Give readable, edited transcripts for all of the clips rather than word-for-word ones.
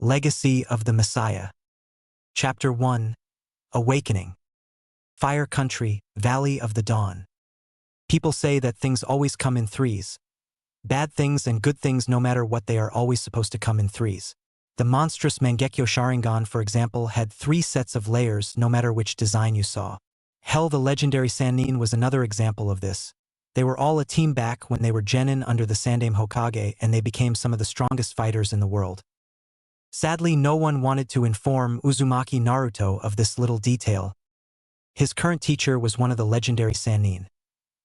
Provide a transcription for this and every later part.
Legacy of the Messiah. Chapter 1. Awakening. Fire Country, Valley of the Dawn. People say that things always come in threes. Bad things and good things, no matter what, they are always supposed to come in threes. The monstrous Mangekyo Sharingan, for example, had 3 sets of layers no matter which design you saw. Hell, the legendary Sannin was another example of this. They were all a team back when they were genin under the Sandaime Hokage, and they became some of the strongest fighters in the world. Sadly, no one wanted to inform Uzumaki Naruto of this little detail. His current teacher was one of the legendary Sannin,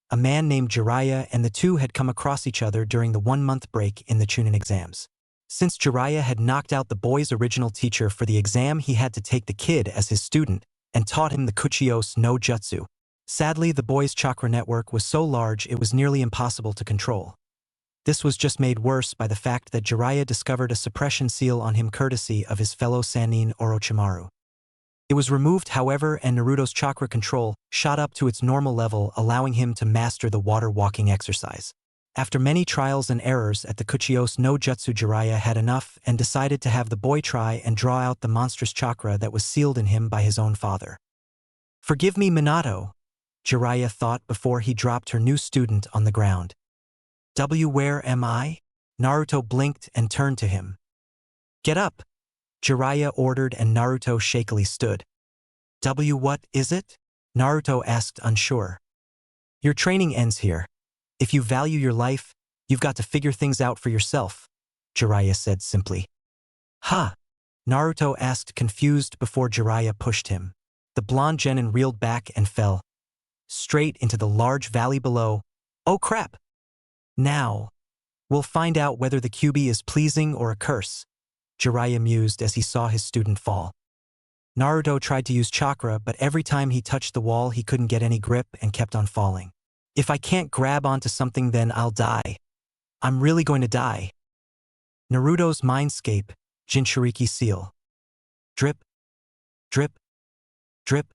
a man named Jiraiya, and the two had come across each other during the 1-month break in the Chunin exams. Since Jiraiya had knocked out the boy's original teacher for the exam, he had to take the kid as his student and taught him the Kuchiyose no Jutsu. Sadly, the boy's chakra network was so large it was nearly impossible to control. This was just made worse by the fact that Jiraiya discovered a suppression seal on him courtesy of his fellow Sannin Orochimaru. It was removed, however, and Naruto's chakra control shot up to its normal level, allowing him to master the water walking exercise. After many trials and errors at the Kuchiyose no Jutsu, Jiraiya had enough and decided to have the boy try and draw out the monstrous chakra that was sealed in him by his own father. "Forgive me, Minato," Jiraiya thought before he dropped her new student on the ground. Where am I?" Naruto blinked and turned to him. "Get up," Jiraiya ordered, and Naruto shakily stood. What is it?" Naruto asked, unsure. "Your training ends here. If you value your life, you've got to figure things out for yourself," Jiraiya said simply. "Huh?" Naruto asked, confused, before Jiraiya pushed him. The blonde genin reeled back and fell straight into the large valley below. "Oh crap! Now, we'll find out whether the QB is pleasing or a curse," Jiraiya mused as he saw his student fall. Naruto tried to use chakra, but every time he touched the wall he couldn't get any grip and kept on falling. "If I can't grab onto something, then I'll die. I'm really going to die." Naruto's mindscape, Jinchuriki seal. Drip, drip, drip.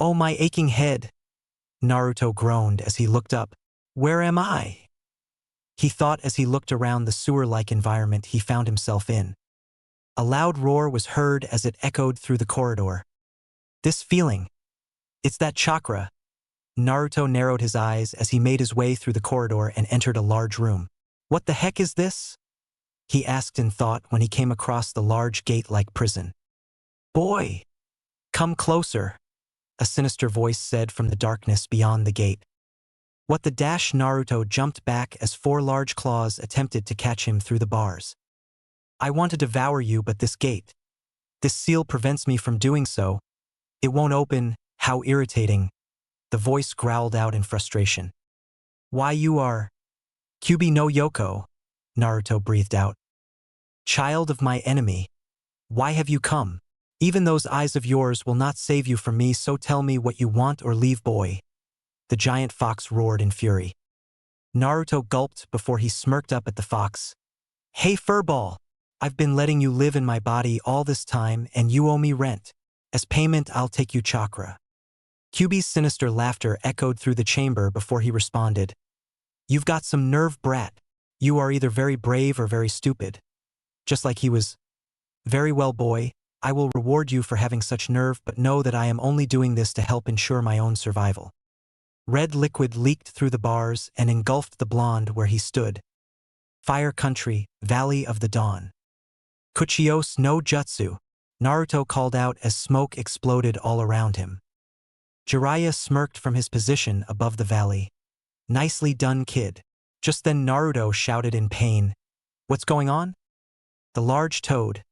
"Oh, my aching head," Naruto groaned as he looked up. "Where am I?" he thought as he looked around the sewer-like environment he found himself in. A loud roar was heard as it echoed through the corridor. "This feeling. It's that chakra." Naruto narrowed his eyes as he made his way through the corridor and entered a large room. "What the heck is this?" he asked in thought when he came across the large gate-like prison. "Boy, come closer," a sinister voice said from the darkness beyond the gate. What the dash? Naruto jumped back as 4 large claws attempted to catch him through the bars. "I want to devour you, but this gate. This seal prevents me from doing so. It won't open. How irritating," the voice growled out in frustration. "Why, you are QB no Yoko," Naruto breathed out. "Child of my enemy. Why have you come? Even those eyes of yours will not save you from me, so tell me what you want or leave, boy," the giant fox roared in fury. Naruto gulped before he smirked up at the fox. "Hey furball, I've been letting you live in my body all this time and you owe me rent. As payment, I'll take you chakra." QB's sinister laughter echoed through the chamber before he responded. "You've got some nerve, brat. You are either very brave or very stupid." Just like he was. "Very well, boy. I will reward you for having such nerve, but know that I am only doing this to help ensure my own survival." Red liquid leaked through the bars and engulfed the blonde where he stood. Fire Country, Valley of the Dawn. "Kuchiyose no Jutsu," Naruto called out as smoke exploded all around him. Jiraiya smirked from his position above the valley. "Nicely done, kid." Just then Naruto shouted in pain. "What's going on?" The large toad,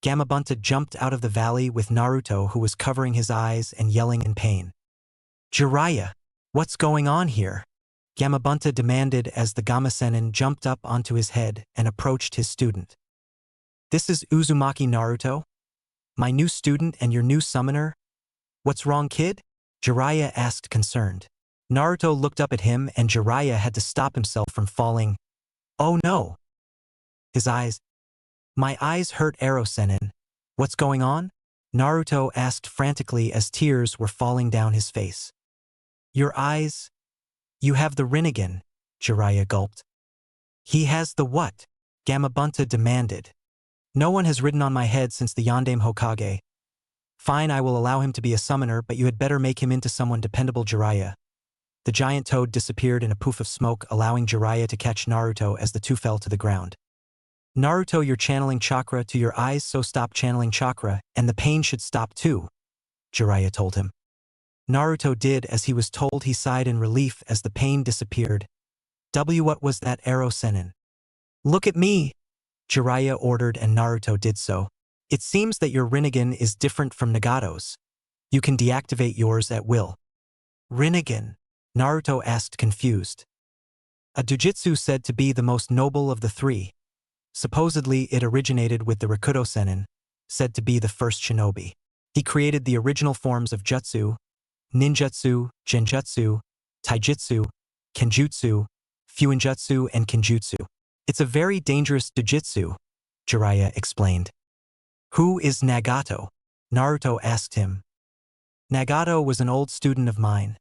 Gamabunta, jumped out of the valley with Naruto, who was covering his eyes and yelling in pain. "Jiraiya, what's going on here?" Gamabunta demanded as the Gamasenin jumped up onto his head and approached his student. "This is Uzumaki Naruto, my new student and your new summoner. What's wrong, kid?" Jiraiya asked, concerned. Naruto looked up at him and Jiraiya had to stop himself from falling. "Oh no!" His eyes. "My eyes hurt, Senin. What's going on?" Naruto asked frantically as tears were falling down his face. "Your eyes? You have the Rinnegan," Jiraiya gulped. "He has the what?" Gamabunta demanded. No one has ridden on my head since the Yondaime Hokage. Fine, I will allow him to be a summoner, but you had better make him into someone dependable. Jiraiya. The giant toad disappeared in a poof of smoke, allowing Jiraiya to catch Naruto as the two fell to the ground. Naruto, you're channeling chakra to your eyes, so stop channeling chakra, and the pain should stop too, Jiraiya told him. Naruto did as he was told. He sighed in relief as the pain disappeared. What was that, arrow Sennin? Look at me, Jiraiya ordered, and Naruto did so. It seems that your Rinnegan is different from Nagato's. You can deactivate yours at will. Rinnegan? Naruto asked, confused. A jujutsu said to be the most noble of the three. Supposedly it originated with the Rakuto Sennin, said to be the first shinobi. He created the original forms of jutsu, ninjutsu, genjutsu, taijutsu, kenjutsu, fuinjutsu, and kinjutsu. It's a very dangerous jujutsu, Jiraiya explained. Who is Nagato? Naruto asked him. Nagato was an old student of mine.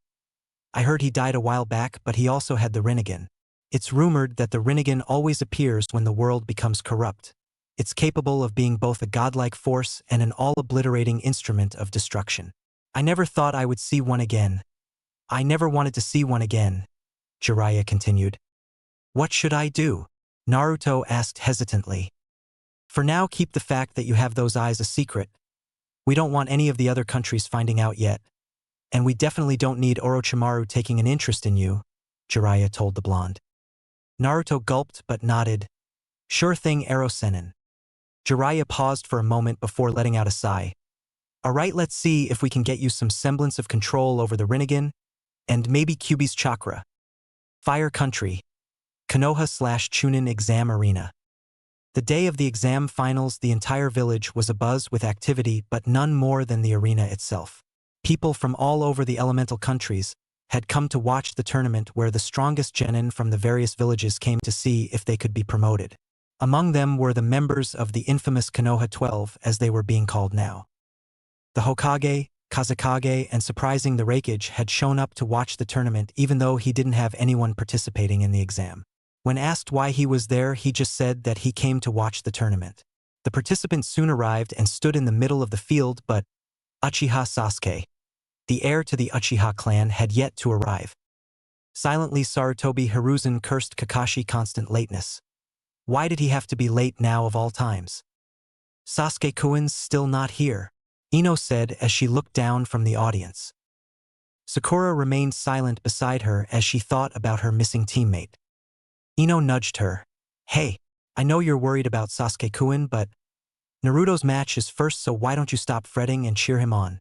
I heard he died a while back, but he also had the Rinnegan. It's rumored that the Rinnegan always appears when the world becomes corrupt. It's capable of being both a godlike force and an all-obliterating instrument of destruction. I never thought I would see one again. I never wanted to see one again, Jiraiya continued. What should I do? Naruto asked hesitantly. For now, keep the fact that you have those eyes a secret. We don't want any of the other countries finding out yet. And we definitely don't need Orochimaru taking an interest in you, Jiraiya told the blonde. Naruto gulped but nodded. Sure thing, arrow Sennin. Jiraiya paused for a moment before letting out a sigh. Alright, let's see if we can get you some semblance of control over the Rinnegan, and maybe Kyuubi's chakra. Fire Country. Konoha/Chunin Exam Arena. The day of the exam finals, the entire village was abuzz with activity, but none more than the arena itself. People from all over the elemental countries had come to watch the tournament, where the strongest genin from the various villages came to see if they could be promoted. Among them were the members of the infamous Konoha 12, as they were being called now. The Hokage, Kazekage, and surprising the Raikage had shown up to watch the tournament, even though he didn't have anyone participating in the exam. When asked why he was there, he just said that he came to watch the tournament. The participants soon arrived and stood in the middle of the field, but Uchiha Sasuke, the heir to the Uchiha clan, had yet to arrive. Silently, Sarutobi Hiruzen cursed Kakashi constant lateness. Why did he have to be late now of all times? Sasuke-kun's still not here, Ino said as she looked down from the audience. Sakura remained silent beside her as she thought about her missing teammate. Ino nudged her. Hey, I know you're worried about Sasuke-kun, but Naruto's match is first, so why don't you stop fretting and cheer him on?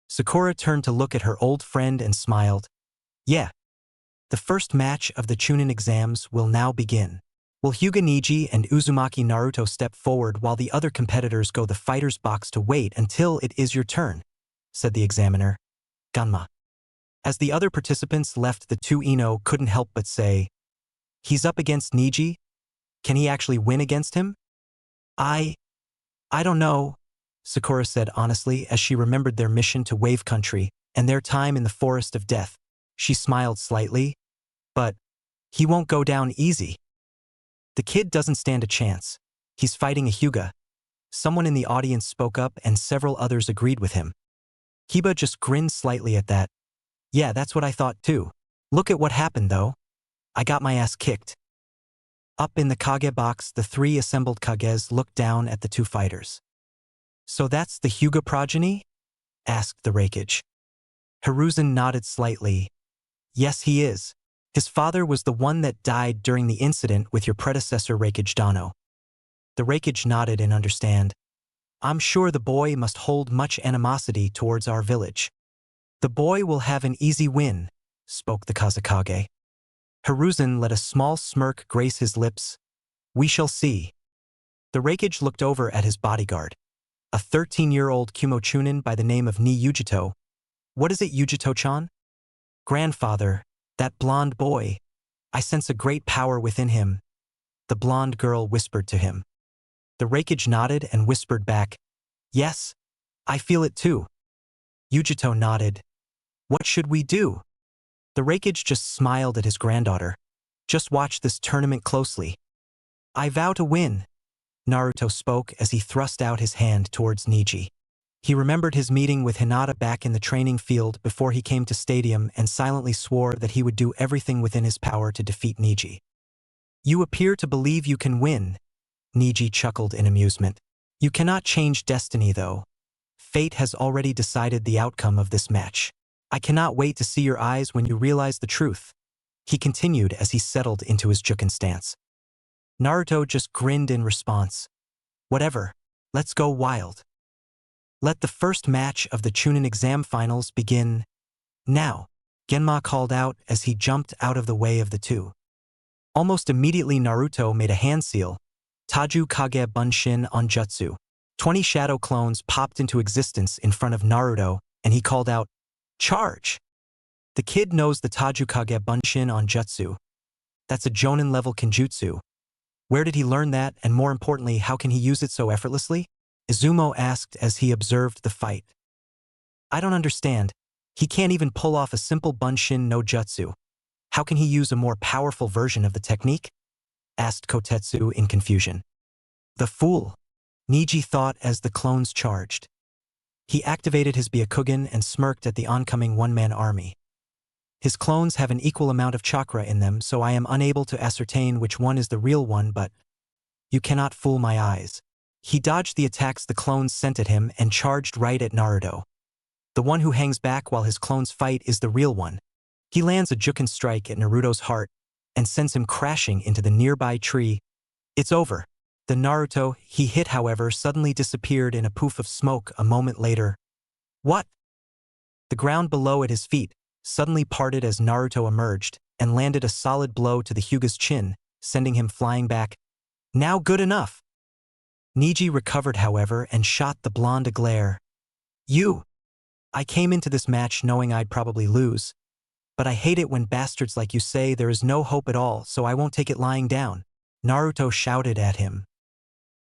Sakura turned to look at her old friend and smiled. Yeah. The first match of the Chunin exams will now begin. Will Hyuga Neji and Uzumaki Naruto step forward while the other competitors go the fighter's box to wait until it is your turn? Said the examiner. Ganma. As the other participants left, the two Ino couldn't help but say, he's up against Neji? Can he actually win against him? I don't know, Sakura said honestly as she remembered their mission to Wave Country and their time in the Forest of Death. She smiled slightly. But he won't go down easy. The kid doesn't stand a chance. He's fighting a Hyuga. Someone in the audience spoke up and several others agreed with him. Kiba just grinned slightly at that. Yeah, that's what I thought too. Look at what happened though. I got my ass kicked. Up in the Kage box, the three assembled Kages looked down at the two fighters. So that's the Hyuga progeny? Asked the Raikage. Hiruzen nodded slightly. Yes, he is. His father was the one that died during the incident with your predecessor Raikage Dano. The Raikage nodded in understand. I'm sure the boy must hold much animosity towards our village. The boy will have an easy win, spoke the Kazekage. Hiruzen let a small smirk grace his lips. We shall see. The Raikage looked over at his bodyguard. A 13-year-old Kumo Chunin by the name of Ni Yujito. What is it, Yujito-chan? Grandfather, that blonde boy. I sense a great power within him. The blonde girl whispered to him. The Raikage nodded and whispered back. Yes, I feel it too. Yujito nodded. What should we do? The Raikage just smiled at his granddaughter. Just watch this tournament closely. I vow to win. Naruto spoke as he thrust out his hand towards Neji. He remembered his meeting with Hinata back in the training field before he came to stadium and silently swore that he would do everything within his power to defeat Neji. You appear to believe you can win, Neji chuckled in amusement. You cannot change destiny though. Fate has already decided the outcome of this match. I cannot wait to see your eyes when you realize the truth, he continued as he settled into his Juken stance. Naruto just grinned in response. Whatever, let's go wild. Let the first match of the Chunin exam finals begin now, Genma called out as he jumped out of the way of the two. Almost immediately Naruto made a hand seal, Taju Kage Bunshin on Jutsu. 20 shadow clones popped into existence in front of Naruto, and he called out, "Charge!" The kid knows the Taju Kage Bunshin on Jutsu. That's a Jonin-level Kenjutsu. Where did he learn that, and more importantly, how can he use it so effortlessly? Izumo asked as he observed the fight. I don't understand. He can't even pull off a simple Bunshin no Jutsu. How can he use a more powerful version of the technique? Asked Kotetsu in confusion. The fool, Neji thought as the clones charged. He activated his Byakugan and smirked at the oncoming one-man army. His clones have an equal amount of chakra in them, so I am unable to ascertain which one is the real one, but you cannot fool my eyes. He dodged the attacks the clones sent at him and charged right at Naruto. The one who hangs back while his clones fight is the real one. He lands a Juken strike at Naruto's heart and sends him crashing into the nearby tree. It's over. The Naruto he hit, however, suddenly disappeared in a poof of smoke a moment later. What? The ground below at his feet suddenly parted as Naruto emerged and landed a solid blow to the Hyuga's chin, sending him flying back. Now good enough. Neji recovered, however, and shot the blonde a glare. You! I came into this match knowing I'd probably lose. But I hate it when bastards like you say there is no hope at all, so I won't take it lying down. Naruto shouted at him.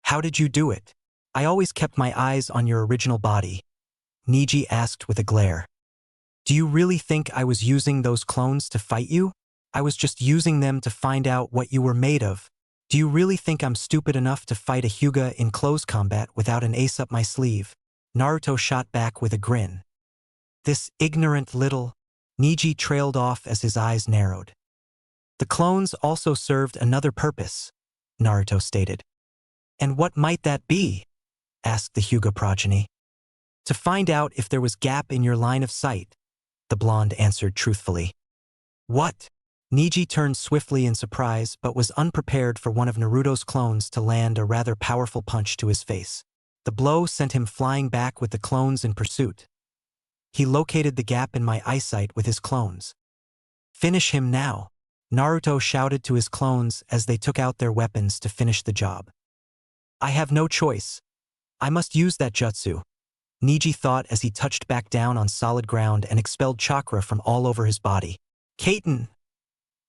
How did you do it? I always kept my eyes on your original body. Neji asked with a glare. Do you really think I was using those clones to fight you? I was just using them to find out what you were made of. Do you really think I'm stupid enough to fight a Hyuga in close combat without an ace up my sleeve? Naruto shot back with a grin. This ignorant little... Neji trailed off as his eyes narrowed. The clones also served another purpose, Naruto stated. And what might that be? Asked the Hyuga progeny. To find out if there was gap in your line of sight, the blonde answered truthfully. What? Neji turned swiftly in surprise but was unprepared for one of Naruto's clones to land a rather powerful punch to his face. The blow sent him flying back with the clones in pursuit. He located the gap in my eyesight with his clones. Finish him now, Naruto shouted to his clones as they took out their weapons to finish the job. I have no choice. I must use that jutsu, Neji thought as he touched back down on solid ground and expelled chakra from all over his body. Kaiten!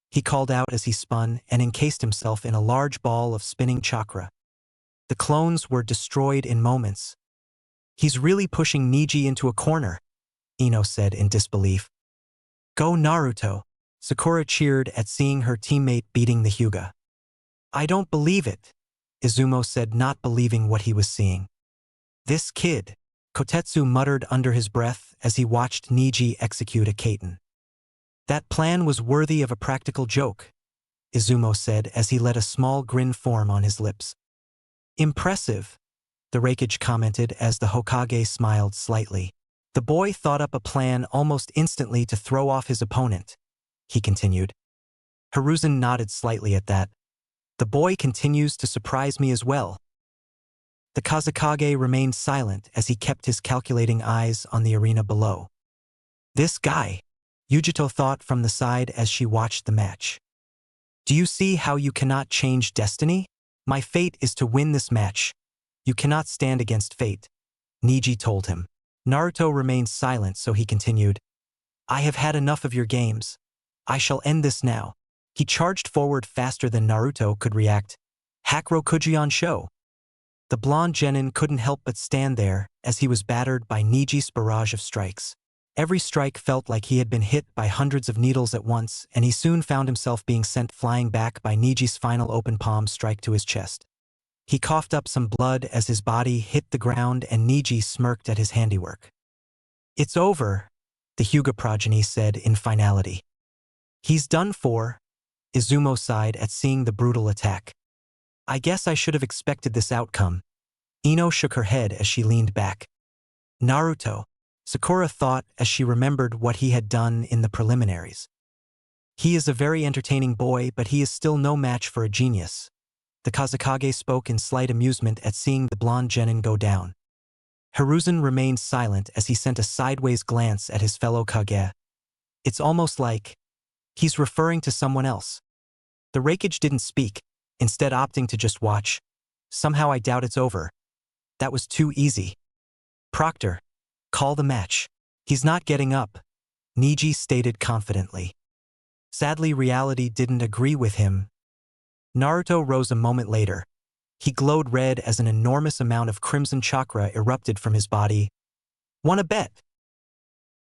He called out as he spun and encased himself in a large ball of spinning chakra. The clones were destroyed in moments. He's really pushing Neji into a corner, Ino said in disbelief. Go Naruto, Sakura cheered at seeing her teammate beating the Hyuga. I don't believe it, Izumo said, not believing what he was seeing. This kid, Kotetsu muttered under his breath as he watched Neji execute a Kaiten. That plan was worthy of a practical joke, Izumo said as he let a small grin form on his lips. Impressive, the Raikage commented as the Hokage smiled slightly. The boy thought up a plan almost instantly to throw off his opponent, he continued. Hiruzen nodded slightly at that. The boy continues to surprise me as well. The Kazekage remained silent as he kept his calculating eyes on the arena below. This guy, Yujito thought from the side as she watched the match. Do you see how you cannot change destiny? My fate is to win this match. You cannot stand against fate, Neji told him. Naruto remained silent, so he continued. I have had enough of your games. I shall end this now. He charged forward faster than Naruto could react. Hakurokuji on show. The blonde genin couldn't help but stand there as he was battered by Neji's barrage of strikes. Every strike felt like he had been hit by hundreds of needles at once, and he soon found himself being sent flying back by Neji's final open palm strike to his chest. He coughed up some blood as his body hit the ground and Niji smirked at his handiwork. "It's over," the Hyuga progeny said in finality. "He's done for," Izumo sighed at seeing the brutal attack. "I guess I should have expected this outcome." Ino shook her head as she leaned back. "Naruto," Sakura thought as she remembered what he had done in the preliminaries. "He is a very entertaining boy, but he is still no match for a genius." The Kazekage spoke in slight amusement at seeing the blonde genin go down. Hiruzen remained silent as he sent a sideways glance at his fellow Kage. "It's almost like he's referring to someone else." The Raikage didn't speak, instead opting to just watch. "Somehow I doubt it's over. That was too easy." "Proctor, call the match." "He's not getting up," Niji stated confidently. Sadly, reality didn't agree with him. Naruto rose a moment later. He glowed red as an enormous amount of crimson chakra erupted from his body. "Wanna bet?"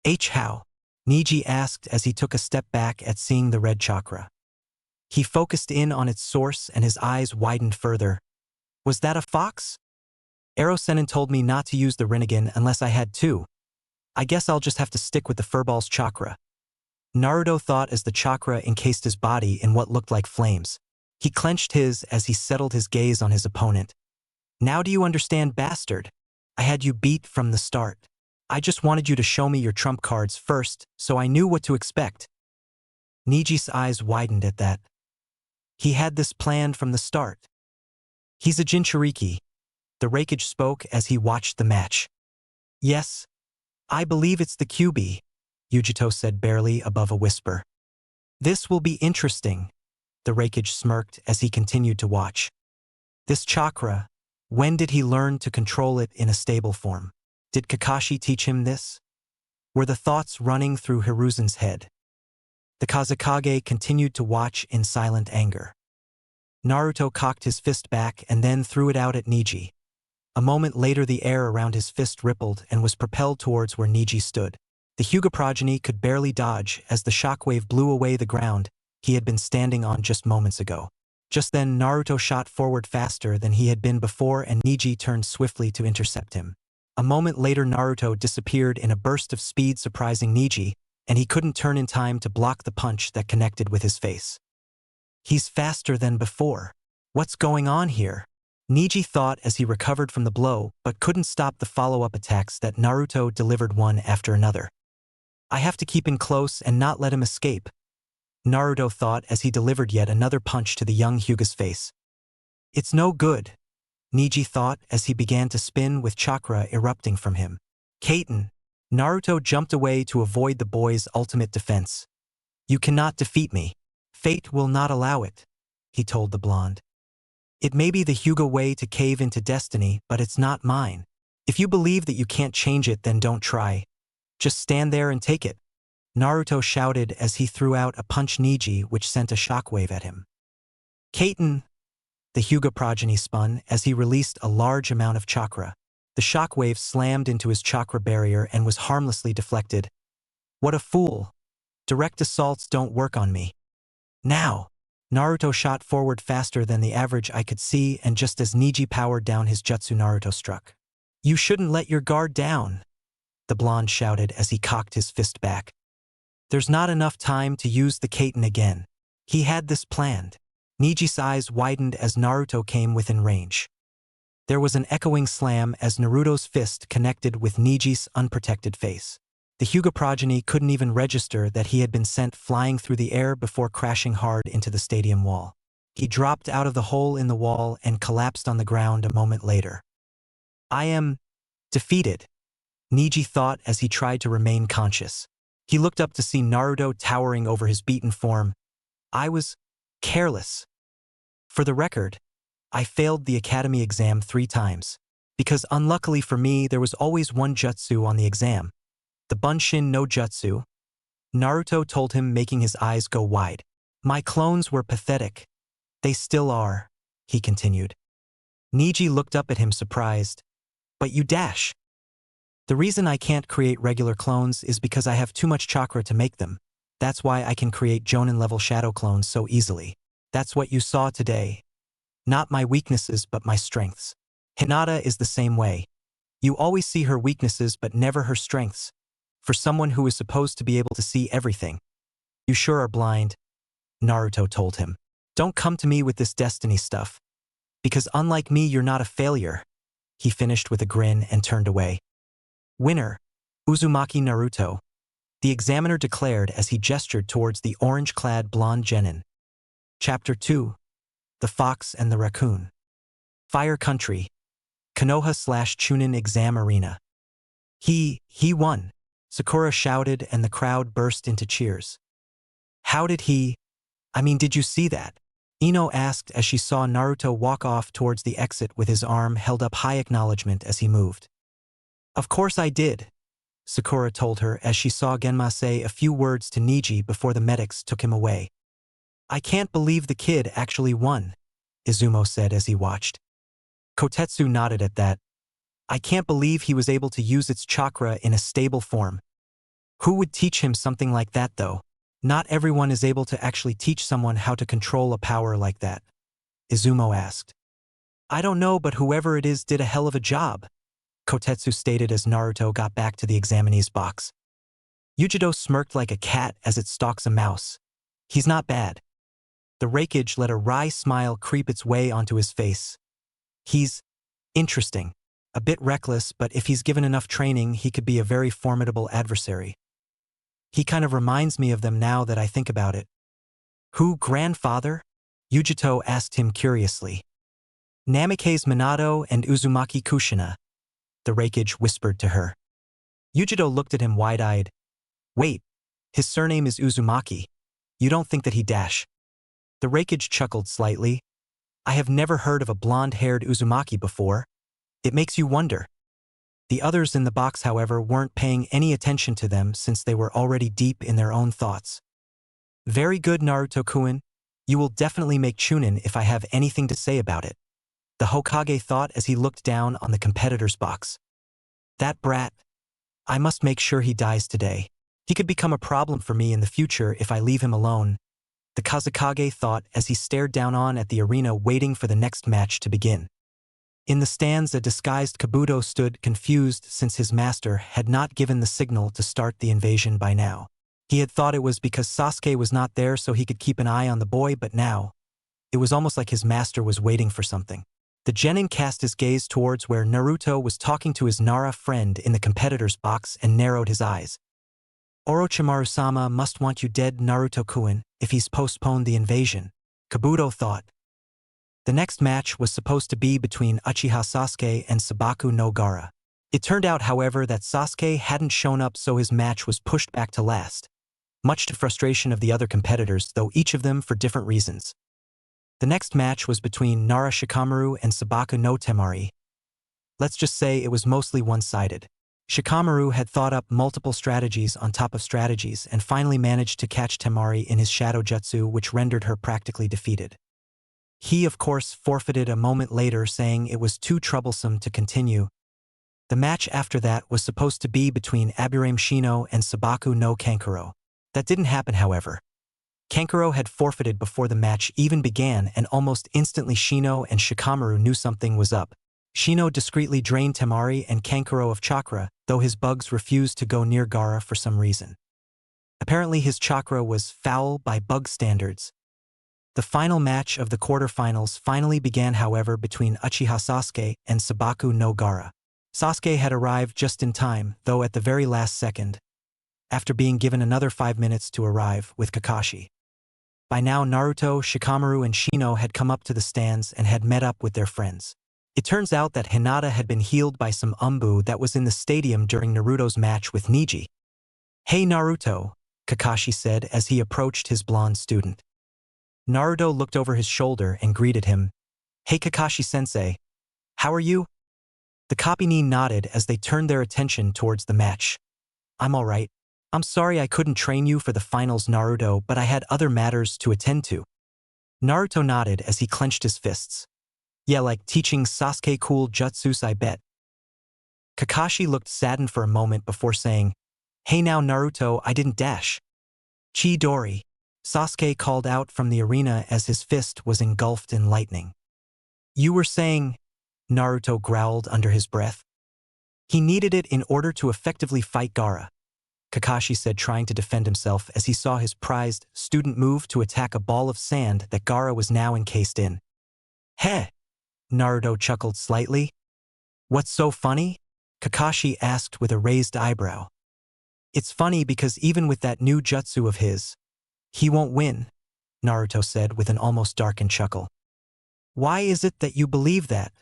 "How?" Niji asked as he took a step back at seeing the red chakra. He focused in on its source and his eyes widened further. "Was that a fox? Ero-Sennin told me not to use the Rinnegan unless I had to. I guess I'll just have to stick with the furball's chakra." Naruto thought as the chakra encased his body in what looked like flames. He clenched his as he settled his gaze on his opponent. "Now do you understand, bastard? I had you beat from the start. I just wanted you to show me your trump cards first, so I knew what to expect." Niji's eyes widened at that. He had this planned from the start. "He's a Jinchuriki," the Raikage spoke as he watched the match. "Yes, I believe it's the QB," Yujito said barely above a whisper. "This will be interesting," the Raikage smirked as he continued to watch. "This chakra, when did he learn to control it in a stable form? Did Kakashi teach him this?" were the thoughts running through Hiruzen's head. The Kazekage continued to watch in silent anger. Naruto cocked his fist back and then threw it out at Niji. A moment later the air around his fist rippled and was propelled towards where Niji stood. The Hyuga progeny could barely dodge as the shockwave blew away the ground he had been standing on just moments ago. Just then Naruto shot forward faster than he had been before and Niji turned swiftly to intercept him. A moment later Naruto disappeared in a burst of speed surprising Niji, and he couldn't turn in time to block the punch that connected with his face. "He's faster than before. What's going on here?" Niji thought as he recovered from the blow, but couldn't stop the follow-up attacks that Naruto delivered one after another. "I have to keep in close and not let him escape," Naruto thought as he delivered yet another punch to the young Hyuga's face. "It's no good," Niji thought as he began to spin with chakra erupting from him. "Kaiten." Naruto jumped away to avoid the boy's ultimate defense. "You cannot defeat me. Fate will not allow it," he told the blonde. "It may be the Hyuga way to cave into destiny, but it's not mine. If you believe that you can't change it, then don't try. Just stand there and take it," Naruto shouted as he threw out a punch Niji which sent a shockwave at him. "Kaiten!" The Hyuga progeny spun as he released a large amount of chakra. The shockwave slammed into his chakra barrier and was harmlessly deflected. "What a fool! Direct assaults don't work on me." "Now!" Naruto shot forward faster than the average I could see, and just as Niji powered down his jutsu Naruto struck. "You shouldn't let your guard down," the blonde shouted as he cocked his fist back. "There's not enough time to use the Kaiten again. He had this planned." Niji's eyes widened as Naruto came within range. There was an echoing slam as Naruto's fist connected with Niji's unprotected face. The Hyuga progeny couldn't even register that he had been sent flying through the air before crashing hard into the stadium wall. He dropped out of the hole in the wall and collapsed on the ground a moment later. "I am defeated," Niji thought as he tried to remain conscious. He looked up to see Naruto towering over his beaten form. "I was careless. For the record, I failed the academy exam 3 times. Because unluckily for me, there was always one jutsu on the exam. The Bunshin no Jutsu," Naruto told him, making his eyes go wide. "My clones were pathetic. They still are," he continued. Niji looked up at him surprised. "But you dash." "The reason I can't create regular clones is because I have too much chakra to make them. That's why I can create Jonin-level shadow clones so easily. That's what you saw today," Not my weaknesses but my strengths. Hinata is the same way. You always see her weaknesses but never her strengths. For someone who is supposed to be able to see everything. You sure are blind, Naruto told him. Don't come to me with this destiny stuff. Because unlike me you're not a failure. He finished with a grin and turned away. Winner, Uzumaki Naruto, the examiner declared as he gestured towards the orange-clad blonde genin. Chapter 2. The Fox and the Raccoon. Fire Country. Konoha/Chunin Exam Arena. He won, Sakura shouted and the crowd burst into cheers. How did he? Did you see that? Ino asked as she saw Naruto walk off towards the exit with his arm held up high acknowledgement as he moved. Of course I did, Sakura told her as she saw Genma say a few words to Niji before the medics took him away. I can't believe the kid actually won, Izumo said as he watched. Kotetsu nodded at that. I can't believe he was able to use its chakra in a stable form. Who would teach him something like that though? Not everyone is able to actually teach someone how to control a power like that, Izumo asked. I don't know, but whoever it is did a hell of a job, Kotetsu stated as Naruto got back to the examinee's box. Yujido smirked like a cat as it stalks a mouse. He's not bad. The Raikage let a wry smile creep its way onto his face. He's interesting. A bit reckless, but if he's given enough training, he could be a very formidable adversary. He kind of reminds me of them now that I think about it. Who, grandfather? Yujito asked him curiously. Namikaze Minato and Uzumaki Kushina, the Raikage whispered to her. Yujito looked at him wide-eyed. Wait, his surname is Uzumaki. You don't think that he dash? The Raikage chuckled slightly. I have never heard of a blonde-haired Uzumaki before. It makes you wonder. The others in the box, however, weren't paying any attention to them since they were already deep in their own thoughts. Very good, Naruto-kun. You will definitely make Chunin if I have anything to say about it, the Hokage thought as he looked down on the competitor's box. That brat. I must make sure he dies today. He could become a problem for me in the future if I leave him alone, the Kazekage thought as he stared down on at the arena waiting for the next match to begin. In the stands, a disguised Kabuto stood confused since his master had not given the signal to start the invasion by now. He had thought it was because Sasuke was not there so he could keep an eye on the boy, but now, it was almost like his master was waiting for something. The genin cast his gaze towards where Naruto was talking to his Nara friend in the competitor's box and narrowed his eyes. Orochimaru-sama must want you dead, Naruto-kun, if he's postponed the invasion, Kabuto thought. The next match was supposed to be between Uchiha Sasuke and Sabaku no Gaara. It turned out, however, that Sasuke hadn't shown up, so his match was pushed back to last, much to frustration of the other competitors, though each of them for different reasons. The next match was between Nara Shikamaru and Sabaku no Temari. Let's just say it was mostly one-sided. Shikamaru had thought up multiple strategies on top of strategies and finally managed to catch Temari in his shadow jutsu, which rendered her practically defeated. He, of course, forfeited a moment later, saying it was too troublesome to continue. The match after that was supposed to be between Aburame Shino and Sabaku no Kankuro. That didn't happen, however. Kankuro had forfeited before the match even began, and almost instantly Shino and Shikamaru knew something was up. Shino discreetly drained Temari and Kankuro of chakra, though his bugs refused to go near Gaara for some reason. Apparently his chakra was foul by bug standards. The final match of the quarterfinals finally began, however, between Uchiha Sasuke and Sabaku no Gaara. Sasuke had arrived just in time, though at the very last second, after being given another 5 minutes to arrive with Kakashi. By now Naruto, Shikamaru and Shino had come up to the stands and had met up with their friends. It turns out that Hinata had been healed by some umbu that was in the stadium during Naruto's match with Niji. Hey Naruto, Kakashi said as he approached his blonde student. Naruto looked over his shoulder and greeted him. Hey Kakashi-sensei. How are you? The Kopini nodded as they turned their attention towards the match. I'm alright. I'm sorry I couldn't train you for the finals, Naruto, but I had other matters to attend to. Naruto nodded as he clenched his fists. Yeah, like teaching Sasuke cool jutsus, I bet. Kakashi looked saddened for a moment before saying, Hey now Naruto, I didn't dash. Chidori, Sasuke called out from the arena as his fist was engulfed in lightning. You were saying, Naruto growled under his breath. He needed it in order to effectively fight Gaara, Kakashi said, trying to defend himself as he saw his prized student move to attack a ball of sand that Gaara was now encased in. Heh! Naruto chuckled slightly. What's so funny? Kakashi asked with a raised eyebrow. It's funny because even with that new jutsu of his, he won't win, Naruto said with an almost darkened chuckle. Why is it that you believe that?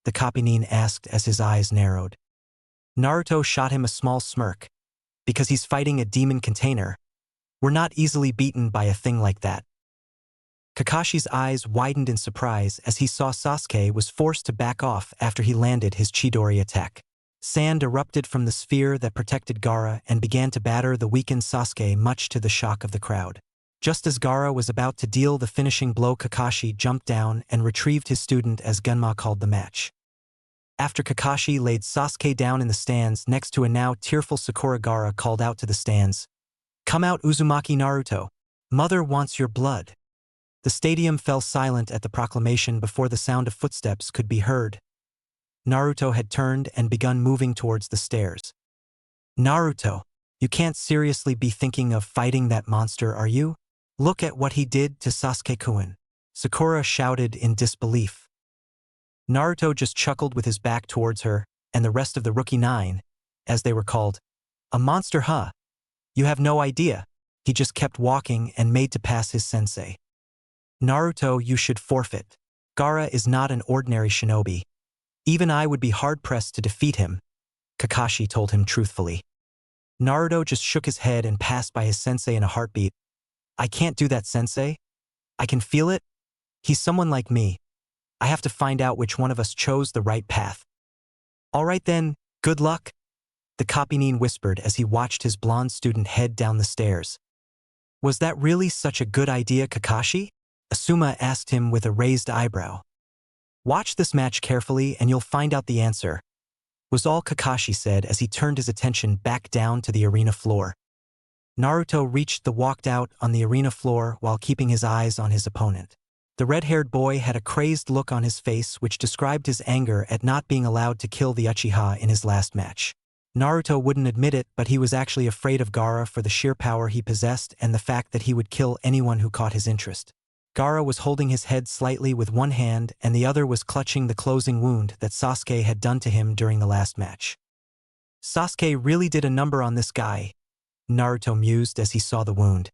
The Kapinin asked as his eyes narrowed. Naruto shot him a small smirk. Because he's fighting a demon container. We're not easily beaten by a thing like that. Kakashi's eyes widened in surprise as he saw Sasuke was forced to back off after he landed his Chidori attack. Sand erupted from the sphere that protected Gaara and began to batter the weakened Sasuke, much to the shock of the crowd. Just as Gaara was about to deal the finishing blow, Kakashi jumped down and retrieved his student as Genma called the match. After Kakashi laid Sasuke down in the stands next to a now tearful Sakura, Gaara called out to the stands, "Come out, Uzumaki Naruto. Mother wants your blood." The stadium fell silent at the proclamation before the sound of footsteps could be heard. Naruto had turned and begun moving towards the stairs. Naruto, you can't seriously be thinking of fighting that monster, are you? Look at what he did to Sasuke-kun. Sakura shouted in disbelief. Naruto just chuckled with his back towards her and the rest of the Rookie Nine, as they were called. A monster, huh? You have no idea. He just kept walking and made to pass his sensei. Naruto, you should forfeit. Gaara is not an ordinary shinobi. Even I would be hard-pressed to defeat him, Kakashi told him truthfully. Naruto just shook his head and passed by his sensei in a heartbeat. I can't do that, sensei. I can feel it. He's someone like me. I have to find out which one of us chose the right path. All right then, good luck, the Kapinin whispered as he watched his blonde student head down the stairs. Was that really such a good idea, Kakashi? Asuma asked him with a raised eyebrow. Watch this match carefully and you'll find out the answer, was all Kakashi said as he turned his attention back down to the arena floor. Naruto reached the walked out on the arena floor while keeping his eyes on his opponent. The red-haired boy had a crazed look on his face which described his anger at not being allowed to kill the Uchiha in his last match. Naruto wouldn't admit it, but he was actually afraid of Gaara for the sheer power he possessed and the fact that he would kill anyone who caught his interest. Gaara was holding his head slightly with one hand and the other was clutching the closing wound that Sasuke had done to him during the last match. Sasuke really did a number on this guy, Naruto mused as he saw the wound.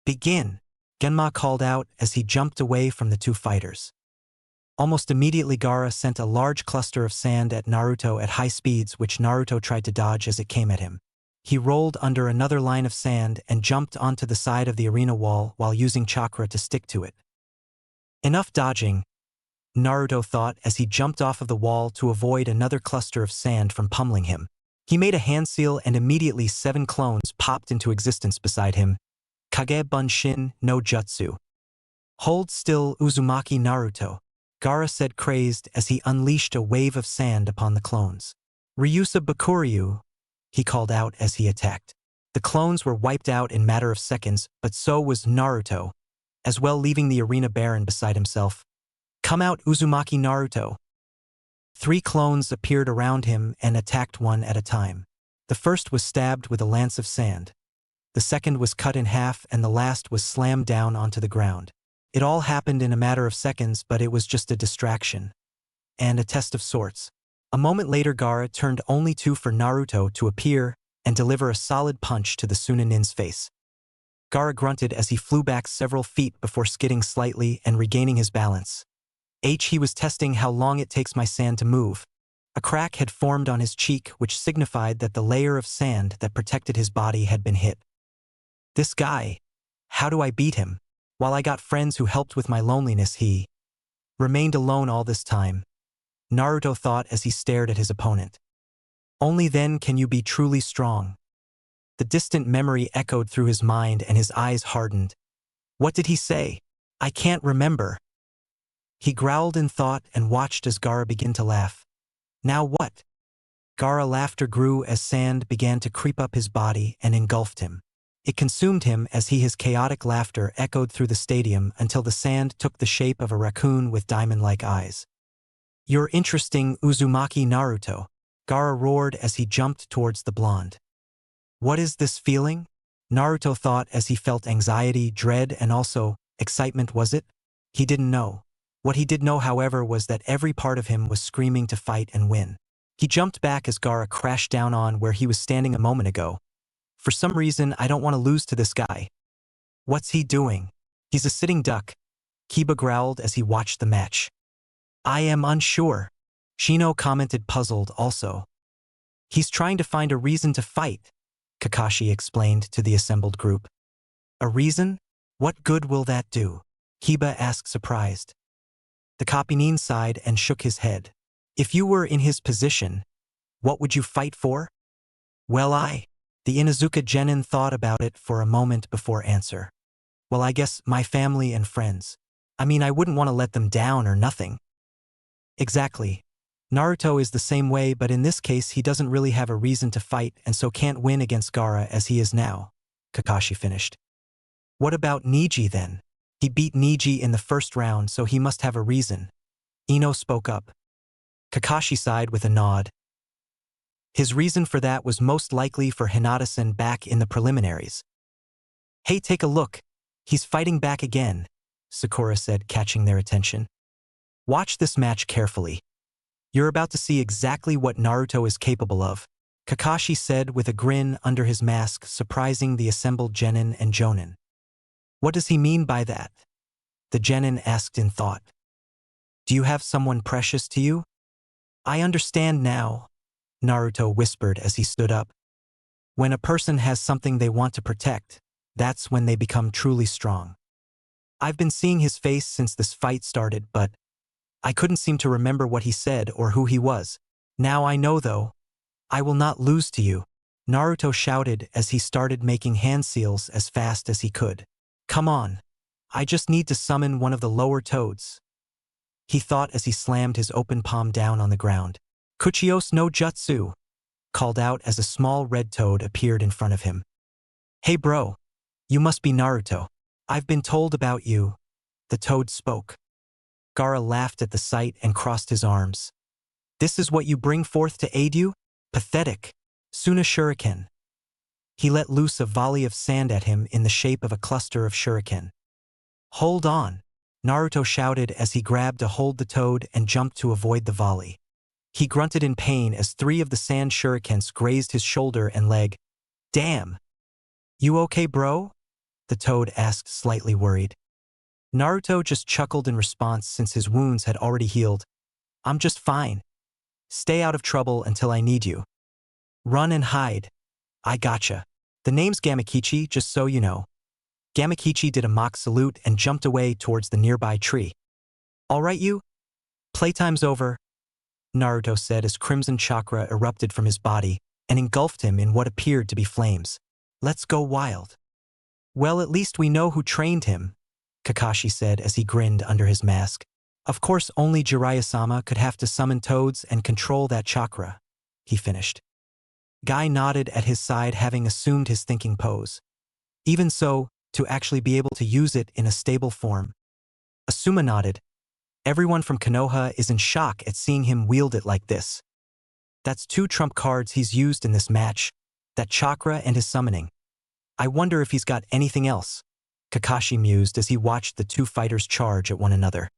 Begin, Genma called out as he jumped away from the two fighters. Almost immediately Gaara sent a large cluster of sand at Naruto at high speeds, which Naruto tried to dodge as it came at him. He rolled under another line of sand and jumped onto the side of the arena wall while using chakra to stick to it. Enough dodging, Naruto thought as he jumped off of the wall to avoid another cluster of sand from pummeling him. He made a hand seal and immediately 7 clones popped into existence beside him. Kage Bunshin no Jutsu. Hold still, Uzumaki Naruto, Gaara said crazed as he unleashed a wave of sand upon the clones. Ryusa Bakuryu, he called out as he attacked. The clones were wiped out in a matter of seconds, but so was Naruto, as well, leaving the arena barren beside himself. Come out, Uzumaki Naruto. 3 clones appeared around him and attacked one at a time. The first was stabbed with a lance of sand. The second was cut in half and the last was slammed down onto the ground. It all happened in a matter of seconds, but it was just a distraction. And a test of sorts. A moment later Gaara turned only for Naruto to appear and deliver a solid punch to the Sunanin's face. Gaara grunted as he flew back several feet before skidding slightly and regaining his balance. He was testing how long it takes my sand to move. A crack had formed on his cheek which signified that the layer of sand that protected his body had been hit. This guy, how do I beat him? While I got friends who helped with my loneliness, he remained alone all this time, Naruto thought as he stared at his opponent. Only then can you be truly strong. The distant memory echoed through his mind and his eyes hardened. What did he say? I can't remember. He growled in thought and watched as Gaara began to laugh. Now what? Gaara's laughter grew as sand began to creep up his body and engulfed him. It consumed him as his chaotic laughter echoed through the stadium until the sand took the shape of a raccoon with diamond-like eyes. "You're interesting, Uzumaki Naruto," Gaara roared as he jumped towards the blonde. "What is this feeling?" Naruto thought as he felt anxiety, dread, and also excitement. Was it? He didn't know. What he did know, however, was that every part of him was screaming to fight and win. He jumped back as Gaara crashed down on where he was standing a moment ago. "For some reason, I don't want to lose to this guy." "What's he doing?" "He's a sitting duck," Kiba growled as he watched the match. "I am unsure," Shino commented, puzzled also. "He's trying to find a reason to fight," Kakashi explained to the assembled group. "A reason? What good will that do?" Kiba asked, surprised. The Kapinin sighed and shook his head. "If you were in his position, what would you fight for?" "Well, the Inuzuka Genin thought about it for a moment before answer. "Well, I guess my family and friends. I mean, I wouldn't want to let them down or nothing." "Exactly. Naruto is the same way, but in this case he doesn't really have a reason to fight and so can't win against Gaara as he is now," Kakashi finished. "What about Neji then? He beat Neji in the first round, so he must have a reason." Ino spoke up. Kakashi sighed with a nod. His reason for that was most likely for Hinata-san back in the preliminaries. "Hey, take a look. He's fighting back again," Sakura said, catching their attention. "Watch this match carefully. You're about to see exactly what Naruto is capable of," Kakashi said with a grin under his mask, surprising the assembled genin and jonin. "What does he mean by that?" the genin asked in thought. "Do you have someone precious to you?" "I understand now," Naruto whispered as he stood up. "When a person has something they want to protect, that's when they become truly strong." "I've been seeing his face since this fight started, but I couldn't seem to remember what he said or who he was. Now I know, though. I will not lose to you," Naruto shouted as he started making hand seals as fast as he could. "Come on. I just need to summon one of the lower toads," he thought as he slammed his open palm down on the ground. "Kuchios no Jutsu," called out as a small red toad appeared in front of him. "Hey bro, you must be Naruto. I've been told about you," the toad spoke. Gaara laughed at the sight and crossed his arms. "This is what you bring forth to aid you? Pathetic. Suna shuriken." He let loose a volley of sand at him in the shape of a cluster of shuriken. "Hold on," Naruto shouted as he grabbed to hold the toad and jumped to avoid the volley. He grunted in pain as 3 of the sand shurikens grazed his shoulder and leg. "Damn. You okay, bro?" the toad asked, slightly worried. Naruto just chuckled in response since his wounds had already healed. "I'm just fine. Stay out of trouble until I need you. Run and hide. I gotcha. The name's Gamakichi, just so you know." Gamakichi did a mock salute and jumped away towards the nearby tree. "All right, you? Playtime's over," Naruto said as crimson chakra erupted from his body and engulfed him in what appeared to be flames. "Let's go wild." "Well, at least we know who trained him," Kakashi said as he grinned under his mask. "Of course only Jiraiya-sama could have to summon toads and control that chakra," he finished. Guy nodded at his side, having assumed his thinking pose. "Even so, to actually be able to use it in a stable form." Asuma nodded. "Everyone from Konoha is in shock at seeing him wield it like this. That's 2 trump cards he's used in this match, that chakra and his summoning. I wonder if he's got anything else," Kakashi mused as he watched the 2 fighters charge at one another.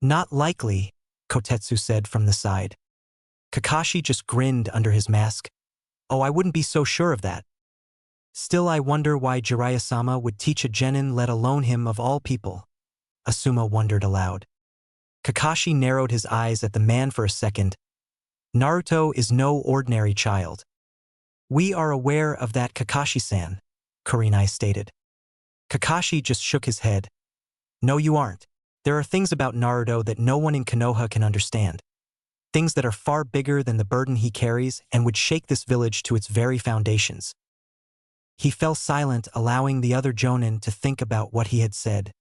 "Not likely," Kotetsu said from the side. Kakashi just grinned under his mask. "Oh, I wouldn't be so sure of that. Still, I wonder why Jiraiya-sama would teach a genin, let alone him of all people," Asuma wondered aloud. Kakashi narrowed his eyes at the man for a second. "Naruto is no ordinary child." "We are aware of that, Kakashi-san," Kurenai stated. Kakashi just shook his head. "No, you aren't. There are things about Naruto that no one in Konoha can understand. Things that are far bigger than the burden he carries and would shake this village to its very foundations." He fell silent, allowing the other jonin to think about what he had said.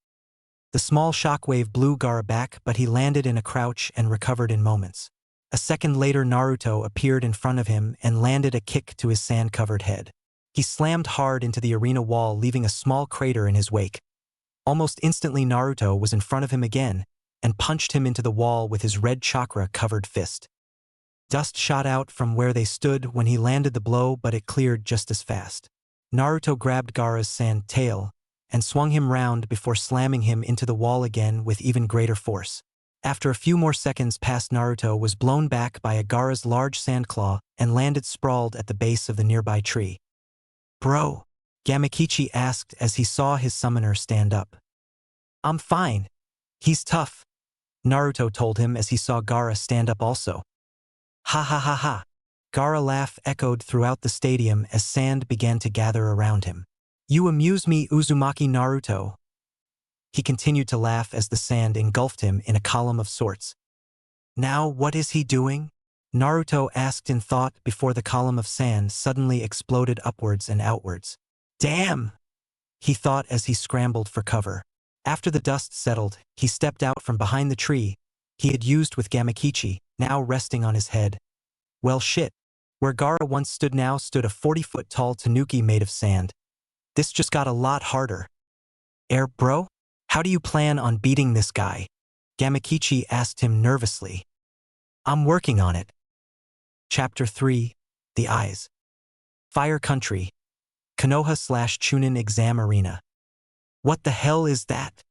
The small shockwave blew Gaara back, but he landed in a crouch and recovered in moments. A second later, Naruto appeared in front of him and landed a kick to his sand-covered head. He slammed hard into the arena wall, leaving a small crater in his wake. Almost instantly, Naruto was in front of him again and punched him into the wall with his red chakra-covered fist. Dust shot out from where they stood when he landed the blow, but it cleared just as fast. Naruto grabbed Gaara's sand tail and swung him round before slamming him into the wall again with even greater force. After a few more seconds passed, Naruto was blown back by Gaara's large sand claw and landed sprawled at the base of the nearby tree. "Bro?" Gamakichi asked as he saw his summoner stand up. "I'm fine. He's tough," Naruto told him as he saw Gaara stand up also. "Ha ha ha ha." Gaara laugh echoed throughout the stadium as sand began to gather around him. "You amuse me, Uzumaki Naruto." He continued to laugh as the sand engulfed him in a column of sorts. "Now what is he doing?" Naruto asked in thought before the column of sand suddenly exploded upwards and outwards. "Damn!" he thought as he scrambled for cover. After the dust settled, he stepped out from behind the tree he had used with Gamakichi, now resting on his head. Well shit. Where Gaara once stood now stood a 40-foot-tall tanuki made of sand. This just got a lot harder. Bro? How do you plan on beating this guy?" Gamakichi asked him nervously. "I'm working on it." Chapter 3. The Eyes. Fire Country. Konoha/Chunin Exam Arena. "What the hell is that?"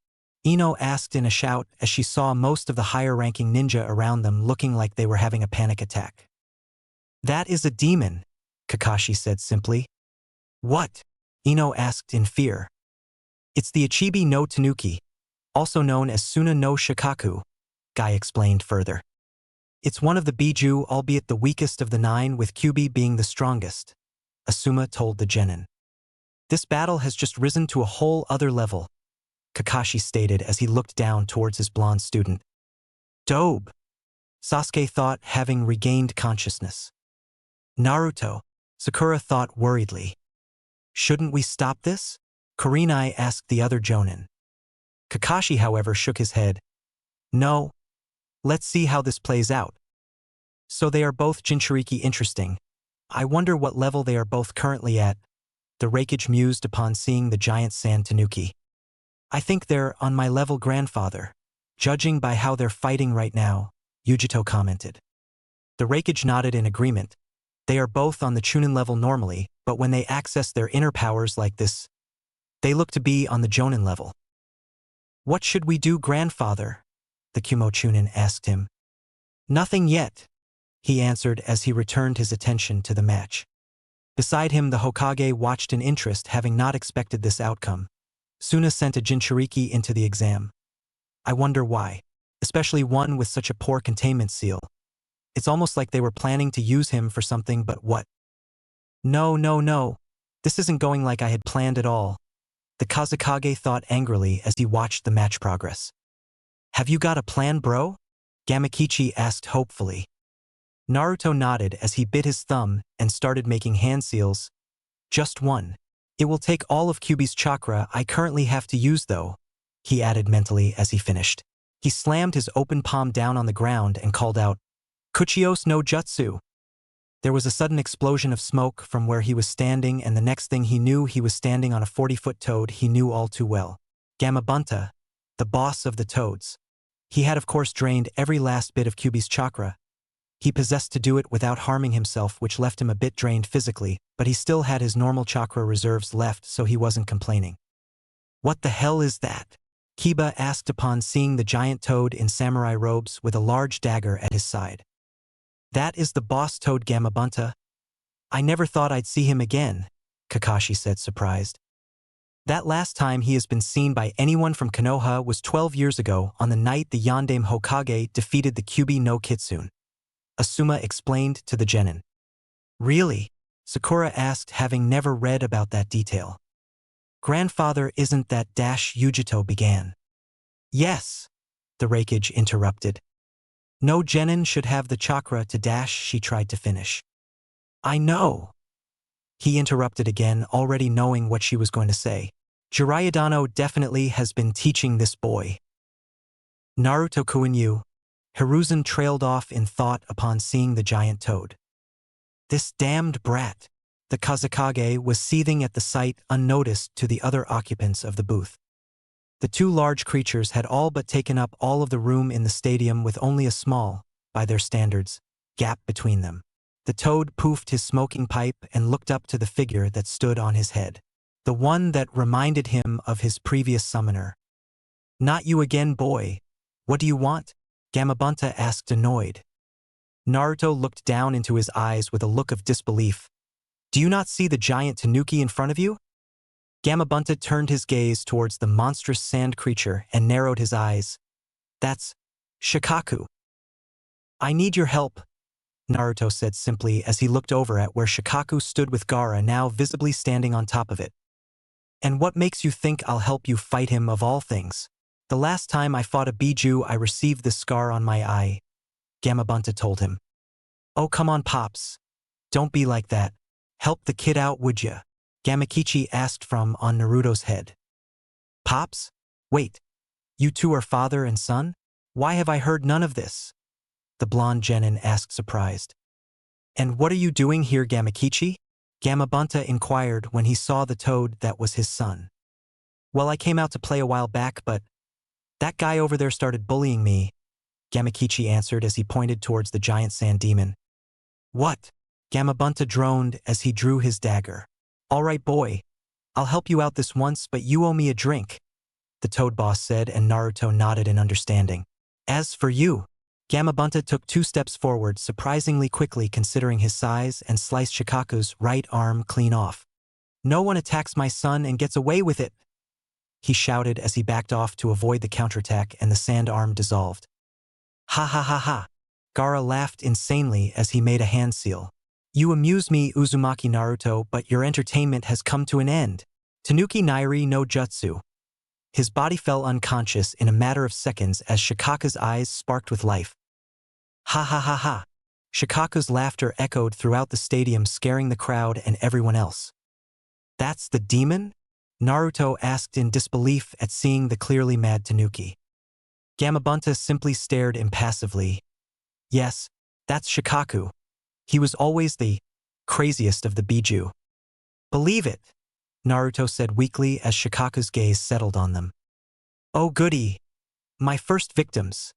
Ino asked in a shout as she saw most of the higher-ranking ninja around them looking like they were having a panic attack. "That is a demon," Kakashi said simply. "What?" Ino asked in fear. "It's the Ichibi no Tanuki, also known as Suna no Shikaku," Guy explained further. "It's one of the Biju, albeit the weakest of the 9, with Kyuubi being the strongest," Asuma told the genin. "This battle has just risen to a whole other level," Kakashi stated as he looked down towards his blonde student. "Dope," Sasuke thought, having regained consciousness. "Naruto," Sakura thought worriedly. "Shouldn't we stop this?" Kurenai asked the other jonin. Kakashi, however, shook his head. "No. Let's see how this plays out." "So they are both Jinchuriki. Interesting. I wonder what level they are both currently at," the Raikage mused upon seeing the giant sand tanuki. "I think they're on my level, grandfather, judging by how they're fighting right now," Yujito commented. The Raikage nodded in agreement. They are both on the Chunin level normally, but when they access their inner powers like this, they look to be on the Jonin level. "What should we do, grandfather?" the Kumo Chunin asked him. "Nothing yet," he answered as he returned his attention to the match. Beside him, the Hokage watched in interest, having not expected this outcome. Suna sent a Jinchuriki into the exam. I wonder why, especially one with such a poor containment seal. It's almost like they were planning to use him for something, but what? No. This isn't going like I had planned at all, the Kazekage thought angrily as he watched the match progress. "Have you got a plan, bro?" Gamakichi asked hopefully. Naruto nodded as he bit his thumb and started making hand seals. "Just one. It will take all of Kyuubi's chakra I currently have to use though," he added mentally as he finished. He slammed his open palm down on the ground and called out, "Kuchios no Jutsu!" There was a sudden explosion of smoke from where he was standing, and the next thing he knew, he was standing on a 40-foot toad he knew all too well. Gamabunta, the boss of the toads. He had of course drained every last bit of Kyuubi's chakra. He possessed to do it without harming himself, which left him a bit drained physically, but he still had his normal chakra reserves left, so he wasn't complaining. "What the hell is that?" Kiba asked upon seeing the giant toad in samurai robes with a large dagger at his side. "That is the boss toad, Gamabunta. I never thought I'd see him again," Kakashi said, surprised. "That last time he has been seen by anyone from Konoha was 12 years ago on the night the Yondaime Hokage defeated the Kyuubi no Kitsune," Asuma explained to the genin. "Really?" Sakura asked, having never read about that detail. "Grandfather, isn't that Yujito began?" "Yes," the Raikage interrupted. "No genin should have the chakra to she tried to finish. "I know," he interrupted again, already knowing what she was going to say. "Jiraiya Dano definitely has been teaching this boy." Naruto Kuinyu. Hiruzen trailed off in thought upon seeing the giant toad. "This damned brat. The Kazekage was seething at the sight, unnoticed to the other occupants of the booth. The two large creatures had all but taken up all of the room in the stadium with only a small, by their standards, gap between them. The toad poofed his smoking pipe and looked up to the figure that stood on his head. The one that reminded him of his previous summoner. "Not you again, boy. What do you want?" Gamabunta asked, annoyed. Naruto looked down into his eyes with a look of disbelief. "Do you not see the giant tanuki in front of you?" Gamabunta turned his gaze towards the monstrous sand creature and narrowed his eyes. "That's Shikaku." "I need your help," Naruto said simply as he looked over at where Shikaku stood with Gaara now visibly standing on top of it. "And what makes you think I'll help you fight him of all things? The last time I fought a Biju I received this scar on my eye," Gamabunta told him. "Oh come on Pops. Don't be like that. Help the kid out would ya?" Gamakichi asked from on Naruto's head. "Pops? Wait. You two are father and son? Why have I heard none of this?" The blonde genin asked surprised. "And what are you doing here Gamakichi?" Gamabunta inquired when he saw the toad that was his son. "Well, I came out to play a while back but that guy over there started bullying me," Gamakichi answered as he pointed towards the giant sand demon. "What?" Gamabunta droned as he drew his dagger. "All right boy. I'll help you out this once but you owe me a drink," the toad boss said and Naruto nodded in understanding. "As for you," Gamabunta took 2 steps forward surprisingly quickly considering his size and sliced Shikaku's right arm clean off. "No one attacks my son and gets away with it," he shouted as he backed off to avoid the counterattack and the sand arm dissolved. "Ha ha ha ha." Gaara laughed insanely as he made a hand seal. "You amuse me Uzumaki Naruto but your entertainment has come to an end. Tanuki Nairi no Jutsu." His body fell unconscious in a matter of seconds as Shikaku's eyes sparked with life. "Ha ha ha ha." Shikaku's laughter echoed throughout the stadium scaring the crowd and everyone else. "That's the demon?" Naruto asked in disbelief at seeing the clearly mad Tanuki. Gamabunta simply stared impassively. "Yes, that's Shikaku. He was always the craziest of the Biju." "Believe it," Naruto said weakly as Shikaku's gaze settled on them. "Oh goody. My first victims."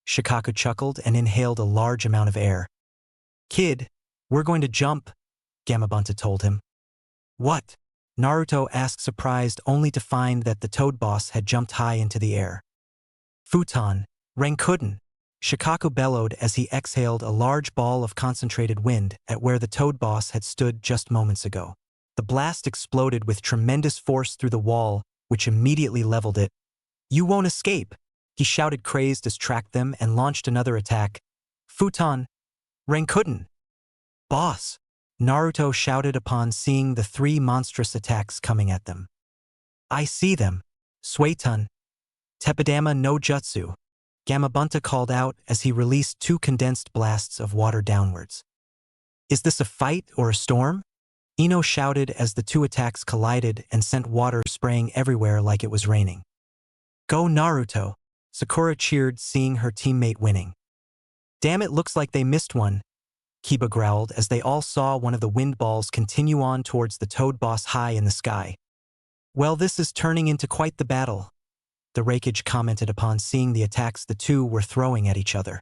Shikaku chuckled and inhaled a large amount of air. "Kid, we're going to jump," Gamabunta told him. "What?" Naruto asked surprised only to find that the toad boss had jumped high into the air. "Futon, Rankuden," Shikaku bellowed as he exhaled a large ball of concentrated wind at where the toad boss had stood just moments ago. The blast exploded with tremendous force through the wall, which immediately leveled it. "You won't escape," he shouted crazed as tracked them and launched another attack. "Futon, Rankuden." "Boss," Naruto shouted upon seeing the 3 monstrous attacks coming at them. "I see them. Suetun, Tepidama no Jutsu," Gamabunta called out as he released 2 condensed blasts of water downwards. "Is this a fight or a storm?" Ino shouted as the 2 attacks collided and sent water spraying everywhere like it was raining. "Go Naruto," Sakura cheered seeing her teammate winning. "Damn it, looks like they missed one," Kiba growled as they all saw one of the wind balls continue on towards the toad boss high in the sky. "Well, this is turning into quite the battle," the Raikage commented upon seeing the attacks the 2 were throwing at each other.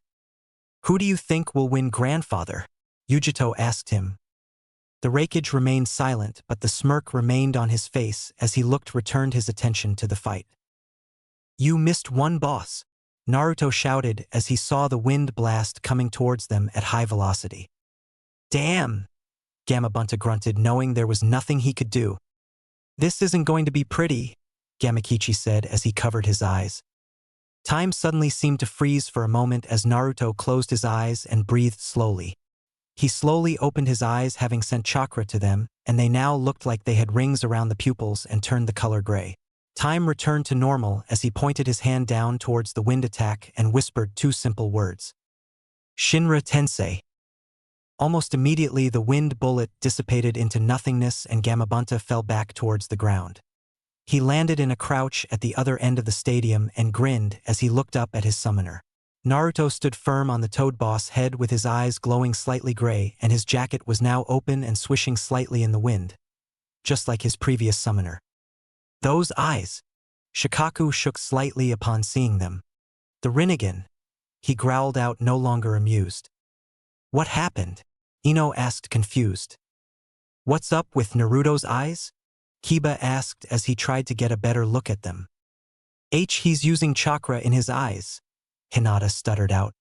"Who do you think will win grandfather?" Yujito asked him. The Raikage remained silent but the smirk remained on his face as he returned his attention to the fight. "You missed one boss," Naruto shouted as he saw the wind blast coming towards them at high velocity. "Damn," Gamabunta grunted knowing there was nothing he could do. "This isn't going to be pretty," Gamakichi said as he covered his eyes. Time suddenly seemed to freeze for a moment as Naruto closed his eyes and breathed slowly. He slowly opened his eyes having sent chakra to them, and they now looked like they had rings around the pupils and turned the color gray. Time returned to normal as he pointed his hand down towards the wind attack and whispered 2 simple words. "Shinra Tensei." Almost immediately the wind bullet dissipated into nothingness and Gamabunta fell back towards the ground. He landed in a crouch at the other end of the stadium and grinned as he looked up at his summoner. Naruto stood firm on the Toad Boss' head with his eyes glowing slightly gray, and his jacket was now open and swishing slightly in the wind, just like his previous summoner. Those eyes! Shikaku shook slightly upon seeing them. The Rinnegan! He growled out, no longer amused. What happened? Ino asked, confused. What's up with Naruto's eyes? Kiba asked as he tried to get a better look at them. He's using chakra in his eyes, Hinata stuttered out.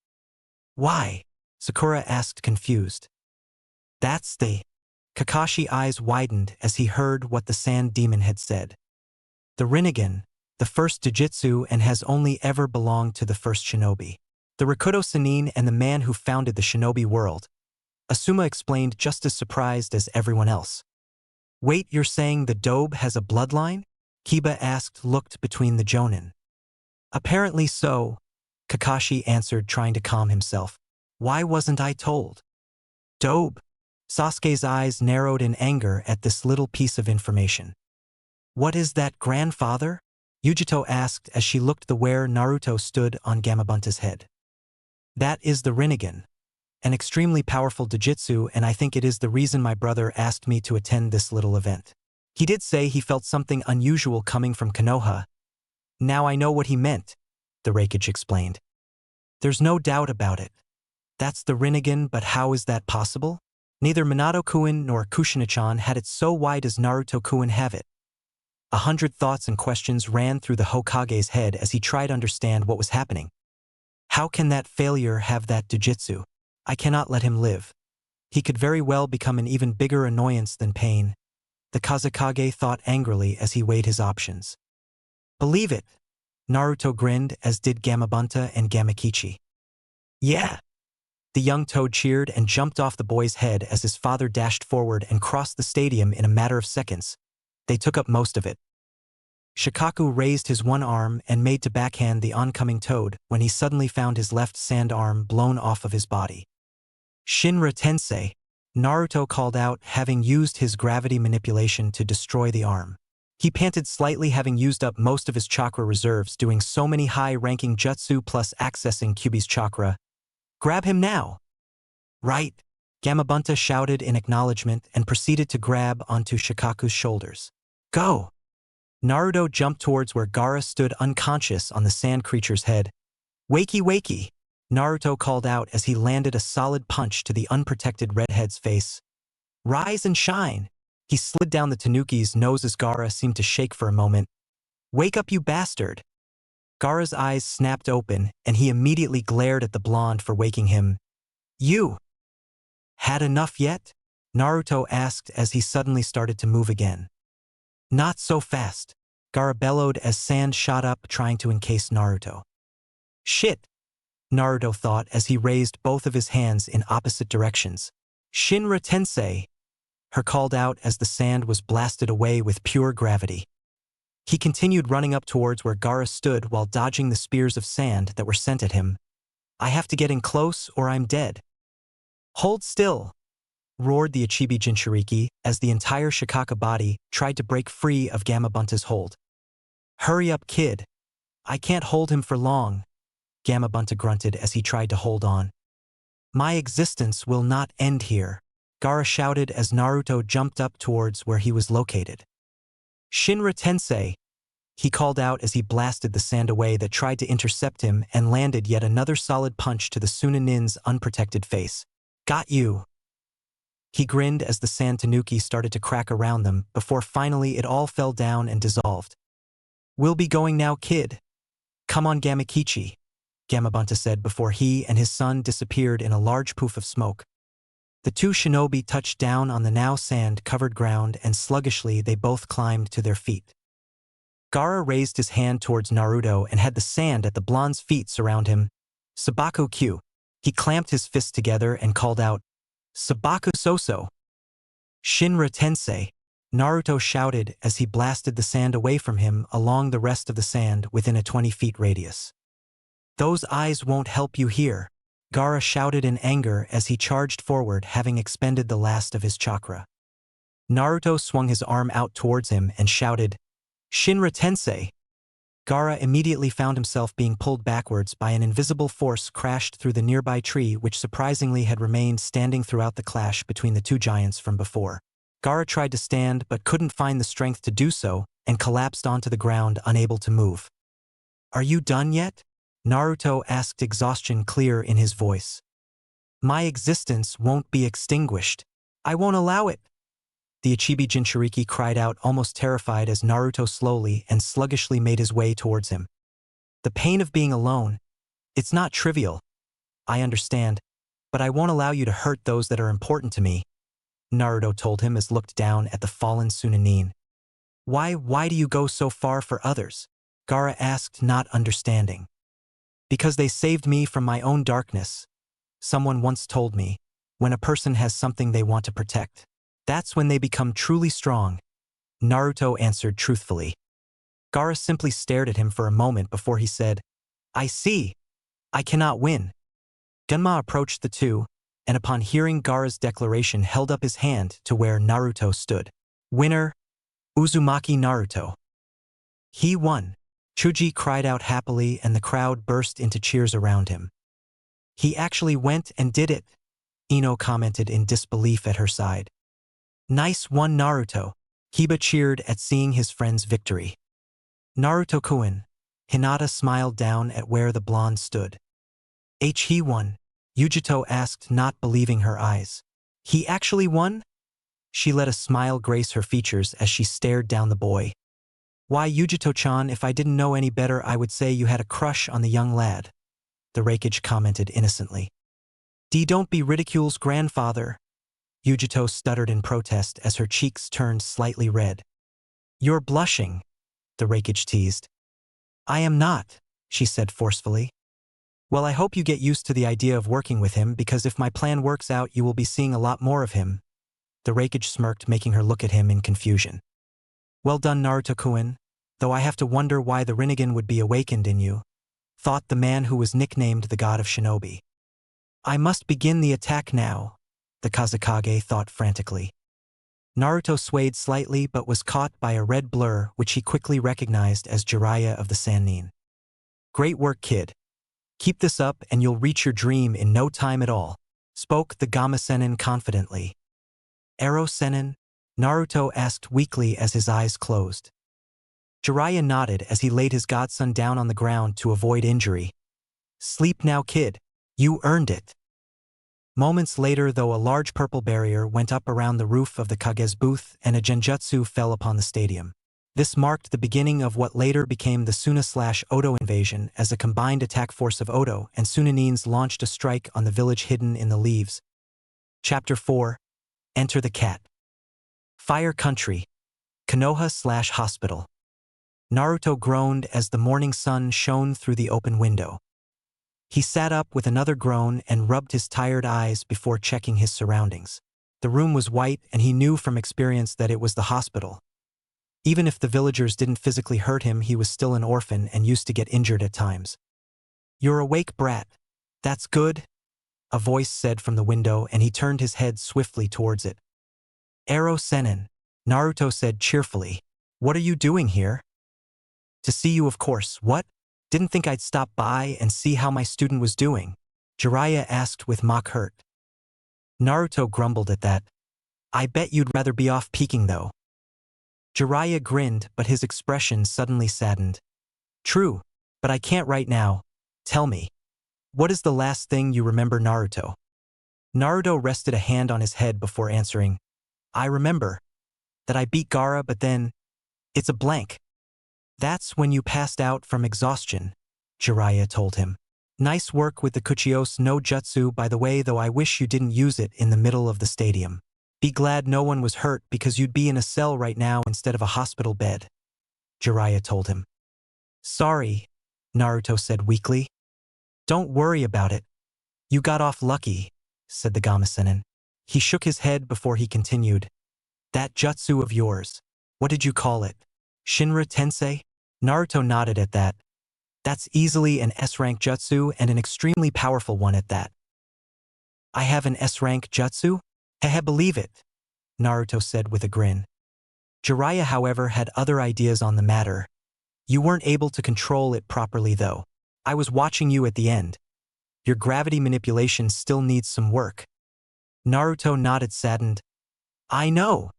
Why? Sakura asked, confused. That's the... Kakashi's eyes widened as he heard what the sand demon had said. The Rinnegan, the first Jujutsu, and has only ever belonged to the first shinobi. The Rakuto Sannin and the man who founded the shinobi world. Asuma explained, just as surprised as everyone else. Wait, you're saying the Dobe has a bloodline? Kiba asked, looked between the Jonin. Apparently so, Kakashi answered, trying to calm himself. Why wasn't I told? Dobe. Sasuke's eyes narrowed in anger at this little piece of information. What is that, grandfather? Yujito asked as she looked the where Naruto stood on Gamabunta's head. That is the Rinnegan, an extremely powerful Jujutsu, and I think it is the reason my brother asked me to attend this little event. He did say he felt something unusual coming from Konoha. Now I know what he meant, the Raikage explained. There's no doubt about it. That's the Rinnegan, but how is that possible? Neither Minato-kun nor Kushina-chan had it so wide as Naruto-kun have it. 100 thoughts and questions ran through the Hokage's head as he tried to understand what was happening. How can that failure have that Jujutsu? I cannot let him live. He could very well become an even bigger annoyance than Pain, the Kazekage thought angrily as he weighed his options. Believe it, Naruto grinned, as did Gamabunta and Gamakichi. Yeah! The young toad cheered and jumped off the boy's head as his father dashed forward and crossed the stadium in a matter of seconds. They took up most of it. Shikaku raised his one arm and made to backhand the oncoming toad when he suddenly found his left sand arm blown off of his body. Shinra Tensei, Naruto called out, having used his gravity manipulation to destroy the arm. He panted slightly, having used up most of his chakra reserves doing so many high-ranking jutsu plus accessing Kyuubi's chakra. Grab him now! Right! Gamabunta shouted in acknowledgement and proceeded to grab onto Shikaku's shoulders. Go! Naruto jumped towards where Gaara stood unconscious on the sand creature's head. Wakey, wakey! Naruto called out as he landed a solid punch to the unprotected redhead's face. Rise and shine! He slid down the Tanuki's nose as Gaara seemed to shake for a moment. Wake up, you bastard! Gaara's eyes snapped open, and he immediately glared at the blonde for waking him. You! Had enough yet? Naruto asked as he suddenly started to move again. Not so fast, Gaara bellowed as sand shot up, trying to encase Naruto. Shit! Naruto thought as he raised both of his hands in opposite directions. Shinra Tensei! Her called out as the sand was blasted away with pure gravity. He continued running up towards where Gaara stood while dodging the spears of sand that were sent at him. I have to get in close or I'm dead. Hold still! Roared the Ichibi Jinchuriki as the entire Shikaka body tried to break free of Gamabunta's hold. Hurry up, kid! I can't hold him for long, Gamabunta grunted as he tried to hold on. My existence will not end here, Gaara shouted as Naruto jumped up towards where he was located. Shinra Tensei! He called out as he blasted the sand away that tried to intercept him and landed yet another solid punch to the Sunanin's unprotected face. Got you! He grinned as the sand tanuki started to crack around them before finally it all fell down and dissolved. We'll be going now, kid. Come on, Gamakichi, Gamabunta said before he and his son disappeared in a large poof of smoke. The two shinobi touched down on the now sand-covered ground and sluggishly they both climbed to their feet. Gaara raised his hand towards Naruto and had the sand at the blonde's feet surround him. Sabaku Q. He clamped his fists together and called out, Sabaku Soso! Shinra Tensei! Naruto shouted as he blasted the sand away from him along the rest of the sand within a 20-feet radius. Those eyes won't help you here, Gaara shouted in anger as he charged forward, having expended the last of his chakra. Naruto swung his arm out towards him and shouted, Shinra Tensei! Gaara immediately found himself being pulled backwards by an invisible force crashed through the nearby tree which surprisingly had remained standing throughout the clash between the two giants from before. Gaara tried to stand but couldn't find the strength to do so and collapsed onto the ground unable to move. "Are you done yet?" Naruto asked, exhaustion clear in his voice. "My existence won't be extinguished. I won't allow it." The Ichibi Jinchuriki cried out, almost terrified, as Naruto slowly and sluggishly made his way towards him. "The pain of being alone. It's not trivial. I understand, but I won't allow you to hurt those that are important to me," Naruto told him as looked down at the fallen Sunanin. Why do you go so far for others?" Gaara asked, not understanding. "Because they saved me from my own darkness. Someone once told me, when a person has something they want to protect, that's when they become truly strong," Naruto answered truthfully. Gaara simply stared at him for a moment before he said, "I see. I cannot win." Genma approached the two, and upon hearing Gaara's declaration held up his hand to where Naruto stood. "Winner, Uzumaki Naruto." "He won," Chuji cried out happily, and the crowd burst into cheers around him. "He actually went and did it," Ino commented in disbelief at her side. "Nice one, Naruto," Kiba cheered at seeing his friend's victory. "Naruto-kun," Hinata smiled down at where the blonde stood. He won," Yujito asked, not believing her eyes. "He actually won?" She let a smile grace her features as she stared down the boy. "Why, Yujito-chan, if I didn't know any better I would say you had a crush on the young lad," the Raikage commented innocently. Don't be ridicule's grandfather," Yujito stuttered in protest as her cheeks turned slightly red. "You're blushing," the Raikage teased. "I am not," she said forcefully. "Well, I hope you get used to the idea of working with him, because if my plan works out you will be seeing a lot more of him," the Raikage smirked, making her look at him in confusion. "Well done, Naruto-kun, though I have to wonder why the Rinnegan would be awakened in you," thought the man who was nicknamed the God of Shinobi. "I must begin the attack now," the Kazekage thought frantically. Naruto swayed slightly but was caught by a red blur which he quickly recognized as Jiraiya of the Sannin. "Great work, kid. Keep this up and you'll reach your dream in no time at all," spoke the Gama Sennin confidently. "Ero Sennin?" Naruto asked weakly as his eyes closed. Jiraiya nodded as he laid his godson down on the ground to avoid injury. "Sleep now, kid. You earned it." Moments later, though, a large purple barrier went up around the roof of the Kage's booth and a genjutsu fell upon the stadium. This marked the beginning of what later became the Suna/Oto invasion, as a combined attack force of Oto and Sunanins launched a strike on the village hidden in the leaves. Chapter 4. Enter the Cat. Fire Country. Konoha/Hospital. Naruto groaned as the morning sun shone through the open window. He sat up with another groan and rubbed his tired eyes before checking his surroundings. The room was white, and he knew from experience that it was the hospital. Even if the villagers didn't physically hurt him, he was still an orphan and used to get injured at times. "You're awake, brat. That's good," a voice said from the window, and he turned his head swiftly towards it. "Ero Sennin," Naruto said cheerfully. "What are you doing here?" "To see you, of course. What? Didn't think I'd stop by and see how my student was doing?" Jiraiya asked with mock hurt. Naruto grumbled at that. "I bet you'd rather be off peeking though." Jiraiya grinned, but his expression suddenly saddened. "True, but I can't right now. Tell me, what is the last thing you remember, Naruto?" Naruto rested a hand on his head before answering. "I remember that I beat Gaara, but then it's a blank." "That's when you passed out from exhaustion," Jiraiya told him. "Nice work with the Kuchios no Jutsu, by the way, though I wish you didn't use it in the middle of the stadium. Be glad no one was hurt, because you'd be in a cell right now instead of a hospital bed," Jiraiya told him. "Sorry," Naruto said weakly. "Don't worry about it. You got off lucky," said the Gama Sennin. He shook his head before he continued. "That jutsu of yours, what did you call it? Shinra Tensei?" Naruto nodded at that. "That's easily an S-rank jutsu, and an extremely powerful one at that." "I have an S-rank jutsu? Hehe, believe it," Naruto said with a grin. Jiraiya, however, had other ideas on the matter. You weren't able to control it properly though. I was watching you at the end. Your gravity manipulation still needs some work. Naruto nodded saddened. I know.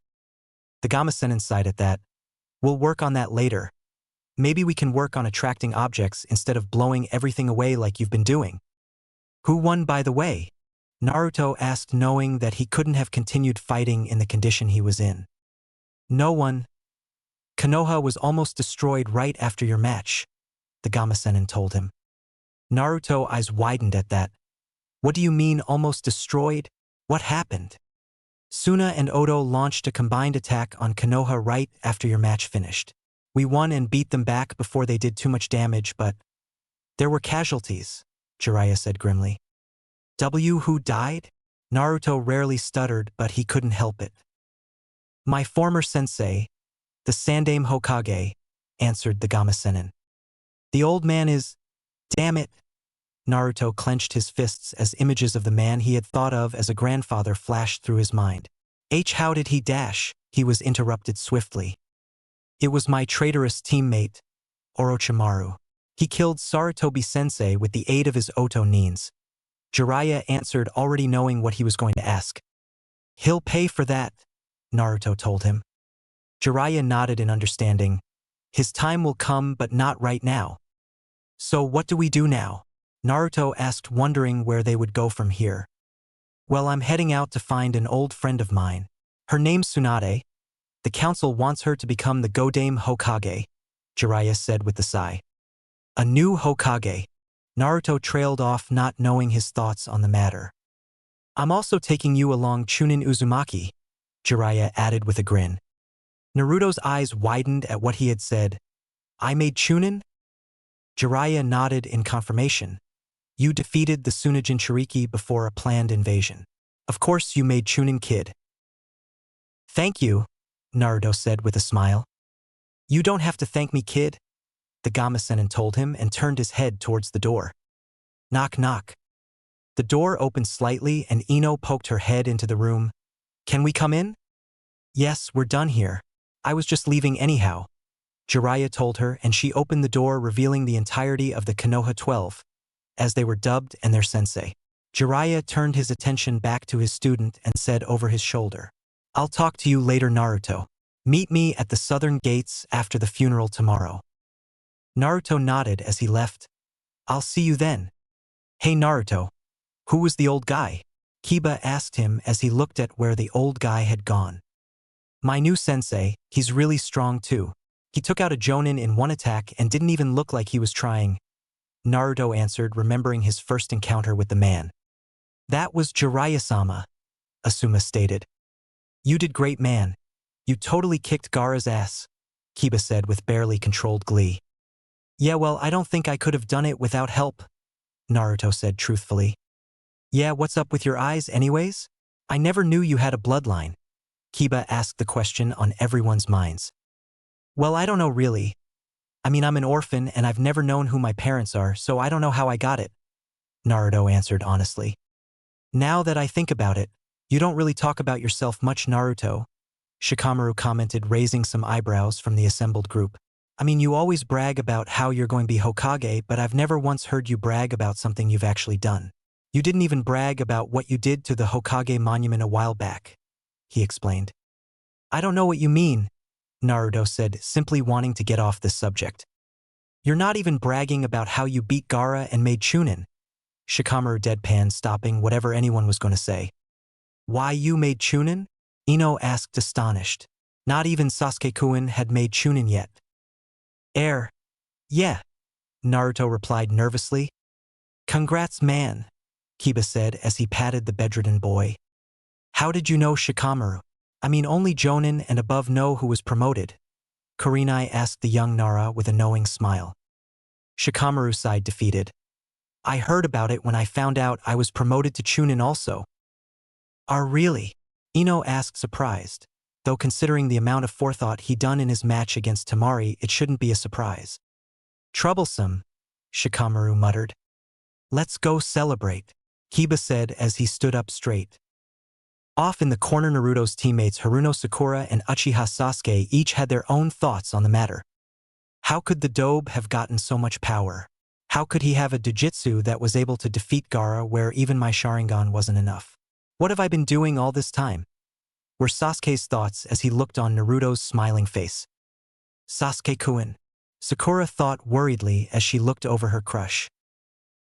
The Gama-sen sighed at that. We'll work on that later. Maybe we can work on attracting objects instead of blowing everything away like you've been doing. Who won by the way? Naruto asked, knowing that he couldn't have continued fighting in the condition he was in. No one. Konoha was almost destroyed right after your match, the Gama-sen told him. Naruto's eyes widened at that. What do you mean almost destroyed? What happened? Suna and Odo launched a combined attack on Konoha right after your match finished. We won and beat them back before they did too much damage, but there were casualties, Jiraiya said grimly. Who died? Naruto rarely stuttered, but he couldn't help it. My former sensei, the Sandaime Hokage, answered the Gama-sen. The old man is… Damn it! Naruto clenched his fists as images of the man he had thought of as a grandfather flashed through his mind. How did he dash? He was interrupted swiftly. It was my traitorous teammate, Orochimaru. He killed Sarutobi-sensei with the aid of his Oto Nins. Jiraiya answered, already knowing what he was going to ask. He'll pay for that, Naruto told him. Jiraiya nodded in understanding. His time will come, but not right now. So what do we do now? Naruto asked, wondering where they would go from here. Well, I'm heading out to find an old friend of mine. Her name's Tsunade. The council wants her to become the Godaime Hokage, Jiraiya said with a sigh. A new Hokage. Naruto trailed off, not knowing his thoughts on the matter. I'm also taking you along, Chunin Uzumaki, Jiraiya added with a grin. Naruto's eyes widened at what he had said. I made Chunin? Jiraiya nodded in confirmation. You defeated the Tsunade Jinchuriki before a planned invasion. Of course you made Chunin, kid. Thank you, Naruto said with a smile. You don't have to thank me, kid, the Gama-sen told him and turned his head towards the door. Knock knock. The door opened slightly and Ino poked her head into the room. Can we come in? Yes, we're done here. I was just leaving anyhow, Jiraiya told her, and she opened the door, revealing the entirety of the Konoha 12, as they were dubbed, and their sensei. Jiraiya turned his attention back to his student and said over his shoulder, I'll talk to you later, Naruto. Meet me at the southern gates after the funeral tomorrow. Naruto nodded as he left. I'll see you then. Hey Naruto, who was the old guy? Kiba asked him as he looked at where the old guy had gone. My new sensei, he's really strong too. He took out a Jonin in one attack and didn't even look like he was trying, Naruto answered, remembering his first encounter with the man. That was Jiraiya-sama, Asuma stated. You did great, man. You totally kicked Gaara's ass, Kiba said with barely controlled glee. Yeah, well, I don't think I could have done it without help, Naruto said truthfully. Yeah, what's up with your eyes anyways? I never knew you had a bloodline. Kiba asked the question on everyone's minds. Well, I don't know really. I mean, I'm an orphan and I've never known who my parents are, so I don't know how I got it, Naruto answered honestly. Now that I think about it, you don't really talk about yourself much, Naruto, Shikamaru commented, raising some eyebrows from the assembled group. I mean, you always brag about how you're going to be Hokage, but I've never once heard you brag about something you've actually done. You didn't even brag about what you did to the Hokage monument a while back, he explained. I don't know what you mean, Naruto said, simply wanting to get off this subject. You're not even bragging about how you beat Gaara and made Chunin, Shikamaru deadpanned, stopping whatever anyone was going to say. Why you made Chunin? Ino asked, astonished. Not even Sasuke-kun had made Chunin yet. Yeah, Naruto replied nervously. Congrats, man, Kiba said as he patted the bedridden boy. How did you know, Shikamaru? I mean, only Jonin and above know who was promoted, Kurenai asked the young Nara with a knowing smile. Shikamaru sighed, defeated. I heard about it when I found out I was promoted to Chunin also. Really? Ino asked, surprised, though considering the amount of forethought he'd done in his match against Temari, it shouldn't be a surprise. Troublesome, Shikamaru muttered. Let's go celebrate, Kiba said as he stood up straight. Off in the corner, Naruto's teammates Haruno Sakura and Uchiha Sasuke each had their own thoughts on the matter. How could the Dobe have gotten so much power? How could he have a Jujutsu that was able to defeat Gaara where even my Sharingan wasn't enough? What have I been doing all this time? Were Sasuke's thoughts as he looked on Naruto's smiling face. Sasuke-kun. Sakura thought worriedly as she looked over her crush.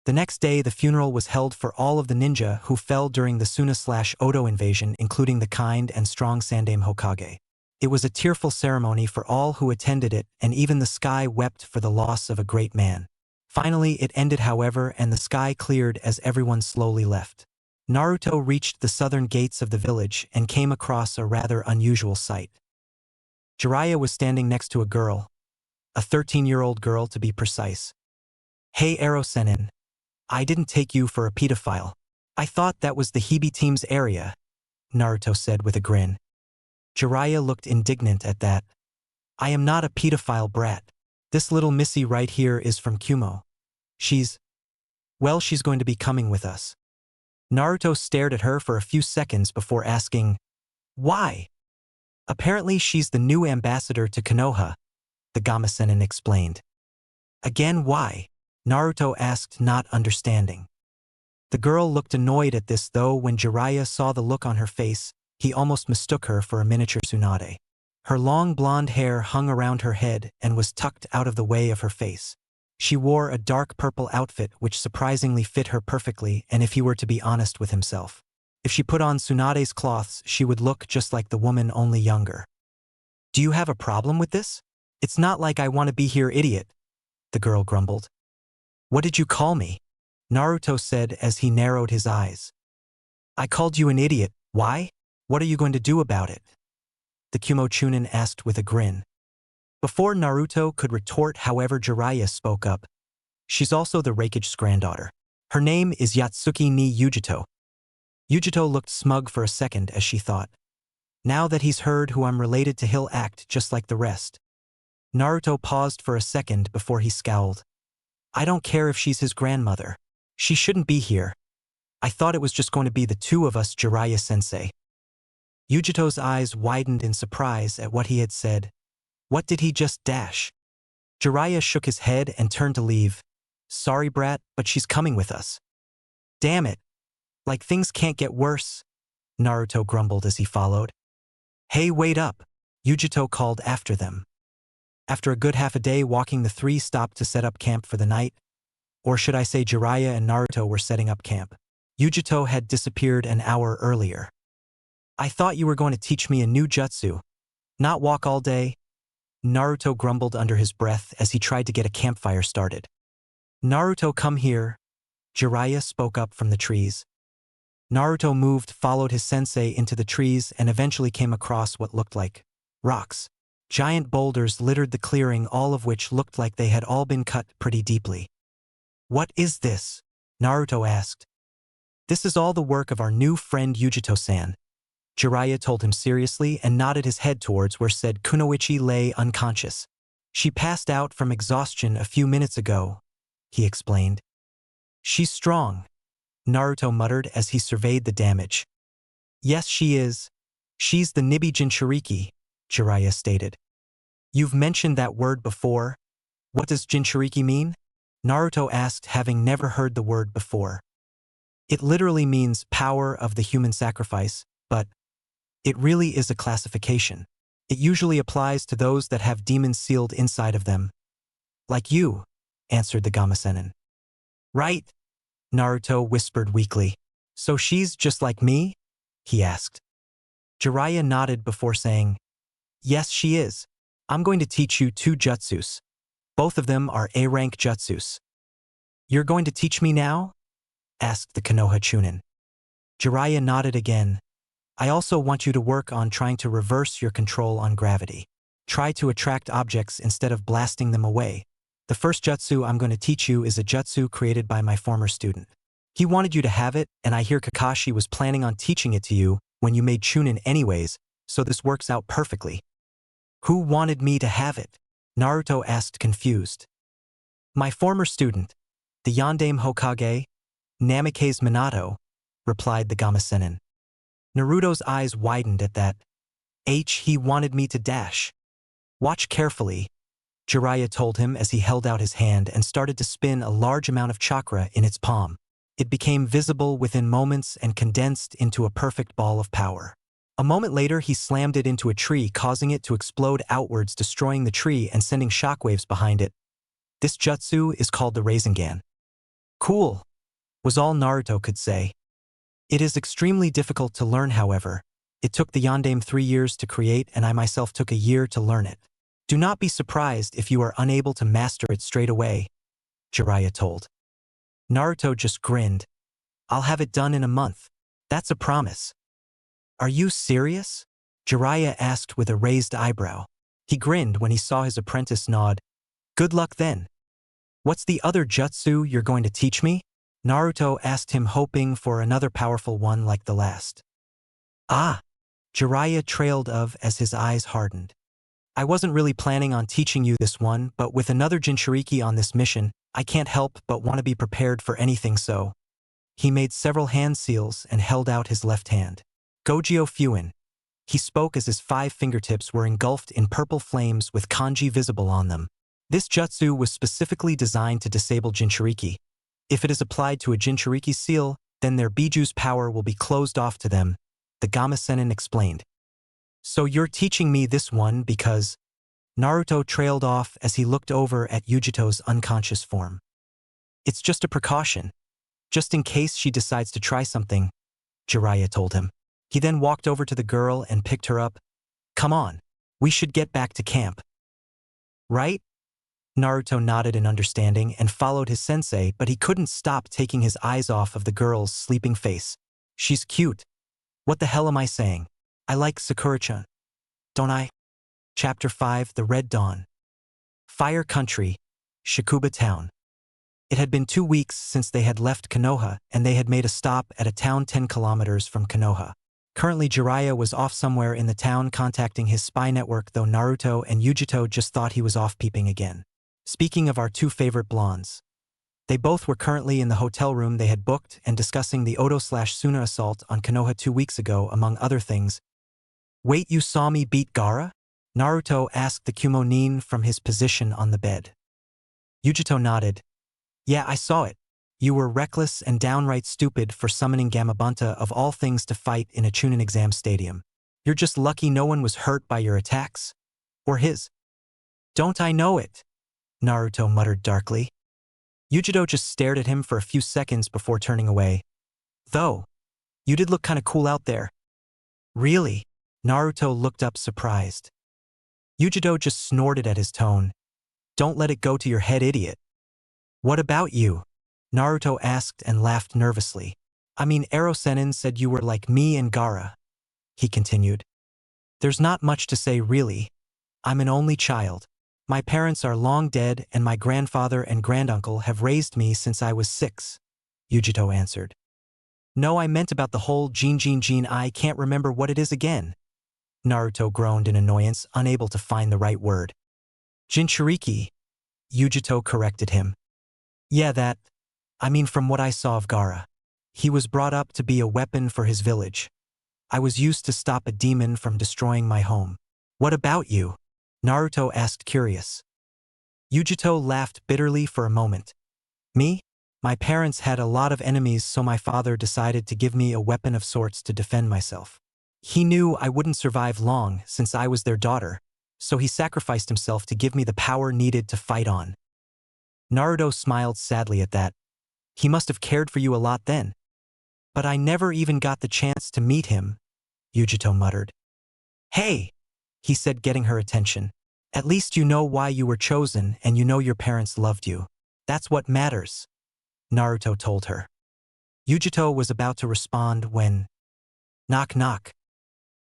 The next day, the funeral was held for all of the ninja who fell during the Suna/Oto invasion, including the kind and strong Sandaime Hokage. It was a tearful ceremony for all who attended it, and even the sky wept for the loss of a great man. Finally, it ended, however, and the sky cleared as everyone slowly left. Naruto reached the southern gates of the village and came across a rather unusual sight. Jiraiya was standing next to a girl, a 13-year-old girl to be precise. "Hey Ero-sennin, I didn't take you for a pedophile. I thought that was the Hibi team's area," Naruto said with a grin. Jiraiya looked indignant at that. "I am not a pedophile brat. This little missy right here is from Kumo. She's going to be coming with us." Naruto stared at her for a few seconds before asking, "Why?" "Apparently she's the new ambassador to Konoha," the Gamasenin explained. "Again, why?" Naruto asked, not understanding. The girl looked annoyed at this, though when Jiraiya saw the look on her face, he almost mistook her for a miniature Tsunade. Her long blonde hair hung around her head and was tucked out of the way of her face. She wore a dark purple outfit which surprisingly fit her perfectly, and if he were to be honest with himself, if she put on Tsunade's cloths, she would look just like the woman, only younger. "Do you have a problem with this? It's not like I want to be here, idiot," the girl grumbled. "What did you call me?" Naruto said as he narrowed his eyes. "I called you an idiot. Why? What are you going to do about it?" the Kumo Chunin asked with a grin. Before Naruto could retort, however, Jiraiya spoke up. "She's also the Raikage's granddaughter. Her name is Yatsuki ni Yujito." Yujito looked smug for a second as she thought, "Now that he's heard who I'm related to, he'll act just like the rest." Naruto paused for a second before he scowled. "I don't care if she's his grandmother. She shouldn't be here. I thought it was just going to be the two of us, Jiraiya-sensei." Yujito's eyes widened in surprise at what he had said. What did he just dash? Jiraiya shook his head and turned to leave. "Sorry, brat, but she's coming with us." "Damn it. Like things can't get worse," Naruto grumbled as he followed. "Hey, wait up," Yujito called after them. After a good half a day walking, the three stopped to set up camp for the night. Or should I say Jiraiya and Naruto were setting up camp. Yujito had disappeared an hour earlier. "I thought you were going to teach me a new jutsu. Not walk all day?" Naruto grumbled under his breath as he tried to get a campfire started. "Naruto, come here," Jiraiya spoke up from the trees. Naruto moved, followed his sensei into the trees, and eventually came across what looked like rocks. Giant boulders littered the clearing, all of which looked like they had all been cut pretty deeply. "What is this?" Naruto asked. "This is all the work of our new friend Yujito-san," Jiraiya told him seriously and nodded his head towards where said Kunoichi lay unconscious. "She passed out from exhaustion a few minutes ago," he explained. "She's strong," Naruto muttered as he surveyed the damage. "Yes, she is. She's the Nibi Jinchuriki," Jiraiya stated. "You've mentioned that word before. What does Jinchuriki mean?" Naruto asked, having never heard the word before. "It literally means power of the human sacrifice, but it really is a classification. It usually applies to those that have demons sealed inside of them. Like you," answered the Gamasenin. "Right," Naruto whispered weakly. "So she's just like me?" he asked. Jiraiya nodded before saying, "Yes, she is. I'm going to teach you two jutsus. Both of them are A-rank jutsus." "You're going to teach me now?" asked the Konoha Chunin. Jiraiya nodded again. "I also want you to work on trying to reverse your control on gravity. Try to attract objects instead of blasting them away. The first jutsu I'm going to teach you is a jutsu created by my former student. He wanted you to have it, and I hear Kakashi was planning on teaching it to you when you made Chunin anyways, so this works out perfectly." "Who wanted me to have it?" Naruto asked, confused. "My former student, the Yondaime Hokage, Namikaze Minato," replied the Gamasenin. Naruto's eyes widened at that. He wanted me to dash. Watch carefully," Jiraiya told him as he held out his hand and started to spin a large amount of chakra in its palm. It became visible within moments and condensed into a perfect ball of power. A moment later, he slammed it into a tree, causing it to explode outwards, destroying the tree and sending shockwaves behind it. This jutsu is called the Rinnegan. Cool, was all Naruto could say. It is extremely difficult to learn, however. It took the Yondaime 3 years to create, and I myself took a year to learn it. Do not be surprised if you are unable to master it straight away, Jiraiya told. Naruto just grinned. I'll have it done in a month. That's a promise. Are you serious? Jiraiya asked with a raised eyebrow. He grinned when he saw his apprentice nod. Good luck then. What's the other jutsu you're going to teach me? Naruto asked him, hoping for another powerful one like the last. Ah, Jiraiya trailed off as his eyes hardened. I wasn't really planning on teaching you this one, but with another Jinchuriki on this mission, I can't help but want to be prepared for anything, so. He made several hand seals and held out his left hand. Gojyo Fuin. He spoke as his 5 fingertips were engulfed in purple flames with kanji visible on them. This jutsu was specifically designed to disable Jinchuriki. If it is applied to a Jinchuriki seal, then their Biju's power will be closed off to them, the Gama-Sennin explained. So you're teaching me this one because… Naruto trailed off as he looked over at Yujito's unconscious form. It's just a precaution. Just in case she decides to try something, Jiraiya told him. He then walked over to the girl and picked her up. Come on, we should get back to camp. Right? Naruto nodded in understanding and followed his sensei, but he couldn't stop taking his eyes off of the girl's sleeping face. She's cute. What the hell am I saying? I like Sakura-chan. Don't I? Chapter 5, The Red Dawn. Fire Country, Shakuba Town. It had been 2 weeks since they had left Konoha, and they had made a stop at a town 10 kilometers from Konoha. Currently, Jiraiya was off somewhere in the town contacting his spy network, though Naruto and Yujito just thought he was off peeping again. Speaking of our 2 favorite blondes. They both were currently in the hotel room they had booked and discussing the Oto/Suna assault on Konoha 2 weeks ago, among other things. Wait, you saw me beat Gaara? Naruto asked the Kumonin from his position on the bed. Yujito nodded. Yeah, I saw it. You were reckless and downright stupid for summoning Gamabunta of all things to fight in a Chunin exam stadium. You're just lucky no one was hurt by your attacks. Or his. Don't I know it? Naruto muttered darkly. Yujito just stared at him for a few seconds before turning away. Though, you did look kinda cool out there. Really? Naruto looked up surprised. Yujito just snorted at his tone. Don't let it go to your head, idiot. What about you? Naruto asked and laughed nervously. I mean, Ero-sennin said you were like me and Gaara. He continued. There's not much to say really. I'm an only child. My parents are long dead and my grandfather and granduncle have raised me since I was 6. Yujito answered. No, I meant about the whole Jin, I can't remember what it is again. Naruto groaned in annoyance, unable to find the right word. Jinchuriki, Yujito corrected him. Yeah, that. I mean, from what I saw of Gaara. He was brought up to be a weapon for his village. I was used to stop a demon from destroying my home. What about you? Naruto asked, curious. Yujito laughed bitterly for a moment. Me? My parents had a lot of enemies, so my father decided to give me a weapon of sorts to defend myself. He knew I wouldn't survive long since I was their daughter, so he sacrificed himself to give me the power needed to fight on. Naruto smiled sadly at that. He must have cared for you a lot then. But I never even got the chance to meet him, Yujito muttered. Hey, he said, getting her attention. At least you know why you were chosen and you know your parents loved you. That's what matters, Naruto told her. Yujito was about to respond when… Knock knock.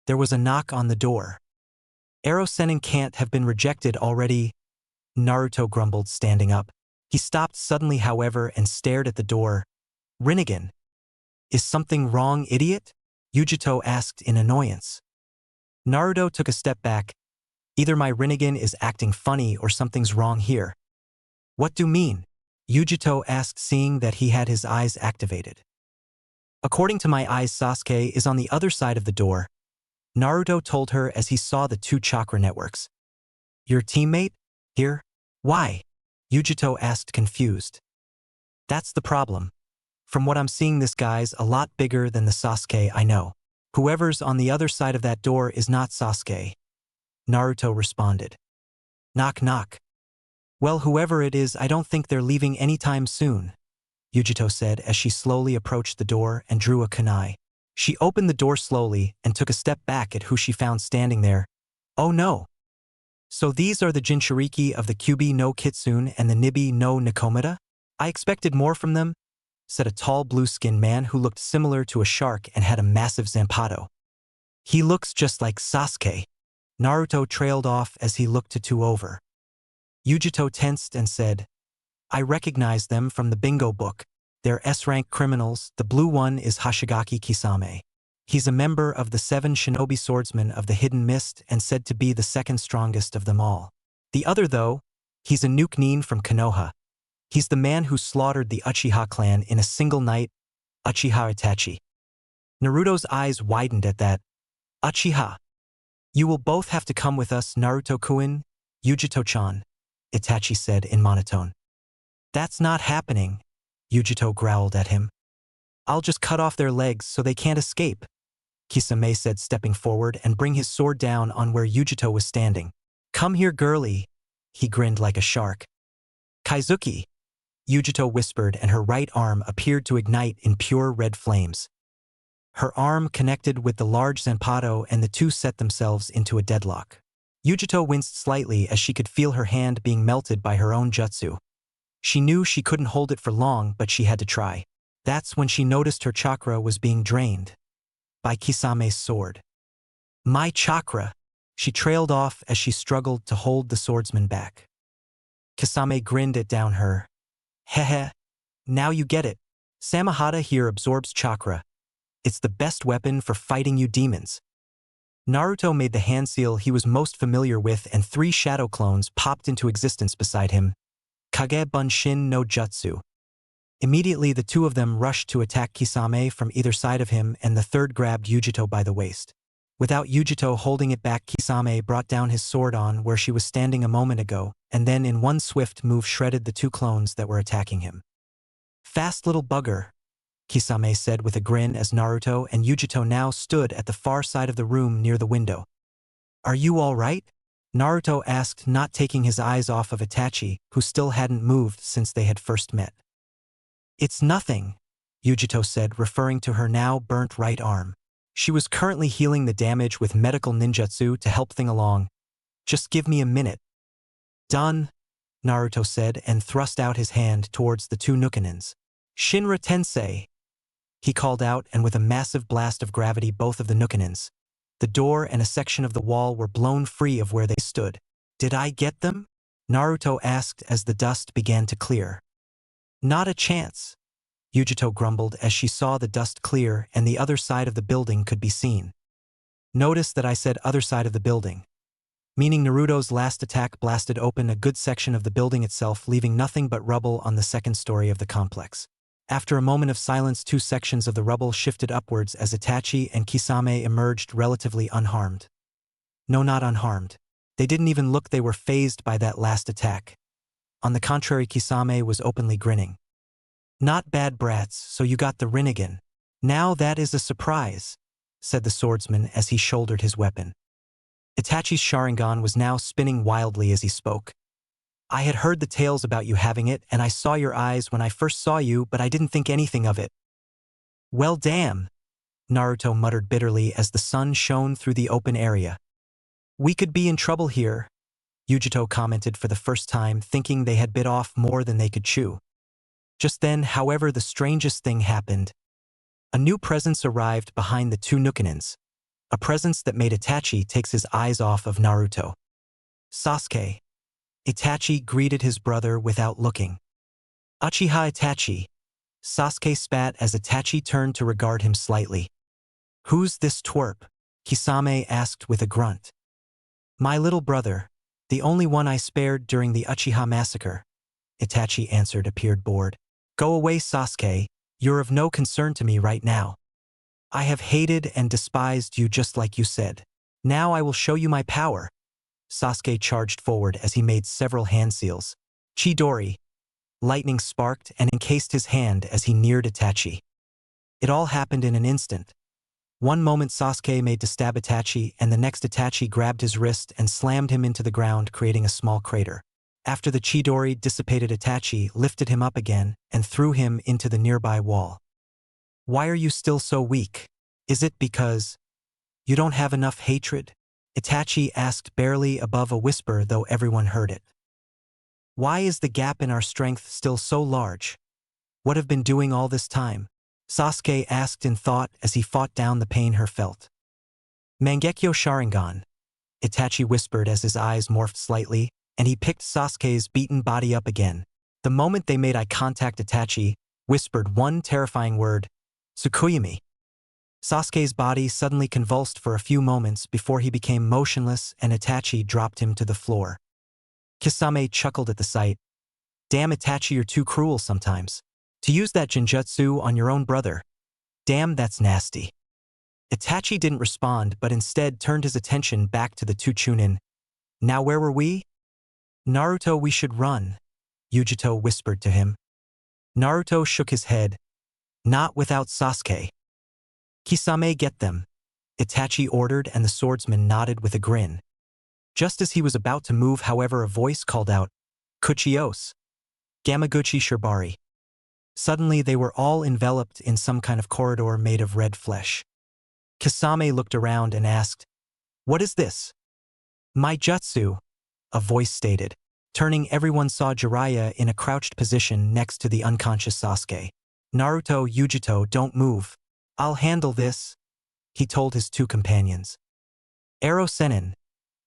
There was a knock on the door. Ero-sennin can't have been rejected already, Naruto grumbled, standing up. He stopped suddenly, however, and stared at the door. Rinnegan. Is something wrong, idiot? Yujito asked in annoyance. Naruto took a step back. Either my Rinnegan is acting funny or something's wrong here. What do you mean? Yujito asked, seeing that he had his eyes activated. According to my eyes, Sasuke is on the other side of the door, Naruto told her as he saw the 2 chakra networks. Your teammate? Here? Why? Yujito asked confused. That's the problem. From what I'm seeing, this guy's a lot bigger than the Sasuke I know. Whoever's on the other side of that door is not Sasuke. Naruto responded. Knock knock. Well, whoever it is, I don't think they're leaving anytime soon, Yujito said as she slowly approached the door and drew a kunai. She opened the door slowly and took a step back at who she found standing there. Oh no! So these are the Jinchuriki of the Kyuubi no Kitsune and the Nibi no Nikomata? I expected more from them, said a tall blue-skinned man who looked similar to a shark and had a massive zanpato. He looks just like Sasuke. Naruto trailed off as he looked to two over. Yujito tensed and said, I recognize them from the bingo book. They're S-rank criminals. The blue one is Hoshigaki Kisame. He's a member of the 7 shinobi swordsmen of the Hidden Mist and said to be the second strongest of them all. The other, though, he's a nuke nin from Konoha. He's the man who slaughtered the Uchiha clan in a single night, Uchiha Itachi. Naruto's eyes widened at that. Uchiha. You will both have to come with us, Naruto-kun, Yujito-chan, Itachi said in monotone. That's not happening, Yujito growled at him. I'll just cut off their legs so they can't escape, Kisame said, stepping forward and bring his sword down on where Yujito was standing. Come here, girlie, he grinned like a shark. Kaizuki, Yujito whispered, and her right arm appeared to ignite in pure red flames. Her arm connected with the large zanpato and the two set themselves into a deadlock. Yujito winced slightly as she could feel her hand being melted by her own jutsu. She knew she couldn't hold it for long, but she had to try. That's when she noticed her chakra was being drained by Kisame's sword. My chakra! She trailed off as she struggled to hold the swordsman back. Kisame grinned it down her. Hehe. Now you get it. Samahata here absorbs chakra. It's the best weapon for fighting you demons. Naruto made the hand seal he was most familiar with, and 3 shadow clones popped into existence beside him. Kage Bunshin no Jutsu. Immediately the two of them rushed to attack Kisame from either side of him, and the third grabbed Yujito by the waist. Without Yujito holding it back, Kisame brought down his sword on where she was standing a moment ago, and then in one swift move shredded the 2 clones that were attacking him. Fast little bugger, Kisame said with a grin as Naruto and Yujito now stood at the far side of the room near the window. Are you all right? Naruto asked, not taking his eyes off of Itachi, who still hadn't moved since they had first met. It's nothing, Yujito said, referring to her now burnt right arm. She was currently healing the damage with medical ninjutsu to help things along. Just give me a minute. Done, Naruto said and thrust out his hand towards the 2 Nukanins. Shinra Tensei, he called out, and with a massive blast of gravity both of the Nukanins, the door and a section of the wall were blown free of where they stood. Did I get them? Naruto asked as the dust began to clear. Not a chance, Yujito grumbled as she saw the dust clear and the other side of the building could be seen. Notice that I said other side of the building. Meaning Naruto's last attack blasted open a good section of the building itself, leaving nothing but rubble on the second story of the complex. After a moment of silence, 2 sections of the rubble shifted upwards as Itachi and Kisame emerged relatively unharmed. No, not unharmed. They didn't even look they were fazed by that last attack. On the contrary, Kisame was openly grinning. Not bad, brats, so you got the Rinnegan. Now that is a surprise, said the swordsman as he shouldered his weapon. Itachi's Sharingan was now spinning wildly as he spoke. I had heard the tales about you having it, and I saw your eyes when I first saw you, but I didn't think anything of it. Well, damn, Naruto muttered bitterly as the sun shone through the open area. We could be in trouble here, Yujito commented for the first time, thinking they had bit off more than they could chew. Just then, however, the strangest thing happened. A new presence arrived behind the 2 Nukanins, a presence that made Itachi take his eyes off of Naruto. Sasuke. Itachi greeted his brother without looking. Uchiha Itachi. Sasuke spat as Itachi turned to regard him slightly. Who's this twerp? Kisame asked with a grunt. My little brother, the only one I spared during the Uchiha massacre, Itachi answered, appeared bored. Go away, Sasuke, you're of no concern to me right now. I have hated and despised you just like you said. Now I will show you my power. Sasuke charged forward as he made several hand seals. Chidori. Lightning sparked and encased his hand as he neared Itachi. It all happened in an instant. One moment Sasuke made to stab Itachi, and the next Itachi grabbed his wrist and slammed him into the ground, creating a small crater. After the Chidori dissipated, Itachi lifted him up again and threw him into the nearby wall. "Why are you still so weak? Is it because you don't have enough hatred?" Itachi asked, barely above a whisper, though everyone heard it. "Why is the gap in our strength still so large? What have been doing all this time?" Sasuke asked in thought as he fought down the pain he felt. "Mangekyo Sharingan," Itachi whispered as his eyes morphed slightly, and he picked Sasuke's beaten body up again. The moment they made eye contact, Itachi whispered one terrifying word, "Tsukuyami." Sasuke's body suddenly convulsed for a few moments before he became motionless, and Itachi dropped him to the floor. Kisame chuckled at the sight. "Damn, Itachi, you're too cruel sometimes. To use that genjutsu on your own brother. Damn, that's nasty." Itachi didn't respond, but instead turned his attention back to the two Chunin. "Now where were we?" "Naruto, we should run," Yujito whispered to him. Naruto shook his head. "Not without Sasuke." "Kisame, get them," Itachi ordered, and the swordsman nodded with a grin. Just as he was about to move, however, a voice called out, "Kuchios! Gamaguchi Shibari." Suddenly they were all enveloped in some kind of corridor made of red flesh. Kisame looked around and asked, "What is this?" "My jutsu," a voice stated. Turning, everyone saw Jiraiya in a crouched position next to the unconscious Sasuke. "Naruto, Yujito, don't move. I'll handle this," he told his two companions. "Ero Sennin,"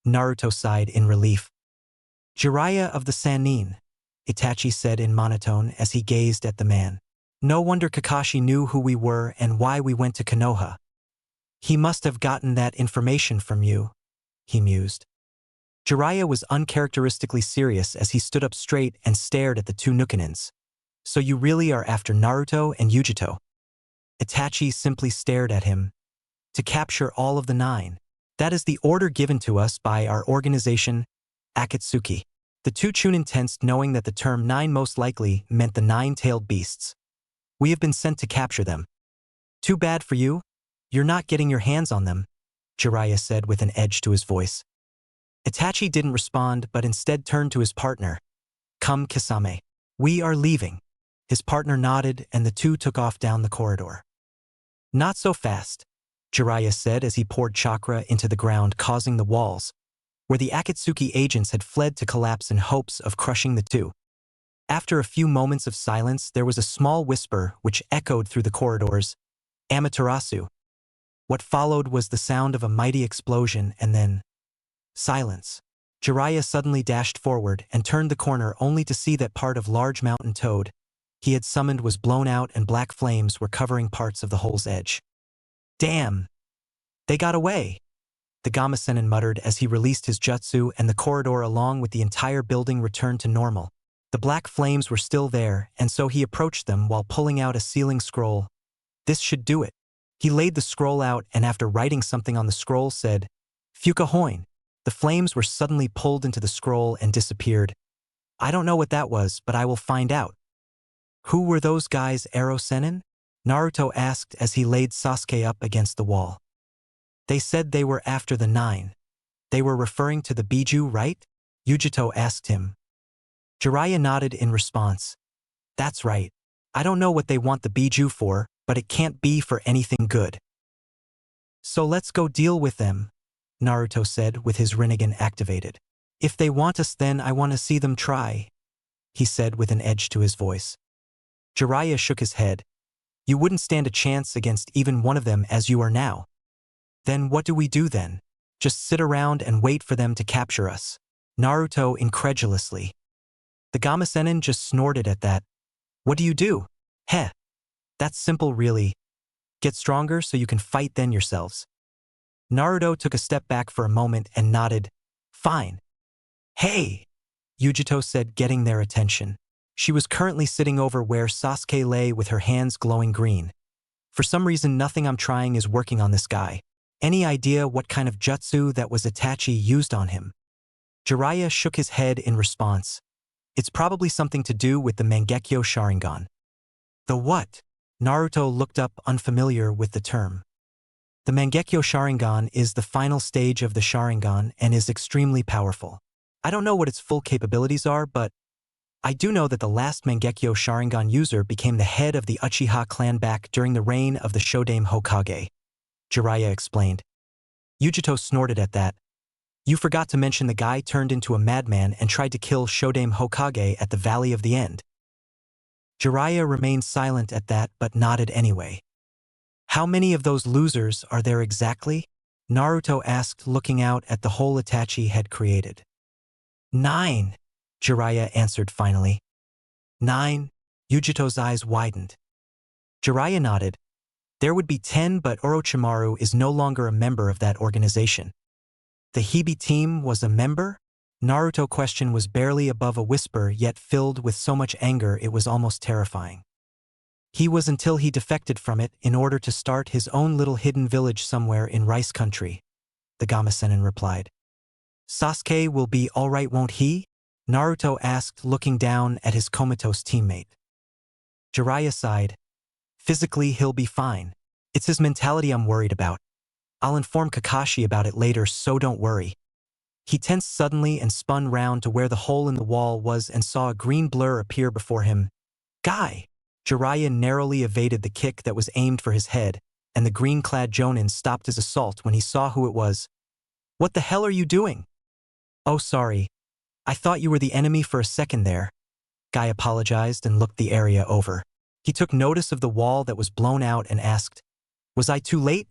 Naruto sighed in relief. "Jiraiya of the Sannin," Itachi said in monotone as he gazed at the man. "No wonder Kakashi knew who we were and why we went to Konoha. He must have gotten that information from you," he mused. Jiraiya was uncharacteristically serious as he stood up straight and stared at the two Nukanins. "So you really are after Naruto and Yujito?" Itachi simply stared at him. "To capture all of the 9. That is the order given to us by our organization, Akatsuki." The two Chunin tensed, knowing that the term 9 most likely meant the 9-tailed beasts. "We have been sent to capture them." "Too bad for you. You're not getting your hands on them," Jiraiya said with an edge to his voice. Itachi didn't respond, but instead turned to his partner. "Come, Kisame. We are leaving." His partner nodded, and the two took off down the corridor. "Not so fast," Jiraiya said as he poured chakra into the ground, causing the walls, where the Akatsuki agents had fled, to collapse in hopes of crushing the two. After a few moments of silence, there was a small whisper which echoed through the corridors, "Amaterasu." What followed was the sound of a mighty explosion, and then silence. Jiraiya suddenly dashed forward and turned the corner, only to see that part of large mountain toad he had summoned was blown out and black flames were covering parts of the hole's edge. "Damn! They got away!" the Gamasenin muttered as he released his jutsu, and the corridor along with the entire building returned to normal. The black flames were still there, and so he approached them while pulling out a sealing scroll. "This should do it." He laid the scroll out and, after writing something on the scroll, said, "Fukahoin." The flames were suddenly pulled into the scroll and disappeared. "I don't know what that was, but I will find out." "Who were those guys, Ero Sennin?" Naruto asked as he laid Sasuke up against the wall. "They said they were after the 9. They were referring to the Biju, right?" Yujito asked him. Jiraiya nodded in response. "That's right. I don't know what they want the Biju for, but it can't be for anything good. So let's go deal with them," Naruto said with his Rinnegan activated. "If they want us, then I want to see them try," he said with an edge to his voice. Jiraiya shook his head. "You wouldn't stand a chance against even one of them as you are now." "Then what do we do then? Just sit around and wait for them to capture us?" Naruto incredulously. The Gamasenin just snorted at that. "What do you do? Heh. That's simple, really. Get stronger so you can fight then yourselves." Naruto took a step back for a moment and nodded. "Fine." "Hey!" Yujito said, getting their attention. She was currently sitting over where Sasuke lay with her hands glowing green. "For some reason, nothing I'm trying is working on this guy. Any idea what kind of jutsu that was Itachi used on him?" Jiraiya shook his head in response. It's probably something to do with the Mangekyo Sharingan. The what? Naruto looked up, unfamiliar with the term. The Mangekyo Sharingan is the final stage of the Sharingan and is extremely powerful. I don't know what its full capabilities are, but I do know that the last Mangekyo Sharingan user became the head of the Uchiha clan back during the reign of the Shodame Hokage. Jiraiya explained. Yujito snorted at that. You forgot to mention the guy turned into a madman and tried to kill Shodame Hokage at the Valley of the End. Jiraiya remained silent at that but nodded anyway. How many of those losers are there exactly? Naruto asked, looking out at the hole Itachi had created. 9, Jiraiya answered finally. 9, Yujito's eyes widened. Jiraiya nodded. There would be 10, but Orochimaru is no longer a member of that organization. The Hibi team was a member? Naruto's question was barely above a whisper, yet filled with so much anger it was almost terrifying. He was until he defected from it in order to start his own little hidden village somewhere in Rice Country, the Gamasenin replied. Sasuke will be all right, won't he? Naruto asked, looking down at his comatose teammate. Jiraiya sighed. Physically, he'll be fine. It's his mentality I'm worried about. I'll inform Kakashi about it later, so don't worry. He tensed suddenly and spun round to where the hole in the wall was and saw a green blur appear before him. Guy! Jiraiya narrowly evaded the kick that was aimed for his head, and the green-clad Jonin stopped his assault when he saw who it was. What the hell are you doing? Oh, sorry. I thought you were the enemy for a second there. Guy apologized and looked the area over. He took notice of the wall that was blown out and asked, Was I too late?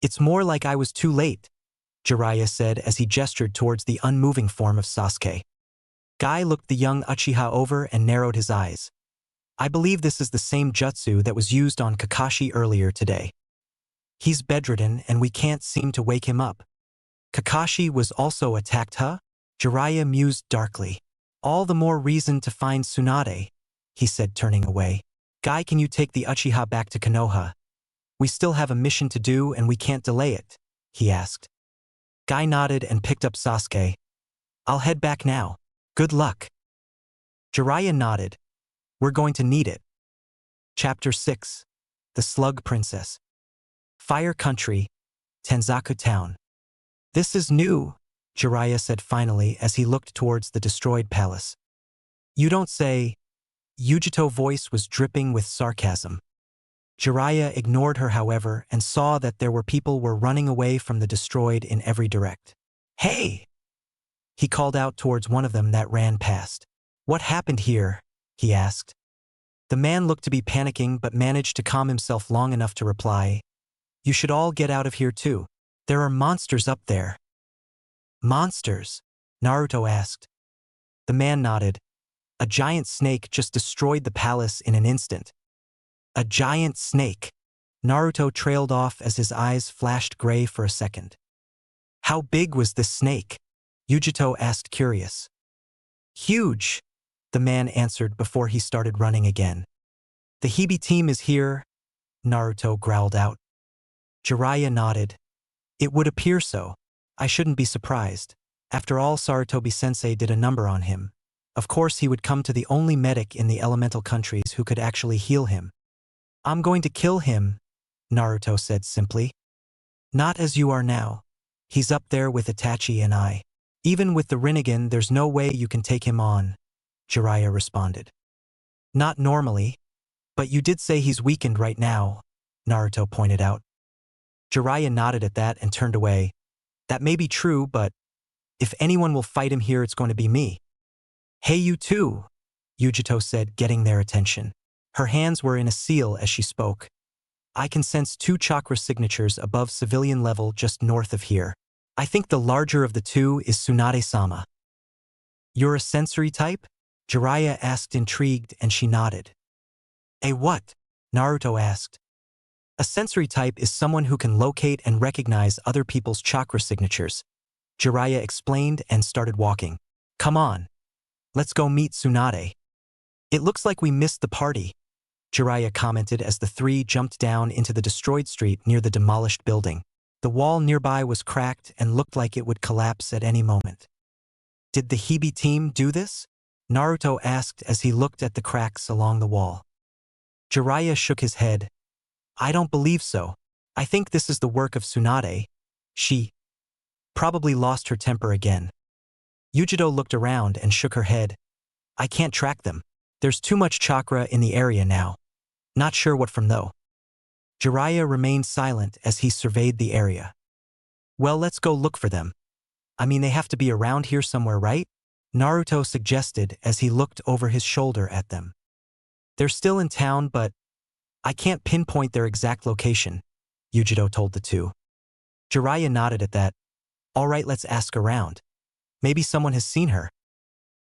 It's more like I was too late, Jiraiya said as he gestured towards the unmoving form of Sasuke. Guy looked the young Uchiha over and narrowed his eyes. I believe this is the same jutsu that was used on Kakashi earlier today. He's bedridden and we can't seem to wake him up. Kakashi was also attacked, huh? Jiraiya mused darkly. All the more reason to find Tsunade, he said, turning away. Guy, can you take the Uchiha back to Konoha? We still have a mission to do and we can't delay it, he asked. Guy nodded and picked up Sasuke. I'll head back now. Good luck. Jiraiya nodded. We're going to need it. Chapter 6. The Slug Princess. Fire Country, Tenzaku Town. This is new, Jiraiya said finally as he looked towards the destroyed palace. You don't say. Yujito's voice was dripping with sarcasm. Jiraiya ignored her, however, and saw that there were people running away from the destroyed in every direct. Hey! He called out towards one of them that ran past. What happened here? He asked. The man looked to be panicking but managed to calm himself long enough to reply, You should all get out of here too. There are monsters up there. Monsters? Naruto asked. The man nodded. A giant snake just destroyed the palace in an instant. A giant snake. Naruto trailed off as his eyes flashed gray for a second. How big was this snake? Yujito asked, curious. Huge, the man answered before he started running again. The Hibi team is here, Naruto growled out. Jiraiya nodded. It would appear so. I shouldn't be surprised. After all, Sarutobi-sensei did a number on him. Of course he would come to the only medic in the elemental countries who could actually heal him. I'm going to kill him, Naruto said simply. Not as you are now. He's up there with Itachi and I. Even with the Rinnegan, there's no way you can take him on, Jiraiya responded. Not normally. But you did say he's weakened right now, Naruto pointed out. Jiraiya nodded at that and turned away. That may be true, but if anyone will fight him here, it's going to be me. Hey, you too, Yujito said, getting their attention. Her hands were in a seal as she spoke. I can sense 2 chakra signatures above civilian level just north of here. I think the larger of the 2 is Tsunade-sama. You're a sensory type? Jiraiya asked, intrigued, and she nodded. A what? Naruto asked. A sensory type is someone who can locate and recognize other people's chakra signatures. Jiraiya explained and started walking. Come on. Let's go meet Tsunade. It looks like we missed the party, Jiraiya commented as the 3 jumped down into the destroyed street near the demolished building. The wall nearby was cracked and looked like it would collapse at any moment. Did the Hebe team do this? Naruto asked as he looked at the cracks along the wall. Jiraiya shook his head. I don't believe so. I think this is the work of Tsunade. She probably lost her temper again. Yujido looked around and shook her head. I can't track them. There's too much chakra in the area now. Not sure what from though. Jiraiya remained silent as he surveyed the area. Well, let's go look for them. I mean, they have to be around here somewhere, right? Naruto suggested as he looked over his shoulder at them. They're still in town, but I can't pinpoint their exact location, Yujido told the two. Jiraiya nodded at that. All right, let's ask around. Maybe someone has seen her.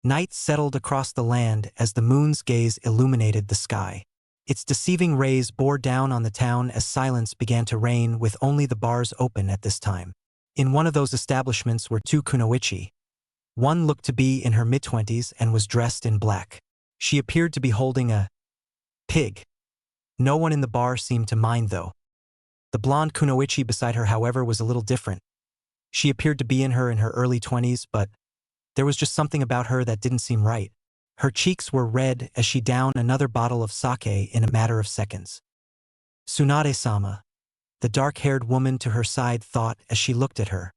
Night settled across the land as the moon's gaze illuminated the sky. Its deceiving rays bore down on the town as silence began to reign with only the bars open at this time. In one of those establishments were two kunoichi. One looked to be in her mid-20s and was dressed in black. She appeared to be holding a pig. No one in the bar seemed to mind though. The blonde kunoichi beside her, however, was a little different. She appeared to be in her early 20s, but there was just something about her that didn't seem right. Her cheeks were red as she downed another bottle of sake in a matter of seconds. Tsunade-sama, the dark-haired woman to her side thought as she looked at her.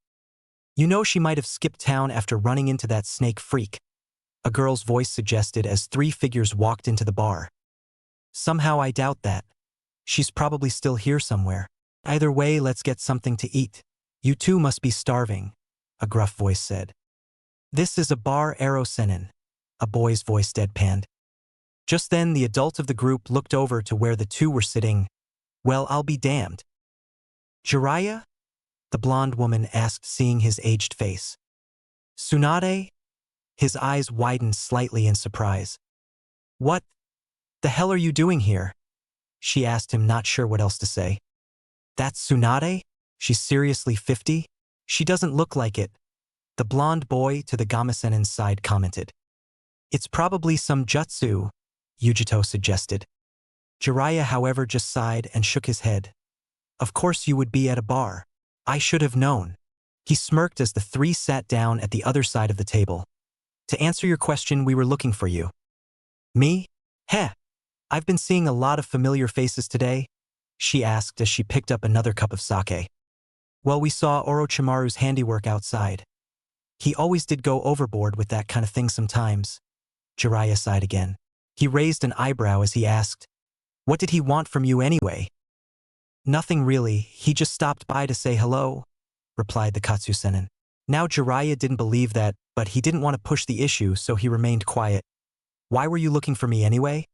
You know she might have skipped town after running into that snake freak, a girl's voice suggested as three figures walked into the bar. Somehow I doubt that. She's probably still here somewhere. Either way, let's get something to eat. You two must be starving, a gruff voice said. This is a bar, Aro-senin, a boy's voice deadpanned. Just then the adult of the group looked over to where the two were sitting. Well, I'll be damned. Jiraiya? The blonde woman asked, seeing his aged face. Tsunade? His eyes widened slightly in surprise. What the hell are you doing here? She asked him, not sure what else to say. That's Tsunade? She's seriously 50? She doesn't look like it. The blonde boy to the Gamasenin's side commented. It's probably some jutsu, Yujito suggested. Jiraiya, however, just sighed and shook his head. Of course you would be at a bar. I should have known. He smirked as the three sat down at the other side of the table. To answer your question, we were looking for you. Me? Heh. I've been seeing a lot of familiar faces today, she asked as she picked up another cup of sake. Well, we saw Orochimaru's handiwork outside. He always did go overboard with that kind of thing sometimes. Jiraiya sighed again. He raised an eyebrow as he asked, what did he want from you anyway? Nothing really, he just stopped by to say hello, replied the Katsusenin. Now Jiraiya didn't believe that, but he didn't want to push the issue, so he remained quiet. Why were you looking for me anyway?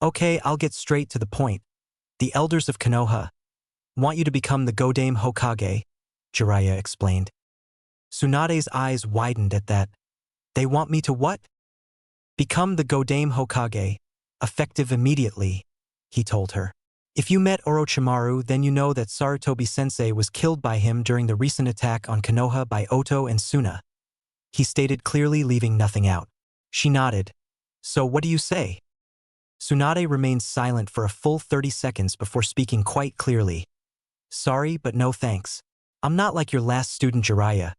Okay, I'll get straight to the point. The elders of Konoha want you to become the Godame Hokage, Jiraiya explained. Tsunade's eyes widened at that. They want me to what? Become the Godame Hokage, effective immediately, he told her. If you met Orochimaru, then you know that Sarutobi-sensei was killed by him during the recent attack on Konoha by Oto and Suna. He stated clearly, leaving nothing out. She nodded. So what do you say? Tsunade remained silent for a full 30 seconds before speaking quite clearly. Sorry, but no thanks. I'm not like your last student Jiraiya.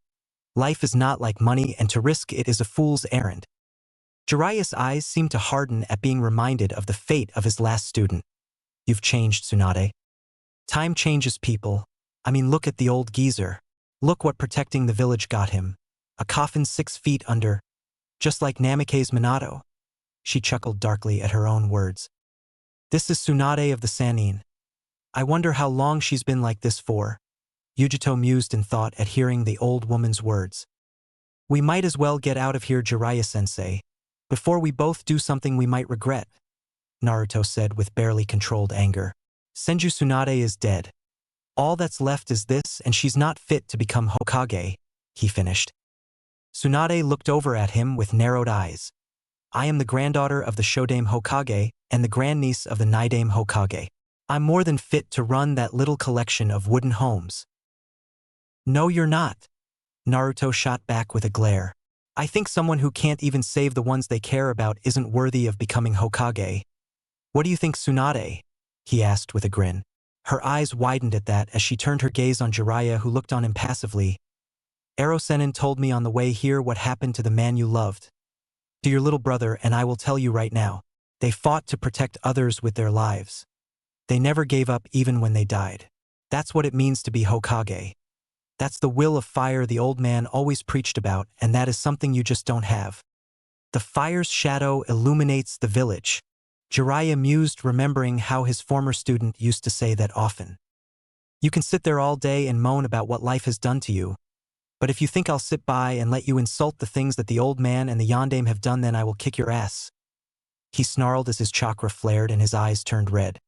Life is not like money, and to risk it is a fool's errand. Jiraiya's eyes seemed to harden at being reminded of the fate of his last student. You've changed, Tsunade. Time changes people. I mean, look at the old geezer. Look what protecting the village got him. A coffin 6 feet under. Just like Namikaze Minato. She chuckled darkly at her own words. This is Tsunade of the Sannin. I wonder how long she's been like this for. Yujito mused in thought at hearing the old woman's words. We might as well get out of here, Jiraiya-sensei, before we both do something we might regret, Naruto said with barely controlled anger. Senju Tsunade is dead. All that's left is this, and she's not fit to become Hokage, he finished. Tsunade looked over at him with narrowed eyes. I am the granddaughter of the Shodame Hokage and the grandniece of the Naidame Hokage. I'm more than fit to run that little collection of wooden homes. No, you're not. Naruto shot back with a glare. I think someone who can't even save the ones they care about isn't worthy of becoming Hokage. What do you think, Tsunade? He asked with a grin. Her eyes widened at that as she turned her gaze on Jiraiya, who looked on impassively. Ero-sennin told me on the way here what happened to the man you loved. To your little brother, and I will tell you right now. They fought to protect others with their lives. They never gave up even when they died. That's what it means to be Hokage. That's the will of fire the old man always preached about, and that is something you just don't have. The fire's shadow illuminates the village. Jiraiya mused, remembering how his former student used to say that often. You can sit there all day and moan about what life has done to you, but if you think I'll sit by and let you insult the things that the old man and the yondaime have done, then I will kick your ass. He snarled as his chakra flared and his eyes turned red.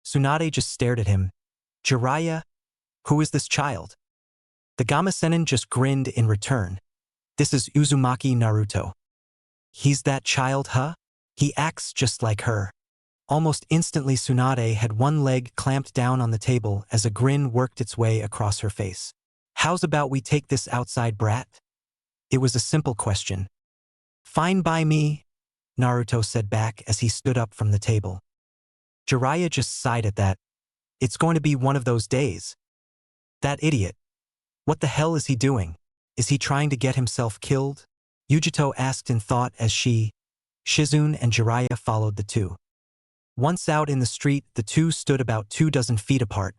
Tsunade just stared at him. Jiraiya? Who is this child? The Gama-sennin just grinned in return. This is Uzumaki Naruto. He's that child, huh? He acts just like her. Almost instantly Tsunade had one leg clamped down on the table as a grin worked its way across her face. How's about we take this outside, brat? It was a simple question. Fine by me, Naruto said back as he stood up from the table. Jiraiya just sighed at that. It's going to be one of those days. That idiot. What the hell is he doing? Is he trying to get himself killed? Yujito asked in thought as Shizune and Jiraiya followed the two. Once out in the street, the two stood about 24 feet apart.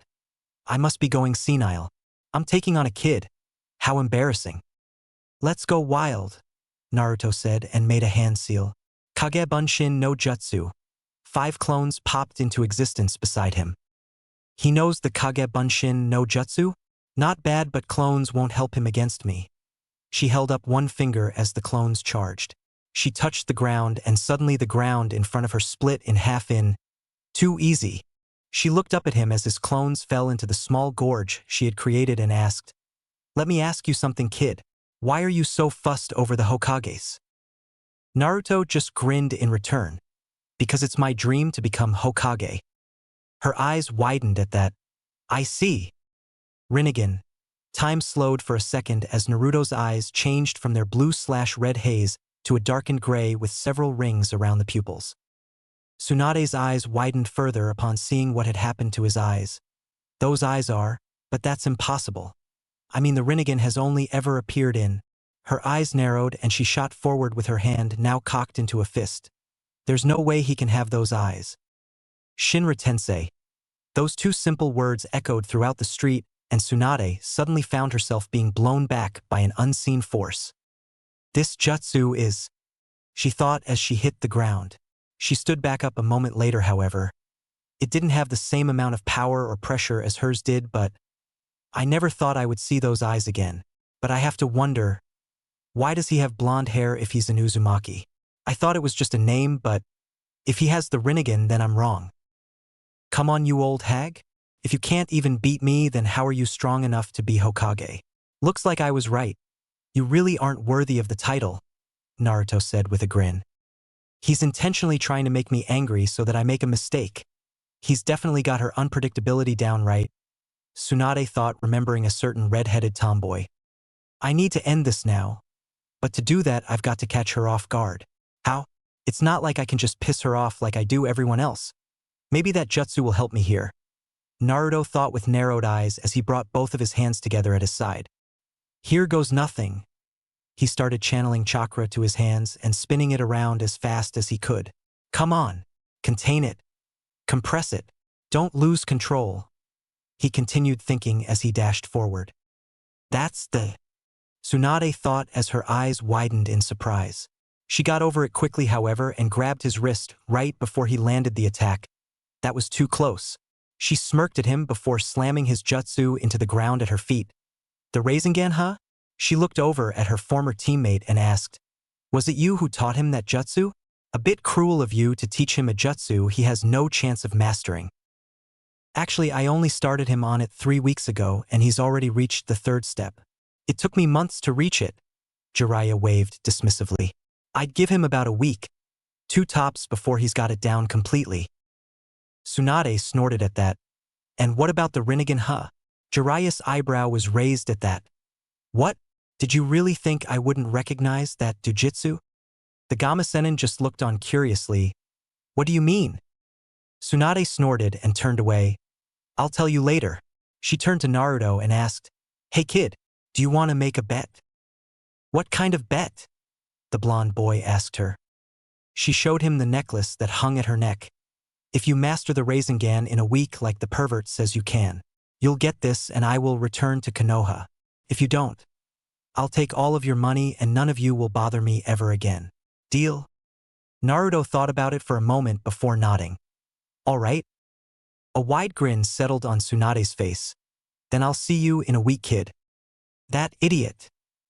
I must be going senile. I'm taking on a kid. How embarrassing. Let's go wild, Naruto said and made a hand seal. Kage Bunshin no Jutsu. 5 clones popped into existence beside him. He knows the Kage Bunshin no Jutsu? Not bad, but clones won't help him against me. She held up one finger as the clones charged. She touched the ground and suddenly the ground in front of her split in half in. Too easy. She looked up at him as his clones fell into the small gorge she had created and asked, "Let me ask you something, kid. Why are you so fussed over the Hokages?" Naruto just grinned in return. Because it's my dream to become Hokage. Her eyes widened at that. I see. Rinnegan. Time slowed for a second as Naruto's eyes changed from their blue/red haze to a darkened gray with several rings around the pupils. Tsunade's eyes widened further upon seeing what had happened to his eyes. Those eyes are, but that's impossible. I mean, the Rinnegan has only ever appeared in. Her eyes narrowed and she shot forward with her hand now cocked into a fist. There's no way he can have those eyes. Shinra Tensei. Those two simple words echoed throughout the street, and Tsunade suddenly found herself being blown back by an unseen force. This jutsu is, she thought as she hit the ground. She stood back up a moment later, however. It didn't have the same amount of power or pressure as hers did, but I never thought I would see those eyes again. But I have to wonder, why does he have blonde hair if he's an Uzumaki? I thought it was just a name, but if he has the Rinnegan, then I'm wrong. Come on, you old hag. If you can't even beat me, then how are you strong enough to be Hokage? Looks like I was right. You really aren't worthy of the title, Naruto said with a grin. He's intentionally trying to make me angry so that I make a mistake. He's definitely got her unpredictability down right, Tsunade thought, remembering a certain red-headed tomboy. I need to end this now. But to do that, I've got to catch her off guard. How? It's not like I can just piss her off like I do everyone else. Maybe that jutsu will help me here. Naruto thought with narrowed eyes as he brought both of his hands together at his side. Here goes nothing. He started channeling chakra to his hands and spinning it around as fast as he could. Come on. Contain it. Compress it. Don't lose control. He continued thinking as he dashed forward. That's the... Tsunade thought as her eyes widened in surprise. She got over it quickly, however, and grabbed his wrist right before he landed the attack. That was too close. She smirked at him before slamming his jutsu into the ground at her feet. The Rinnegan, huh? She looked over at her former teammate and asked, was it you who taught him that jutsu? A bit cruel of you to teach him a jutsu he has no chance of mastering. Actually, I only started him on it 3 weeks ago and he's already reached the 3rd step. It took me months to reach it. Jiraiya waved dismissively. I'd give him about a week. 2 tops before he's got it down completely. Tsunade snorted at that. And what about the Rinnegan, huh? Jiraiya's eyebrow was raised at that. What? Did you really think I wouldn't recognize that jujitsu? The Gama-sennin just looked on curiously. What do you mean? Tsunade snorted and turned away. I'll tell you later. She turned to Naruto and asked, Hey kid, Do you want to make a bet? What kind of bet? The blonde boy asked her. She showed him the necklace that hung at her neck. If you master the Rinnegan in a week like the pervert says you can, you'll get this and I will return to Konoha. If you don't, I'll take all of your money and none of you will bother me ever again. Deal? Naruto thought about it for a moment before nodding. All right. A wide grin settled on Tsunade's face. Then I'll see you in a week, kid. That idiot.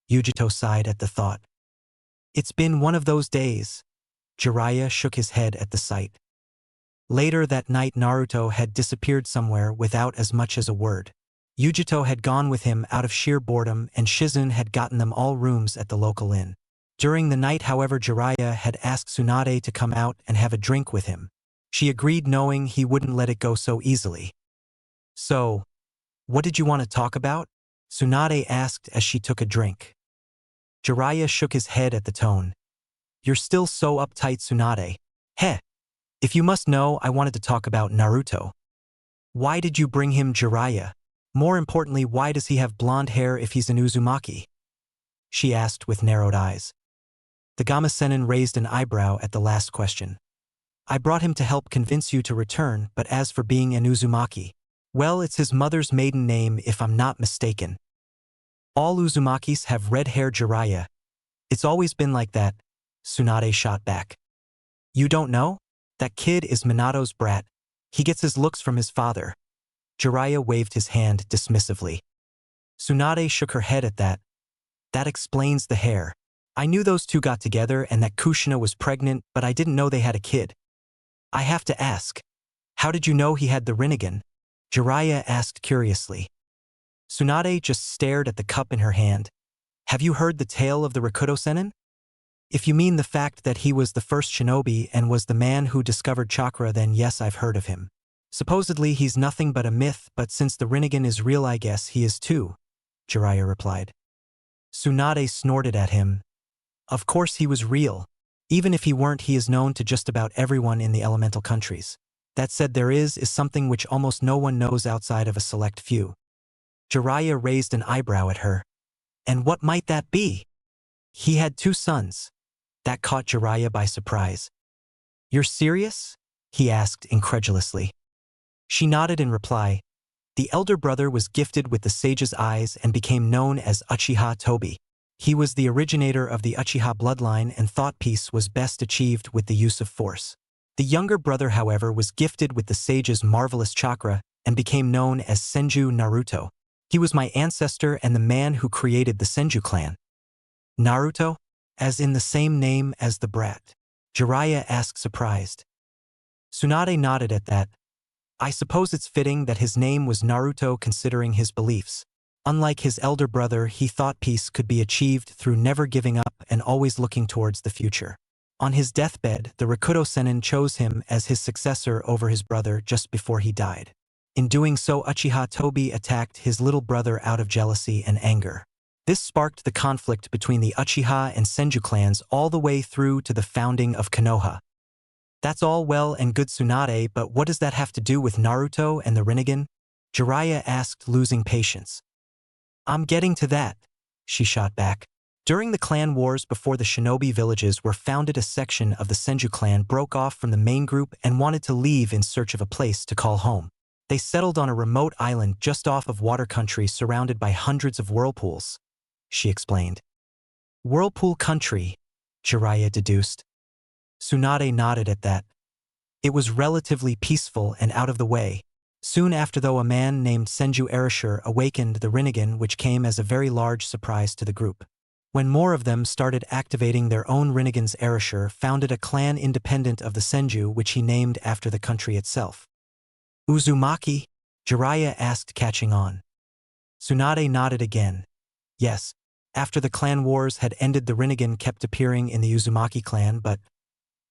Yujito sighed at the thought. It's been one of those days. Jiraiya shook his head at the sight. Later that night Naruto had disappeared somewhere without as much as a word. Yujito had gone with him out of sheer boredom and Shizune had gotten them all rooms at the local inn. During the night, however, Jiraiya had asked Tsunade to come out and have a drink with him. She agreed knowing he wouldn't let it go so easily. So, what did you want to talk about? Tsunade asked as she took a drink. Jiraiya shook his head at the tone. You're still so uptight, Tsunade. Heh. If you must know, I wanted to talk about Naruto. Why did you bring him, Jiraiya? More importantly, why does he have blonde hair if he's an Uzumaki? She asked with narrowed eyes. The Gama-senin raised an eyebrow at the last question. I brought him to help convince you to return, but as for being an Uzumaki, well, it's his mother's maiden name if I'm not mistaken. All Uzumakis have red hair, Jiraiya. It's always been like that, Tsunade shot back. You don't know? That kid is Minato's brat. He gets his looks from his father. Jiraiya waved his hand dismissively. Tsunade shook her head at that. That explains the hair. I knew those two got together and that Kushina was pregnant, but I didn't know they had a kid. I have to ask. How did you know he had the Rinnegan? Jiraiya asked curiously. Tsunade just stared at the cup in her hand. Have you heard the tale of the Rikudo-senin? If you mean the fact that he was the first shinobi and was the man who discovered chakra, then yes, I've heard of him. Supposedly he's nothing but a myth, but since the Rinnegan is real, I guess he is too, Jiraiya replied. Tsunade snorted at him. Of course he was real. Even if he weren't, he is known to just about everyone in the elemental countries. That said, there is something which almost no one knows outside of a select few. Jiraiya raised an eyebrow at her. And what might that be? He had 2 sons. That caught Jiraiya by surprise. You're serious? He asked incredulously. She nodded in reply. The elder brother was gifted with the sage's eyes and became known as Uchiha Tobi. He was the originator of the Uchiha bloodline and thought peace was best achieved with the use of force. The younger brother, however, was gifted with the sage's marvelous chakra and became known as Senju Naruto. He was my ancestor and the man who created the Senju clan. Naruto? As in the same name as the brat? Jiraiya asked surprised. Tsunade nodded at that. I suppose it's fitting that his name was Naruto considering his beliefs. Unlike his elder brother, he thought peace could be achieved through never giving up and always looking towards the future. On his deathbed, the Rikudo-senin chose him as his successor over his brother just before he died. In doing so, Uchiha Tobi attacked his little brother out of jealousy and anger. This sparked the conflict between the Uchiha and Senju clans all the way through to the founding of Konoha. That's all well and good, Tsunade, but what does that have to do with Naruto and the Rinnegan? Jiraiya asked, losing patience. I'm getting to that, she shot back. During the clan wars before the shinobi villages were founded, a section of the Senju clan broke off from the main group and wanted to leave in search of a place to call home. They settled on a remote island just off of water country surrounded by hundreds of whirlpools, she explained. Whirlpool country, Jiraiya deduced. Tsunade nodded at that. It was relatively peaceful and out of the way. Soon after, though, a man named Senju Erashur awakened the Rinnegan, which came as a very large surprise to the group. When more of them started activating their own Rinnegans, Erashur founded a clan independent of the Senju, which he named after the country itself. Uzumaki? Jiraiya asked, catching on. Tsunade nodded again. Yes, after the clan wars had ended, the Rinnegan kept appearing in the Uzumaki clan, but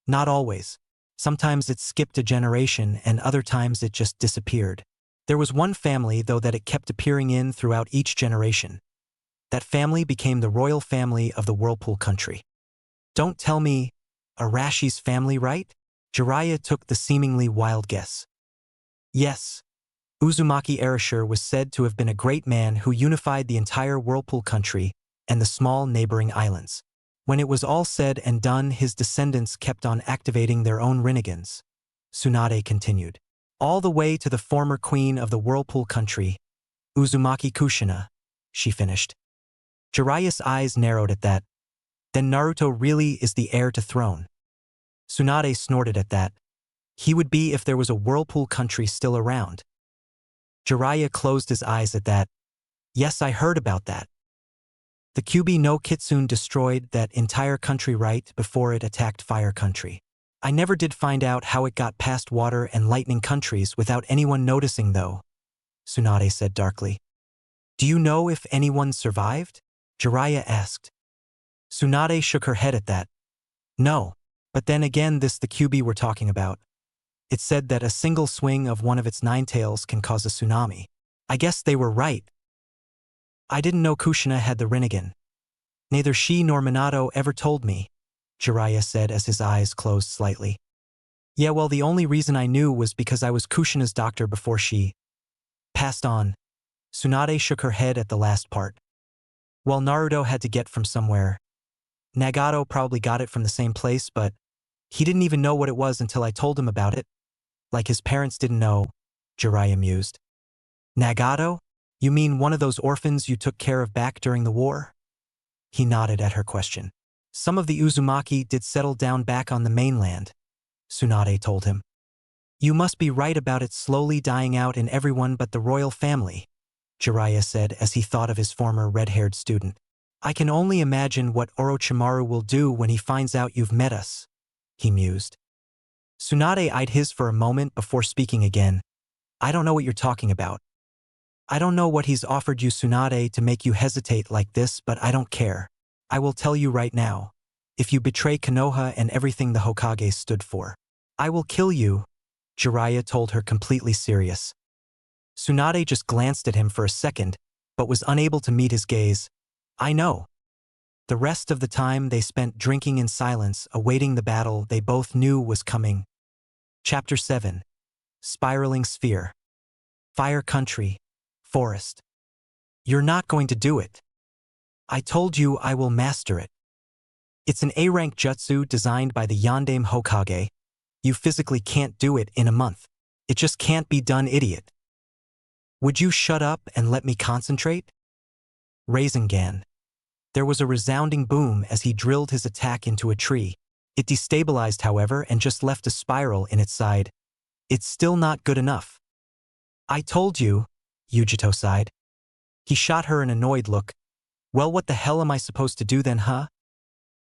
not always. Sometimes it skipped a generation and other times it just disappeared. There was one family, though, that it kept appearing in throughout each generation. That family became the royal family of the Whirlpool country. Don't tell me, Arashi's family, right? Jiraiya took the seemingly wild guess. Yes. Uzumaki Erasure was said to have been a great man who unified the entire Whirlpool country and the small neighboring islands. When it was all said and done, his descendants kept on activating their own Rinnegans. Tsunade continued. All the way to the former queen of the Whirlpool country, Uzumaki Kushina, she finished. Jiraiya's eyes narrowed at that. Then Naruto really is the heir to throne. Tsunade snorted at that. He would be if there was a Whirlpool country still around. Jiraiya closed his eyes at that. Yes, I heard about that. The Kyuubi no Kitsune destroyed that entire country right before it attacked Fire Country. I never did find out how it got past Water and Lightning countries without anyone noticing though, Tsunade said darkly. Do you know if anyone survived? Jiraiya asked. Tsunade shook her head at that. No, but then again this the Kyuubi we're talking about. It said that a single swing of one of its 9 tails can cause a tsunami. I guess they were right. I didn't know Kushina had the Rinnegan. Neither she nor Minato ever told me, Jiraiya said as his eyes closed slightly. Yeah, well, the only reason I knew was because I was Kushina's doctor before she passed on. Tsunade shook her head at the last part. Well, Naruto had to get from somewhere. Nagato probably got it from the same place, but he didn't even know what it was until I told him about it. Like his parents didn't know, Jiraiya mused. Nagato? You mean one of those orphans you took care of back during the war? He nodded at her question. Some of the Uzumaki did settle down back on the mainland, Tsunade told him. You must be right about it slowly dying out in everyone but the royal family, Jiraiya said as he thought of his former red-haired student. I can only imagine what Orochimaru will do when he finds out you've met us, he mused. Tsunade eyed his for a moment before speaking again. I don't know what you're talking about. I don't know what he's offered you, Tsunade, to make you hesitate like this, but I don't care. I will tell you right now. If you betray Konoha and everything the Hokage stood for, I will kill you, Jiraiya told her completely serious. Tsunade just glanced at him for a second, but was unable to meet his gaze. I know. The rest of the time they spent drinking in silence, awaiting the battle they both knew was coming. Chapter 7. Spiraling Sphere. Fire Country. Forest. You're not going to do it. I told you I will master it. It's an A-rank jutsu designed by the Yondaime Hokage. You physically can't do it in a month. It just can't be done, idiot. Would you shut up and let me concentrate? Rinnegan. There was a resounding boom as he drilled his attack into a tree. It destabilized, however, and just left a spiral in its side. It's still not good enough. I told you, Yujito sighed. He shot her an annoyed look. Well, what the hell am I supposed to do then, huh?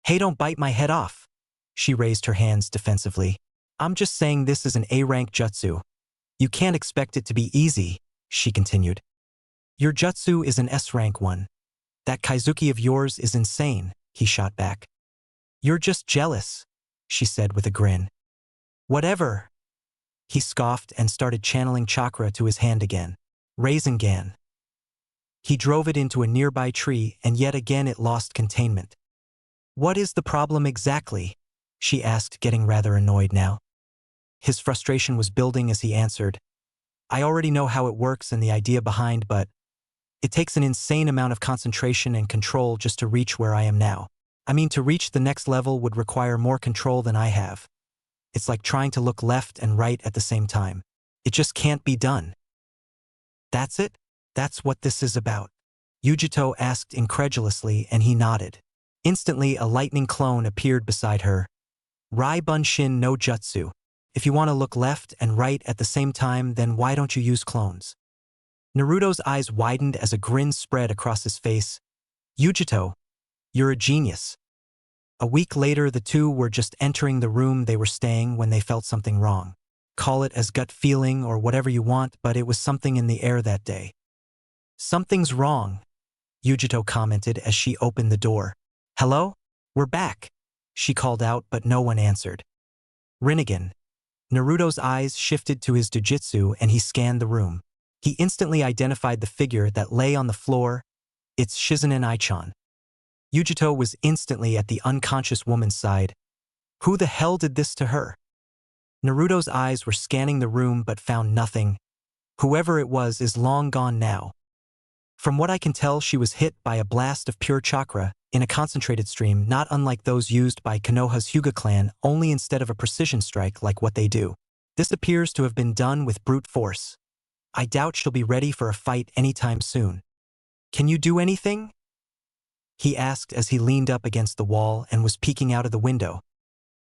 Hey, don't bite my head off. She raised her hands defensively. I'm just saying this is an A-rank jutsu. You can't expect it to be easy, she continued. Your jutsu is an S-rank one. That Kaizuki of yours is insane, he shot back. You're just jealous, she said with a grin. Whatever. He scoffed and started channeling chakra to his hand again. Rinnegan. He drove it into a nearby tree and yet again it lost containment. What is the problem exactly? She asked, getting rather annoyed now. His frustration was building as he answered. I already know how it works and the idea behind, but it takes an insane amount of concentration and control just to reach where I am now. I mean, to reach the next level would require more control than I have. It's like trying to look left and right at the same time. It just can't be done. That's it? That's what this is about? Yujito asked incredulously and he nodded. Instantly, a lightning clone appeared beside her. Rai Bunshin no Jutsu. If you want to look left and right at the same time, then why don't you use clones? Naruto's eyes widened as a grin spread across his face. Yujito, you're a genius. A week later, the two were just entering the room they were staying when they felt something wrong. Call it as gut feeling or whatever you want, but it was something in the air that day. Something's wrong, Yujito commented as she opened the door. Hello? We're back, she called out, but no one answered. Rinnegan. Naruto's eyes shifted to his jujitsu and he scanned the room. He instantly identified the figure that lay on the floor. It's Shizunen Aichan. Yujito was instantly at the unconscious woman's side. Who the hell did this to her? Naruto's eyes were scanning the room but found nothing. Whoever it was is long gone now. From what I can tell, she was hit by a blast of pure chakra in a concentrated stream not unlike those used by Konoha's Hyuga clan, only instead of a precision strike like what they do. This appears to have been done with brute force. I doubt she'll be ready for a fight anytime soon. Can you do anything? He asked as he leaned up against the wall and was peeking out of the window.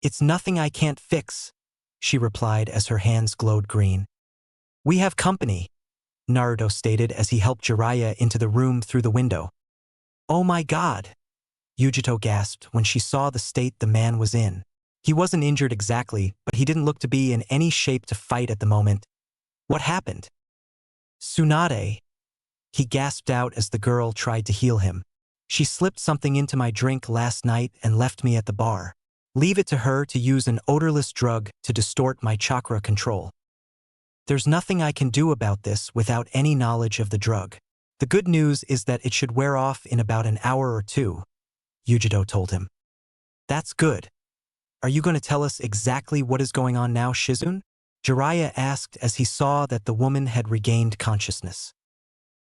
It's nothing I can't fix, she replied as her hands glowed green. We have company, Naruto stated as he helped Jiraiya into the room through the window. Oh my god, Yujito gasped when she saw the state the man was in. He wasn't injured exactly, but he didn't look to be in any shape to fight at the moment. What happened? Tsunade, he gasped out as the girl tried to heal him. She slipped something into my drink last night and left me at the bar. Leave it to her to use an odorless drug to distort my chakra control. There's nothing I can do about this without any knowledge of the drug. The good news is that it should wear off in about an hour or two, Yujito told him. That's good. Are you going to tell us exactly what is going on now, Shizune? Jiraiya asked as he saw that the woman had regained consciousness.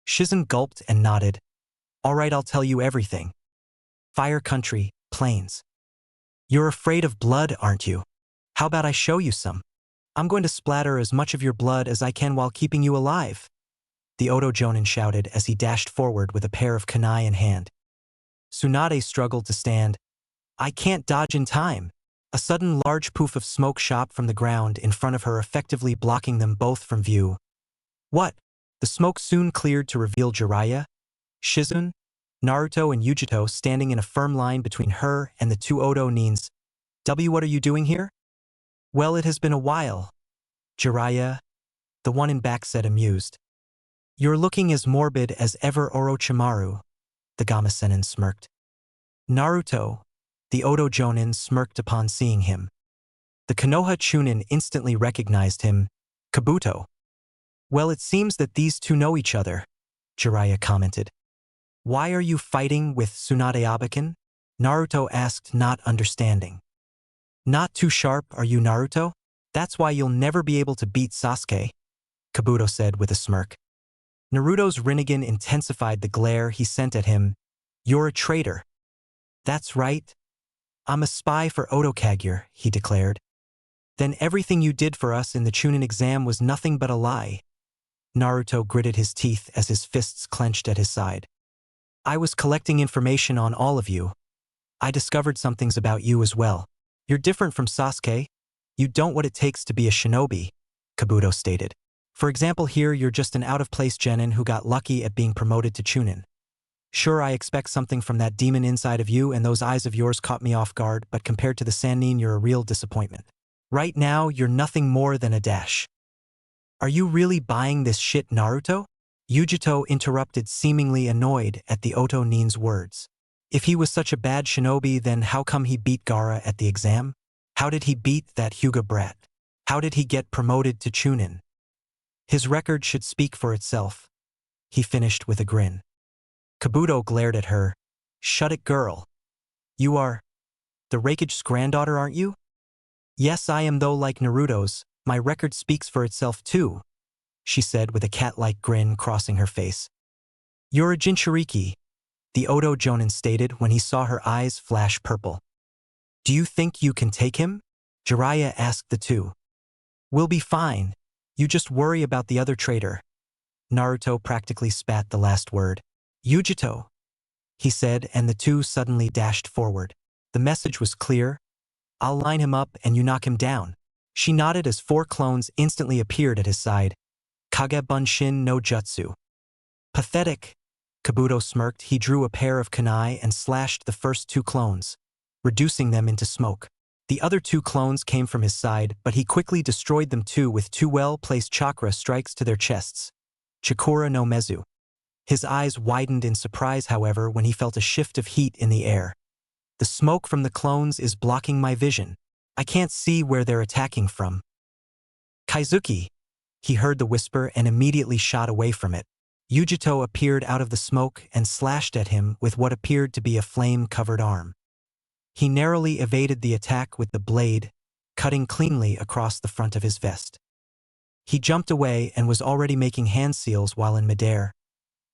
Shizune gulped and nodded. All right, I'll tell you everything. Fire country, plains. You're afraid of blood, aren't you? How about I show you some? I'm going to splatter as much of your blood as I can while keeping you alive, the Oto Jonin shouted as he dashed forward with a pair of kunai in hand. Tsunade struggled to stand. I can't dodge in time. A sudden large poof of smoke shot from the ground in front of her, effectively blocking them both from view. What? The smoke soon cleared to reveal Jiraiya, Shizune, Naruto and Yujito standing in a firm line between her and the two Oto Nins. What are you doing here? Well, it has been a while, Jiraiya, the one in back said, amused. You're looking as morbid as ever, Orochimaru, the Gamasenin smirked. Naruto, the Oto Jonin smirked upon seeing him. The Konoha Chunin instantly recognized him, Kabuto. Well, it seems that these two know each other, Jiraiya commented. Why are you fighting with Tsunade Abakin? Naruto asked, not understanding. Not too sharp, are you, Naruto? That's why you'll never be able to beat Sasuke, Kabuto said with a smirk. Naruto's Rinnegan intensified the glare he sent at him. You're a traitor. That's right. I'm a spy for Oto Kagure, he declared. Then everything you did for us in the Chunin exam was nothing but a lie. Naruto gritted his teeth as his fists clenched at his side. I was collecting information on all of you. I discovered some things about you as well. You're different from Sasuke. You don't what it takes to be a shinobi, Kabuto stated. For example, here you're just an out-of-place genin who got lucky at being promoted to Chunin. Sure, I expect something from that demon inside of you, and those eyes of yours caught me off guard, but compared to the Sannin, you're a real disappointment. Right now, you're nothing more than a dash. Are you really buying this shit, Naruto? Yujito interrupted, seemingly annoyed at the Oto Nin's words. If he was such a bad shinobi, then how come he beat Gaara at the exam? How did he beat that Hyuga brat? How did he get promoted to Chunin? His record should speak for itself, he finished with a grin. Kabuto glared at her. Shut it, girl. You are the Raikage's granddaughter, aren't you? Yes, I am, though like Naruto's, my record speaks for itself too, she said with a cat-like grin crossing her face. You're a Jinchuriki, the Oto Jonin stated when he saw her eyes flash purple. Do you think you can take him? Jiraiya asked the two. We'll be fine. You just worry about the other traitor. Naruto practically spat the last word. Yujito, he said, and the two suddenly dashed forward. The message was clear. I'll line him up and you knock him down. She nodded as 4 clones instantly appeared at his side. Kage Bunshin no Jutsu. Pathetic, Kabuto smirked. He drew a pair of kunai and slashed the first 2 clones, reducing them into smoke. The other 2 clones came from his side, but he quickly destroyed them too with 2 well-placed chakra strikes to their chests. Chikura no Mezu. His eyes widened in surprise, however, when he felt a shift of heat in the air. The smoke from the clones is blocking my vision. I can't see where they're attacking from. Kaizuki, he heard the whisper and immediately shot away from it. Yujito appeared out of the smoke and slashed at him with what appeared to be a flame-covered arm. He narrowly evaded the attack with the blade, cutting cleanly across the front of his vest. He jumped away and was already making hand seals while in midair.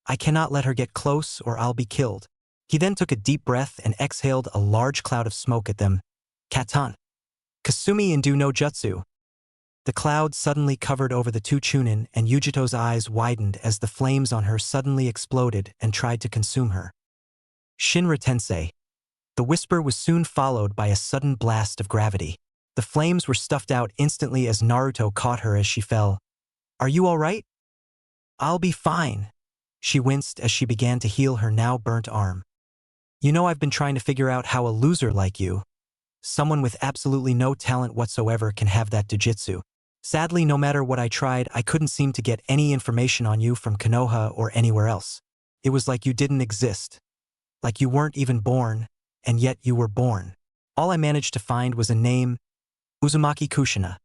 I cannot let her get close or I'll be killed. He then took a deep breath and exhaled a large cloud of smoke at them. Katan. Kasumi Indu no Jutsu. The cloud suddenly covered over the two Chunin and Yujito's eyes widened as the flames on her suddenly exploded and tried to consume her. Shinra Tensei. The whisper was soon followed by a sudden blast of gravity. The flames were stuffed out instantly as Naruto caught her as she fell. Are you all right? I'll be fine. She winced as she began to heal her now burnt arm. You know, I've been trying to figure out how a loser like you, someone with absolutely no talent whatsoever, can have that jujitsu. Sadly, no matter what I tried, I couldn't seem to get any information on you from Konoha or anywhere else. It was like you didn't exist. Like you weren't even born, and yet you were born. All I managed to find was a name, Uzumaki Kushina.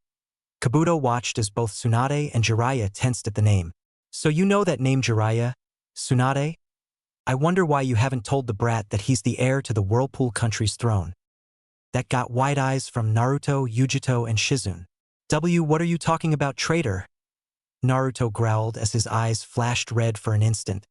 Kabuto watched as both Tsunade and Jiraiya tensed at the name. So you know that name Jiraiya, Tsunade? I wonder why you haven't told the brat that he's the heir to the Whirlpool country's throne. That got wide eyes from Naruto, Yujito, and Shizune. What are you talking about, traitor? Naruto growled as his eyes flashed red for an instant.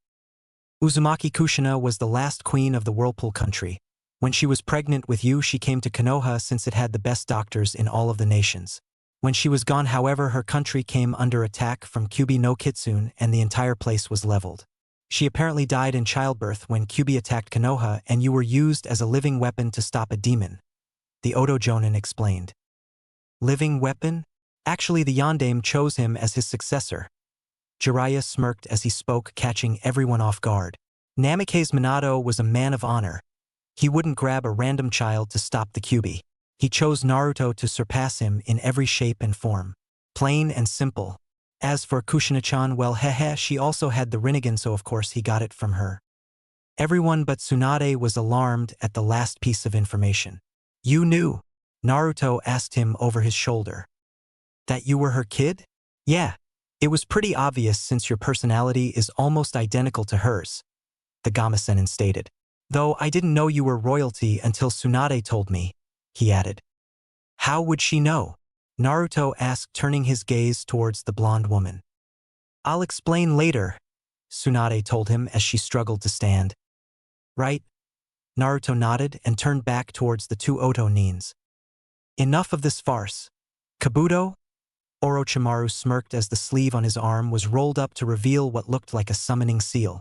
Uzumaki Kushina was the last queen of the Whirlpool country. When she was pregnant with you, she came to Konoha since it had the best doctors in all of the nations. When she was gone, however, her country came under attack from Kyuubi no Kitsune and the entire place was leveled. She apparently died in childbirth when Kyuubi attacked Konoha and you were used as a living weapon to stop a demon. The Oto Jonin explained. Living weapon? Actually, the Yondaime chose him as his successor. Jiraiya smirked as he spoke, catching everyone off guard. Namikaze Minato was a man of honor. He wouldn't grab a random child to stop the Kyuubi. He chose Naruto to surpass him in every shape and form. Plain and simple. As for Kushina-chan, well, she also had the Rinnegan, so of course he got it from her. Everyone but Tsunade was alarmed at the last piece of information. You knew? Naruto asked him over his shoulder. That you were her kid? Yeah. It was pretty obvious since your personality is almost identical to hers, the Gama-senin stated. Though I didn't know you were royalty until Tsunade told me, he added. How would she know? Naruto asked, turning his gaze towards the blonde woman. I'll explain later, Tsunade told him as she struggled to stand. Right? Naruto nodded and turned back towards the two Oto Nins. Enough of this farce. Kabuto? Orochimaru smirked as the sleeve on his arm was rolled up to reveal what looked like a summoning seal.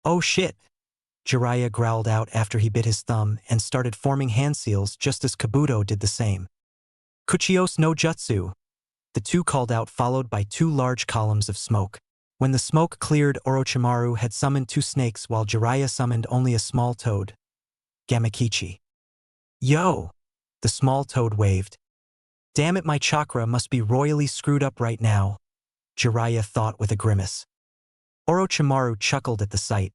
Oh shit! Jiraiya growled out after he bit his thumb and started forming hand seals just as Kabuto did the same. Kuchios no Jutsu! The two called out, followed by two large columns of smoke. When the smoke cleared, Orochimaru had summoned two snakes while Jiraiya summoned only a small toad. Gamakichi. Yo! The small toad waved. Damn it, my chakra must be royally screwed up right now, Jiraiya thought with a grimace. Orochimaru chuckled at the sight.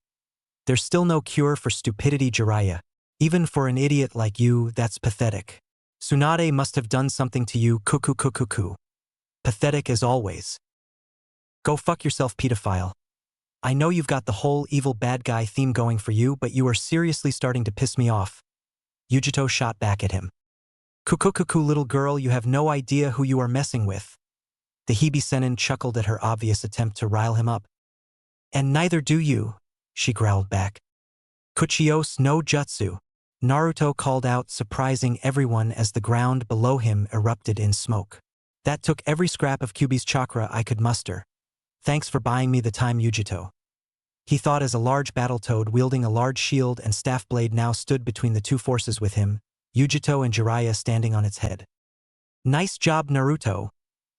There's still no cure for stupidity, Jiraiya. Even for an idiot like you, that's pathetic. Tsunade must have done something to you, kuku. Pathetic as always. Go fuck yourself, pedophile. I know you've got the whole evil bad guy theme going for you, but you are seriously starting to piss me off. Yujito shot back at him. Kuku, little girl, you have no idea who you are messing with. The Hibi-senin chuckled at her obvious attempt to rile him up. And neither do you, she growled back. Kuchios no Jutsu, Naruto called out, surprising everyone as the ground below him erupted in smoke. That took every scrap of Kyuubi's chakra I could muster. Thanks for buying me the time, Yujito. He thought as a large battle toad wielding a large shield and staff blade now stood between the two forces with him, Yujito and Jiraiya standing on its head. Nice job, Naruto.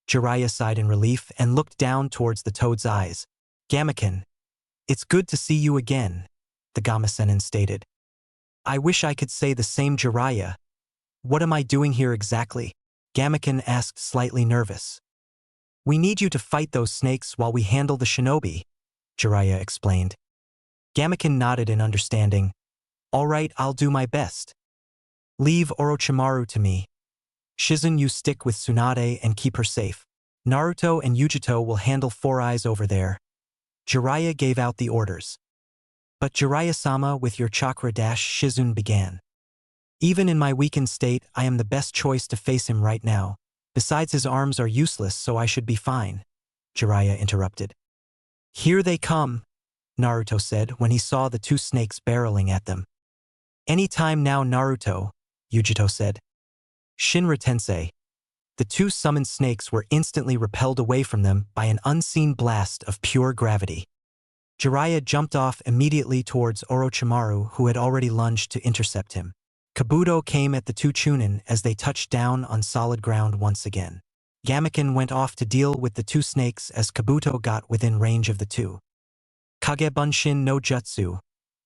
Jiraiya sighed in relief and looked down towards the toad's eyes. Gamaken. It's good to see you again, the Gama-senin stated. I wish I could say the same, Jiraiya. What am I doing here exactly? Gamaken asked, slightly nervous. We need you to fight those snakes while we handle the shinobi, Jiraiya explained. Gamaken nodded in understanding. All right, I'll do my best. Leave Orochimaru to me. Shizune, you stick with Tsunade and keep her safe. Naruto and Yujito will handle Four Eyes over there. Jiraiya gave out the orders. But Jiraiya-sama, with your chakra dash, Shizune began. Even in my weakened state, I am the best choice to face him right now. Besides, his arms are useless, so I should be fine, Jiraiya interrupted. Here they come, Naruto said when he saw the two snakes barreling at them. Any time now, Naruto, Yujito said. Shinra Tensei. The two summoned snakes were instantly repelled away from them by an unseen blast of pure gravity. Jiraiya jumped off immediately towards Orochimaru, who had already lunged to intercept him. Kabuto came at the two Chunin as they touched down on solid ground once again. Gamaken went off to deal with the two snakes as Kabuto got within range of the two. Kage Bunshin no Jutsu.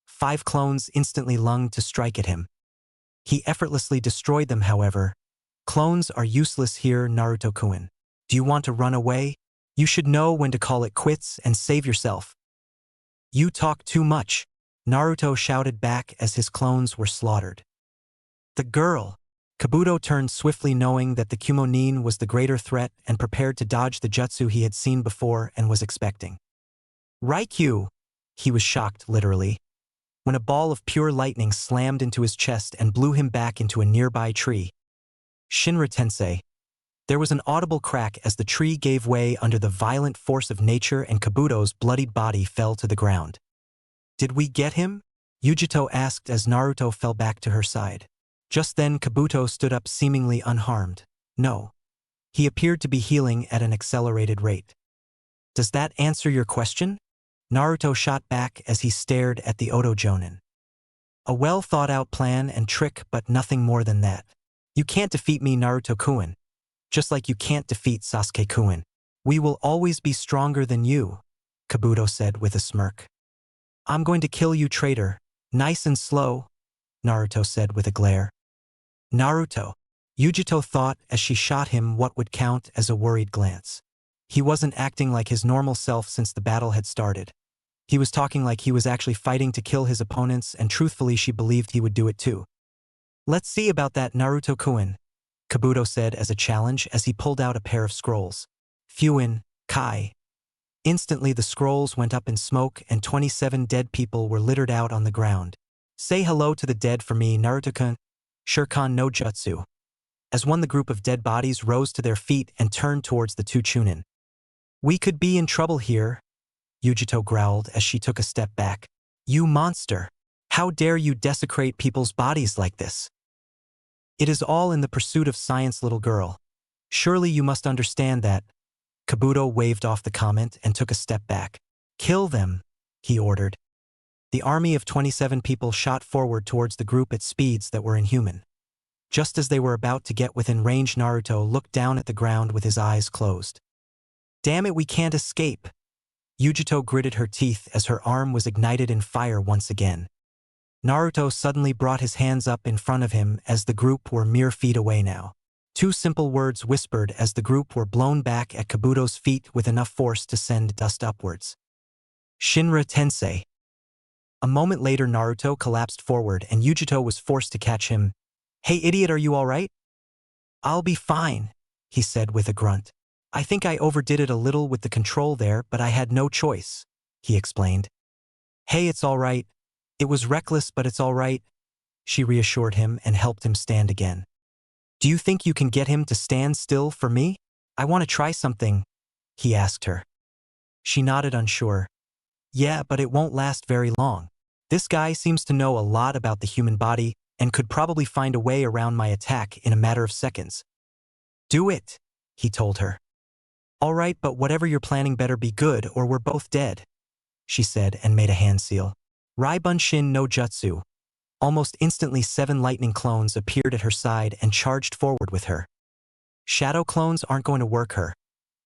5 clones instantly lunged to strike at him. He effortlessly destroyed them, however. Clones are useless here, Naruto-kun. Do you want to run away? You should know when to call it quits and save yourself. You talk too much, Naruto shouted back as his clones were slaughtered. The girl. Kabuto turned swiftly, knowing that the Kumonin was the greater threat, and prepared to dodge the jutsu he had seen before and was expecting. Raikyu! He was shocked, literally, when a ball of pure lightning slammed into his chest and blew him back into a nearby tree. Shinra Tensei. There was an audible crack as the tree gave way under the violent force of nature and Kabuto's bloodied body fell to the ground. Did we get him? Yujito asked as Naruto fell back to her side. Just then Kabuto stood up seemingly unharmed. No. He appeared to be healing at an accelerated rate. Does that answer your question? Naruto shot back as he stared at the Oto Jonin. A well-thought-out plan and trick, but nothing more than that. You can't defeat me, Naruto-kun. Just like you can't defeat Sasuke-kun. We will always be stronger than you, Kabuto said with a smirk. I'm going to kill you, traitor. Nice and slow, Naruto said with a glare. Naruto, Yujito thought as she shot him what would count as a worried glance. He wasn't acting like his normal self since the battle had started. He was talking like he was actually fighting to kill his opponents, and truthfully she believed he would do it too. Let's see about that, Naruto-kun, Kabuto said as a challenge as he pulled out a pair of scrolls. Fuin, Kai. Instantly the scrolls went up in smoke and 27 dead people were littered out on the ground. Say hello to the dead for me, Naruto-kun. Shuriken no Jutsu. As one, the group of dead bodies rose to their feet and turned towards the two Chunin. We could be in trouble here, Yujito growled as she took a step back. You monster! How dare you desecrate people's bodies like this? It is all in the pursuit of science, little girl. Surely you must understand that. Kabuto waved off the comment and took a step back. Kill them, he ordered. The army of 27 people shot forward towards the group at speeds that were inhuman. Just as they were about to get within range, Naruto looked down at the ground with his eyes closed. Damn it, we can't escape. Yujito gritted her teeth as her arm was ignited in fire once again. Naruto suddenly brought his hands up in front of him as the group were mere feet away now. 2 simple words whispered as the group were blown back at Kabuto's feet with enough force to send dust upwards. Shinra Tensei. A moment later Naruto collapsed forward and Yujito was forced to catch him. Hey idiot, are you alright? I'll be fine, he said with a grunt. I think I overdid it a little with the control there, but I had no choice, he explained. Hey, it's alright. It was reckless, but it's alright, she reassured him and helped him stand again. Do you think you can get him to stand still for me? I want to try something, he asked her. She nodded, unsure. Yeah, but it won't last very long. This guy seems to know a lot about the human body and could probably find a way around my attack in a matter of seconds. Do it, he told her. All right, but whatever you're planning better be good or we're both dead, she said and made a hand seal. Raibunshin no Jutsu. Almost instantly 7 lightning clones appeared at her side and charged forward with her. Shadow clones aren't going to work her,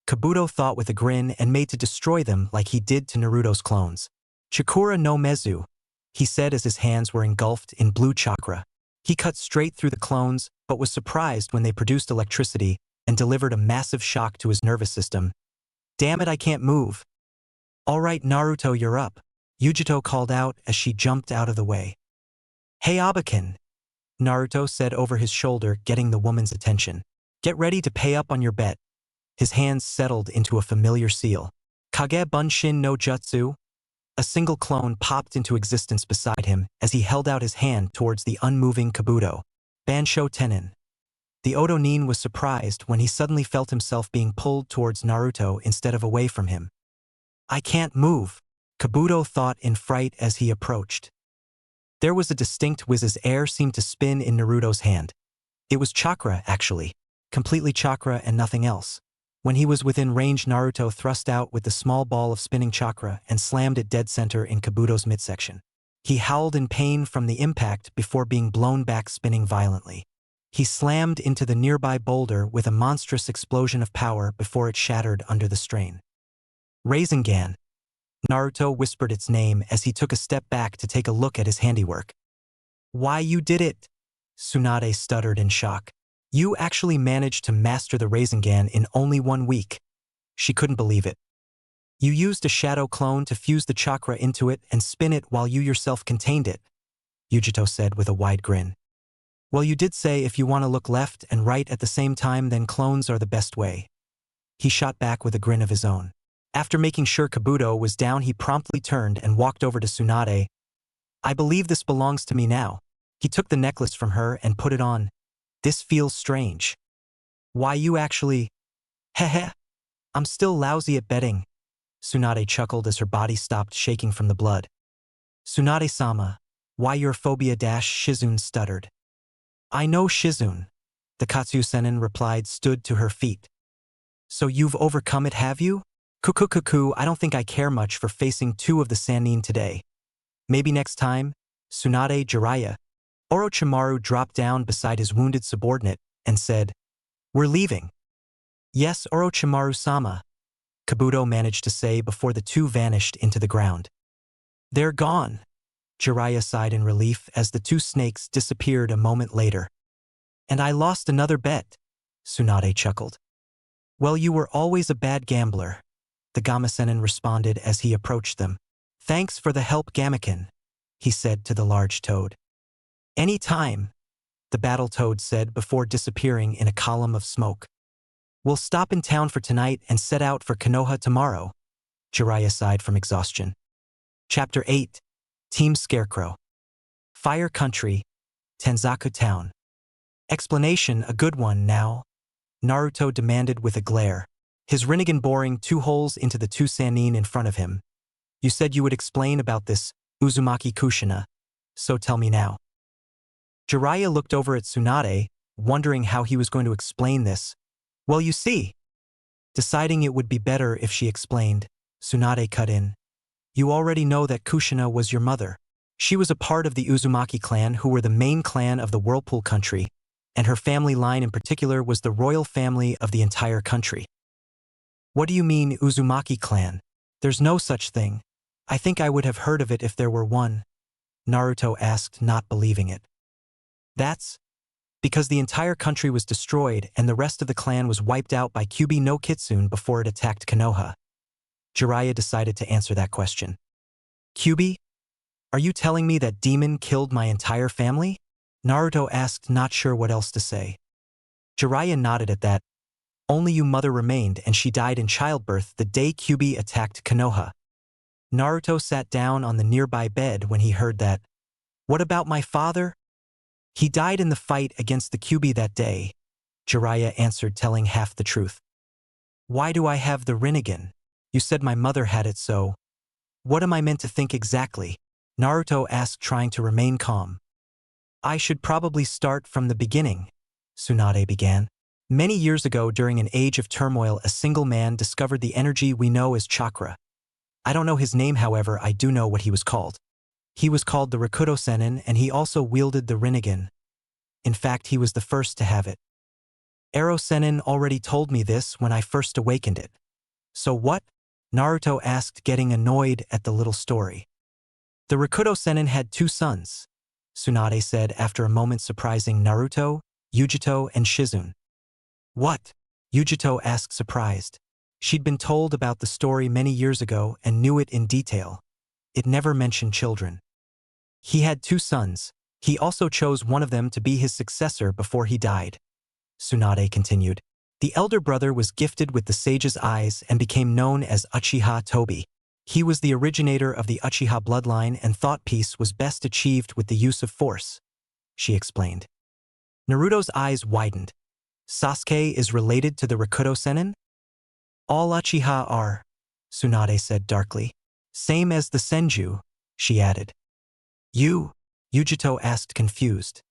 Kabuto thought with a grin and made to destroy them like he did to Naruto's clones. Chakura no Mezu, he said as his hands were engulfed in blue chakra. He cut straight through the clones, but was surprised when they produced electricity and delivered a massive shock to his nervous system. Damn it, I can't move. All right, Naruto, you're up, Yujito called out as she jumped out of the way. Hey Abakin, Naruto said over his shoulder, getting the woman's attention. Get ready to pay up on your bet. His hands settled into a familiar seal. Kage Bunshin no Jutsu. A single clone popped into existence beside him as he held out his hand towards the unmoving Kabuto. Bansho Tenin. The Otonin was surprised when he suddenly felt himself being pulled towards Naruto instead of away from him. I can't move, Kabuto thought in fright as he approached. There was a distinct whiz as air seemed to spin in Naruto's hand. It was chakra, actually. Completely chakra and nothing else. When he was within range, Naruto thrust out with the small ball of spinning chakra and slammed it dead center in Kabuto's midsection. He howled in pain from the impact before being blown back, spinning violently. He slammed into the nearby boulder with a monstrous explosion of power before it shattered under the strain. Rinnegan. Naruto whispered its name as he took a step back to take a look at his handiwork. Why, you did it! Tsunade stuttered in shock. You actually managed to master the Rinnegan in only 1 week. She couldn't believe it. You used a shadow clone to fuse the chakra into it and spin it while you yourself contained it, Yujito said with a wide grin. Well, you did say if you want to look left and right at the same time, then clones are the best way. He shot back with a grin of his own. After making sure Kabuto was down, he promptly turned and walked over to Tsunade. I believe this belongs to me now. He took the necklace from her and put it on. This feels strange. Why, you actually… Heh. I'm still lousy at betting. Tsunade chuckled as her body stopped shaking from the blood. Tsunade-sama, why your phobia? Shizune stuttered. I know, Shizune, the Katsusenin replied, stood to her feet. So you've overcome it, have you? Kuku, I don't think I care much for facing 2 of the Sannin today. Maybe next time? Tsunade Jiraiya. Orochimaru dropped down beside his wounded subordinate and said, We're leaving. Yes, Orochimaru-sama, Kabuto managed to say before the 2 vanished into the ground. They're gone, Jiraiya sighed in relief as the 2 snakes disappeared a moment later. And I lost another bet, Tsunade chuckled. Well, you were always a bad gambler, the Gamasenin responded as he approached them. Thanks for the help, Gamaken, he said to the large toad. Any time, the battle toad said before disappearing in a column of smoke. We'll stop in town for tonight and set out for Konoha tomorrow, Jiraiya sighed from exhaustion. Chapter 8. Team Scarecrow. Fire Country, Tenzaku Town. Explanation, a good one now, Naruto demanded with a glare, his Rinnegan boring 2 holes into the 2 Sannin in front of him. You said you would explain about this Uzumaki Kushina, so tell me now. Jiraiya looked over at Tsunade, wondering how he was going to explain this. Well, you see. Deciding it would be better if she explained, Tsunade cut in. You already know that Kushina was your mother. She was a part of the Uzumaki clan, who were the main clan of the Whirlpool country, and her family line in particular was the royal family of the entire country. What do you mean, Uzumaki clan? There's no such thing. I think I would have heard of it if there were one, Naruto asked, not believing it. That's because the entire country was destroyed and the rest of the clan was wiped out by Kyuubi no Kitsune before it attacked Konoha. Jiraiya decided to answer that question. Kyuubi? Are you telling me that demon killed my entire family? Naruto asked, not sure what else to say. Jiraiya nodded at that. Only your mother remained, and she died in childbirth the day Kyuubi attacked Konoha. Naruto sat down on the nearby bed when he heard that. What about my father? He died in the fight against the Kyuubi that day, Jiraiya answered, telling half the truth. Why do I have the Rinnegan? You said my mother had it, so… What am I meant to think exactly? Naruto asked, trying to remain calm. I should probably start from the beginning, Tsunade began. Many years ago, during an age of turmoil, a single man discovered the energy we know as chakra. I don't know his name, however, I do know what he was called. He was called the Rakuto Sennin, and he also wielded the Rinnegan. In fact, he was the first to have it. Ero Sennin already told me this when I first awakened it. So what? Naruto asked, getting annoyed at the little story. The Rakuto Sennin had 2 sons, Tsunade said after a moment, surprising Naruto, Yujito, and Shizune. What? Yujito asked, surprised. She'd been told about the story many years ago and knew it in detail. It never mentioned children. He had 2 sons. He also chose one of them to be his successor before he died. Tsunade continued. The elder brother was gifted with the sage's eyes and became known as Uchiha Tobi. He was the originator of the Uchiha bloodline, and thought peace was best achieved with the use of force, she explained. Naruto's eyes widened. Sasuke is related to the Rakuto Sennin? All Uchiha are, Tsunade said darkly. Same as the Senju, she added. You? Yujito asked confused.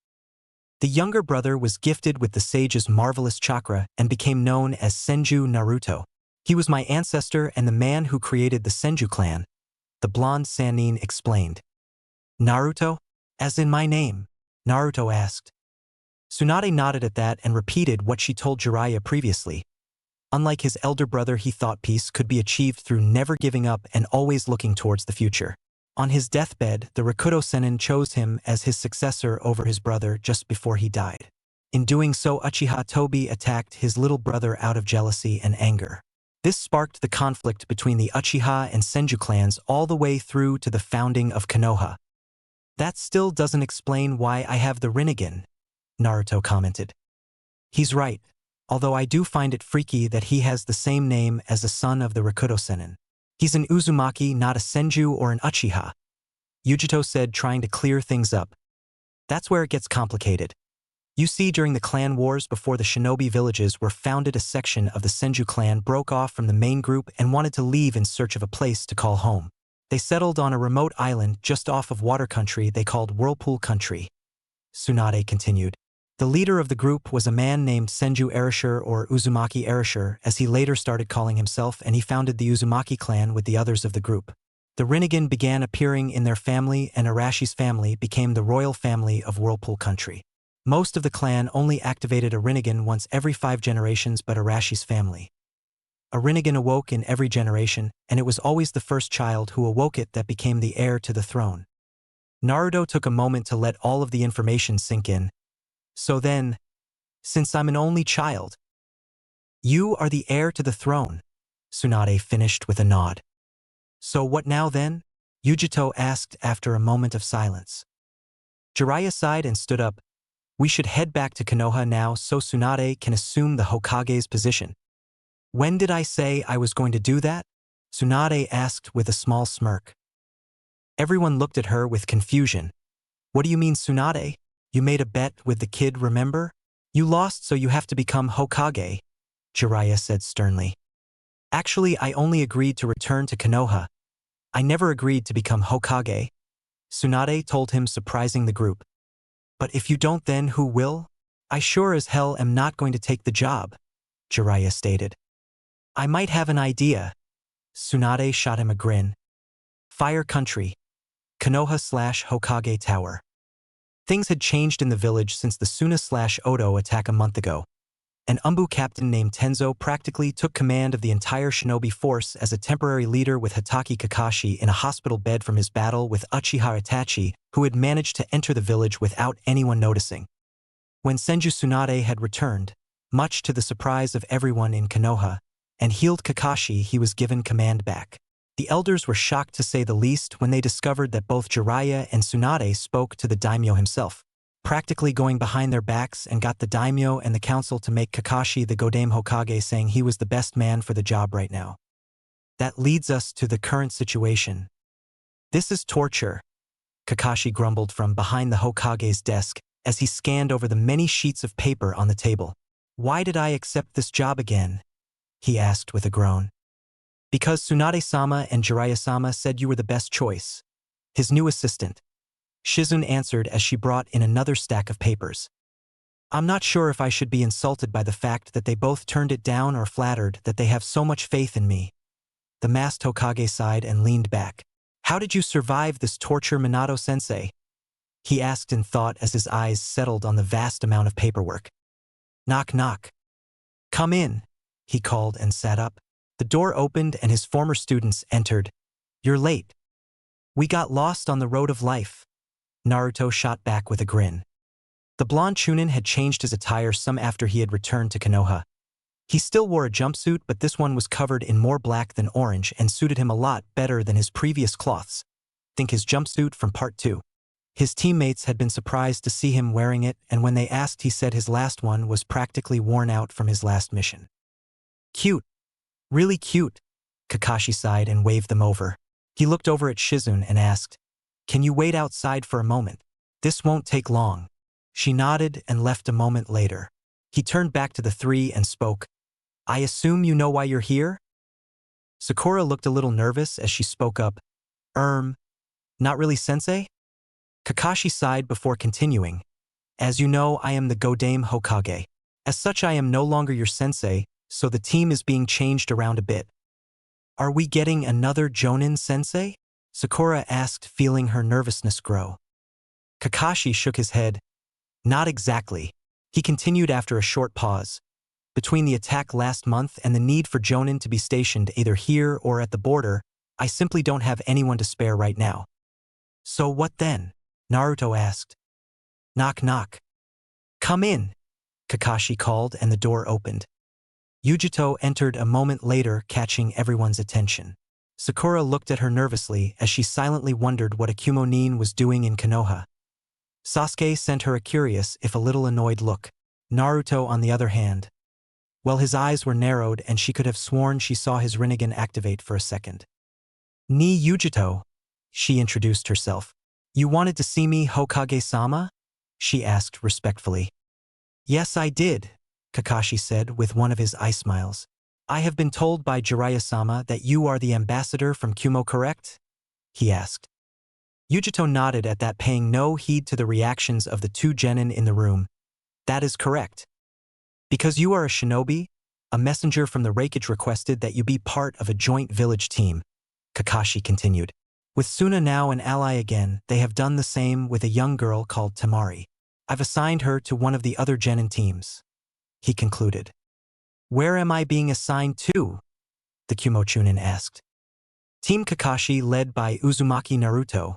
The younger brother was gifted with the sage's marvelous chakra and became known as Senju Naruto. He was my ancestor and the man who created the Senju clan, the blonde Sannin explained. Naruto? As in my name? Naruto asked. Tsunade nodded at that and repeated what she told Jiraiya previously. Unlike his elder brother, he thought peace could be achieved through never giving up and always looking towards the future. On his deathbed, the Rakuto Sennin chose him as his successor over his brother just before he died. In doing so, Uchiha Tobi attacked his little brother out of jealousy and anger. This sparked the conflict between the Uchiha and Senju clans all the way through to the founding of Konoha. That still doesn't explain why I have the Rinnegan, Naruto commented. He's right, although I do find it freaky that he has the same name as the son of the Rakuto Sennin. He's an Uzumaki, not a Senju or an Uchiha, Yujito said, trying to clear things up. That's where it gets complicated. You see, during the clan wars before the shinobi villages were founded, a section of the Senju clan broke off from the main group and wanted to leave in search of a place to call home. They settled on a remote island just off of water country they called Whirlpool Country. Tsunade continued. The leader of the group was a man named Senju Erasure, or Uzumaki Erasure, as he later started calling himself, and he founded the Uzumaki clan with the others of the group. The Rinnegan began appearing in their family, and Arashi's family became the royal family of Whirlpool Country. Most of the clan only activated a Rinnegan once every 5 generations, but Arashi's family. A Rinnegan awoke in every generation, and it was always the first child who awoke it that became the heir to the throne. Naruto took a moment to let all of the information sink in. So then, since I'm an only child, you are the heir to the throne, Tsunade finished with a nod. So what now then? Yujito asked after a moment of silence. Jiraiya sighed and stood up. We should head back to Konoha now so Tsunade can assume the Hokage's position. When did I say I was going to do that? Tsunade asked with a small smirk. Everyone looked at her with confusion. What do you mean, Tsunade? You made a bet with the kid, remember? You lost, so you have to become Hokage, Jiraiya said sternly. Actually, I only agreed to return to Konoha. I never agreed to become Hokage, Tsunade told him, surprising the group. But if you don't, then who will? I sure as hell am not going to take the job, Jiraiya stated. I might have an idea. Tsunade shot him a grin. Fire Country. Konoha/Hokage Tower. Things had changed in the village since the Suna/Odo attack a month ago. An Umbu captain named Tenzo practically took command of the entire shinobi force as a temporary leader, with Hatake Kakashi in a hospital bed from his battle with Uchiha Itachi, who had managed to enter the village without anyone noticing. When Senju Tsunade had returned, much to the surprise of everyone in Konoha, and healed Kakashi, he was given command back. The elders were shocked to say the least when they discovered that both Jiraiya and Tsunade spoke to the daimyo himself, practically going behind their backs, and got the daimyo and the council to make Kakashi the Godame Hokage, saying he was the best man for the job right now. That leads us to the current situation. This is torture, Kakashi grumbled from behind the Hokage's desk as he scanned over the many sheets of paper on the table. Why did I accept this job again? He asked with a groan. Because Tsunade-sama and Jiraiya-sama said you were the best choice. His new assistant, Shizune answered as she brought in another stack of papers. I'm not sure if I should be insulted by the fact that they both turned it down or flattered that they have so much faith in me. The masked Hokage sighed and leaned back. How did you survive this torture, Minato-sensei? He asked in thought as his eyes settled on the vast amount of paperwork. Knock knock. Come in, he called and sat up. The door opened and his former students entered. You're late. We got lost on the road of life, Naruto shot back with a grin. The blonde Chunin had changed his attire some after he had returned to Konoha. He still wore a jumpsuit, but this one was covered in more black than orange and suited him a lot better than his previous cloths. Think his jumpsuit from part 2. His teammates had been surprised to see him wearing it, and when they asked, he said his last one was practically worn out from his last mission. Cute. Really cute, Kakashi sighed and waved them over. He looked over at Shizune and asked, Can you wait outside for a moment? This won't take long. She nodded and left a moment later. He turned back to the three and spoke. I assume you know why you're here? Sakura looked a little nervous as she spoke up. Not really, sensei? Kakashi sighed before continuing. As you know, I am the Godame Hokage. As such, I am no longer your sensei, so the team is being changed around a bit. Are we getting another Jonin sensei? Sakura asked, feeling her nervousness grow. Kakashi shook his head. Not exactly. He continued after a short pause. Between the attack last month and the need for Jonin to be stationed either here or at the border, I simply don't have anyone to spare right now. So what then? Naruto asked. Knock knock. Come in, Kakashi called and the door opened. Yujito entered a moment later, catching everyone's attention. Sakura looked at her nervously as she silently wondered what Akumo-nin was doing in Konoha. Sasuke sent her a curious, if a little annoyed look. Naruto, on the other hand, well, his eyes were narrowed and she could have sworn she saw his Rinnegan activate for a second. Ni Yujito, she introduced herself. You wanted to see me, Hokage-sama? She asked respectfully. Yes, I did, Kakashi said with one of his eye smiles. I have been told by Jiraiya-sama that you are the ambassador from Kumo, correct? He asked. Yujito nodded at that, paying no heed to the reactions of the two genin in the room. That is correct. Because you are a shinobi, a messenger from the Raikage requested that you be part of a joint village team, Kakashi continued. With Suna now an ally again, they have done the same with a young girl called Temari. I've assigned her to one of the other genin teams, he concluded. Where am I being assigned to? The Kumo Chunin asked. Team Kakashi, led by Uzumaki Naruto,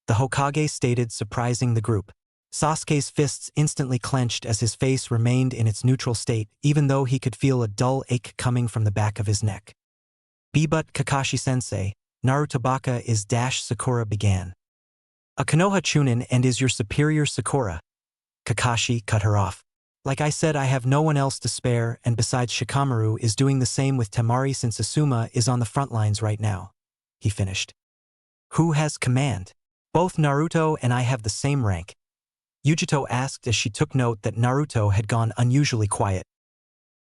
the Hokage stated, surprising the group. Sasuke's fists instantly clenched as his face remained in its neutral state, even though he could feel a dull ache coming from the back of his neck. But Kakashi-sensei, Naruto Baka is Sakura began. A Konoha Chunin and is your superior Sakura. Kakashi cut her off. Like I said, I have no one else to spare, and besides Shikamaru is doing the same with Temari since Asuma is on the front lines right now. He finished. Who has command? Both Naruto and I have the same rank. Yujito asked as she took note that Naruto had gone unusually quiet.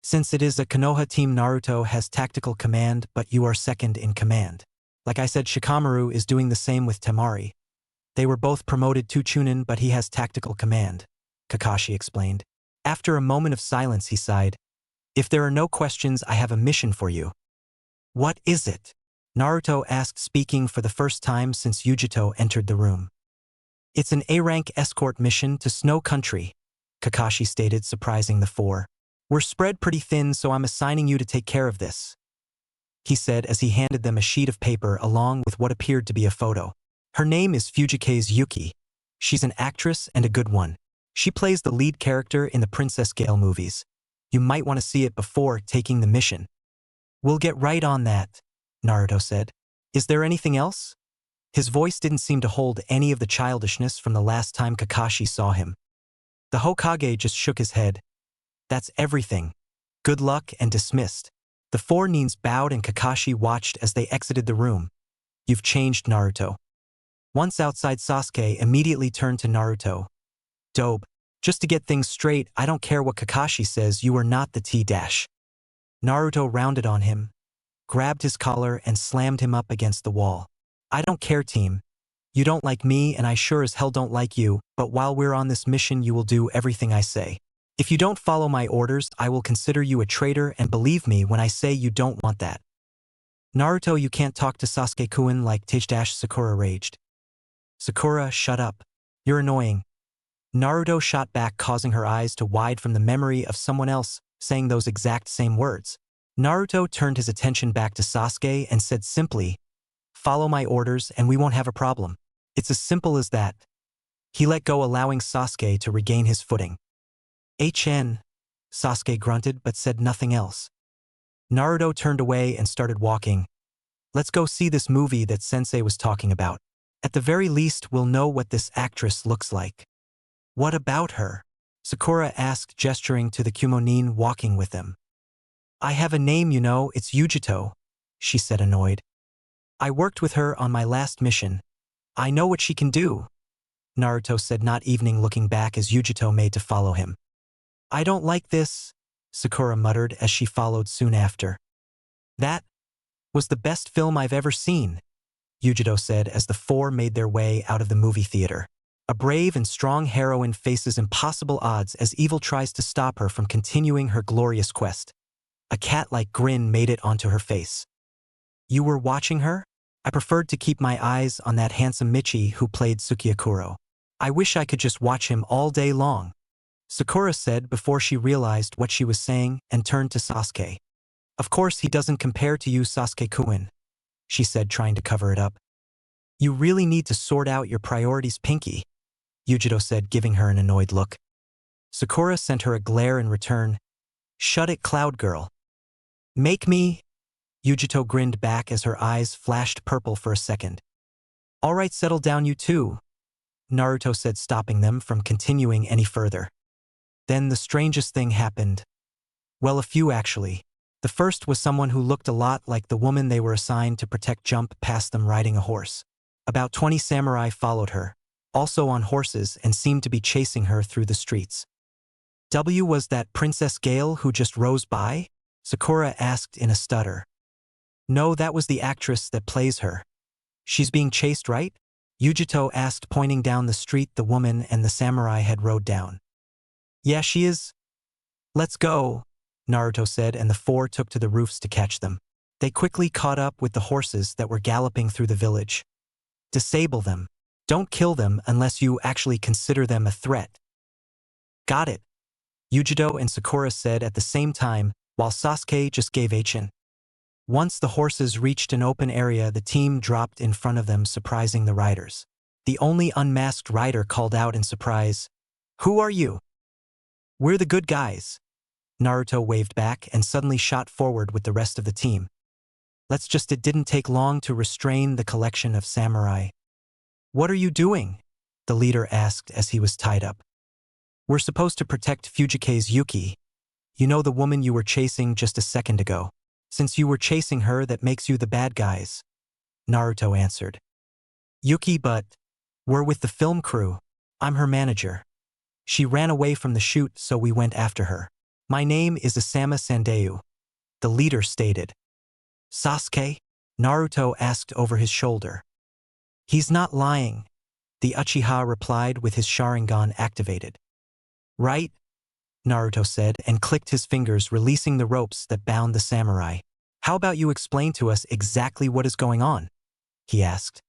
Since it is a Konoha team, Naruto has tactical command, but you are second in command. Like I said, Shikamaru is doing the same with Temari. They were both promoted to Chunin, but he has tactical command, Kakashi explained. After a moment of silence, he sighed. If there are no questions, I have a mission for you. What is it? Naruto asked, speaking for the first time since Yujito entered the room. It's an A-rank escort mission to Snow Country, Kakashi stated, surprising the four. We're spread pretty thin, so I'm assigning you to take care of this, he said as he handed them a sheet of paper along with what appeared to be a photo. Her name is Fujikaze Yuki. She's an actress and a good one. She plays the lead character in the Princess Gale movies. You might want to see it before taking the mission. We'll get right on that, Naruto said. Is there anything else? His voice didn't seem to hold any of the childishness from the last time Kakashi saw him. The Hokage just shook his head. That's everything. Good luck, and dismissed. The four nins bowed and Kakashi watched as they exited the room. You've changed, Naruto. Once outside, Sasuke immediately turned to Naruto. Dope. Just to get things straight, I don't care what Kakashi says, you are not the T-dash. Naruto rounded on him, grabbed his collar and slammed him up against the wall. I don't care, team. You don't like me and I sure as hell don't like you, but while we're on this mission you will do everything I say. If you don't follow my orders, I will consider you a traitor, and believe me when I say you don't want that. Naruto, you can't talk to Sasuke-kun like T-dash, Sakura raged. Sakura, shut up. You're annoying. Naruto shot back, causing her eyes to wide from the memory of someone else saying those exact same words. Naruto turned his attention back to Sasuke and said simply, follow my orders and we won't have a problem. It's as simple as that. He let go, allowing Sasuke to regain his footing. Sasuke grunted but said nothing else. Naruto turned away and started walking. Let's go see this movie that Sensei was talking about. At the very least, we'll know what this actress looks like. What about her? Sakura asked, gesturing to the Kumo-nin walking with them. I have a name, you know, it's Yujito, she said, annoyed. I worked with her on my last mission. I know what she can do, Naruto said, not even looking back as Yujito made to follow him. I don't like this, Sakura muttered as she followed soon after. That was the best film I've ever seen, Yujito said as the four made their way out of the movie theater. A brave and strong heroine faces impossible odds as evil tries to stop her from continuing her glorious quest. A cat-like grin made it onto her face. You were watching her? I preferred to keep my eyes on that handsome Michi who played Sukiakuro. I wish I could just watch him all day long, Sakura said before she realized what she was saying and turned to Sasuke. Of course he doesn't compare to you, Sasuke-kun, she said, trying to cover it up. You really need to sort out your priorities, Pinky, Yujito said, giving her an annoyed look. Sakura sent her a glare in return. Shut it, Cloud Girl. Make me? Yujito grinned back as her eyes flashed purple for a second. All right, settle down you two, Naruto said, stopping them from continuing any further. Then the strangest thing happened. Well, a few actually. The first was someone who looked a lot like the woman they were assigned to protect jump past them riding a horse. About 20 samurai followed her, also on horses, and seemed to be chasing her through the streets. Was that Princess Gale who just rose by? Sakura asked in a stutter. No, that was the actress that plays her. She's being chased, right? Yujito asked, pointing down the street the woman and the samurai had rode down. Yeah, she is. Let's go, Naruto said, and the four took to the roofs to catch them. They quickly caught up with the horses that were galloping through the village. Disable them. Don't kill them unless you actually consider them a threat. Got it, Yujito and Sakura said at the same time, while Sasuke just gave Achin. Once the horses reached an open area, the team dropped in front of them, surprising the riders. The only unmasked rider called out in surprise, "Who are you?" "We're the good guys." Naruto waved back and suddenly shot forward with the rest of the team. It didn't take long to restrain the collection of samurai. "What are you doing?" the leader asked as he was tied up. "We're supposed to protect Fujike's Yuki. You know, the woman you were chasing just a second ago. Since you were chasing her, that makes you the bad guys," Naruto answered. "Yuki, but we're with the film crew. I'm her manager. She ran away from the shoot, so we went after her. My name is Asama Sandeu," the leader stated. "Sasuke?" Naruto asked over his shoulder. "He's not lying," the Uchiha replied with his Sharingan activated. "Right?" Naruto said and clicked his fingers, releasing the ropes that bound the samurai. "How about you explain to us exactly what is going on?" he asked.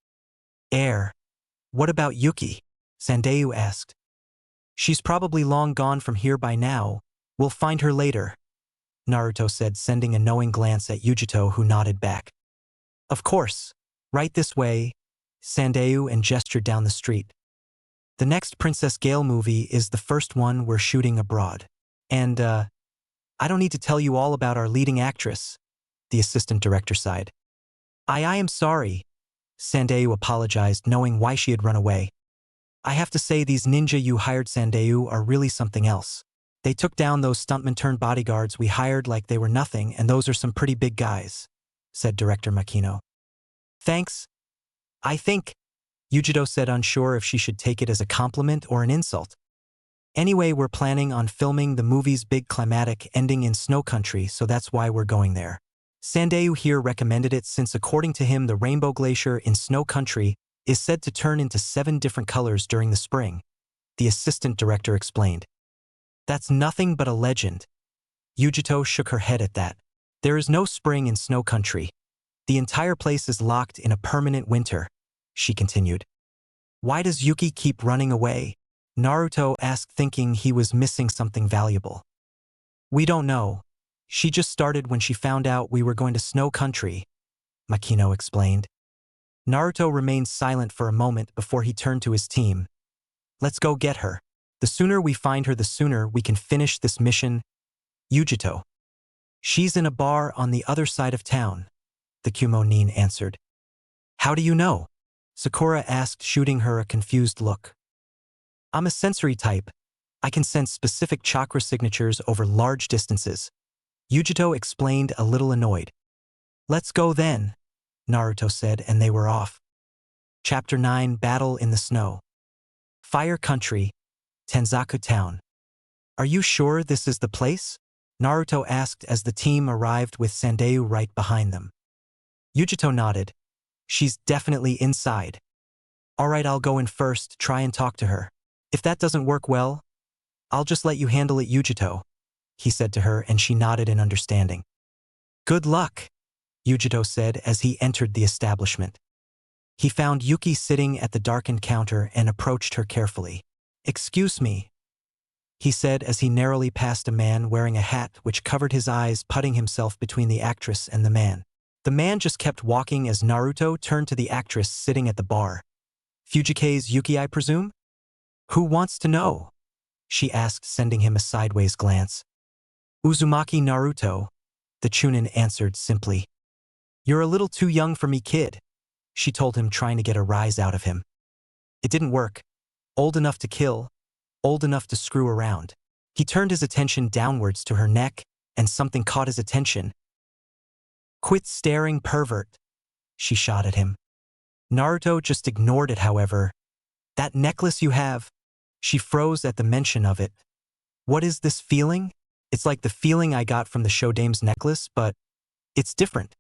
What about Yuki?" Sandeu asked. "She's probably long gone from here by now. We'll find her later," Naruto said, sending a knowing glance at Yujito, who nodded back. "Of course. Right this way," Sandeu and gestured down the street. "The next Princess Gale movie is the first one we're shooting abroad. And, I don't need to tell you all about our leading actress," the assistant director sighed. I am sorry," Sandeu apologized, knowing why she had run away. "I have to say, these ninja you hired, Sandeu, are really something else. They took down those stuntmen turned bodyguards we hired like they were nothing, and those are some pretty big guys," said Director Makino. "Thanks. I think," Yujito said, unsure if she should take it as a compliment or an insult. "Anyway, we're planning on filming the movie's big climatic ending in Snow Country, so that's why we're going there. Sandeu here recommended it since, according to him, the Rainbow Glacier in Snow Country is said to turn into 7 different colors during the spring," the assistant director explained. "That's nothing but a legend." Yujito shook her head at that. "There is no spring in Snow Country. The entire place is locked in a permanent winter," she continued. "Why does Yuki keep running away?" Naruto asked, thinking he was missing something valuable. "We don't know. She just started when she found out we were going to Snow Country," Makino explained. Naruto remained silent for a moment before he turned to his team. "Let's go get her. The sooner we find her, the sooner we can finish this mission." "Yujito. She's in a bar on the other side of town," the Kumo-nin answered. "How do you know?" Sakura asked, shooting her a confused look. "I'm a sensory type. I can sense specific chakra signatures over large distances," Yujito explained, a little annoyed. "Let's go then," Naruto said, and they were off. Chapter 9: Battle in the Snow. Fire Country, Tenzaku Town. Are you sure this is the place? Naruto asked as the team arrived with Sandeu right behind them. Yujito nodded. She's definitely inside. Alright, I'll go in first, try and talk to her. If that doesn't work well, I'll just let you handle it, Yujito, he said to her, and she nodded in understanding. Good luck, Yujito said as he entered the establishment. He found Yuki sitting at the darkened counter and approached her carefully. Excuse me, he said as he narrowly passed a man wearing a hat which covered his eyes, putting himself between the actress and the man. The man just kept walking as Naruto turned to the actress sitting at the bar. Fujike's Yuki, I presume? Who wants to know? She asked, sending him a sideways glance. Uzumaki Naruto, the Chunin answered simply. You're a little too young for me, kid, she told him, trying to get a rise out of him. It didn't work. Old enough to kill, old enough to screw around. He turned his attention downwards to her neck, and something caught his attention. Quit staring, pervert, she shot at him. Naruto just ignored it, however. That necklace you have? She froze at the mention of it. What is this feeling? It's like the feeling I got from the Shodame's necklace, but it's different.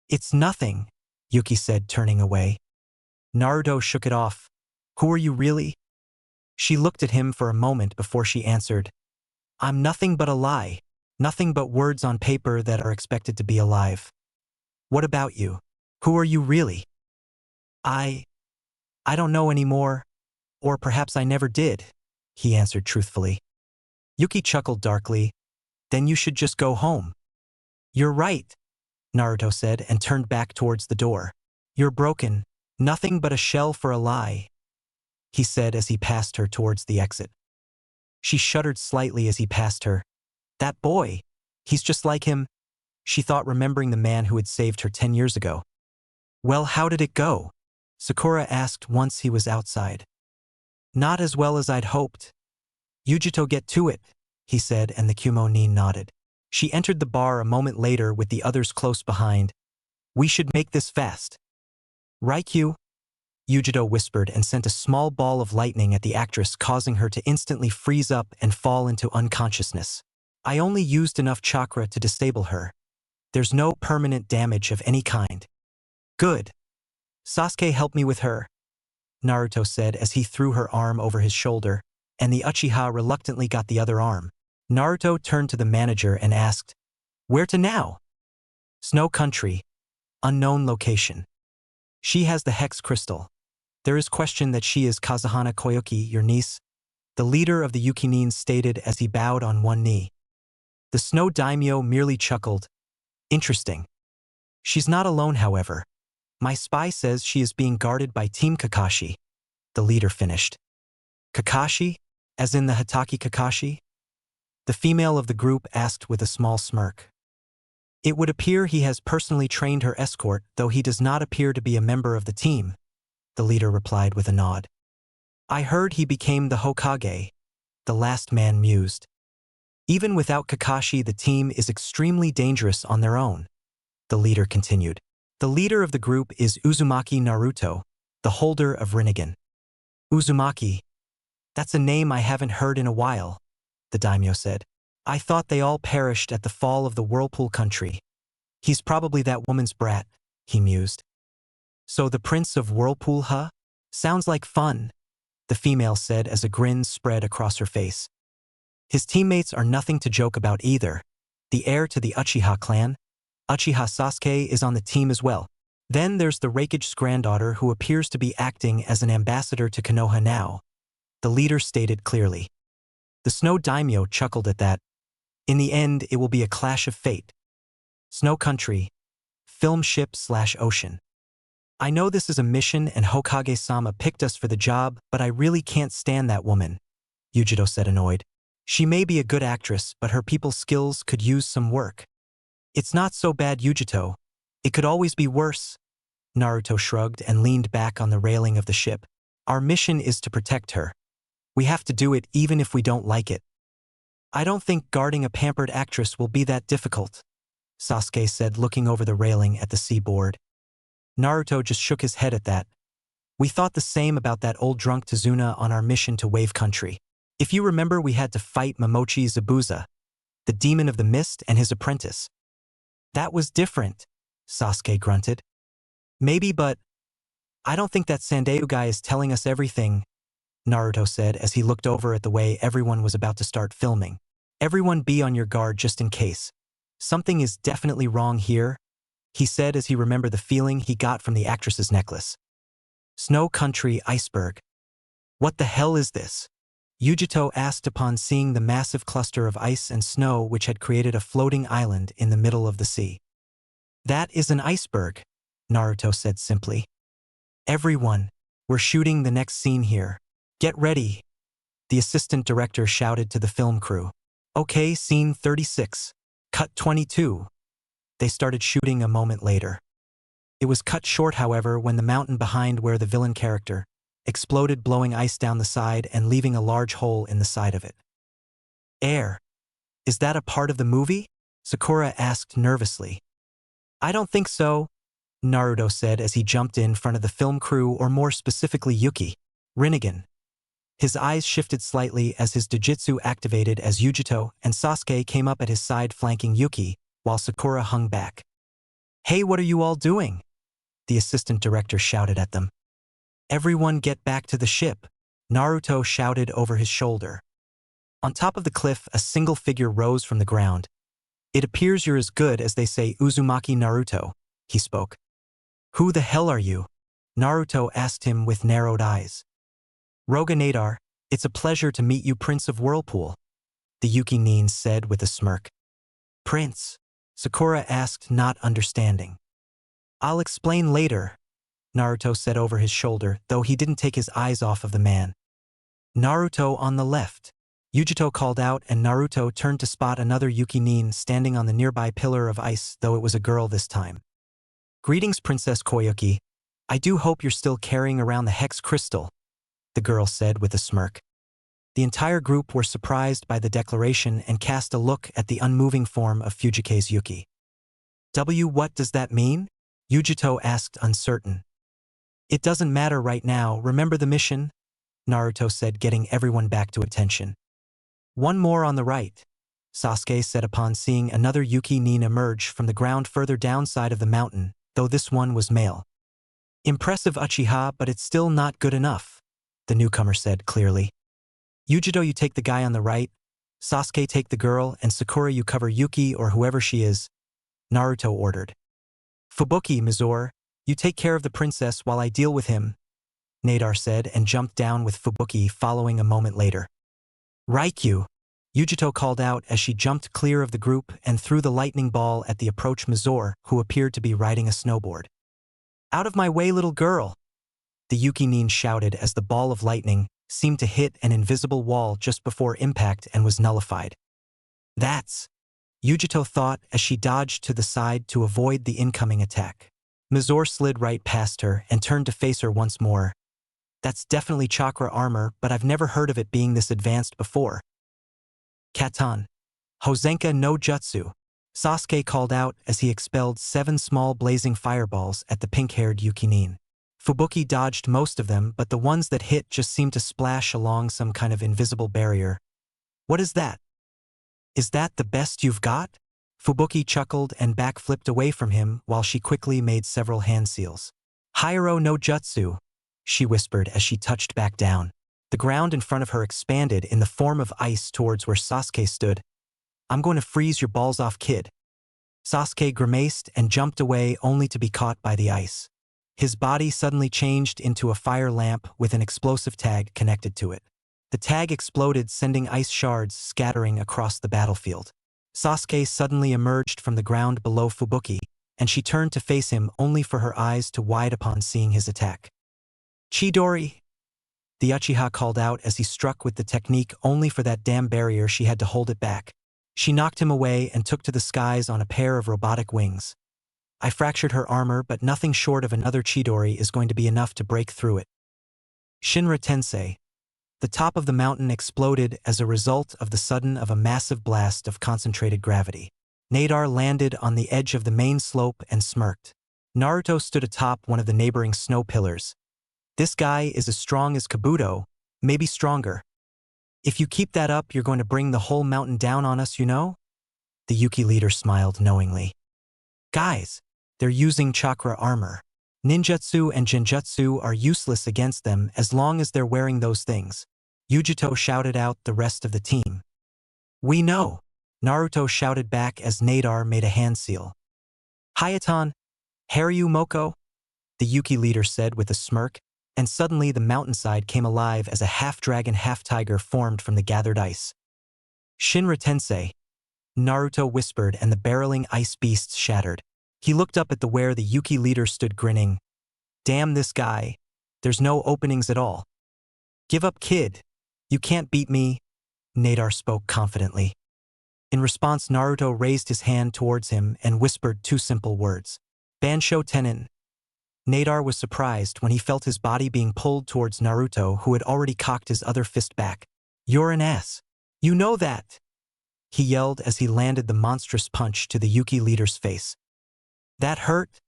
It's nothing, Yuki said, turning away. Naruto shook it off. Who are you really? She looked at him for a moment before she answered. I'm nothing but a lie. Nothing but words on paper that are expected to be alive. What about you? Who are you really? I don't know anymore. Or perhaps I never did, he answered truthfully. Yuki chuckled darkly. Then you should just go home. You're right, Naruto said and turned back towards the door. You're broken, nothing but a shell for a lie, he said as he passed her towards the exit. She shuddered slightly as he passed her. That boy, he's just like him, she thought, remembering the man who had saved her 10 years ago. Well, how did it go? Sakura asked once he was outside. Not as well as I'd hoped. Yujito, get to it, he said, and the Kumo-nin nodded. She entered the bar a moment later with the others close behind. We should make this fast. Raikyu? Yujito whispered and sent a small ball of lightning at the actress, causing her to instantly freeze up and fall into unconsciousness. I only used enough chakra to disable her. There's no permanent damage of any kind. Good. Sasuke, help me with her, Naruto said as he threw her arm over his shoulder, and the Uchiha reluctantly got the other arm. Naruto turned to the manager and asked, Where to now? Snow Country. Unknown location. She has the Hex Crystal. There is question that she is Kazuhana Koyuki, your niece, the leader of the Yukinins stated as he bowed on one knee. The Snow Daimyo merely chuckled. Interesting. She's not alone, however. My spy says she is being guarded by Team Kakashi, the leader finished. Kakashi? As in the Hatake Kakashi? The female of the group asked with a small smirk. It would appear he has personally trained her escort, though he does not appear to be a member of the team, the leader replied with a nod. I heard he became the Hokage, the last man mused. Even without Kakashi, the team is extremely dangerous on their own, the leader continued. The leader of the group is Uzumaki Naruto, the holder of Rinnegan. Uzumaki. That's a name I haven't heard in a while, the daimyo said. I thought they all perished at the fall of the Whirlpool country. He's probably that woman's brat, he mused. So the Prince of Whirlpool, huh? Sounds like fun, the female said as a grin spread across her face. His teammates are nothing to joke about either. The heir to the Uchiha clan, Uchiha Sasuke, is on the team as well. Then there's the Raikage's granddaughter, who appears to be acting as an ambassador to Konoha now, the leader stated clearly. The Snow Daimyo chuckled at that. In the end, it will be a clash of fate. Snow Country. Film ship/ocean. I know this is a mission and Hokage-sama picked us for the job, but I really can't stand that woman, Yujito said, annoyed. She may be a good actress, but her people skills could use some work. It's not so bad, Yujito. It could always be worse. Naruto shrugged and leaned back on the railing of the ship. Our mission is to protect her. We have to do it even if we don't like it. I don't think guarding a pampered actress will be that difficult, Sasuke said, looking over the railing at the seaboard. Naruto just shook his head at that. We thought the same about that old drunk Tazuna on our mission to Wave Country. If you remember, we had to fight Momochi Zabuza, the demon of the mist, and his apprentice. That was different, Sasuke grunted. Maybe, but I don't think that Sandeu guy is telling us everything, Naruto said as he looked over at the way everyone was about to start filming. Everyone be on your guard just in case. Something is definitely wrong here, he said as he remembered the feeling he got from the actress's necklace. Snow Country Iceberg. What the hell is this? Yujito asked upon seeing the massive cluster of ice and snow which had created a floating island in the middle of the sea. That is an iceberg, Naruto said simply. Everyone, we're shooting the next scene here. Get ready, the assistant director shouted to the film crew. Okay, scene 36. Cut 22. They started shooting a moment later. It was cut short, however, when the mountain behind where the villain character exploded, blowing ice down the side and leaving a large hole in the side of it. Air. Is that a part of the movie? Sakura asked nervously. I don't think so, Naruto said as he jumped in front of the film crew, or more specifically Yuki. Rinnegan. His eyes shifted slightly as his Dojutsu activated as Yujito and Sasuke came up at his side flanking Yuki, while Sakura hung back. Hey, what are you all doing? The assistant director shouted at them. Everyone get back to the ship, Naruto shouted over his shoulder. On top of the cliff, a single figure rose from the ground. It appears you're as good as they say, Uzumaki Naruto, he spoke. Who the hell are you? Naruto asked him with narrowed eyes. Roga Nadar, it's a pleasure to meet you, Prince of Whirlpool, the Yuki Nin said with a smirk. Prince? Sakura asked, not understanding. I'll explain later, Naruto said over his shoulder, though he didn't take his eyes off of the man. Naruto on the left. Yujito called out, and Naruto turned to spot another Yuki Nin standing on the nearby pillar of ice, though it was a girl this time. Greetings, Princess Koyuki. I do hope you're still carrying around the hex crystal, the girl said with a smirk. The entire group were surprised by the declaration and cast a look at the unmoving form of Fujike's Yuki. What does that mean? Yujito asked, uncertain. It doesn't matter right now, remember the mission? Naruto said, getting everyone back to attention. One more on the right, Sasuke said upon seeing another Yuki Nin emerge from the ground further downside of the mountain, though this one was male. Impressive, Uchiha, but it's still not good enough, the newcomer said clearly. Yujito, you take the guy on the right, Sasuke take the girl, and Sakura you cover Yuki or whoever she is, Naruto ordered. Fubuki, Mizore, you take care of the princess while I deal with him, Nadar said and jumped down with Fubuki following a moment later. Raikyu, Yujito called out as she jumped clear of the group and threw the lightning ball at the approach Mizore, who appeared to be riding a snowboard. Out of my way, little girl, the Yuki Nin shouted as the ball of lightning seemed to hit an invisible wall just before impact and was nullified. That's, Yujito thought as she dodged to the side to avoid the incoming attack. Mizore slid right past her and turned to face her once more. That's definitely chakra armor, but I've never heard of it being this advanced before. Katan. Hozenka no Jutsu, Sasuke called out as he expelled 7 small blazing fireballs at the pink-haired Yuki Nin. Fubuki dodged most of them, but the ones that hit just seemed to splash along some kind of invisible barrier. What is that? Is that the best you've got? Fubuki chuckled and backflipped away from him while she quickly made several hand seals. Hyro no Jutsu, she whispered as she touched back down. The ground in front of her expanded in the form of ice towards where Sasuke stood. I'm going to freeze your balls off, kid. Sasuke grimaced and jumped away only to be caught by the ice. His body suddenly changed into a fire lamp with an explosive tag connected to it. The tag exploded, sending ice shards scattering across the battlefield. Sasuke suddenly emerged from the ground below Fubuki, and she turned to face him only for her eyes to wide upon seeing his attack. Chidori, the Uchiha called out as he struck with the technique only for that damn barrier she had to hold it back. She knocked him away and took to the skies on a pair of robotic wings. I fractured her armor, but nothing short of another Chidori is going to be enough to break through it. Shinra Tensei. The top of the mountain exploded as a result of the sudden of a massive blast of concentrated gravity. Nadar landed on the edge of the main slope and smirked. Naruto stood atop one of the neighboring snow pillars. This guy is as strong as Kabuto, maybe stronger. If you keep that up, you're going to bring the whole mountain down on us, you know? The Yuki leader smiled knowingly. Guys, they're using chakra armor. Ninjutsu and genjutsu are useless against them as long as they're wearing those things. Yujito shouted out the rest of the team. We know, Naruto shouted back as Nadar made a hand seal. Hayatan, Haryu Moko, the Yuki leader said with a smirk, and suddenly the mountainside came alive as a half-dragon half-tiger formed from the gathered ice. Shinra Tensei, Naruto whispered, and the barreling ice beasts shattered. He looked up at where the Yuki leader stood grinning. Damn this guy. There's no openings at all. Give up, kid. You can't beat me, Nadar spoke confidently. In response, Naruto raised his hand towards him and whispered two simple words. Bansho Tenin. Nadar was surprised when he felt his body being pulled towards Naruto, who had already cocked his other fist back. You're an ass. You know that, he yelled as he landed the monstrous punch to the Yuki leader's face. That hurt?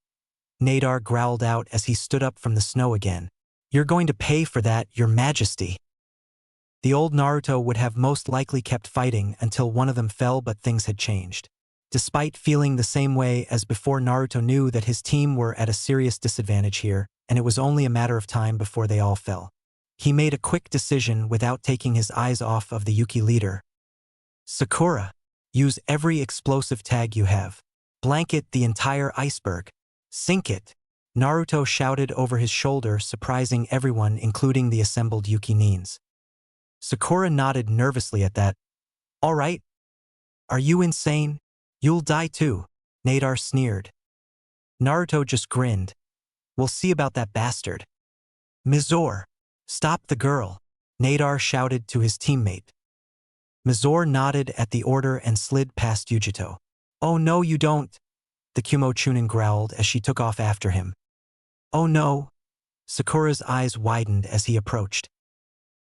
Nadar growled out as he stood up from the snow again. You're going to pay for that, your majesty. The old Naruto would have most likely kept fighting until one of them fell, but things had changed. Despite feeling the same way as before, Naruto knew that his team were at a serious disadvantage here, and it was only a matter of time before they all fell. He made a quick decision without taking his eyes off of the Yuki leader. Sakura, use every explosive tag you have. Blanket the entire iceberg. Sink it, Naruto shouted over his shoulder, surprising everyone, including the assembled Yuki Nins. Sakura nodded nervously at that. All right. Are you insane? You'll die too, Nadar sneered. Naruto just grinned. We'll see about that bastard. Mizore, stop the girl, Nadar shouted to his teammate. Mizore nodded at the order and slid past Yujito. Oh no, you don't, the Kumo Chunin growled as she took off after him. Oh no, Sakura's eyes widened as he approached.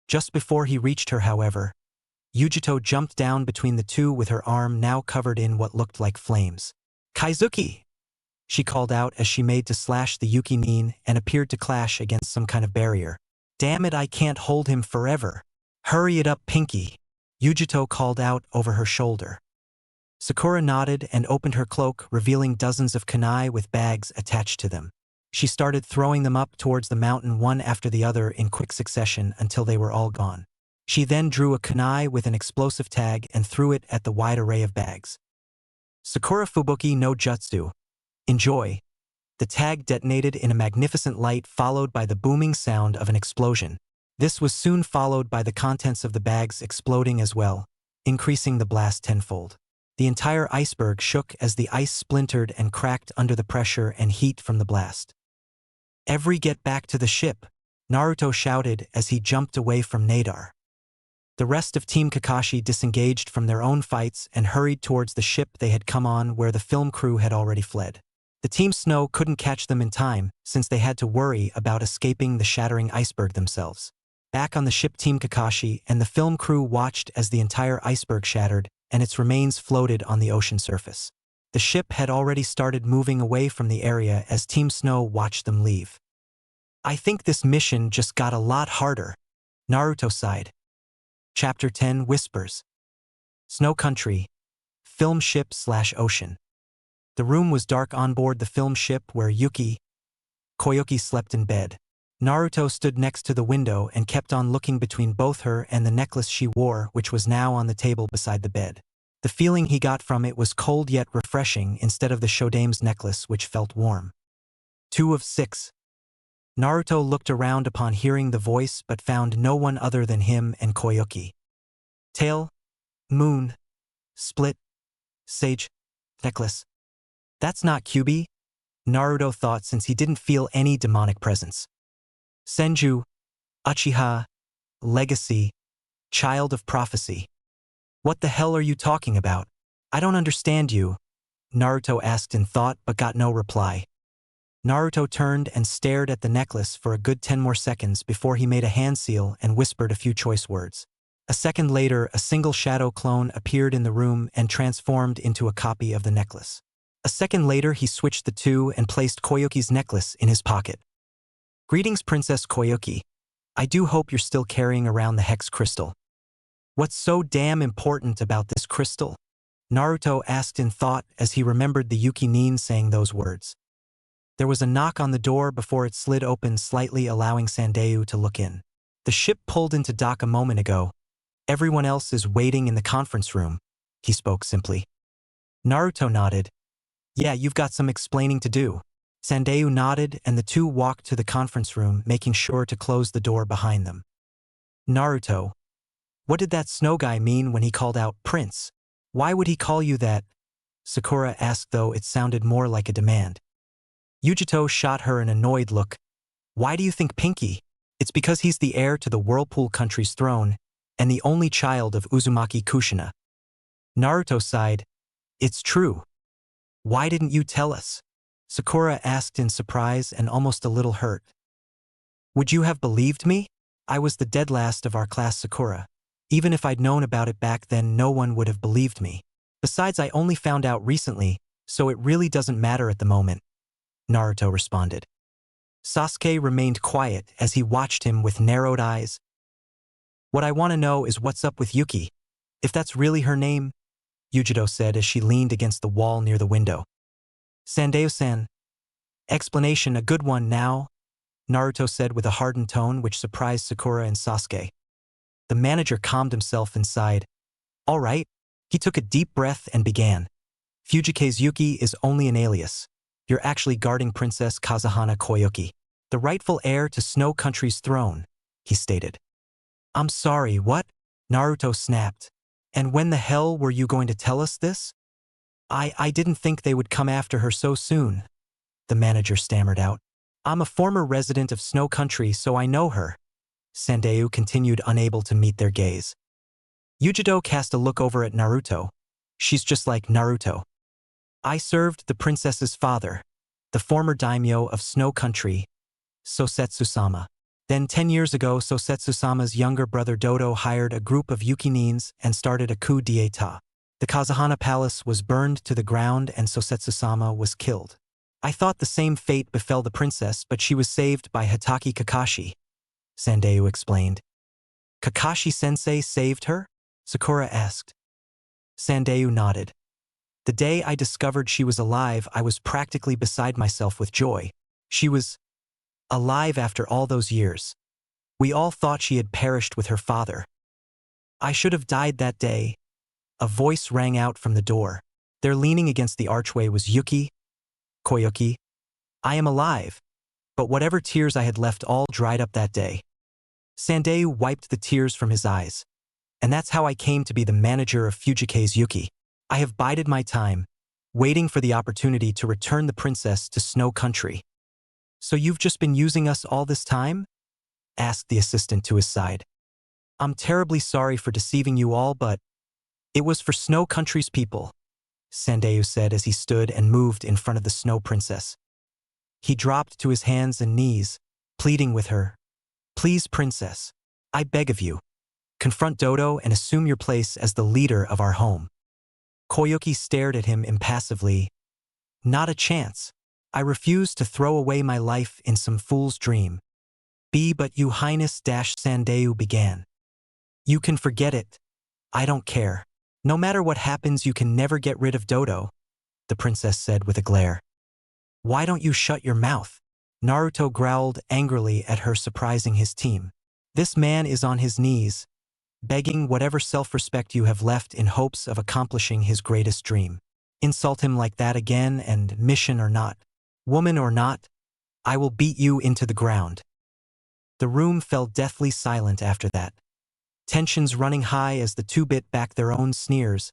Just before he reached her, however, Yujito jumped down between the two with her arm now covered in what looked like flames. Kaizuki, she called out as she made to slash the Yuki Nin and appeared to clash against some kind of barrier. Damn it, I can't hold him forever. Hurry it up, Pinky, Yujito called out over her shoulder. Sakura nodded and opened her cloak, revealing dozens of kunai with bags attached to them. She started throwing them up towards the mountain one after the other in quick succession until they were all gone. She then drew a kunai with an explosive tag and threw it at the wide array of bags. Sakura Fubuki no Jutsu. Enjoy. The tag detonated in a magnificent light, followed by the booming sound of an explosion. This was soon followed by the contents of the bags exploding as well, increasing the blast tenfold. The entire iceberg shook as the ice splintered and cracked under the pressure and heat from the blast. Every get back to the ship, Naruto shouted as he jumped away from Nadar. The rest of Team Kakashi disengaged from their own fights and hurried towards the ship they had come on, where the film crew had already fled. The Team Snow couldn't catch them in time since they had to worry about escaping the shattering iceberg themselves. Back on the ship, Team Kakashi and the film crew watched as the entire iceberg shattered and its remains floated on the ocean surface. The ship had already started moving away from the area as Team Snow watched them leave. I think this mission just got a lot harder, Naruto sighed. Chapter 10 Whispers. Snow Country. Film ship/ocean. The room was dark on board the film ship where Koyuki slept in bed. Naruto stood next to the window and kept on looking between both her and the necklace she wore, which was now on the table beside the bed. The feeling he got from it was cold yet refreshing instead of the Shodame's necklace, which felt warm. 2 of 6. Naruto looked around upon hearing the voice but found no one other than him and Koyuki. Tail, moon, split, sage, necklace. That's not Kyubi, Naruto thought, since he didn't feel any demonic presence. Senju, Uchiha, legacy, child of prophecy. What the hell are you talking about? I don't understand you, Naruto asked in thought but got no reply. Naruto turned and stared at the necklace for a good 10 more seconds before he made a hand seal and whispered a few choice words. A second later, a single shadow clone appeared in the room and transformed into a copy of the necklace. A second later, he switched the two and placed Koyuki's necklace in his pocket. Greetings, Princess Koyuki. I do hope you're still carrying around the hex crystal. What's so damn important about this crystal? Naruto asked in thought as he remembered the Yuki Nin saying those words. There was a knock on the door before it slid open slightly, allowing Sandayu to look in. The ship pulled into dock a moment ago. Everyone else is waiting in the conference room, he spoke simply. Naruto nodded. Yeah, you've got some explaining to do. Sandayu nodded and the two walked to the conference room, making sure to close the door behind them. Naruto, what did that snow guy mean when he called out Prince? Why would he call you that? Sakura asked, though it sounded more like a demand. Yujito shot her an annoyed look. Why do you think Pinky? It's because he's the heir to the Whirlpool country's throne and the only child of Uzumaki Kushina. Naruto sighed. It's true. Why didn't you tell us? Sakura asked in surprise and almost a little hurt. Would you have believed me? I was the dead last of our class, Sakura. Even if I'd known about it back then, no one would have believed me. Besides, I only found out recently, so it really doesn't matter at the moment, Naruto responded. Sasuke remained quiet as he watched him with narrowed eyes. What I want to know is what's up with Yuki. If that's really her name, Yujito said as she leaned against the wall near the window. Sandayu-san. Explanation, a good one now, Naruto said with a hardened tone which surprised Sakura and Sasuke. The manager calmed himself and sighed. All right. He took a deep breath and began. Fujike's Yuki is only an alias. You're actually guarding Princess Kazuhana Koyuki, the rightful heir to Snow Country's throne, he stated. I'm sorry, what? Naruto snapped. And when the hell were you going to tell us this? I didn't think they would come after her so soon, the manager stammered out. I'm a former resident of Snow Country, so I know her. Sandayu continued, unable to meet their gaze. Yujito cast a look over at Naruto. She's just like Naruto. I served the princess's father, the former daimyo of Snow Country, Sosetsu-sama. Then 10 years ago, Sosetsu-sama's younger brother Dodo hired a group of Yuki-nins and started a coup d'etat. The Kazuhana Palace was burned to the ground and Sosetsu-sama was killed. I thought the same fate befell the princess, but she was saved by Hitaki Kakashi, Sandayu explained. Kakashi-sensei saved her? Sakura asked. Sandayu nodded. The day I discovered she was alive, I was practically beside myself with joy. She was alive after all those years. We all thought she had perished with her father. I should have died that day. A voice rang out from the door. There, leaning against the archway, was Yuki. Koyuki. I am alive. But whatever tears I had left all dried up that day. Sandayu wiped the tears from his eyes. And that's how I came to be the manager of Fujike's Yuki. I have bided my time, waiting for the opportunity to return the princess to Snow Country. So you've just been using us all this time? Asked the assistant to his side. I'm terribly sorry for deceiving you all, but it was for Snow Country's people, Sandayu said as he stood and moved in front of the Snow Princess. He dropped to his hands and knees, pleading with her. Please, princess, I beg of you, confront Dodo and assume your place as the leader of our home. Koyuki stared at him impassively. Not a chance. I refuse to throw away my life in some fool's dream. But you highness, Sandayu began. You can forget it. I don't care. No matter what happens, you can never get rid of Dodo, the princess said with a glare. Why don't you shut your mouth? Naruto growled angrily at her, surprising his team. This man is on his knees, begging whatever self-respect you have left in hopes of accomplishing his greatest dream. Insult him like that again, and mission or not, woman or not, I will beat you into the ground. The room fell deathly silent after that. Tensions running high as the two bit back their own sneers.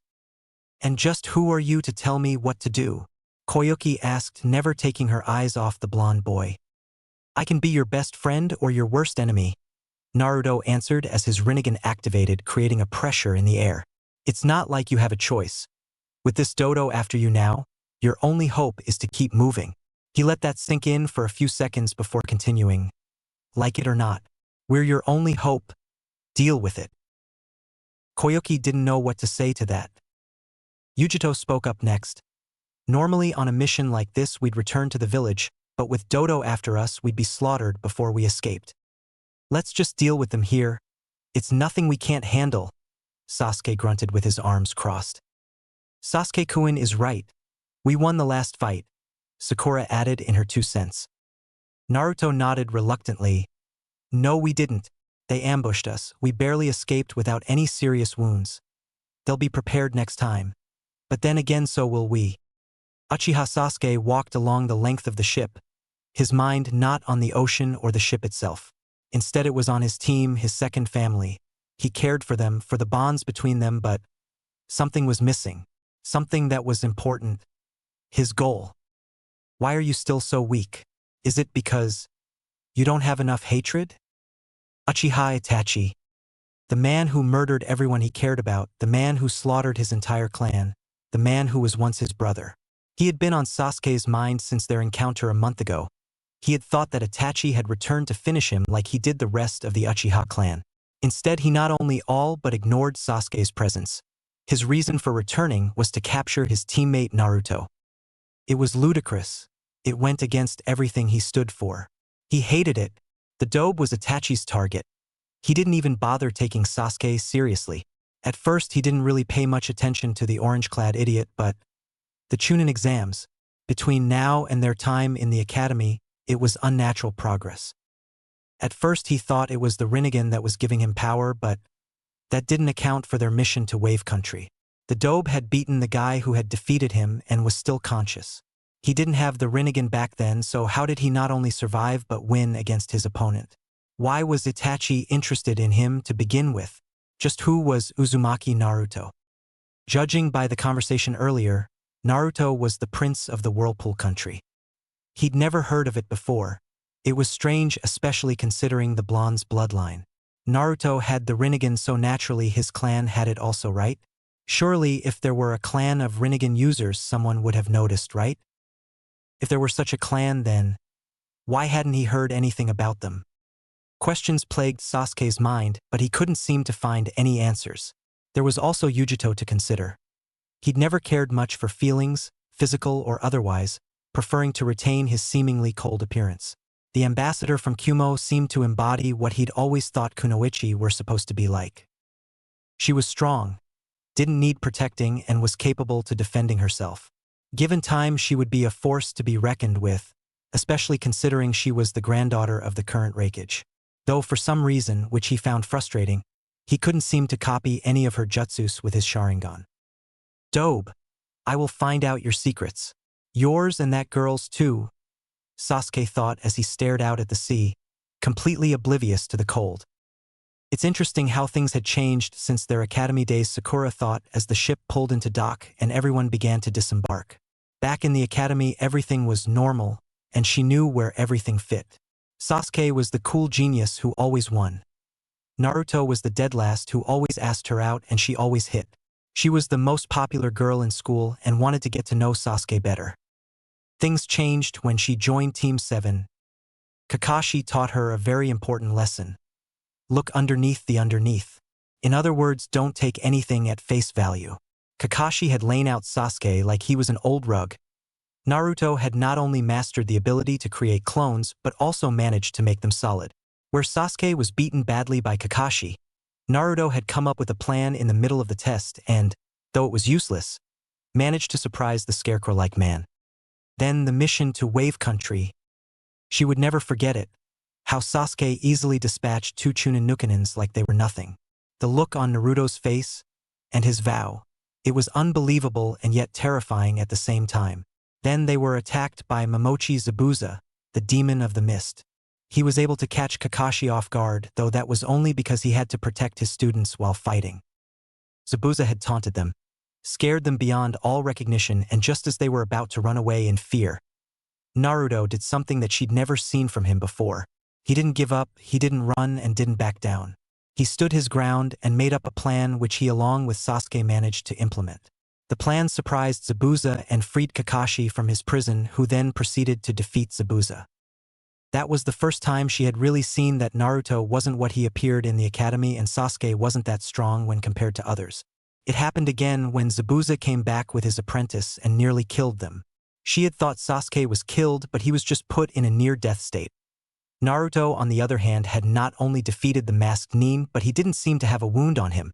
And just who are you to tell me what to do? Koyuki asked, never taking her eyes off the blonde boy. I can be your best friend or your worst enemy, Naruto answered as his Rinnegan activated, creating a pressure in the air. It's not like you have a choice. With this Dodo after you now, your only hope is to keep moving. He let that sink in for a few seconds before continuing. Like it or not, we're your only hope. Deal with it. Koyuki didn't know what to say to that. Yujito spoke up next. Normally on a mission like this we'd return to the village, but with Dodo after us we'd be slaughtered before we escaped. Let's just deal with them here. It's nothing we can't handle, Sasuke grunted with his arms crossed. Sasuke-kun is right. We won the last fight, Sakura added in her 2 cents. Naruto nodded reluctantly. No, we didn't. They ambushed us. We barely escaped without any serious wounds. They'll be prepared next time. But then again, so will we. Uchiha Sasuke walked along the length of the ship, his mind not on the ocean or the ship itself. Instead it was on his team, his second family. He cared for them, for the bonds between them, but something was missing. Something that was important. His goal. Why are you still so weak? Is it because you don't have enough hatred? Uchiha Itachi. The man who murdered everyone he cared about, the man who slaughtered his entire clan, the man who was once his brother. He had been on Sasuke's mind since their encounter a month ago. He had thought that Itachi had returned to finish him like he did the rest of the Uchiha clan. Instead, he not only all but ignored Sasuke's presence. His reason for returning was to capture his teammate Naruto. It was ludicrous. It went against everything he stood for. He hated it. The dobe was Itachi's target. He didn't even bother taking Sasuke seriously. At first, he didn't really pay much attention to the orange-clad idiot, but the Chunin exams, between now and their time in the academy, it was unnatural progress. At first, he thought it was the Rinnegan that was giving him power, but that didn't account for their mission to Wave Country. The dobe had beaten the guy who had defeated him and was still conscious. He didn't have the Rinnegan back then, so how did he not only survive but win against his opponent? Why was Itachi interested in him to begin with? Just who was Uzumaki Naruto? Judging by the conversation earlier, Naruto was the prince of the Whirlpool Country. He'd never heard of it before. It was strange, especially considering the blonde's bloodline. Naruto had the Rinnegan, so naturally his clan had it also, right? Surely if there were a clan of Rinnegan users, someone would have noticed, right? If there were such a clan, then why hadn't he heard anything about them? Questions plagued Sasuke's mind, but he couldn't seem to find any answers. There was also Yujito to consider. He'd never cared much for feelings, physical or otherwise, preferring to retain his seemingly cold appearance. The ambassador from Kumo seemed to embody what he'd always thought kunoichi were supposed to be like. She was strong, didn't need protecting, and was capable to defending herself. Given time, she would be a force to be reckoned with, especially considering she was the granddaughter of the current Raikage. Though for some reason, which he found frustrating, he couldn't seem to copy any of her jutsus with his Sharingan. Dobe, I will find out your secrets. Yours and that girl's too, Sasuke thought as he stared out at the sea, completely oblivious to the cold. It's interesting how things had changed since their academy days, Sakura thought as the ship pulled into dock and everyone began to disembark. Back in the academy, everything was normal, and she knew where everything fit. Sasuke was the cool genius who always won. Naruto was the dead last who always asked her out and she always hit. She was the most popular girl in school and wanted to get to know Sasuke better. Things changed when she joined Team 7. Kakashi taught her a very important lesson. Look underneath the underneath. In other words, don't take anything at face value. Kakashi had lain out Sasuke like he was an old rug. Naruto had not only mastered the ability to create clones, but also managed to make them solid. Where Sasuke was beaten badly by Kakashi, Naruto had come up with a plan in the middle of the test and, though it was useless, managed to surprise the scarecrow-like man. Then the mission to Wave Country. She would never forget it. How Sasuke easily dispatched 2 Chunin Nukanins like they were nothing. The look on Naruto's face, and his vow. It was unbelievable and yet terrifying at the same time. Then they were attacked by Momochi Zabuza, the demon of the mist. He was able to catch Kakashi off guard, though that was only because he had to protect his students while fighting. Zabuza had taunted them, scared them beyond all recognition, and just as they were about to run away in fear, Naruto did something that she'd never seen from him before. He didn't give up, he didn't run, and didn't back down. He stood his ground and made up a plan which he along with Sasuke managed to implement. The plan surprised Zabuza and freed Kakashi from his prison, who then proceeded to defeat Zabuza. That was the first time she had really seen that Naruto wasn't what he appeared in the academy and Sasuke wasn't that strong when compared to others. It happened again when Zabuza came back with his apprentice and nearly killed them. She had thought Sasuke was killed, but he was just put in a near-death state. Naruto, on the other hand, had not only defeated the masked Nin, but he didn't seem to have a wound on him.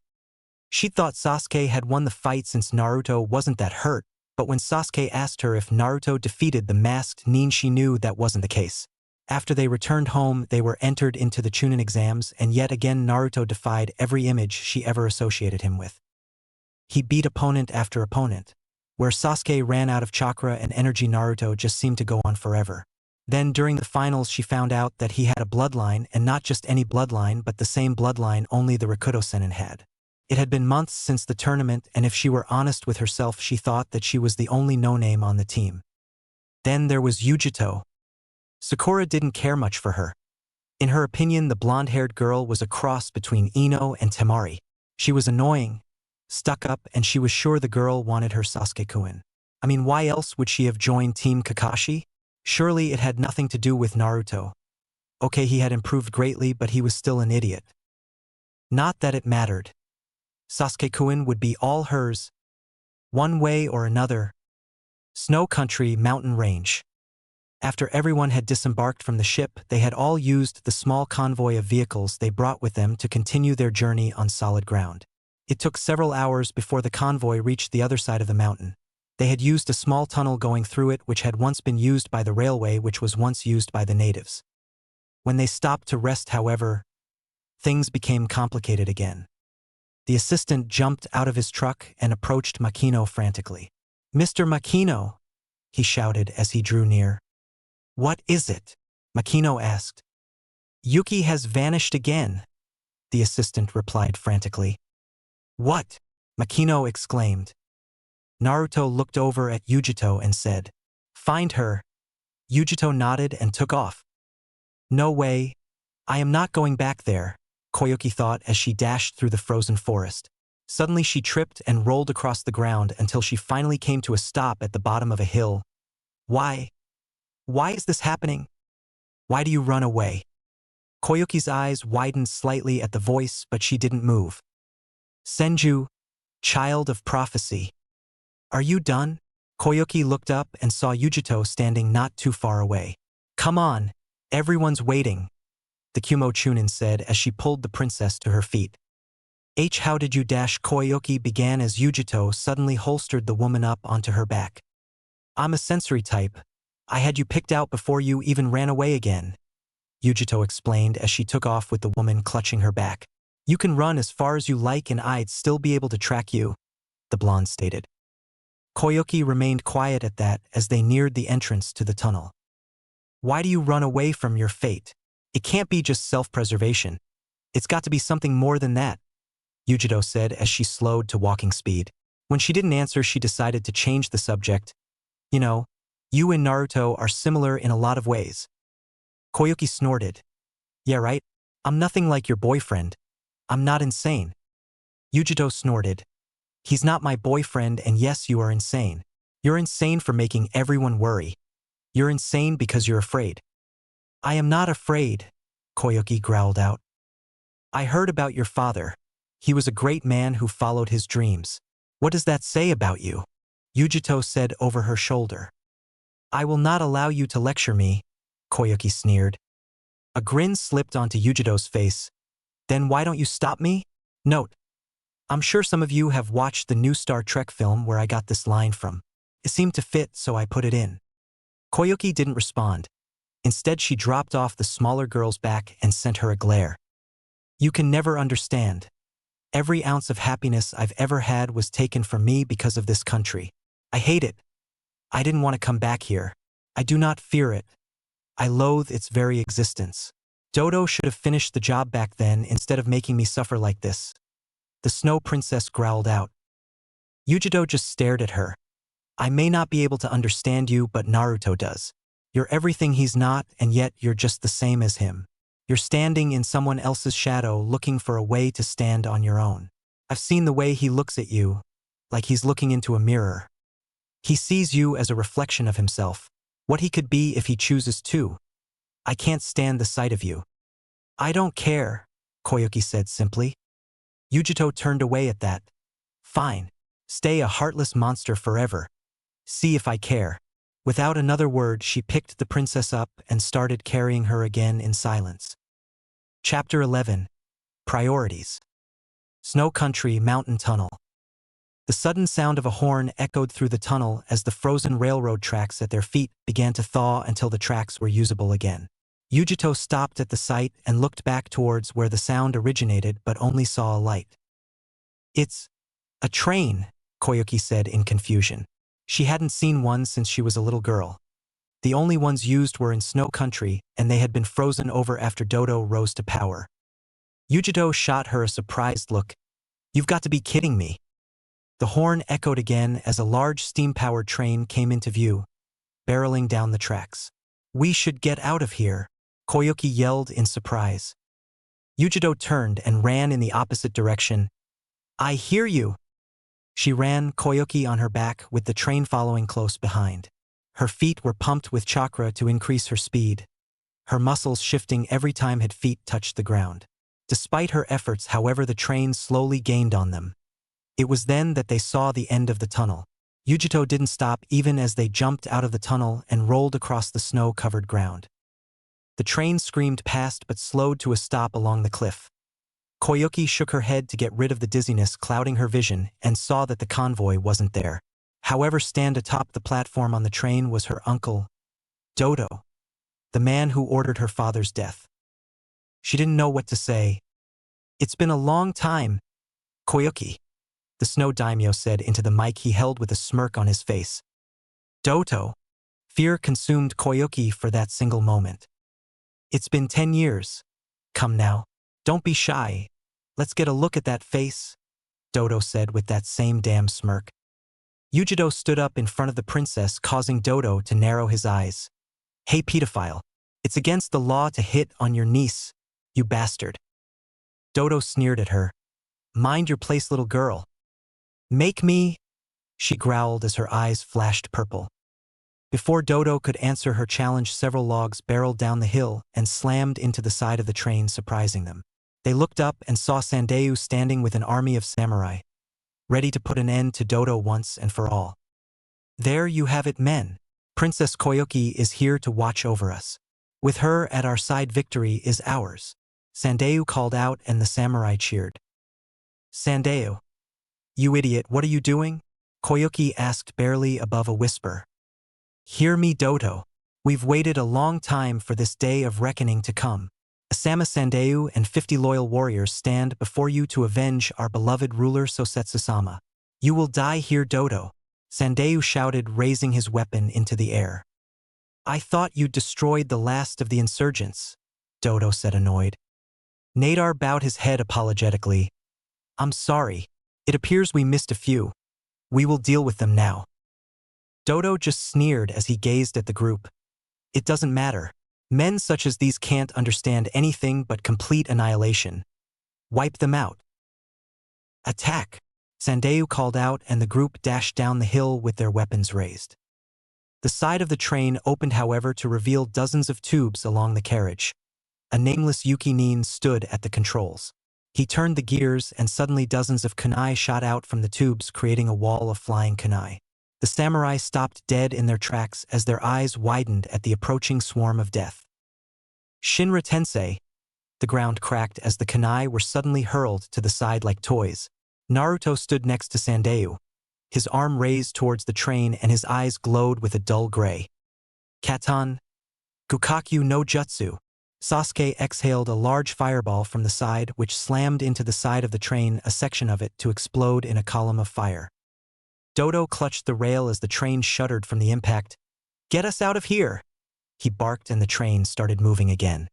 She thought Sasuke had won the fight since Naruto wasn't that hurt, but when Sasuke asked her if Naruto defeated the masked Nin, she knew that wasn't the case. After they returned home, they were entered into the Chunin exams, and yet again Naruto defied every image she ever associated him with. He beat opponent after opponent. Where Sasuke ran out of chakra and energy, Naruto just seemed to go on forever. Then during the finals she found out that he had a bloodline, and not just any bloodline but the same bloodline only the Rakuto Sennin had. It had been months since the tournament, and if she were honest with herself she thought that she was the only no-name on the team. Then there was Yujito. Sakura didn't care much for her. In her opinion, the blonde-haired girl was a cross between Ino and Temari. She was annoying, stuck up, and she was sure the girl wanted her Sasuke-kun. I mean, why else would she have joined Team Kakashi? Surely it had nothing to do with Naruto. Okay, he had improved greatly, but he was still an idiot. Not that it mattered. Sasuke-kun would be all hers, one way or another. Snow Country, mountain range. After everyone had disembarked from the ship, they had all used the small convoy of vehicles they brought with them to continue their journey on solid ground. It took several hours before the convoy reached the other side of the mountain. They had used a small tunnel going through it which had once been used by the railway, which was once used by the natives. When they stopped to rest, however, things became complicated again. The assistant jumped out of his truck and approached Makino frantically. "Mr. Makino," he shouted as he drew near. "What is it?" Makino asked. "Yuki has vanished again," the assistant replied frantically. "What?" Makino exclaimed. Naruto looked over at Yujito and said, "Find her." Yujito nodded and took off. "No way. I am not going back there," Koyuki thought as she dashed through the frozen forest. Suddenly she tripped and rolled across the ground until she finally came to a stop at the bottom of a hill. Why? Why is this happening? Why do you run away?" Koyuki's eyes widened slightly at the voice, but she didn't move. "Senju, child of prophecy. Are you done?" Koyuki looked up and saw Yujito standing not too far away. "Come on, everyone's waiting," the Kumo Chunin said as she pulled the princess to her feet. How did you dash?" Koyuki began as Yujito suddenly holstered the woman up onto her back. "I'm a sensory type. I had you picked out before you even ran away again," Yujito explained as she took off with the woman clutching her back. "You can run as far as you like and I'd still be able to track you," the blonde stated. Koyuki remained quiet at that as they neared the entrance to the tunnel. "Why do you run away from your fate? It can't be just self-preservation. It's got to be something more than that," Yujito said as she slowed to walking speed. When she didn't answer, she decided to change the subject. "You know, you and Naruto are similar in a lot of ways." Koyuki snorted. "Yeah, right? I'm nothing like your boyfriend. I'm not insane." Yujito snorted. "He's not my boyfriend, and yes, you are insane. You're insane for making everyone worry. You're insane because you're afraid." "I am not afraid," Koyuki growled out. "I heard about your father. He was a great man who followed his dreams. What does that say about you?" Yujito said over her shoulder. "I will not allow you to lecture me," Koyuki sneered. A grin slipped onto Yujito's face. "Then why don't you stop me?" Note: I'm sure some of you have watched the new Star Trek film where I got this line from. It seemed to fit, so I put it in. Koyuki didn't respond. Instead, she dropped off the smaller girl's back and sent her a glare. "You can never understand. Every ounce of happiness I've ever had was taken from me because of this country. I hate it. I didn't want to come back here. I do not fear it. I loathe its very existence. Dodo should have finished the job back then instead of making me suffer like this," the Snow Princess growled out. Yujito just stared at her. "I may not be able to understand you, but Naruto does. You're everything he's not, and yet you're just the same as him. You're standing in someone else's shadow looking for a way to stand on your own. I've seen the way he looks at you, like he's looking into a mirror. He sees you as a reflection of himself, what he could be if he chooses to. I can't stand the sight of you." "I don't care," Koyuki said simply. Yujito turned away at that. "Fine. Stay a heartless monster forever. See if I care." Without another word, she picked the princess up and started carrying her again in silence. Chapter 11. Priorities. Snow Country Mountain Tunnel. The sudden sound of a horn echoed through the tunnel as the frozen railroad tracks at their feet began to thaw until the tracks were usable again. Yujito stopped at the sight and looked back towards where the sound originated but only saw a light. "It's a train," Koyuki said in confusion. She hadn't seen one since she was a little girl. The only ones used were in Snow Country, and they had been frozen over after Dodo rose to power. Yujito shot her a surprised look. "You've got to be kidding me." The horn echoed again as a large steam-powered train came into view, barreling down the tracks. "We should get out of here," Koyuki yelled in surprise. Yujito turned and ran in the opposite direction. "I hear you." She ran, Koyuki on her back, with the train following close behind. Her feet were pumped with chakra to increase her speed, her muscles shifting every time her feet touched the ground. Despite her efforts, however, the train slowly gained on them. It was then that they saw the end of the tunnel. Yujito didn't stop even as they jumped out of the tunnel and rolled across the snow-covered ground. The train screamed past but slowed to a stop along the cliff. Koyuki shook her head to get rid of the dizziness clouding her vision and saw that the convoy wasn't there. However, stand atop the platform on the train was her uncle, Dodo, the man who ordered her father's death. She didn't know what to say. "It's been a long time, Koyuki," the snow daimyo said into the mic he held with a smirk on his face. "Dodo." Fear consumed Koyuki for that single moment. "It's been 10 years. Come now. Don't be shy. Let's get a look at that face," Dodo said with that same damn smirk. Yujito stood up in front of the princess, causing Dodo to narrow his eyes. "Hey pedophile, it's against the law to hit on your niece, you bastard." Dodo sneered at her. "Mind your place, little girl." "Make me," she growled as her eyes flashed purple. Before Dodo could answer her challenge, several logs barreled down the hill and slammed into the side of the train, surprising them. They looked up and saw Sandeu standing with an army of samurai, ready to put an end to Dodo once and for all. "There you have it, men. Princess Koyuki is here to watch over us. With her at our side, victory is ours," Sandeu called out, and the samurai cheered. "Sandeu, you idiot, what are you doing?" Koyuki asked, barely above a whisper. "Hear me, Dodo. We've waited a long time for this day of reckoning to come. Asama Sandeu and 50 loyal warriors stand before you to avenge our beloved ruler Sosetsu-sama. You will die here, Dodo," Sandeu shouted, raising his weapon into the air. "I thought you'd destroyed the last of the insurgents," Dodo said, annoyed. Nadar bowed his head apologetically. "I'm sorry. It appears we missed a few. We will deal with them now." Dodo just sneered as he gazed at the group. "It doesn't matter. Men such as these can't understand anything but complete annihilation. Wipe them out." "Attack!" Sandeu called out, and the group dashed down the hill with their weapons raised. The side of the train opened, however, to reveal dozens of tubes along the carriage. A nameless Yukinin stood at the controls. He turned the gears, and suddenly dozens of kunai shot out from the tubes, creating a wall of flying kunai. The samurai stopped dead in their tracks as their eyes widened at the approaching swarm of death. "Shinra Tensei!" The ground cracked as the kunai were suddenly hurled to the side like toys. Naruto stood next to Sandeu, his arm raised towards the train and his eyes glowed with a dull gray. "Katan! Gukakyu no Jutsu!" Sasuke exhaled a large fireball from the side, which slammed into the side of the train, a section of it to explode in a column of fire. Dodo clutched the rail as the train shuddered from the impact. "Get us out of here!" he barked, and the train started moving again.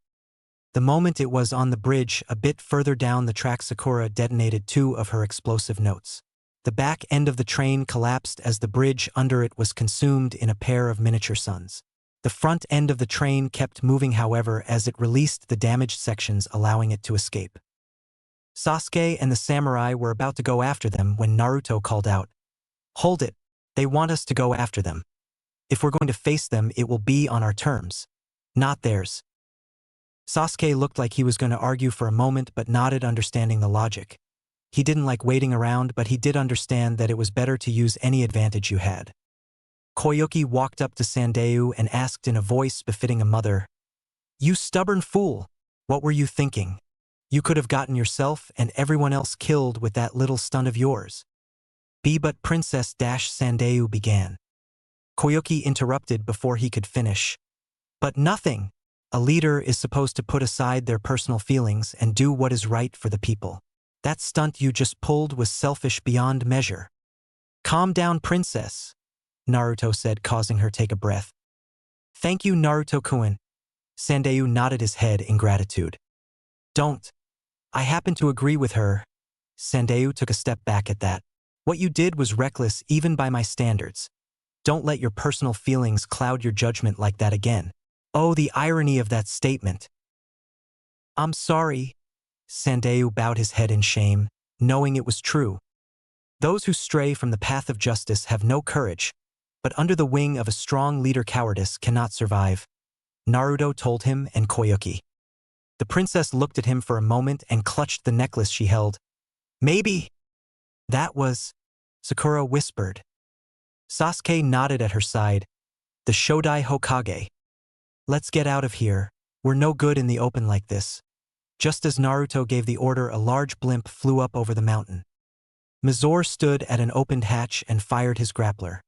The moment it was on the bridge a bit further down the track, Sakura detonated 2 of her explosive notes. The back end of the train collapsed as the bridge under it was consumed in a pair of miniature suns. The front end of the train kept moving, however, as it released the damaged sections, allowing it to escape. Sasuke and the samurai were about to go after them when Naruto called out, "Hold it! They want us to go after them. If we're going to face them, it will be on our terms, not theirs." Sasuke looked like he was going to argue for a moment but nodded, understanding the logic. He didn't like waiting around, but he did understand that it was better to use any advantage you had. Koyuki walked up to Sandeu and asked in a voice befitting a mother, "You stubborn fool, what were you thinking?" You could have gotten yourself and everyone else killed with that little stunt of yours. But Princess Sandeu began. Koyuki interrupted before he could finish. But nothing. A leader is supposed to put aside their personal feelings and do what is right for the people. That stunt you just pulled was selfish beyond measure. Calm down, princess, Naruto said, causing her take a breath. Thank you, Naruto-kun. Sandeu nodded his head in gratitude. Don't. I happen to agree with her. Sandeu took a step back at that. What you did was reckless even by my standards. Don't let your personal feelings cloud your judgment like that again. Oh, the irony of that statement. I'm sorry. Sandeu bowed his head in shame, knowing it was true. Those who stray from the path of justice have no courage, but under the wing of a strong leader cowardice cannot survive, Naruto told him and Koyuki. The princess looked at him for a moment and clutched the necklace she held. Maybe. That was, Sakura whispered. Sasuke nodded at her side. The Shodai Hokage. Let's get out of here. We're no good in the open like this. Just as Naruto gave the order, a large blimp flew up over the mountain. Mizore stood at an opened hatch and fired his grappler.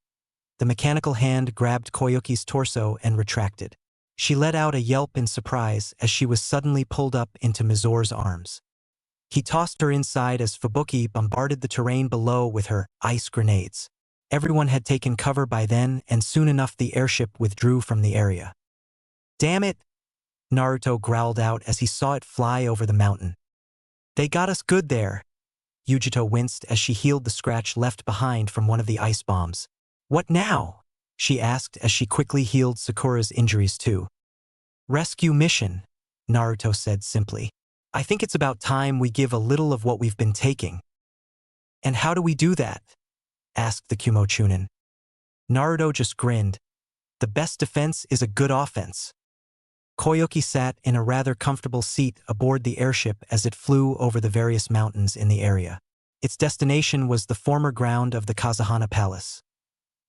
The mechanical hand grabbed Koyuki's torso and retracted. She let out a yelp in surprise as she was suddenly pulled up into Mizore's arms. He tossed her inside as Fubuki bombarded the terrain below with her ice grenades. Everyone had taken cover by then, and soon enough the airship withdrew from the area. Damn it! Naruto growled out as he saw it fly over the mountain. They got us good there. Yujito winced as she healed the scratch left behind from one of the ice bombs. What now? She asked as she quickly healed Sakura's injuries too. Rescue mission, Naruto said simply. I think it's about time we give a little of what we've been taking. And how do we do that? Asked the Kumo Chunin. Naruto just grinned. The best defense is a good offense. Koyuki sat in a rather comfortable seat aboard the airship as it flew over the various mountains in the area. Its destination was the former ground of the Kazahana Palace,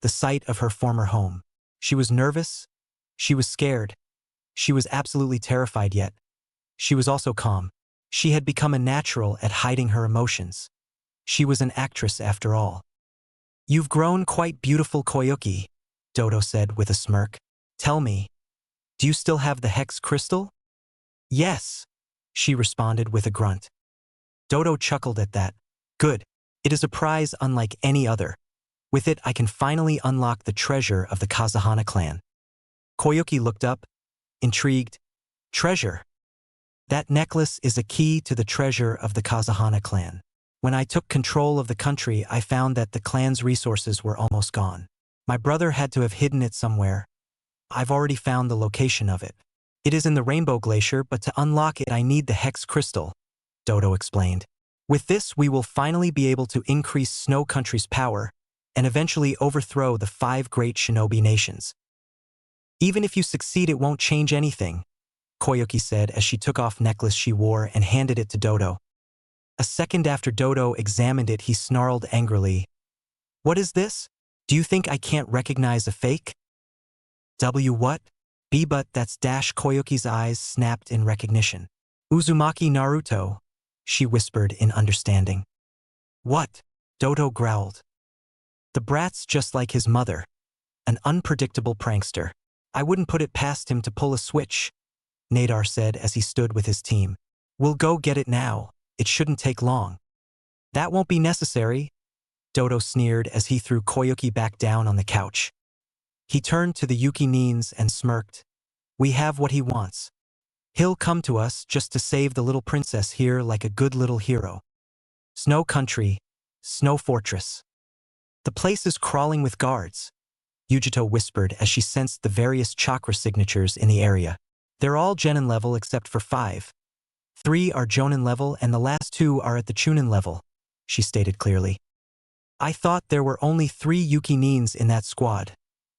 the site of her former home. She was nervous. She was scared. She was absolutely terrified, yet she was also calm. She had become a natural at hiding her emotions. She was an actress after all. You've grown quite beautiful, Koyuki, Dodo said with a smirk. Tell me, do you still have the hex crystal? Yes, she responded with a grunt. Dodo chuckled at that. Good. It is a prize unlike any other. With it, I can finally unlock the treasure of the Kazahana clan. Koyuki looked up, intrigued. Treasure? That necklace is a key to the treasure of the Kazahana clan. When I took control of the country, I found that the clan's resources were almost gone. My brother had to have hidden it somewhere. I've already found the location of it. It is in the Rainbow Glacier, but to unlock it I need the hex crystal, Dodo explained. With this, we will finally be able to increase Snow Country's power and eventually overthrow the 5 great shinobi nations. Even if you succeed, it won't change anything, Koyuki said as she took off necklace she wore and handed it to Dodo. A second after Dodo examined it, he snarled angrily. What is this? Do you think I can't recognize a fake? What? But that's Koyuki's eyes snapped in recognition. Uzumaki Naruto, she whispered in understanding. What? Dodo growled. The brat's just like his mother, an unpredictable prankster. I wouldn't put it past him to pull a switch, Nadar said as he stood with his team. We'll go get it now. It shouldn't take long. That won't be necessary, Dodo sneered as he threw Koyuki back down on the couch. He turned to the Yuki Nins and smirked. We have what he wants. He'll come to us just to save the little princess here like a good little hero. Snow Country, Snow Fortress. The place is crawling with guards, Yujito whispered as she sensed the various chakra signatures in the area. They're all Genin level except for 5. 3 are Jonin level and the last 2 are at the Chunin level, she stated clearly. I thought there were only 3 Yuki Nins in that squad,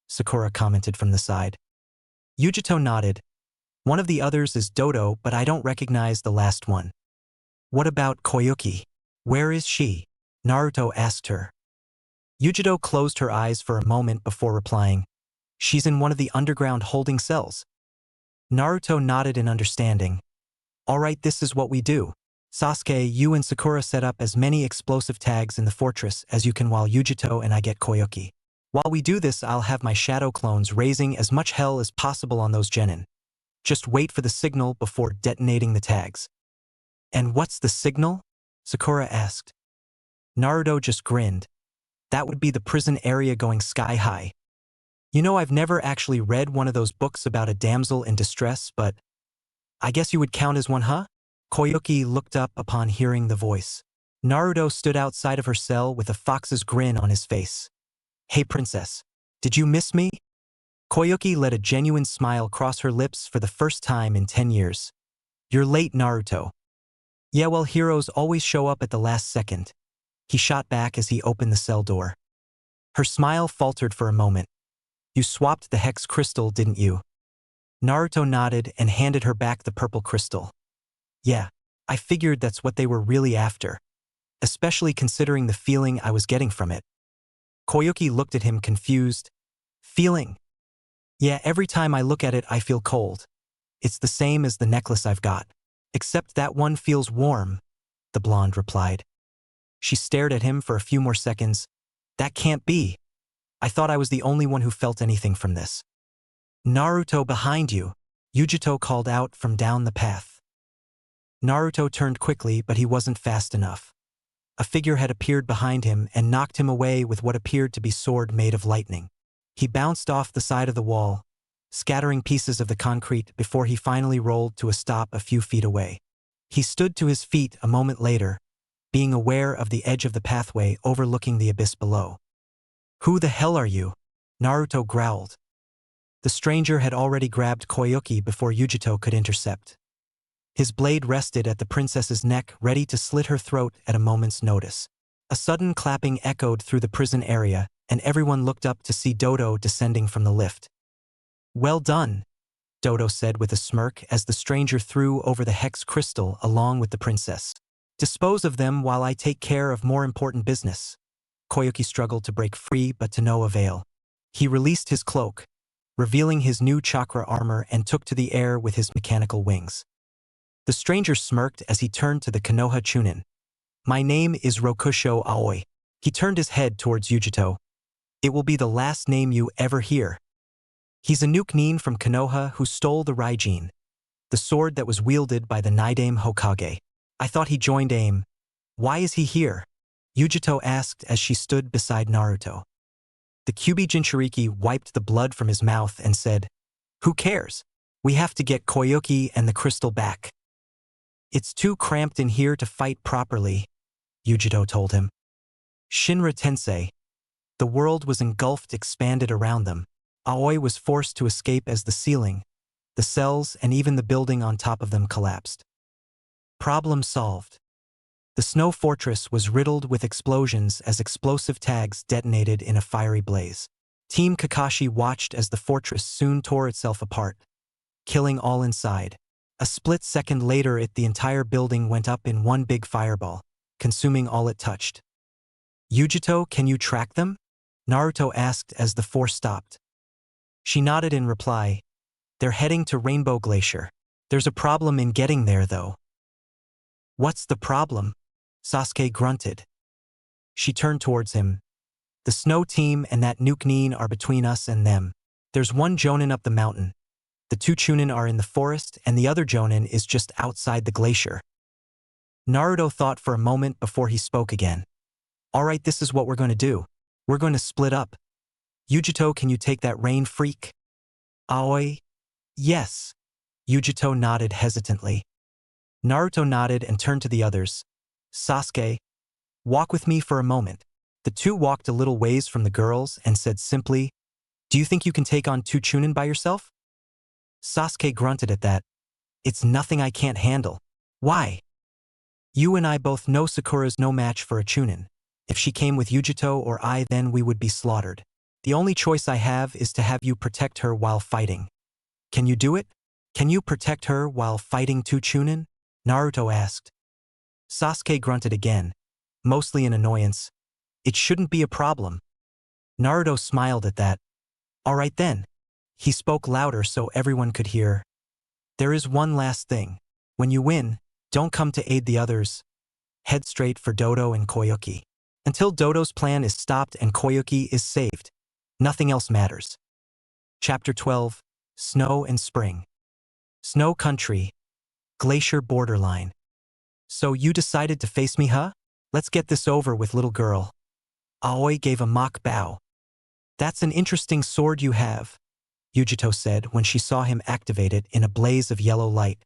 Sakura commented from the side. Yujito nodded. One of the others is Dodo, but I don't recognize the last one. What about Koyuki? Where is she? Naruto asked her. Yujito closed her eyes for a moment before replying. She's in one of the underground holding cells. Naruto nodded in understanding. All right, this is what we do. Sasuke, you and Sakura set up as many explosive tags in the fortress as you can while Yujito and I get Koyuki. While we do this, I'll have my shadow clones raising as much hell as possible on those genin. Just wait for the signal before detonating the tags. And what's the signal? Sakura asked. Naruto just grinned. That would be the prison area going sky high. You know, I've never actually read one of those books about a damsel in distress, but I guess you would count as one, huh? Koyuki looked up upon hearing the voice. Naruto stood outside of her cell with a fox's grin on his face. Hey princess, did you miss me? Koyuki let a genuine smile cross her lips for the first time in 10 years. You're late, Naruto. Yeah, well, heroes always show up at the last second. He shot back as he opened the cell door. Her smile faltered for a moment. You swapped the hex crystal, didn't you? Naruto nodded and handed her back the purple crystal. Yeah, I figured that's what they were really after, especially considering the feeling I was getting from it. Koyuki looked at him confused. Feeling? Yeah, every time I look at it I feel cold. It's the same as the necklace I've got. Except that one feels warm, the blonde replied. She stared at him for a few more seconds. That can't be. I thought I was the only one who felt anything from this. Naruto, behind you, Yujito called out from down the path. Naruto turned quickly, but he wasn't fast enough. A figure had appeared behind him and knocked him away with what appeared to be sword made of lightning. He bounced off the side of the wall, scattering pieces of the concrete before he finally rolled to a stop a few feet away. He stood to his feet a moment later, being aware of the edge of the pathway overlooking the abyss below. Who the hell are you? Naruto growled. The stranger had already grabbed Koyuki before Yujito could intercept. His blade rested at the princess's neck, ready to slit her throat at a moment's notice. A sudden clapping echoed through the prison area, and everyone looked up to see Dodo descending from the lift. Well done, Dodo said with a smirk as the stranger threw over the hex crystal along with the princess. Dispose of them while I take care of more important business. Koyuki struggled to break free, but to no avail. He released his cloak, revealing his new chakra armor, and took to the air with his mechanical wings. The stranger smirked as he turned to the Konoha Chunin. My name is Rokusho Aoi. He turned his head towards Yujito. It will be the last name you ever hear. He's a Nuke-nin from Konoha who stole the Raijin, the sword that was wielded by the Nidaime Hokage. I thought he joined AIM. Why is he here? Yujito asked as she stood beside Naruto. The Kyuubi Jinchuriki wiped the blood from his mouth and said, Who cares? We have to get Koyuki and the crystal back. It's too cramped in here to fight properly, Yujito told him. Shinra Tensei. The world was engulfed, expanded around them. Aoi was forced to escape as the ceiling, the cells, and even the building on top of them collapsed. Problem solved. The snow fortress was riddled with explosions as explosive tags detonated in a fiery blaze. Team Kakashi watched as the fortress soon tore itself apart, killing all inside. A split second later, the entire building went up in one big fireball, consuming all it touched. Yujito, can you track them? Naruto asked as the four stopped. She nodded in reply. They're heading to Rainbow Glacier. There's a problem in getting there, though. What's the problem? Sasuke grunted. She turned towards him. The snow team and that Nuke-nin are between us and them. There's one Jonin up the mountain. The two Chunin are in the forest, and the other Jonin is just outside the glacier. Naruto thought for a moment before he spoke again. All right, this is what we're going to do. We're going to split up. Yujito, can you take that rain freak? Aoi? Yes. Yujito nodded hesitantly. Naruto nodded and turned to the others. Sasuke, walk with me for a moment. The two walked a little ways from the girls and said simply, Do you think you can take on two Chunin by yourself? Sasuke grunted at that. It's nothing I can't handle. Why? You and I both know Sakura's no match for a Chunin. If she came with Yujito or I, then we would be slaughtered. The only choice I have is to have you protect her while fighting. Can you do it? Can you protect her while fighting two Chunin? Naruto asked. Sasuke grunted again, mostly in annoyance. It shouldn't be a problem. Naruto smiled at that. All right then. He spoke louder so everyone could hear. There is one last thing. When you win, Don't come to aid the others. Head straight for Dodo and Koyuki. Until Dodo's plan is stopped and Koyuki is saved, nothing else matters. Chapter 12, Snow and Spring. Snow Country, Glacier Borderline. So you decided to face me, huh? Let's get this over with, little girl. Aoi gave a mock bow. That's an interesting sword you have, Yujito said when she saw him activate it in a blaze of yellow light.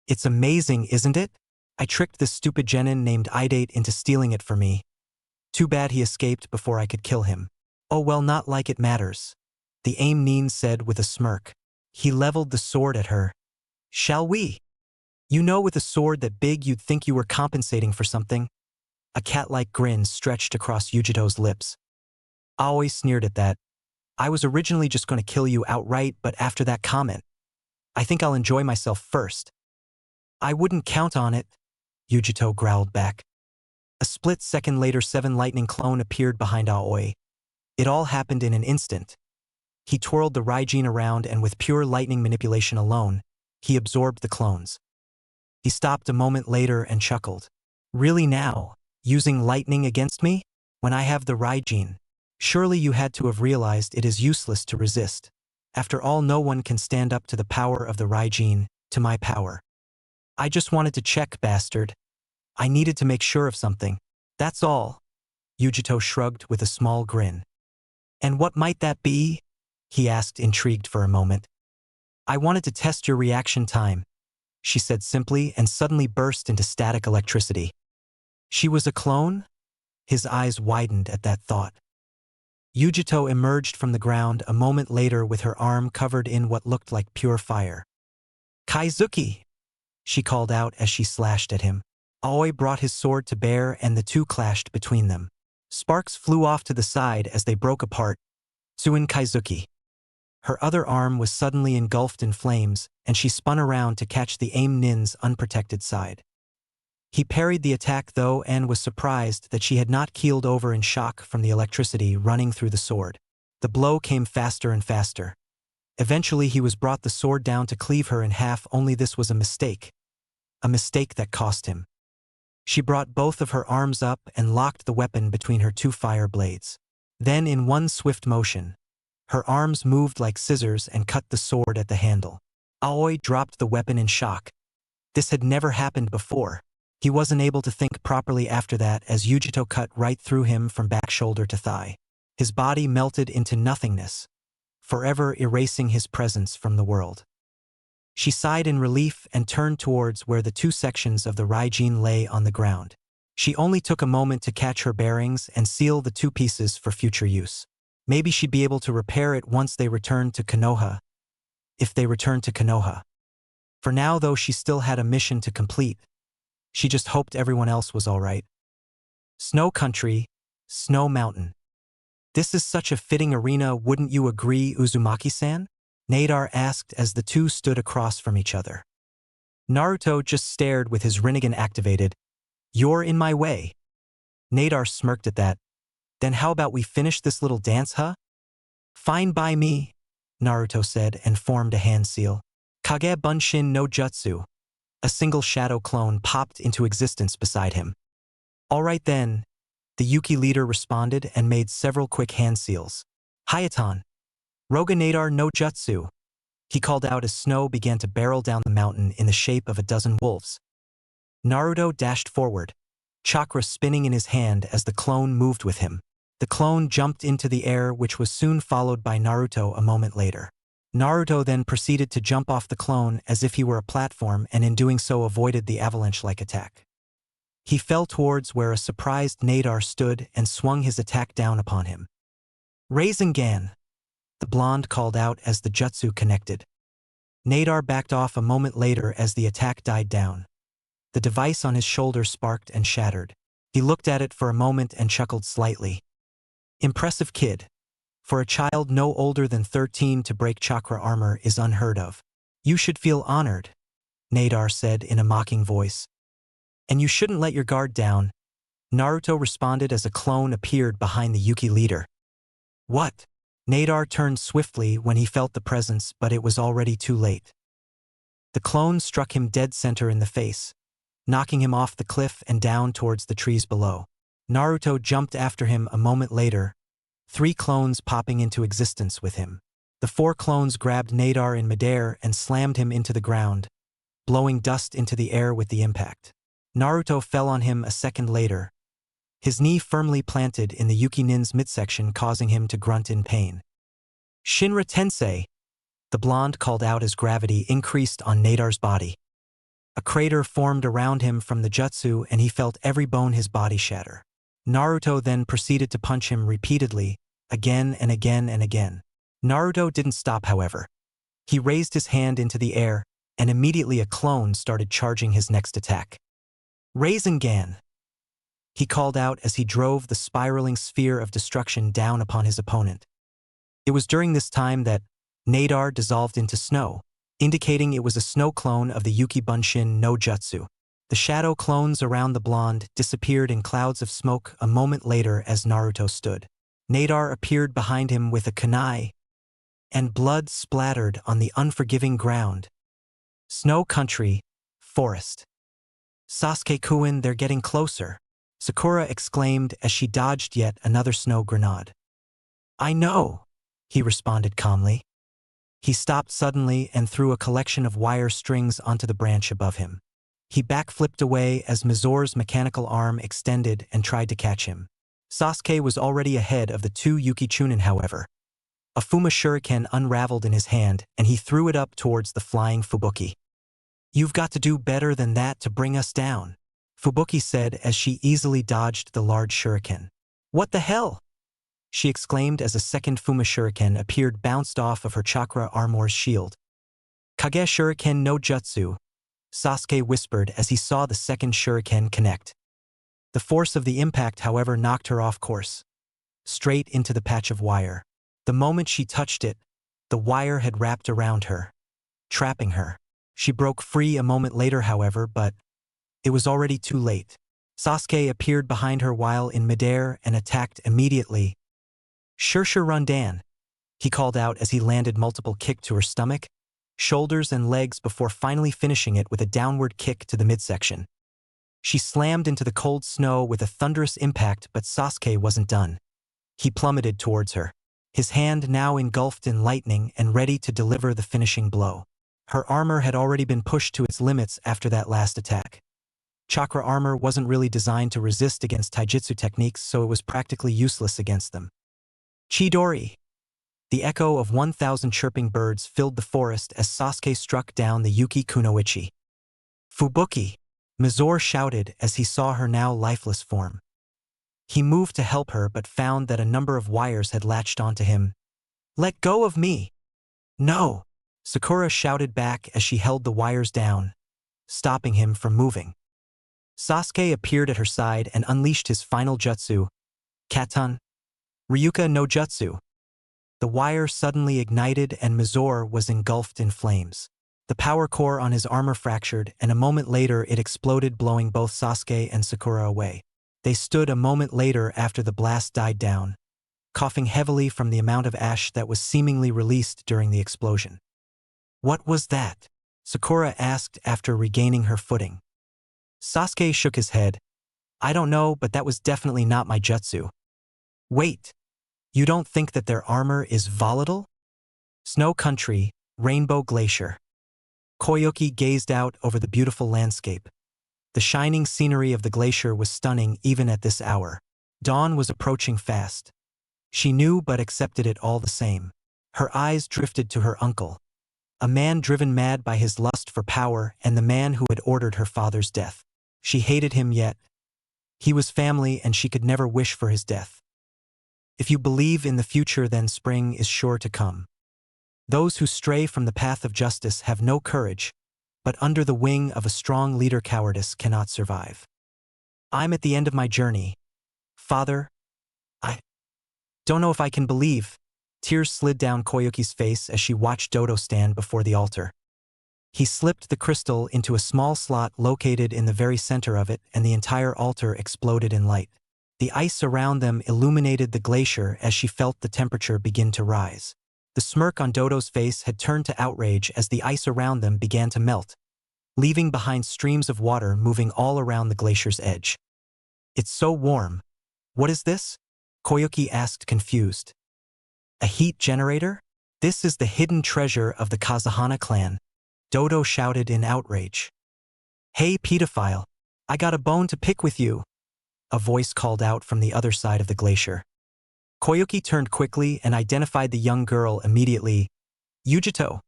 It's amazing, isn't it? I tricked this stupid genin named Idate into stealing it for me. Too bad he escaped before I could kill him. Oh well, not like it matters, the aim Nin said with a smirk. He leveled the sword at her. Shall we? You know, with a sword that big you'd think you were compensating for something. A cat-like grin stretched across Yujito's lips. Aoi sneered at that. I was originally just going to kill you outright, but after that comment, I think I'll enjoy myself first. I wouldn't count on it, Yujito growled back. A split second later, 7 lightning clone appeared behind Aoi. It all happened in an instant. He twirled the Raijin around and with pure lightning manipulation alone, he absorbed the clones. He stopped a moment later and chuckled. Really now? Using lightning against me? When I have the Raijin? Surely you had to have realized it is useless to resist. After all, no one can stand up to the power of the Raijin, to my power. I just wanted to check, bastard. I needed to make sure of something. That's all. Yujito shrugged with a small grin. And what might that be? He asked, intrigued for a moment. I wanted to test your reaction time, she said simply, and suddenly burst into static electricity. She was a clone? His eyes widened at that thought. Yujito emerged from the ground a moment later with her arm covered in what looked like pure fire. Kaizuki! She called out as she slashed at him. Aoi brought his sword to bear and the two clashed between them. Sparks flew off to the side as they broke apart. Tsuin Kaizuki. Her other arm was suddenly engulfed in flames, and she spun around to catch the aim Nin's unprotected side. He parried the attack though and was surprised that she had not keeled over in shock from the electricity running through the sword. The blow came faster and faster. Eventually he was brought the sword down to cleave her in half, only this was a mistake. A mistake that cost him. She brought both of her arms up and locked the weapon between her two fire blades. Then in one swift motion, her arms moved like scissors and cut the sword at the handle. Aoi dropped the weapon in shock. This had never happened before. He wasn't able to think properly after that as Yujito cut right through him from back shoulder to thigh. His body melted into nothingness, forever erasing his presence from the world. She sighed in relief and turned towards where the two sections of the Raijin lay on the ground. She only took a moment to catch her bearings and seal the two pieces for future use. Maybe she'd be able to repair it once they returned to Konoha. If they returned to Konoha. For now though, she still had a mission to complete. She just hoped everyone else was all right. Snow Country, Snow Mountain. This is such a fitting arena, wouldn't you agree, Uzumaki-san? Nadar asked as the two stood across from each other. Naruto just stared with his Rinnegan activated. You're in my way. Nadar smirked at that. Then how about we finish this little dance, huh? Fine by me, Naruto said and formed a hand seal. Kage Bunshin no Jutsu. A single shadow clone popped into existence beside him. All right then, the Yuki leader responded and made several quick hand seals. Hayatan. Roga Nadar no Jutsu. He called out as snow began to barrel down the mountain in the shape of a dozen wolves. Naruto dashed forward, chakra spinning in his hand as the clone moved with him. The clone jumped into the air, which was soon followed by Naruto a moment later. Naruto then proceeded to jump off the clone as if he were a platform and in doing so avoided the avalanche-like attack. He fell towards where a surprised Nadar stood and swung his attack down upon him. Rinnegan, the blonde called out as the jutsu connected. Nadar backed off a moment later as the attack died down. The device on his shoulder sparked and shattered. He looked at it for a moment and chuckled slightly. Impressive kid. For a child no older than 13 to break chakra armor is unheard of. You should feel honored, Nadar said in a mocking voice. And you shouldn't let your guard down, Naruto responded as a clone appeared behind the Yuki leader. What? Nadar turned swiftly when he felt the presence, but it was already too late. The clone struck him dead center in the face, knocking him off the cliff and down towards the trees below. Naruto jumped after him a moment later, 3 clones popping into existence with him. The 4 clones grabbed Nadar in midair and slammed him into the ground, blowing dust into the air with the impact. Naruto fell on him a second later, his knee firmly planted in the Yuki Nin's midsection, causing him to grunt in pain. Shinra Tensei, the blonde called out as gravity increased on Nadar's body. A crater formed around him from the jutsu and he felt every bone his body shatter. Naruto then proceeded to punch him repeatedly, again and again and again. Naruto didn't stop, however. He raised his hand into the air, and immediately a clone started charging his next attack. Rinnegan, he called out as he drove the spiraling sphere of destruction down upon his opponent. It was during this time that Nadar dissolved into snow, indicating it was a snow clone of the Yuki Bunshin no Jutsu. The shadow clones around the blonde disappeared in clouds of smoke a moment later as Naruto stood. Nadar appeared behind him with a kunai, and blood splattered on the unforgiving ground. Snow country, forest. Sasuke-kun, they're getting closer, Sakura exclaimed as she dodged yet another snow grenade. I know, he responded calmly. He stopped suddenly and threw a collection of wire strings onto the branch above him. He backflipped away as Mizor's mechanical arm extended and tried to catch him. Sasuke was already ahead of the 2 Yuki Chunin, however. A Fuma shuriken unraveled in his hand and he threw it up towards the flying Fubuki. You've got to do better than that to bring us down, Fubuki said as she easily dodged the large shuriken. What the hell? She exclaimed as a second Fuma shuriken appeared, bounced off of her chakra armor's shield. Kage shuriken no jutsu, Sasuke whispered as he saw the second shuriken connect. The force of the impact, however, knocked her off course, straight into the patch of wire. The moment she touched it, the wire had wrapped around her, trapping her. She broke free a moment later, however, but it was already too late. Sasuke appeared behind her while in midair and attacked immediately. Shirsha Rundan, he called out as he landed multiple kicks to her stomach, shoulders and legs before finally finishing it with a downward kick to the midsection. She slammed into the cold snow with a thunderous impact, but Sasuke wasn't done. He plummeted towards her, his hand now engulfed in lightning and ready to deliver the finishing blow. Her armor had already been pushed to its limits after that last attack. Chakra armor wasn't really designed to resist against taijutsu techniques, so it was practically useless against them. Chidori. The echo of 1,000 chirping birds filled the forest as Sasuke struck down the Yuki Kunoichi. Fubuki, Mizor shouted as he saw her now lifeless form. He moved to help her but found that a number of wires had latched onto him. Let go of me! No! Sakura shouted back as she held the wires down, stopping him from moving. Sasuke appeared at her side and unleashed his final jutsu, Katan, Ryuka no Jutsu. The wire suddenly ignited and Mizor was engulfed in flames. The power core on his armor fractured and a moment later it exploded, blowing both Sasuke and Sakura away. They stood a moment later after the blast died down, coughing heavily from the amount of ash that was seemingly released during the explosion. What was that? Sakura asked after regaining her footing. Sasuke shook his head. I don't know, but that was definitely not my jutsu. Wait, you don't think that their armor is volatile? Snow country, Rainbow Glacier. Koyuki gazed out over the beautiful landscape. The shining scenery of the glacier was stunning even at this hour. Dawn was approaching fast. She knew but accepted it all the same. Her eyes drifted to her uncle, a man driven mad by his lust for power and the man who had ordered her father's death. She hated him yet. He was family and she could never wish for his death. If you believe in the future, then spring is sure to come. Those who stray from the path of justice have no courage, but under the wing of a strong leader cowardice cannot survive. I'm at the end of my journey. Father, I don't know if I can believe. Tears slid down Koyuki's face as she watched Dodo stand before the altar. He slipped the crystal into a small slot located in the very center of it, and the entire altar exploded in light. The ice around them illuminated the glacier as she felt the temperature begin to rise. The smirk on Dodo's face had turned to outrage as the ice around them began to melt, leaving behind streams of water moving all around the glacier's edge. It's so warm. What is this? Koyuki asked, confused. A heat generator? This is the hidden treasure of the Kazahana clan, Dodo shouted in outrage. Hey, pedophile, I got a bone to pick with you, a voice called out from the other side of the glacier. Koyuki turned quickly and identified the young girl immediately. Yujito.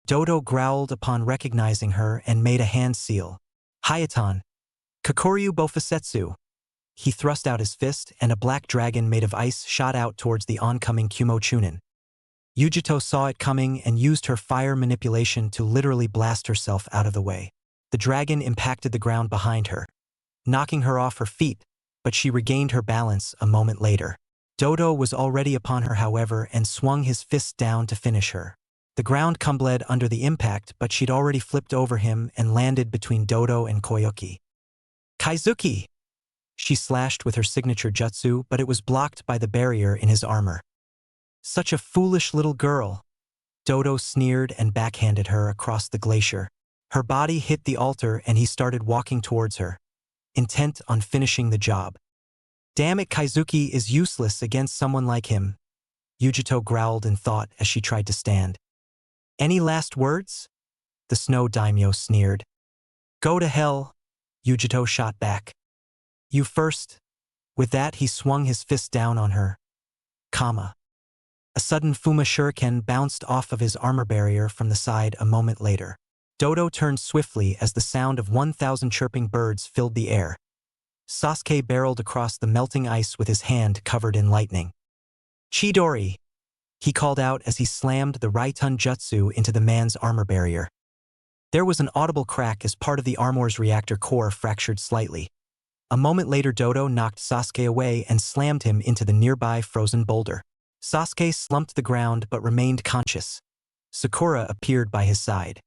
Dodo growled upon recognizing her and made a hand seal. Hayatan. Kokoryu Bofusetsu. He thrust out his fist and a black dragon made of ice shot out towards the oncoming Kumo Chunin. Yujito saw it coming and used her fire manipulation to literally blast herself out of the way. The dragon impacted the ground behind her, knocking her off her feet, but she regained her balance a moment later. Dodo was already upon her, however, and swung his fist down to finish her. The ground crumbled under the impact, but she'd already flipped over him and landed between Dodo and Koyuki. Kaizuki! She slashed with her signature jutsu, but it was blocked by the barrier in his armor. Such a foolish little girl. Dodo sneered and backhanded her across the glacier. Her body hit the altar and he started walking towards her, intent on finishing the job. Damn it, Kaizuki is useless against someone like him, Yujito growled in thought as she tried to stand. Any last words? The snow daimyo sneered. Go to hell, Yujito shot back. You first. With that he swung his fist down on her. A sudden Fuma shuriken bounced off of his armor barrier from the side a moment later. Dodo turned swiftly as the sound of 1,000 chirping birds filled the air. Sasuke barreled across the melting ice with his hand covered in lightning. Chidori! He called out as he slammed the Raitun jutsu into the man's armor barrier. There was an audible crack as part of the armor's reactor core fractured slightly. A moment later Dodo knocked Sasuke away and slammed him into the nearby frozen boulder. Sasuke slumped the ground but remained conscious. Sakura appeared by his side.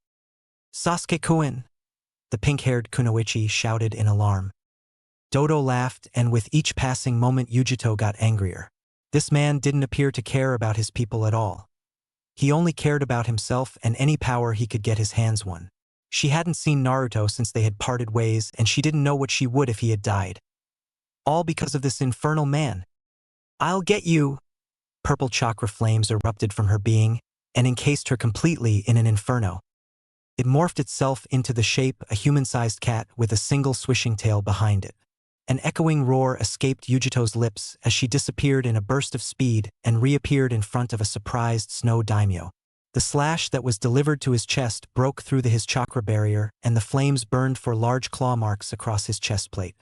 Sasuke-kun! The pink-haired Kunoichi shouted in alarm. Dodo laughed, and with each passing moment Yujito got angrier. This man didn't appear to care about his people at all. He only cared about himself and any power he could get his hands on. She hadn't seen Naruto since they had parted ways, and she didn't know what she would if he had died. All because of this infernal man. I'll get you! Purple chakra flames erupted from her being and encased her completely in an inferno. It morphed itself into the shape a human-sized cat with a single swishing tail behind it. An echoing roar escaped Yujito's lips as she disappeared in a burst of speed and reappeared in front of a surprised snow daimyo. The slash that was delivered to his chest broke through his chakra barrier, and the flames burned for large claw marks across his chest plate.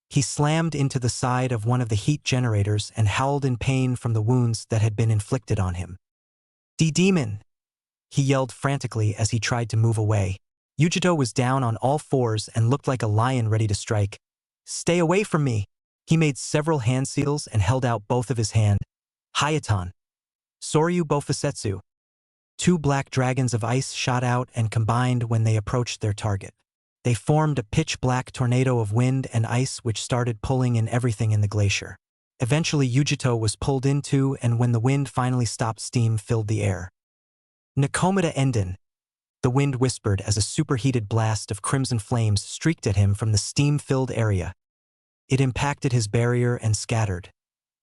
He slammed into the side of one of the heat generators and howled in pain from the wounds that had been inflicted on him. D-demon! He yelled frantically as he tried to move away. Yujito was down on all fours and looked like a lion ready to strike. Stay away from me! He made several hand seals and held out both of his hands. Hayatan! Soryu Bofusetsu! 2 black dragons of ice shot out and combined when they approached their target. They formed a pitch-black tornado of wind and ice which started pulling in everything in the glacier. Eventually Yujito was pulled into, and when the wind finally stopped, steam filled the air. Nakomata Enden! The wind whispered as a superheated blast of crimson flames streaked at him from the steam-filled area. It impacted his barrier and scattered,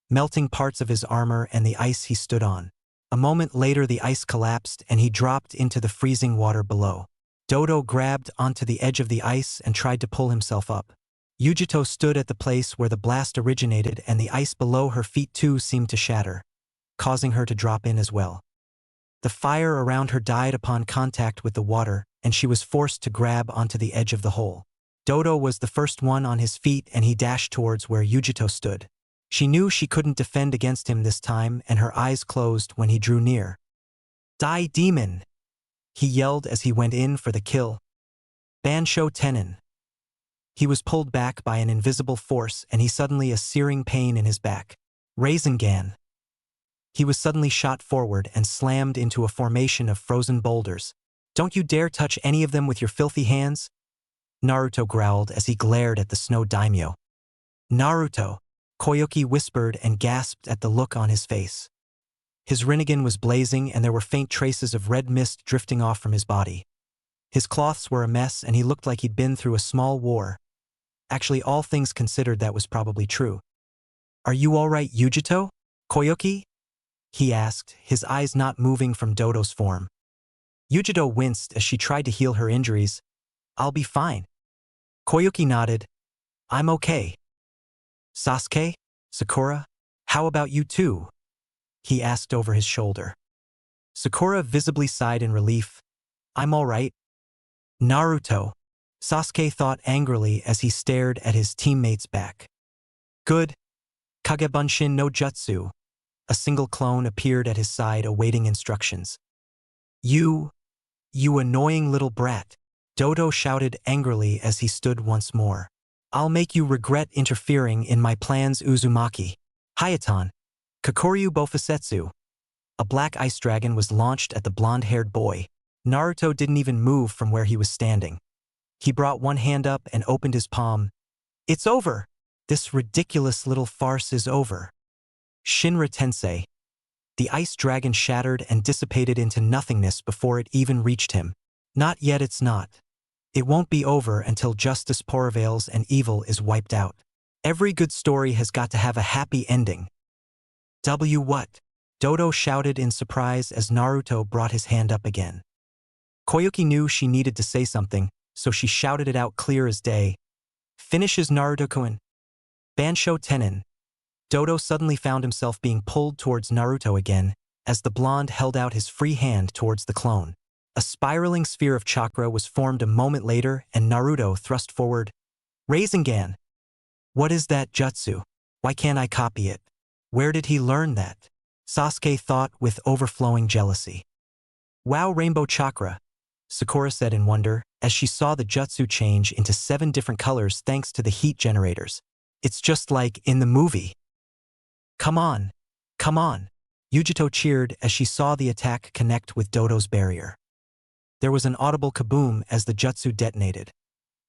melting parts of his armor and the ice he stood on. A moment later the ice collapsed and he dropped into the freezing water below. Dodo grabbed onto the edge of the ice and tried to pull himself up. Yujito stood at the place where the blast originated, and the ice below her feet too seemed to shatter, causing her to drop in as well. The fire around her died upon contact with the water, and she was forced to grab onto the edge of the hole. Dodo was the first one on his feet, and he dashed towards where Yujito stood. She knew she couldn't defend against him this time, and her eyes closed when he drew near. Die, demon! He yelled as he went in for the kill. Bansho Tenon! He was pulled back by an invisible force, and he suddenly a searing pain in his back. Rinnegan! He was suddenly shot forward and slammed into a formation of frozen boulders. Don't you dare touch any of them with your filthy hands! Naruto growled as he glared at the snow daimyo. Naruto! Koyuki whispered and gasped at the look on his face. His Rinnegan was blazing and there were faint traces of red mist drifting off from his body. His clothes were a mess and he looked like he'd been through a small war. Actually, all things considered, that was probably true. "Are you all right, Yujito? Koyuki?" he asked, his eyes not moving from Dodo's form. Yujito winced as she tried to heal her injuries. "I'll be fine." Koyuki nodded. "I'm okay." "Sasuke? Sakura? How about you too?" he asked over his shoulder. Sakura visibly sighed in relief. "I'm all right." "Naruto," Sasuke thought angrily as he stared at his teammate's back. "Good. Kagebunshin no Jutsu." A single clone appeared at his side awaiting instructions. You annoying little brat," Dodo shouted angrily as he stood once more. "I'll make you regret interfering in my plans, Uzumaki." "Hayatan, Kokoryu Bofusetsu." A black ice dragon was launched at the blonde-haired boy. Naruto didn't even move from where he was standing. He brought one hand up and opened his palm. "It's over. This ridiculous little farce is over." Shinra Tensei. The ice dragon shattered and dissipated into nothingness before it even reached him. "Not yet, it's not. It won't be over until justice prevails and evil is wiped out. Every good story has got to have a happy ending." What? Dodo shouted in surprise as Naruto brought his hand up again. Koyuki knew she needed to say something, so she shouted it out clear as day. "Finishes Naruto-kun." Bansho Tenin. Dodo suddenly found himself being pulled towards Naruto again, as the blonde held out his free hand towards the clone. A spiraling sphere of chakra was formed a moment later and Naruto thrust forward. "Rinnegan. What is that jutsu? Why can't I copy it? Where did he learn that?" Sasuke thought with overflowing jealousy. "Wow, rainbow chakra," Sakura said in wonder, as she saw the jutsu change into 7 different colors thanks to the heat generators. "It's just like in the movie." Come on. Come on." Yujito cheered as she saw the attack connect with Dodo's barrier. There was an audible kaboom as the jutsu detonated,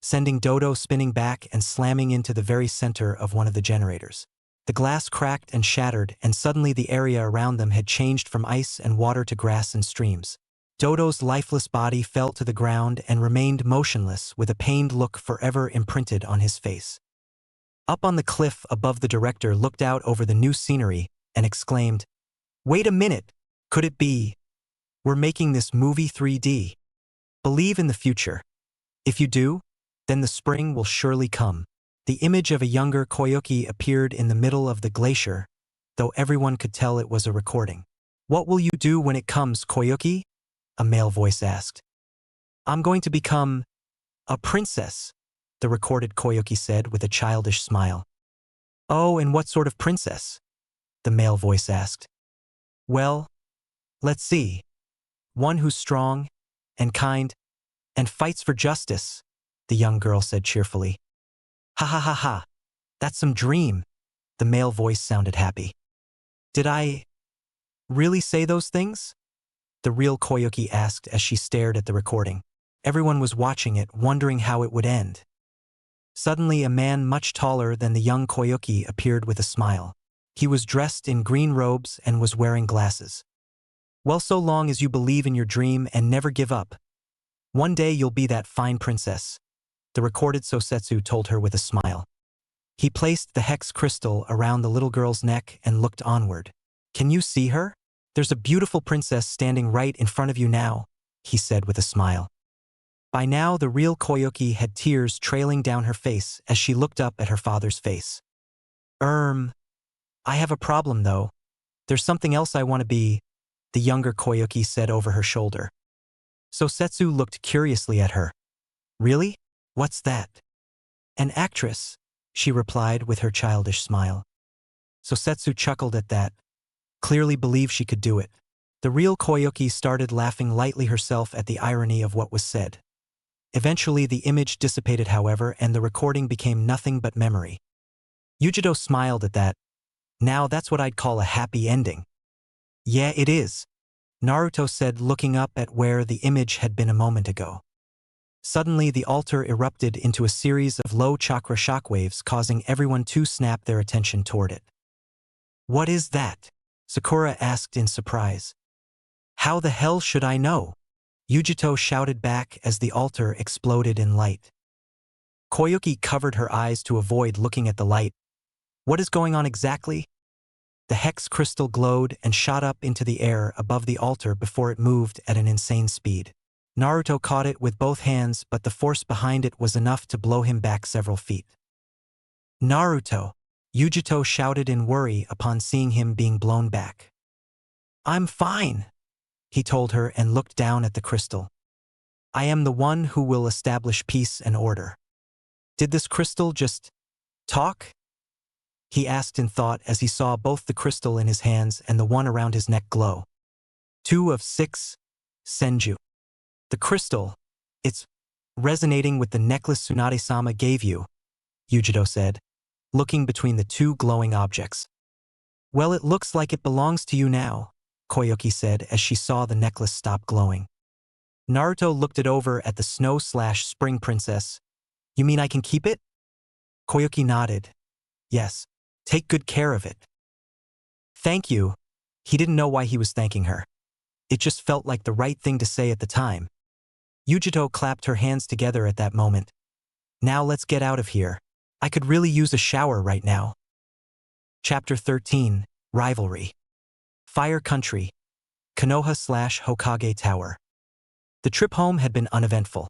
sending Dodo spinning back and slamming into the very center of one of the generators. The glass cracked and shattered, and suddenly the area around them had changed from ice and water to grass and streams. Dodo's lifeless body fell to the ground and remained motionless with a pained look forever imprinted on his face. Up on the cliff above, the director looked out over the new scenery and exclaimed, "Wait a minute, could it be? We're making this movie 3D. Believe in the future. If you do, then the spring will surely come." The image of a younger Koyuki appeared in the middle of the glacier, though everyone could tell it was a recording. "What will you do when it comes, Koyuki?" a male voice asked. "I'm going to become a princess," the recorded Koyuki said with a childish smile. "Oh, and what sort of princess?" the male voice asked. "Well, let's see. One who's strong and kind and fights for justice," the young girl said cheerfully. "Ha ha ha ha. That's some dream." The male voice sounded happy. "Did I really say those things?" the real Koyuki asked as she stared at the recording. Everyone was watching it, wondering how it would end. Suddenly, a man much taller than the young Koyuki appeared with a smile. He was dressed in green robes and was wearing glasses. "Well, so long as you believe in your dream and never give up, one day you'll be that fine princess," the recorded Sosetsu told her with a smile. He placed the hex crystal around the little girl's neck and looked onward. "Can you see her? There's a beautiful princess standing right in front of you now," he said with a smile. By now, the real Koyuki had tears trailing down her face as she looked up at her father's face. I have a problem though. There's something else I want to be," the younger Koyuki said over her shoulder. Sosetsu looked curiously at her. "Really? What's that?" "An actress," she replied with her childish smile. Sosetsu chuckled at that, clearly believed she could do it. The real Koyuki started laughing lightly herself at the irony of what was said. Eventually the image dissipated, however, and the recording became nothing but memory. Yujito smiled at that. "Now that's what I'd call a happy ending." "Yeah, it is," Naruto said, looking up at where the image had been a moment ago. Suddenly the altar erupted into a series of low chakra shockwaves, causing everyone to snap their attention toward it. "What is that?" Sakura asked in surprise. "How the hell should I know?" Yujito shouted back as the altar exploded in light. Koyuki covered her eyes to avoid looking at the light. What is going on exactly? The hex crystal glowed and shot up into the air above the altar before it moved at an insane speed. Naruto caught it with both hands, but the force behind it was enough to blow him back several feet. Naruto! Yujito shouted in worry upon seeing him being blown back. I'm fine, he told her and looked down at the crystal. I am the one who will establish peace and order. Did this crystal just talk? He asked in thought as he saw both the crystal in his hands and the one around his neck glow. 2 of 6, Senju. The crystal, it's resonating with the necklace Tsunade-sama gave you, Yujito said, looking between the two glowing objects. Well, it looks like it belongs to you now, Koyuki said as she saw the necklace stop glowing. Naruto looked it over at the snow/spring princess. You mean I can keep it? Koyuki nodded. Yes. Take good care of it. Thank you. He didn't know why he was thanking her. It just felt like the right thing to say at the time. Yujito clapped her hands together at that moment. Now let's get out of here. I could really use a shower right now. Chapter 13, Rivalry. Fire Country. Konoha/Hokage Tower. The trip home had been uneventful.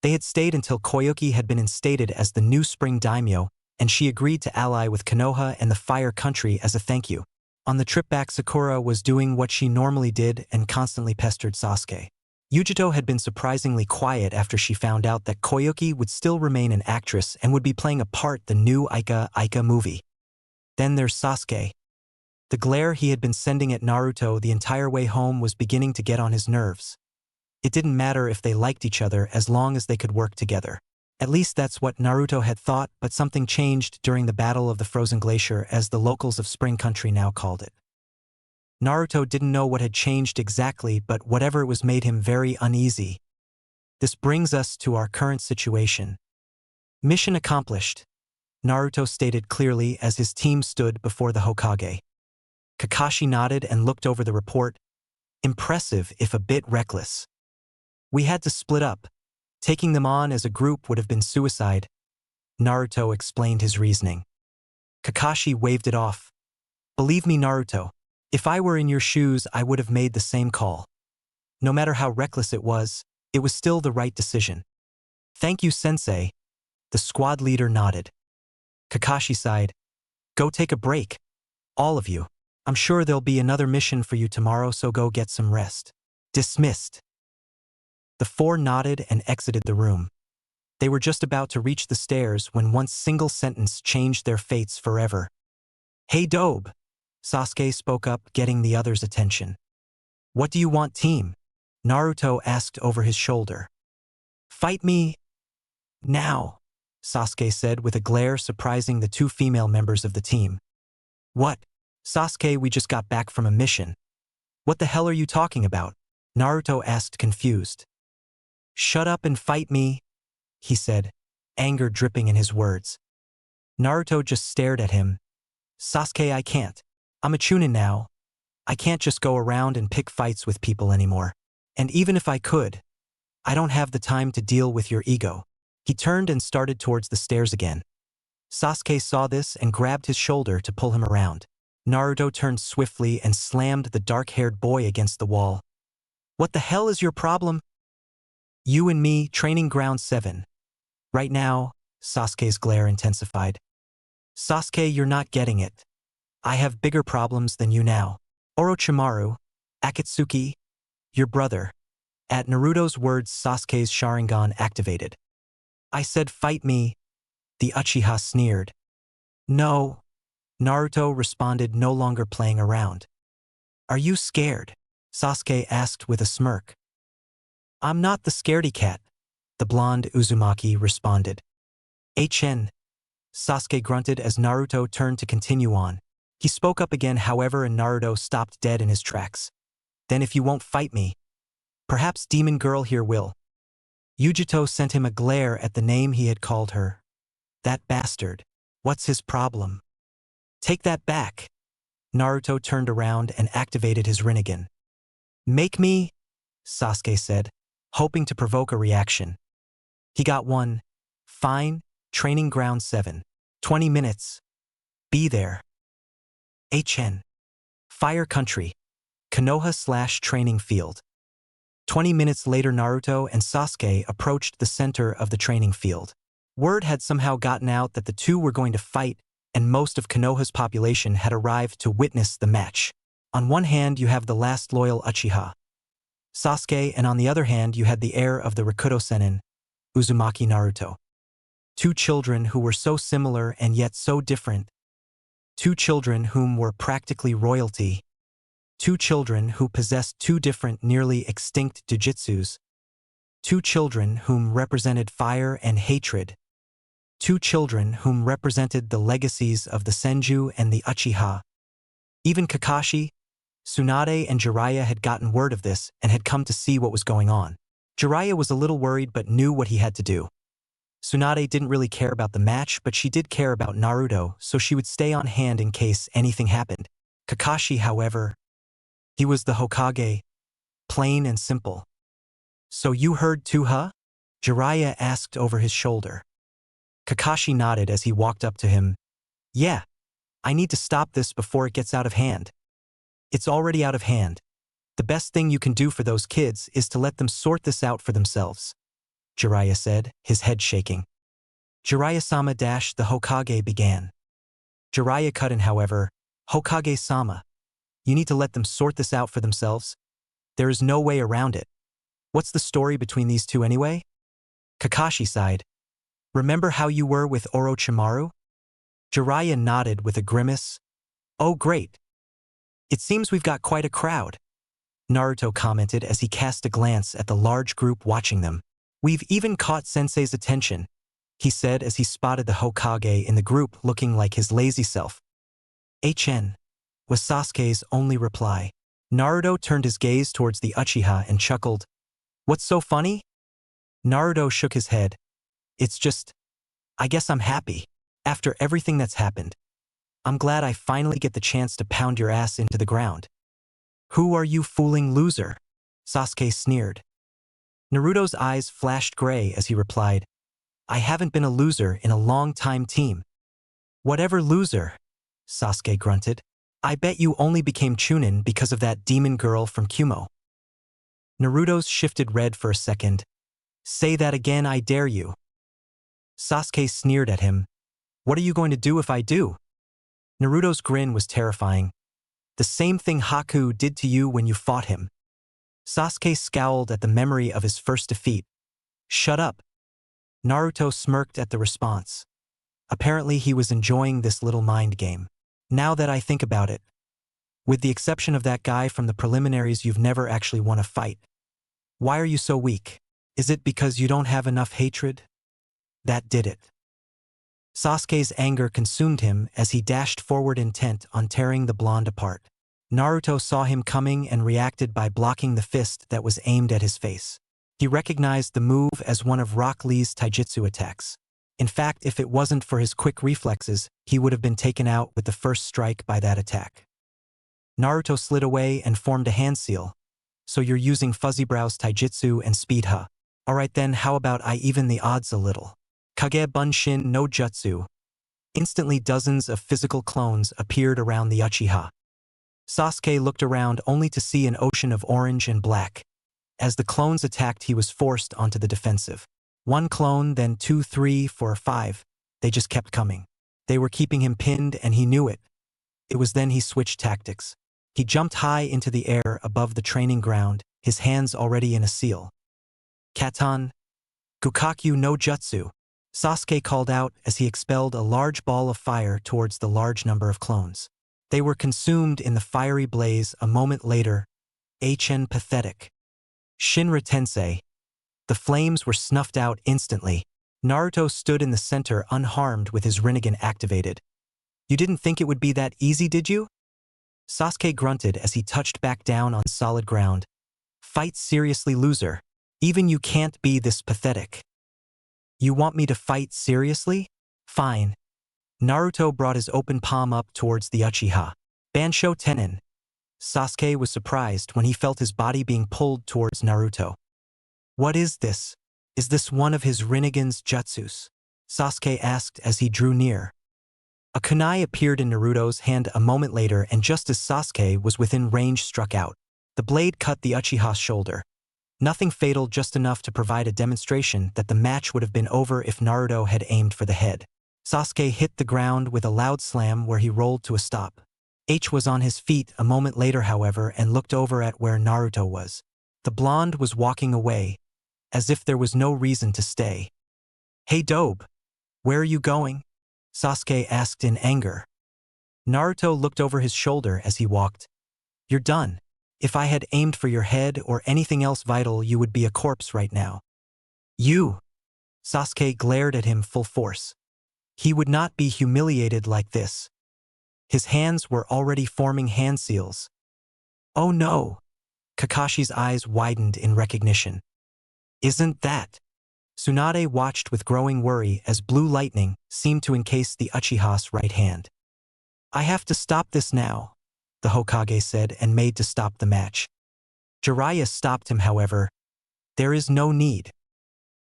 They had stayed until Koyuki had been instated as the new spring daimyo, and she agreed to ally with Konoha and the Fire Country as a thank you. On the trip back, Sakura was doing what she normally did and constantly pestered Sasuke. Yujito had been surprisingly quiet after she found out that Koyuki would still remain an actress and would be playing a part in the new Aika movie. Then there's Sasuke. The glare he had been sending at Naruto the entire way home was beginning to get on his nerves. It didn't matter if they liked each other as long as they could work together. At least that's what Naruto had thought, but something changed during the Battle of the Frozen Glacier, as the locals of Spring Country now called it. Naruto didn't know what had changed exactly, but whatever it was made him very uneasy. This brings us to our current situation. Mission accomplished, Naruto stated clearly as his team stood before the Hokage. Kakashi nodded and looked over the report. Impressive, if a bit reckless. We had to split up. Taking them on as a group would have been suicide. Naruto explained his reasoning. Kakashi waved it off. Believe me, Naruto, if I were in your shoes, I would have made the same call. No matter how reckless it was still the right decision. Thank you, Sensei. The squad leader nodded. Kakashi sighed. Go take a break. All of you. I'm sure there'll be another mission for you tomorrow, so go get some rest. Dismissed. The four nodded and exited the room. They were just about to reach the stairs when one single sentence changed their fates forever. Hey Dobe, Sasuke spoke up, getting the others' attention. What do you want, team? Naruto asked over his shoulder. Fight me now, Sasuke said with a glare, surprising the two female members of the team. What? Sasuke, we just got back from a mission. What the hell are you talking about? Naruto asked, confused. Shut up and fight me, he said, anger dripping in his words. Naruto just stared at him. Sasuke, I can't. I'm a Chunin now. I can't just go around and pick fights with people anymore. And even if I could, I don't have the time to deal with your ego. He turned and started towards the stairs again. Sasuke saw this and grabbed his shoulder to pull him around. Naruto turned swiftly and slammed the dark-haired boy against the wall. What the hell is your problem? You and me, training ground 7. Right now, Sasuke's glare intensified. Sasuke, you're not getting it. I have bigger problems than you now. Orochimaru, Akatsuki, your brother. At Naruto's words, Sasuke's Sharingan activated. I said fight me, the Uchiha sneered. No, Naruto responded, no longer playing around. Are you scared? Sasuke asked with a smirk. I'm not the scaredy cat, the blonde Uzumaki responded. HN, Sasuke grunted as Naruto turned to continue on. He spoke up again, however, and Naruto stopped dead in his tracks. Then if you won't fight me, perhaps Demon Girl here will. Yujito sent him a glare at the name he had called her. That bastard. What's his problem? Take that back. Naruto turned around and activated his Rinnegan. Make me? Sasuke said. hoping to provoke a reaction. He got one. Fine, training ground 7. 20 minutes. Be there. HN. Fire Country. Konoha/training field. 20 minutes later, Naruto and Sasuke approached the center of the training field. Word had somehow gotten out that the two were going to fight, and most of Konoha's population had arrived to witness the match. On one hand, you have the last loyal Uchiha, Sasuke, and on the other hand, you had the heir of the Rakuto Sennin, Uzumaki Naruto. Two children who were so similar and yet so different. Two children whom were practically royalty. Two children who possessed two different nearly extinct jujutsus. Two children whom represented fire and hatred. Two children whom represented the legacies of the Senju and the Uchiha. Even Kakashi, Tsunade, and Jiraiya had gotten word of this and had come to see what was going on. Jiraiya was a little worried but knew what he had to do. Tsunade didn't really care about the match, but she did care about Naruto, so she would stay on hand in case anything happened. Kakashi, however, he was the Hokage, plain and simple. "So you heard too, huh?" Jiraiya asked over his shoulder. Kakashi nodded as he walked up to him. "Yeah, I need to stop this before it gets out of hand." "It's already out of hand. The best thing you can do for those kids is to let them sort this out for themselves," Jiraiya said, his head shaking. "Jiraiya-sama the Hokage began. Jiraiya cut in, however. "Hokage-sama, you need to let them sort this out for themselves. There is no way around it. What's the story between these two anyway?" Kakashi sighed. "Remember how you were with Orochimaru?" Jiraiya nodded with a grimace. "Oh great. It seems we've got quite a crowd," Naruto commented as he cast a glance at the large group watching them. "We've even caught Sensei's attention," he said as he spotted the Hokage in the group looking like his lazy self. "HN," was Sasuke's only reply. Naruto turned his gaze towards the Uchiha and chuckled. "What's so funny?" Naruto shook his head. "It's just, I guess I'm happy. After everything that's happened, I'm glad I finally get the chance to pound your ass into the ground." "Who are you fooling, loser?" Sasuke sneered. Naruto's eyes flashed gray as he replied, "I haven't been a loser in a long time, team." "Whatever, loser," Sasuke grunted. "I bet you only became Chunin because of that demon girl from Kumo." Naruto's shifted red for a second. "Say that again, I dare you." Sasuke sneered at him. "What are you going to do if I do?" Naruto's grin was terrifying. "The same thing Haku did to you when you fought him." Sasuke scowled at the memory of his first defeat. "Shut up." Naruto smirked at the response. Apparently he was enjoying this little mind game. "Now that I think about it, with the exception of that guy from the preliminaries, you've never actually won a fight. Why are you so weak? Is it because you don't have enough hatred?" That did it. Sasuke's anger consumed him as he dashed forward intent on tearing the blonde apart. Naruto saw him coming and reacted by blocking the fist that was aimed at his face. He recognized the move as one of Rock Lee's taijutsu attacks. In fact, if it wasn't for his quick reflexes, he would have been taken out with the first strike by that attack. Naruto slid away and formed a hand seal. "So you're using Fuzzybrow's taijutsu and speed, huh? Alright then, how about I even the odds a little? Kage Bunshin no Jutsu." Instantly dozens of physical clones appeared around the Uchiha. Sasuke looked around only to see an ocean of orange and black. As the clones attacked, he was forced onto the defensive. One clone, then 2, 3, 4, 5. They just kept coming. They were keeping him pinned and he knew it. It was then he switched tactics. He jumped high into the air above the training ground, his hands already in a seal. "Katan Gukakyu no Jutsu," Sasuke called out as he expelled a large ball of fire towards the large number of clones. They were consumed in the fiery blaze a moment later. HN pathetic. Shinra Tensei. The flames were snuffed out instantly. Naruto stood in the center unharmed with his Rinnegan activated. "You didn't think it would be that easy, did you?" Sasuke grunted as he touched back down on solid ground. "Fight seriously, loser. Even you can't be this pathetic." "You want me to fight seriously? Fine." Naruto brought his open palm up towards the Uchiha. "Bansho Tenin." Sasuke was surprised when he felt his body being pulled towards Naruto. What is this? Is this one of his Rinnegan's jutsus? Sasuke asked as he drew near. A kunai appeared in Naruto's hand a moment later, and just as Sasuke was within range, struck out. The blade cut the Uchiha's shoulder. Nothing fatal, just enough to provide a demonstration that the match would have been over if Naruto had aimed for the head. Sasuke hit the ground with a loud slam where he rolled to a stop. H was on his feet a moment later, however, and looked over at where Naruto was. The blonde was walking away, as if there was no reason to stay. "Hey Dobe, where are you going?" Sasuke asked in anger. Naruto looked over his shoulder as he walked. "You're done. If I had aimed for your head or anything else vital, you would be a corpse right now." "You!" Sasuke glared at him full force. He would not be humiliated like this. His hands were already forming hand seals. "Oh no!" Kakashi's eyes widened in recognition. "Isn't that?" Tsunade watched with growing worry as blue lightning seemed to encase the Uchiha's right hand. "I have to stop this now," the Hokage said, and made to stop the match. Jiraiya stopped him, however. "There is no need."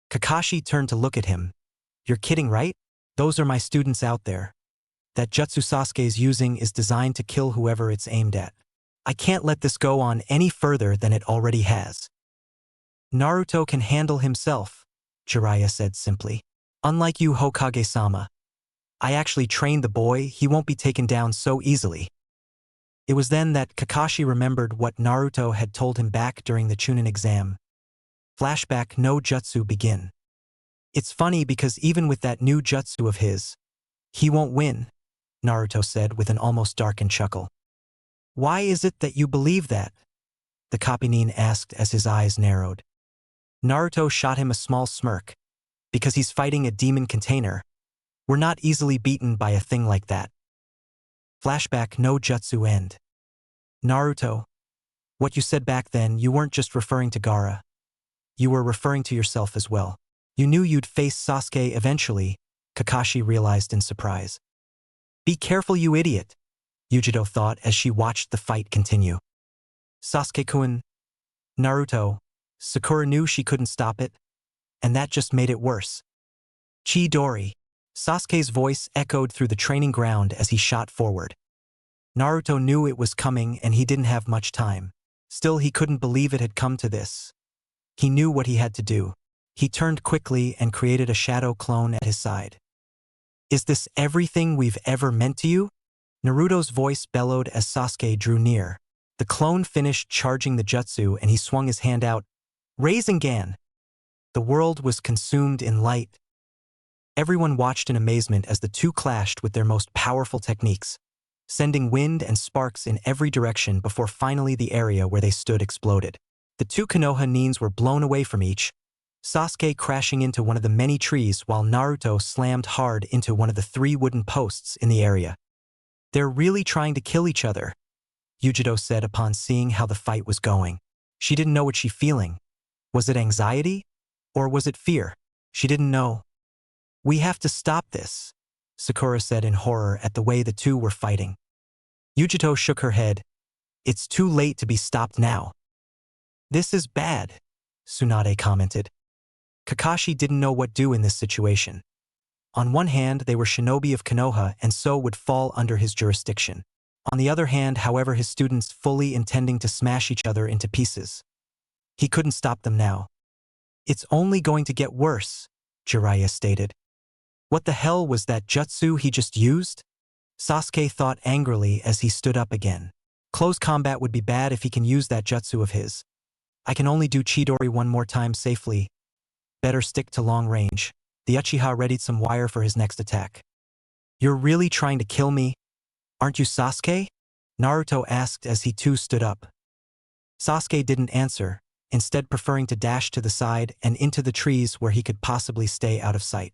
Kakashi turned to look at him. "You're kidding, right? Those are my students out there. That jutsu Sasuke's using is designed to kill whoever it's aimed at. I can't let this go on any further than it already has." "Naruto can handle himself," Jiraiya said simply. "Unlike you, Hokage-sama. I actually trained the boy, he won't be taken down so easily." It was then that Kakashi remembered what Naruto had told him back during the Chunin exam. Flashback: no jutsu begin. "It's funny because even with that new jutsu of his, he won't win," Naruto said with an almost darkened chuckle. "Why is it that you believe that?" the Kapinin asked as his eyes narrowed. Naruto shot him a small smirk. "Because he's fighting a demon container. We're not easily beaten by a thing like that." Flashback: no jutsu end. "Naruto, what you said back then, you weren't just referring to Gaara. You were referring to yourself as well. You knew you'd face Sasuke eventually," Kakashi realized in surprise. "Be careful, you idiot," Yujiro thought as she watched the fight continue. "Sasuke-kun." "Naruto." Sakura knew she couldn't stop it, and that just made it worse. "Chidori." Sasuke's voice echoed through the training ground as he shot forward. Naruto knew it was coming and he didn't have much time. Still, he couldn't believe it had come to this. He knew what he had to do. He turned quickly and created a shadow clone at his side. "Is this everything we've ever meant to you?" Naruto's voice bellowed as Sasuke drew near. The clone finished charging the jutsu and he swung his hand out. Rinnegan! The world was consumed in light. Everyone watched in amazement as the two clashed with their most powerful techniques, sending wind and sparks in every direction before finally the area where they stood exploded. The two Konoha nins were blown away from each, Sasuke crashing into one of the many trees while Naruto slammed hard into one of the 3 wooden posts in the area. "They're really trying to kill each other," Yujiro said upon seeing how the fight was going. She didn't know what she feeling. Was it anxiety? Or was it fear? She didn't know. "We have to stop this," Sakura said in horror at the way the two were fighting. Yujiro shook her head. "It's too late to be stopped now." "This is bad," Tsunade commented. Kakashi didn't know what to do in this situation. On one hand, they were shinobi of Konoha and so would fall under his jurisdiction. On the other hand, however, his students fully intending to smash each other into pieces. He couldn't stop them now. "It's only going to get worse," Jiraiya stated. What the hell was that jutsu he just used? Sasuke thought angrily as he stood up again. Close combat would be bad if he can use that jutsu of his. I can only do Chidori one more time safely. Better stick to long range. The Uchiha readied some wire for his next attack. "You're really trying to kill me? Aren't you Sasuke?" Naruto asked as he too stood up. Sasuke didn't answer, instead preferring to dash to the side and into the trees where he could possibly stay out of sight.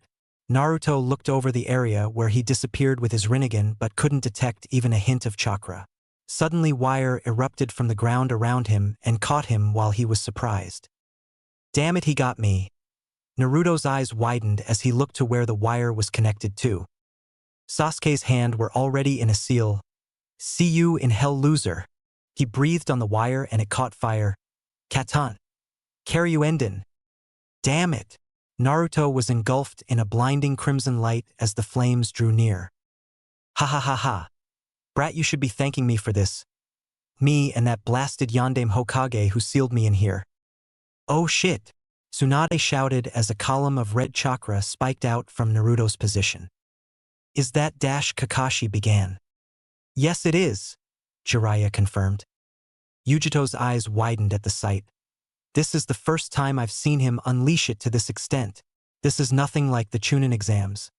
Naruto looked over the area where he disappeared with his Rinnegan but couldn't detect even a hint of chakra. Suddenly wire erupted from the ground around him and caught him while he was surprised. "Damn it, he got me." Naruto's eyes widened as he looked to where the wire was connected to. Sasuke's hand were already in a seal. "See you in hell, loser." He breathed on the wire and it caught fire. "Katan. Karyuenden." Damn it! Naruto was engulfed in a blinding crimson light as the flames drew near. Ha ha ha ha. Brat, you should be thanking me for this. Me and that blasted Yandame Hokage who sealed me in here. Oh shit! Tsunade shouted as a column of red chakra spiked out from Naruto's position. Is that Kakashi began? Yes it is, Jiraiya confirmed. Yujito's eyes widened at the sight. This is the first time I've seen him unleash it to this extent. This is nothing like the Chunin exams.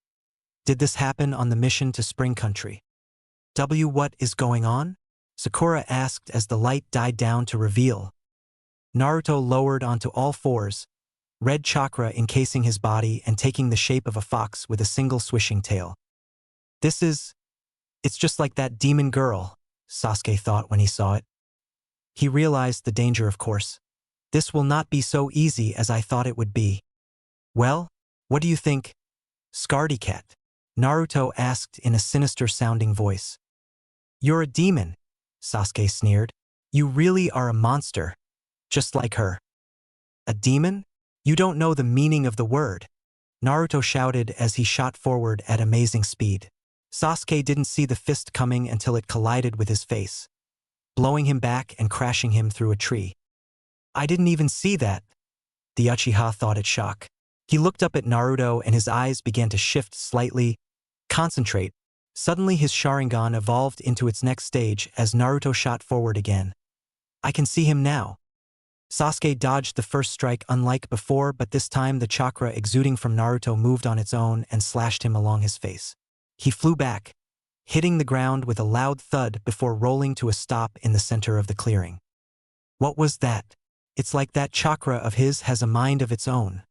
Did this happen on the mission to Spring Country? What is going on? Sakura asked as the light died down to reveal. Naruto lowered onto all fours, red chakra encasing his body and taking the shape of a fox with a single swishing tail. It's just like that demon girl, Sasuke thought when he saw it. He realized the danger, of course. This will not be so easy as I thought it would be. Well, what do you think, Scaredy Cat? Naruto asked in a sinister-sounding voice. You're a demon, Sasuke sneered. You really are a monster, just like her. A demon? You don't know the meaning of the word, Naruto shouted as he shot forward at amazing speed. Sasuke didn't see the fist coming until it collided with his face, blowing him back and crashing him through a tree. I didn't even see that, the Uchiha thought in shock. He looked up at Naruto and his eyes began to shift slightly. Concentrate. Suddenly his Sharingan evolved into its next stage as Naruto shot forward again. I can see him now. Sasuke dodged the first strike unlike before, but this time the chakra exuding from Naruto moved on its own and slashed him along his face. He flew back, hitting the ground with a loud thud before rolling to a stop in the center of the clearing. What was that? It's like that chakra of his has a mind of its own,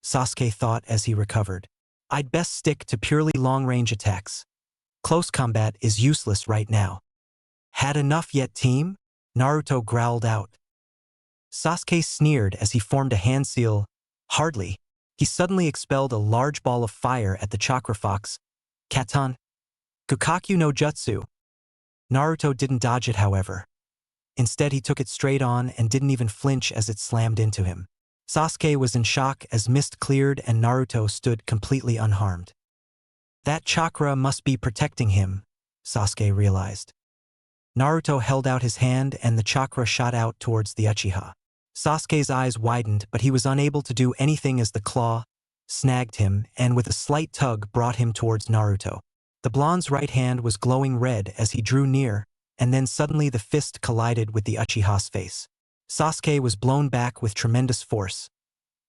Sasuke thought as he recovered. I'd best stick to purely long-range attacks. Close combat is useless right now. Had enough yet, team? Naruto growled out. Sasuke sneered as he formed a hand seal. Hardly. He suddenly expelled a large ball of fire at the chakra fox. Katan. Gukakyu no Jutsu. Naruto didn't dodge it, however. Instead, he took it straight on and didn't even flinch as it slammed into him. Sasuke was in shock as mist cleared and Naruto stood completely unharmed. That chakra must be protecting him, Sasuke realized. Naruto held out his hand and the chakra shot out towards the Uchiha. Sasuke's eyes widened, but he was unable to do anything as the claw snagged him and with a slight tug brought him towards Naruto. The blonde's right hand was glowing red as he drew near, and then suddenly the fist collided with the Uchiha's face. Sasuke was blown back with tremendous force,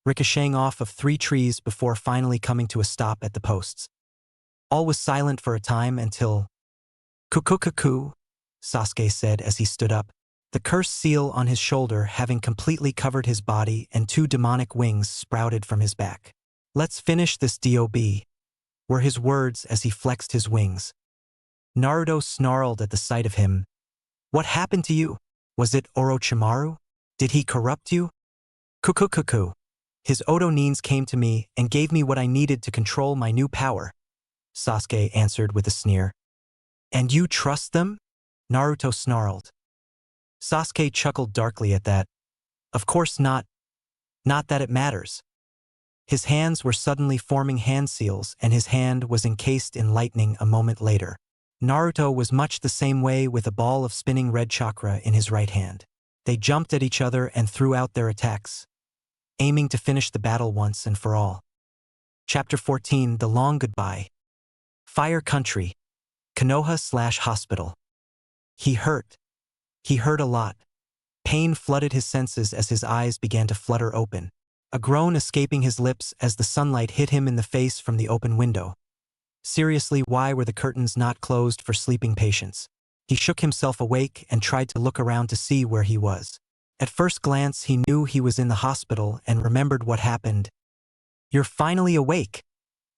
ricocheting off of 3 trees before finally coming to a stop at the posts. All was silent for a time until... Kukukaku, Sasuke said as he stood up, the cursed seal on his shoulder having completely covered his body and 2 demonic wings sprouted from his back. Let's finish this, DOB, were his words as he flexed his wings. Naruto snarled at the sight of him. What happened to you? Was it Orochimaru? Did he corrupt you? Kukukaku. His Odo-nins came to me and gave me what I needed to control my new power, Sasuke answered with a sneer. And you trust them? Naruto snarled. Sasuke chuckled darkly at that. Of course not. Not that it matters. His hands were suddenly forming hand seals and his hand was encased in lightning a moment later. Naruto was much the same way with a ball of spinning red chakra in his right hand. They jumped at each other and threw out their attacks, aiming to finish the battle once and for all. Chapter 14, The Long Goodbye. Fire Country. Konoha/hospital. He hurt. He hurt a lot. Pain flooded his senses as his eyes began to flutter open, a groan escaping his lips as the sunlight hit him in the face from the open window. Seriously, why were the curtains not closed for sleeping patients? He shook himself awake and tried to look around to see where he was. At first glance, he knew he was in the hospital and remembered what happened. You're finally awake,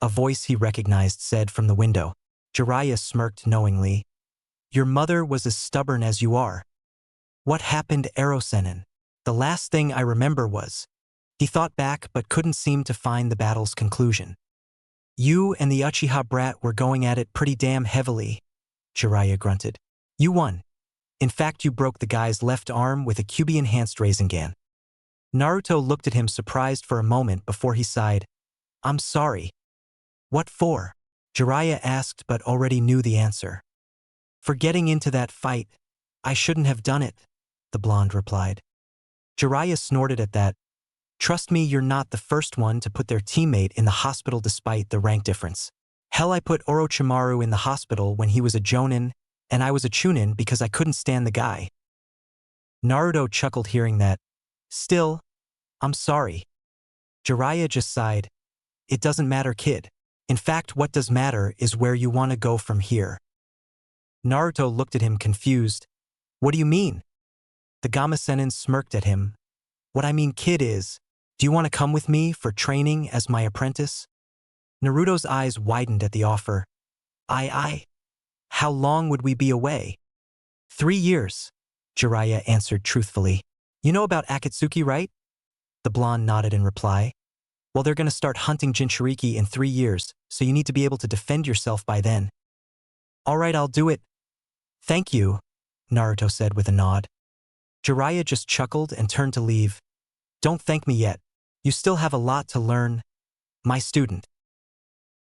a voice he recognized said from the window. Jiraiya smirked knowingly. Your mother was as stubborn as you are. What happened, Erosenin? The last thing I remember was... He thought back but couldn't seem to find the battle's conclusion. You and the Uchiha brat were going at it pretty damn heavily, Jiraiya grunted. You won. In fact, you broke the guy's left arm with a QB-enhanced Rinnegan. Naruto looked at him surprised for a moment before he sighed. I'm sorry. What for? Jiraiya asked but already knew the answer. For getting into that fight. I shouldn't have done it, the blonde replied. Jiraiya snorted at that. Trust me, you're not the first one to put their teammate in the hospital despite the rank difference. Hell, I put Orochimaru in the hospital when he was a Jonin, and I was a Chunin because I couldn't stand the guy. Naruto chuckled hearing that. Still, I'm sorry. Jiraiya just sighed. It doesn't matter, kid. In fact, what does matter is where you want to go from here. Naruto looked at him confused. What do you mean? The Gama-senin smirked at him. What I mean, kid, is, do you want to come with me for training as my apprentice? Naruto's eyes widened at the offer. I. How long would we be away? 3 years, Jiraiya answered truthfully. You know about Akatsuki, right? The blonde nodded in reply. Well, they're going to start hunting Jinchuriki in 3 years, so you need to be able to defend yourself by then. All right, I'll do it. Thank you, Naruto said with a nod. Jiraiya just chuckled and turned to leave. Don't thank me yet. You still have a lot to learn, my student.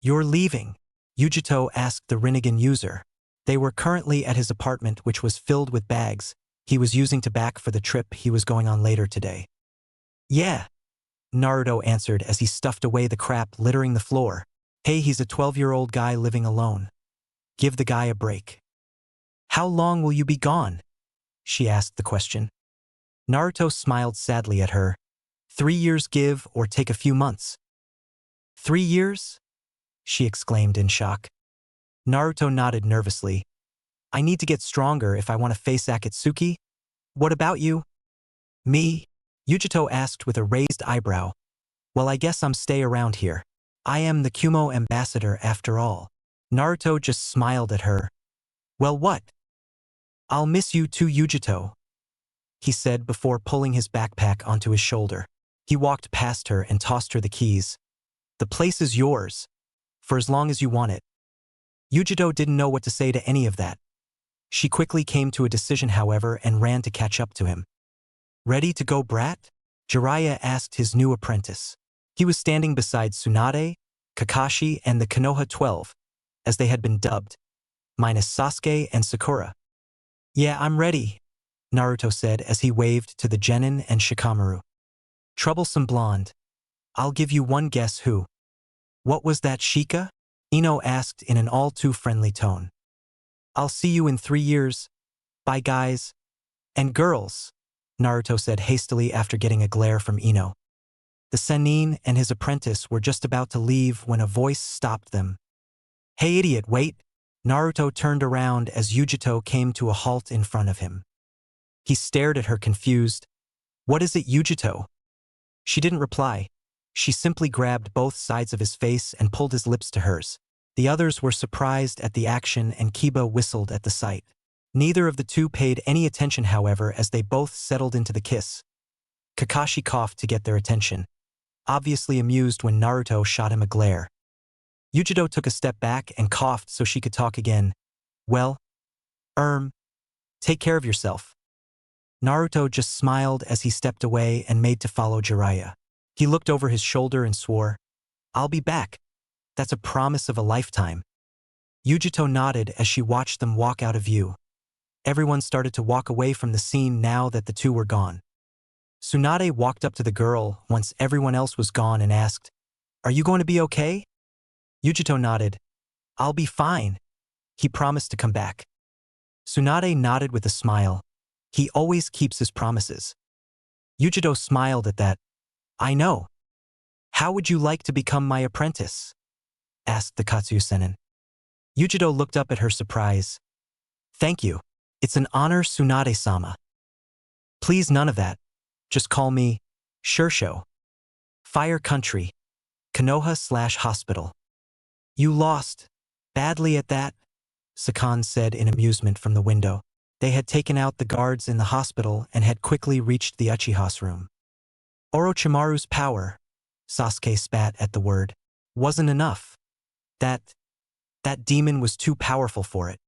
You're leaving? Yujito asked the Rinnegan user. They were currently at his apartment, which was filled with bags he was using to pack for the trip he was going on later today. Yeah, Naruto answered as he stuffed away the crap littering the floor. Hey, he's a 12-year-old guy living alone. Give the guy a break. How long will you be gone? She asked the question. Naruto smiled sadly at her. 3 years give or take a few months. 3 years? She exclaimed in shock. Naruto nodded nervously. I need to get stronger if I want to face Akatsuki. What about you? Me? Yujito asked with a raised eyebrow. Well, I guess I'm stay around here. I am the Kumo ambassador after all. Naruto just smiled at her. Well, what? I'll miss you too, Yujito, he said before pulling his backpack onto his shoulder. He walked past her and tossed her the keys. The place is yours, for as long as you want it. Yujito didn't know what to say to any of that. She quickly came to a decision, however, and ran to catch up to him. Ready to go, brat? Jiraiya asked his new apprentice. He was standing beside Tsunade, Kakashi, and the Konoha 12, as they had been dubbed, minus Sasuke and Sakura. Yeah, I'm ready, Naruto said as he waved to the Genin and Shikamaru. Troublesome blonde. I'll give you one guess who. What was that, Shika? Ino asked in an all-too-friendly tone. I'll see you in 3 years. Bye, guys. And girls, Naruto said hastily after getting a glare from Ino. The Sennin and his apprentice were just about to leave when a voice stopped them. Hey, idiot, wait! Naruto turned around as Yujito came to a halt in front of him. He stared at her confused. What is it, Yujito? She didn't reply. She simply grabbed both sides of his face and pulled his lips to hers. The others were surprised at the action and Kiba whistled at the sight. Neither of the two paid any attention, however, as they both settled into the kiss. Kakashi coughed to get their attention, obviously amused when Naruto shot him a glare. Yujito took a step back and coughed so she could talk again. Well, take care of yourself. Naruto just smiled as he stepped away and made to follow Jiraiya. He looked over his shoulder and swore, I'll be back. That's a promise of a lifetime. Yujito nodded as she watched them walk out of view. Everyone started to walk away from the scene now that the two were gone. Tsunade walked up to the girl once everyone else was gone and asked, Are you going to be okay? Yujito nodded. I'll be fine. He promised to come back. Tsunade nodded with a smile. He always keeps his promises. Yujito smiled at that. I know. How would you like to become my apprentice? Asked the Katsuyu-senin. Yujito looked up at her surprise. Thank you. It's an honor, Tsunade-sama. Please, none of that. Just call me Shursho. Fire Country. Konoha/hospital. You lost. Badly at that, Sakan said in amusement from the window. They had taken out the guards in the hospital and had quickly reached the Uchiha's room. Orochimaru's power, Sasuke spat at the word, wasn't enough. That demon was too powerful for it.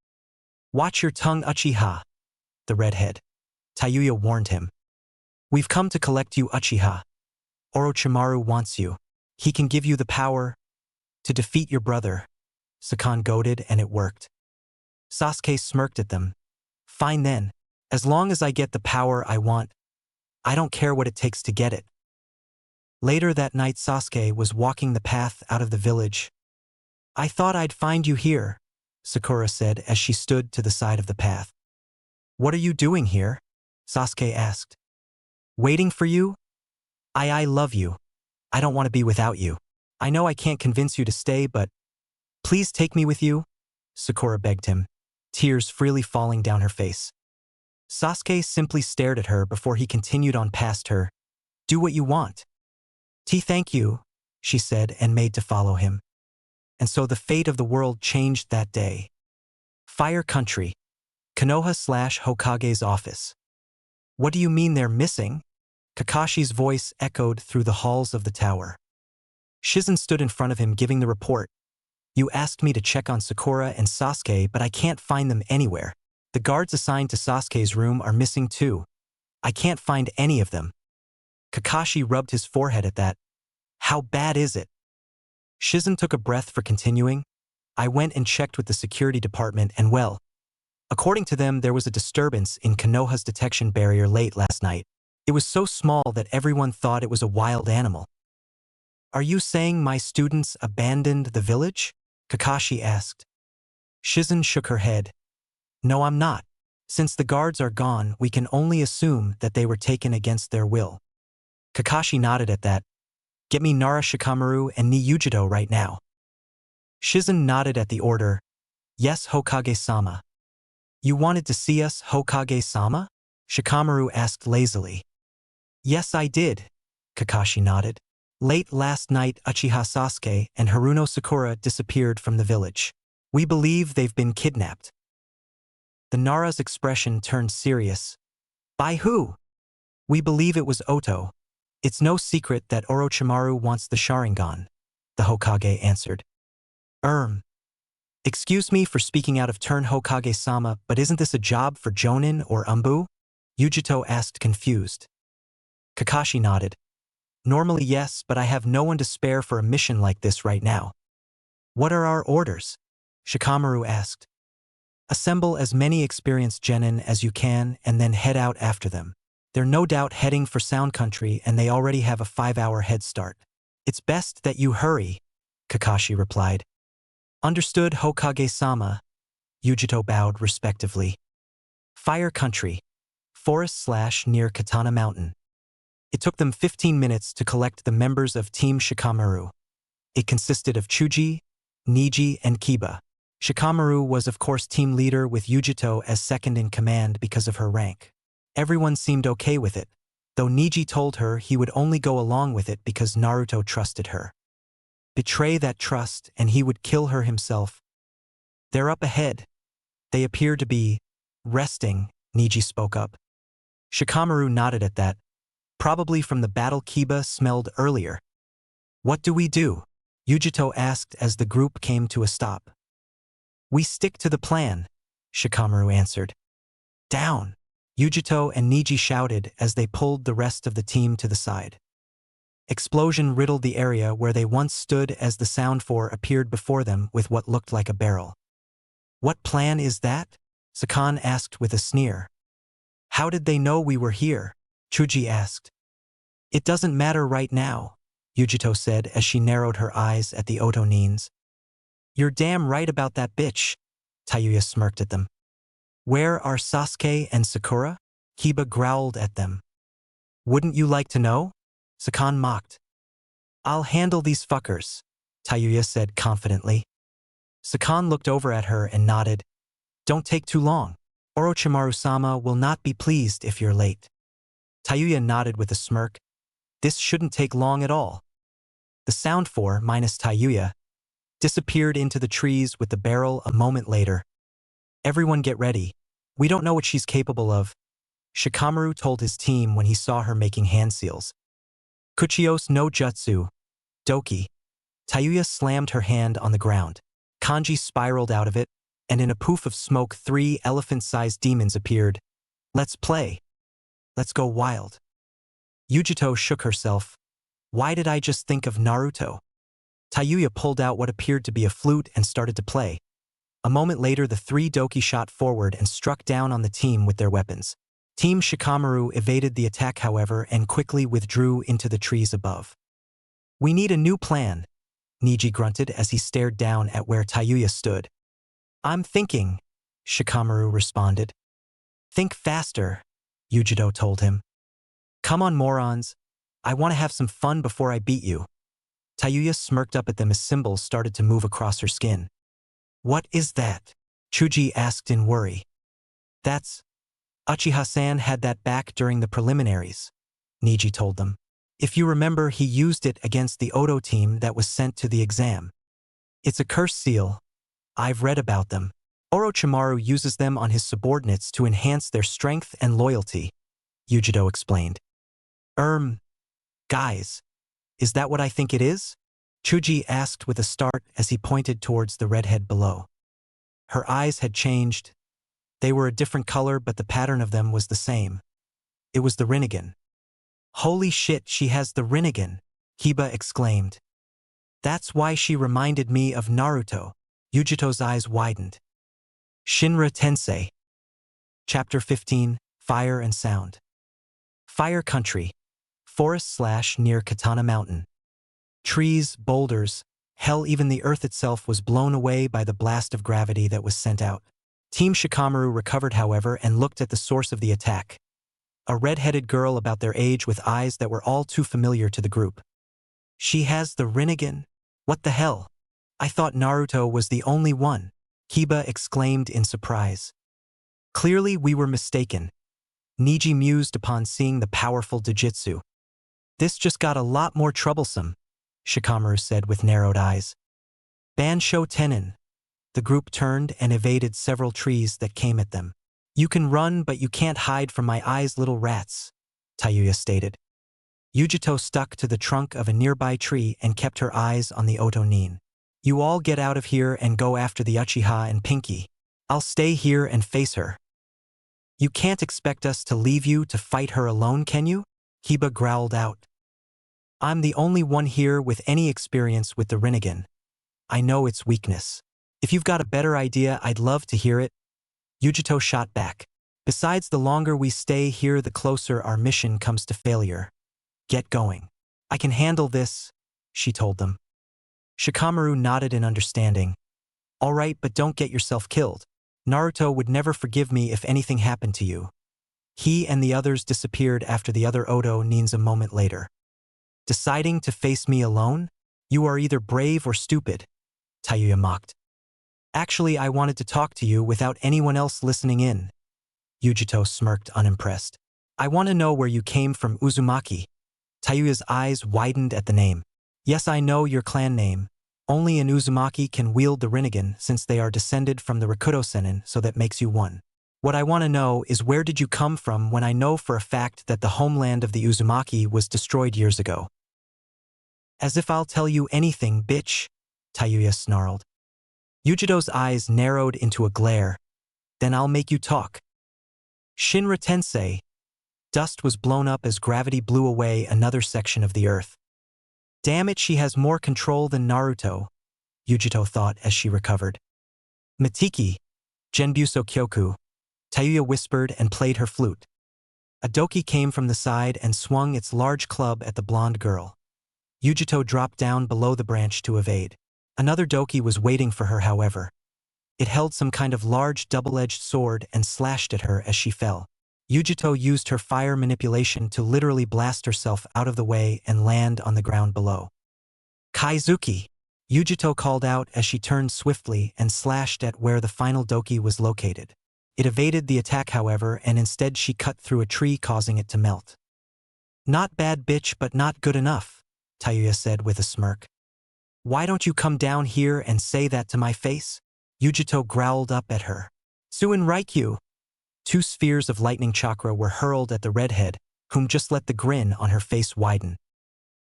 Watch your tongue, Uchiha, the redhead. Tayuya warned him. We've come to collect you, Uchiha. Orochimaru wants you. He can give you the power to defeat your brother. Sakan goaded, and it worked. Sasuke smirked at them. Fine then. As long as I get the power I want, I don't care what it takes to get it. Later that night, Sasuke was walking the path out of the village. I thought I'd find you here, Sakura said as she stood to the side of the path. What are you doing here? Sasuke asked. Waiting for you? I love you. I don't want to be without you. I know I can't convince you to stay, but please take me with you, Sakura begged him, tears freely falling down her face. Sasuke simply stared at her before he continued on past her. Do what you want. Thank you, she said and made to follow him. And so the fate of the world changed that day. Fire Country. Konoha/Hokage's office. What do you mean they're missing? Kakashi's voice echoed through the halls of the tower. Shizen stood in front of him giving the report. You asked me to check on Sakura and Sasuke, but I can't find them anywhere. The guards assigned to Sasuke's room are missing too. I can't find any of them. Kakashi rubbed his forehead at that. How bad is it? Shizen took a breath for continuing. I went and checked with the security department and well, according to them, there was a disturbance in Konoha's detection barrier late last night. It was so small that everyone thought it was a wild animal. Are you saying my students abandoned the village? Kakashi asked. Shizen shook her head. No, I'm not. Since the guards are gone, we can only assume that they were taken against their will. Kakashi nodded at that. Get me Nara Shikamaru and Niyujito right now. Shizen nodded at the order. Yes, Hokage-sama. You wanted to see us, Hokage-sama? Shikamaru asked lazily. Yes, I did, Kakashi nodded. Late last night, Uchiha Sasuke and Haruno Sakura disappeared from the village. We believe they've been kidnapped. The Nara's expression turned serious. By who? We believe it was Oto. It's no secret that Orochimaru wants the Sharingan, the Hokage answered. Excuse me for speaking out of turn, Hokage-sama, but isn't this a job for Jonin or Umbu? Yujito asked confused. Kakashi nodded. Normally yes, but I have no one to spare for a mission like this right now. What are our orders? Shikamaru asked. Assemble as many experienced genin as you can and then head out after them. They're no doubt heading for Sound Country and they already have a 5-hour head start. It's best that you hurry, Kakashi replied. Understood, Hokage-sama. Yujito bowed respectively. Fire Country. Forest/near Katana Mountain. It took them 15 minutes to collect the members of Team Shikamaru. It consisted of Chuji, Niji, and Kiba. Shikamaru was of course team leader with Yujito as second in command because of her rank. Everyone seemed okay with it, though Niji told her he would only go along with it because Naruto trusted her. Betray that trust and he would kill her himself. They're up ahead. They appear to be resting, Niji spoke up. Shikamaru nodded at that. Probably from the battle Kiba smelled earlier. What do we do? Yujito asked as the group came to a stop. We stick to the plan, Shikamaru answered. Down! Yujito and Niji shouted as they pulled the rest of the team to the side. Explosion riddled the area where they once stood as the Sound Four appeared before them with what looked like a barrel. What plan is that? Sakan asked with a sneer. How did they know we were here? Chuji asked. It doesn't matter right now, Yujito said as she narrowed her eyes at the Otonins. You're damn right about that bitch, Tayuya smirked at them. Where are Sasuke and Sakura? Kiba growled at them. Wouldn't you like to know? Sakan mocked. I'll handle these fuckers, Tayuya said confidently. Sakan looked over at her and nodded. Don't take too long. Orochimaru-sama will not be pleased if you're late. Tayuya nodded with a smirk. This shouldn't take long at all. The Sound Four, minus Tayuya, disappeared into the trees with the barrel a moment later. Everyone get ready. We don't know what she's capable of, Shikamaru told his team when he saw her making hand seals. Kuchios no jutsu. Doki. Tayuya slammed her hand on the ground. Kanji spiraled out of it, and in a poof of smoke 3 elephant-sized demons appeared. Let's play. Let's go wild. Yujito shook herself. Why did I just think of Naruto? Tayuya pulled out what appeared to be a flute and started to play. A moment later, the three doki shot forward and struck down on the team with their weapons. Team Shikamaru evaded the attack, however, and quickly withdrew into the trees above. We need a new plan, Neji grunted as he stared down at where Tayuya stood. I'm thinking, Shikamaru responded. Think faster, Yujito told him. Come on, morons. I want to have some fun before I beat you. Tayuya smirked up at them as symbols started to move across her skin. What is that? Chuji asked in worry. That's… Uchiha-san had that back during the preliminaries, Neji told them. If you remember, he used it against the Odo team that was sent to the exam. It's a curse seal. I've read about them. Orochimaru uses them on his subordinates to enhance their strength and loyalty, Yujito explained. Guys, is that what I think it is? Chuji asked with a start as he pointed towards the redhead below. Her eyes had changed. They were a different color, but the pattern of them was the same. It was the Rinnegan. Holy shit, she has the Rinnegan, Kiba exclaimed. That's why she reminded me of Naruto. Yujito's eyes widened. Shinra Tensei. Chapter 15, Fire and Sound. Fire Country. Forest/near Katana Mountain. Trees, boulders, hell, even the earth itself was blown away by the blast of gravity that was sent out. Team Shikamaru recovered, however, and looked at the source of the attack. A red-headed girl about their age with eyes that were all too familiar to the group. She has the Rinnegan? What the hell? I thought Naruto was the only one, Kiba exclaimed in surprise. Clearly we were mistaken. Neji mused upon seeing the powerful Dojutsu. This just got a lot more troublesome, Shikamaru said with narrowed eyes. Bansho Tenin. The group turned and evaded several trees that came at them. You can run, but you can't hide from my eyes, little rats, Tayuya stated. Yujito stuck to the trunk of a nearby tree and kept her eyes on the Otonin. You all get out of here and go after the Uchiha and Pinky. I'll stay here and face her. You can't expect us to leave you to fight her alone, can you? Kiba growled out. I'm the only one here with any experience with the Rinnegan. I know its weakness. If you've got a better idea, I'd love to hear it. Yujito shot back. Besides, the longer we stay here, the closer our mission comes to failure. Get going. I can handle this, she told them. Shikamaru nodded in understanding. All right, but don't get yourself killed. Naruto would never forgive me if anything happened to you. He and the others disappeared after the other Odo Nins a moment later. Deciding to face me alone? You are either brave or stupid, Tayuya mocked. Actually, I wanted to talk to you without anyone else listening in. Yujito smirked, unimpressed. I want to know where you came from, Uzumaki. Tayuya's eyes widened at the name. Yes, I know your clan name. Only an Uzumaki can wield the Rinnegan since they are descended from the Rakuto Sennin, so that makes you one. What I want to know is where did you come from when I know for a fact that the homeland of the Uzumaki was destroyed years ago? As if I'll tell you anything, bitch, Tayuya snarled. Yujito's eyes narrowed into a glare. Then I'll make you talk. Shinra Tensei. Dust was blown up as gravity blew away another section of the earth. Damn it, she has more control than Naruto, Yujito thought as she recovered. Mitiki, Genbuso Kyoku, Tayuya whispered and played her flute. A doki came from the side and swung its large club at the blonde girl. Yujito dropped down below the branch to evade. Another doki was waiting for her, however. It held some kind of large double-edged sword and slashed at her as she fell. Yujito used her fire manipulation to literally blast herself out of the way and land on the ground below. Kaizuki! Yujito called out as she turned swiftly and slashed at where the final doki was located. It evaded the attack, however, and instead she cut through a tree, causing it to melt. Not bad, bitch, but not good enough, Tayuya said with a smirk. Why don't you come down here and say that to my face? Yujito growled up at her. Suin Raikyu! Two spheres of lightning chakra were hurled at the redhead, whom just let the grin on her face widen.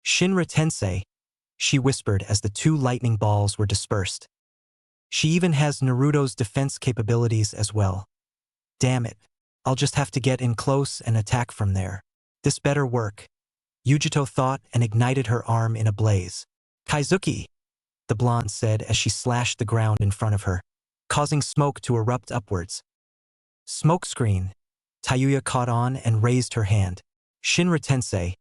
Shinra Tensei, she whispered as the two lightning balls were dispersed. She even has Naruto's defense capabilities as well. Damn it, I'll just have to get in close and attack from there. This better work. Yujito thought and ignited her arm in a blaze. Kaizuki, the blonde said as she slashed the ground in front of her, causing smoke to erupt upwards. Smokescreen. Tayuya caught on and raised her hand. Shinra Tensei.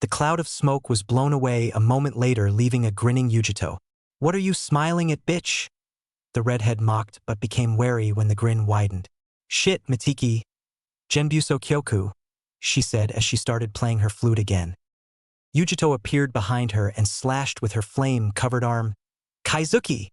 The cloud of smoke was blown away a moment later, leaving a grinning Yujito. What are you smiling at, bitch? The redhead mocked but became wary when the grin widened. Shit, Mitiki. Genbuso Kyoku, she said as she started playing her flute again. Yujito appeared behind her and slashed with her flame-covered arm. Kaizuki!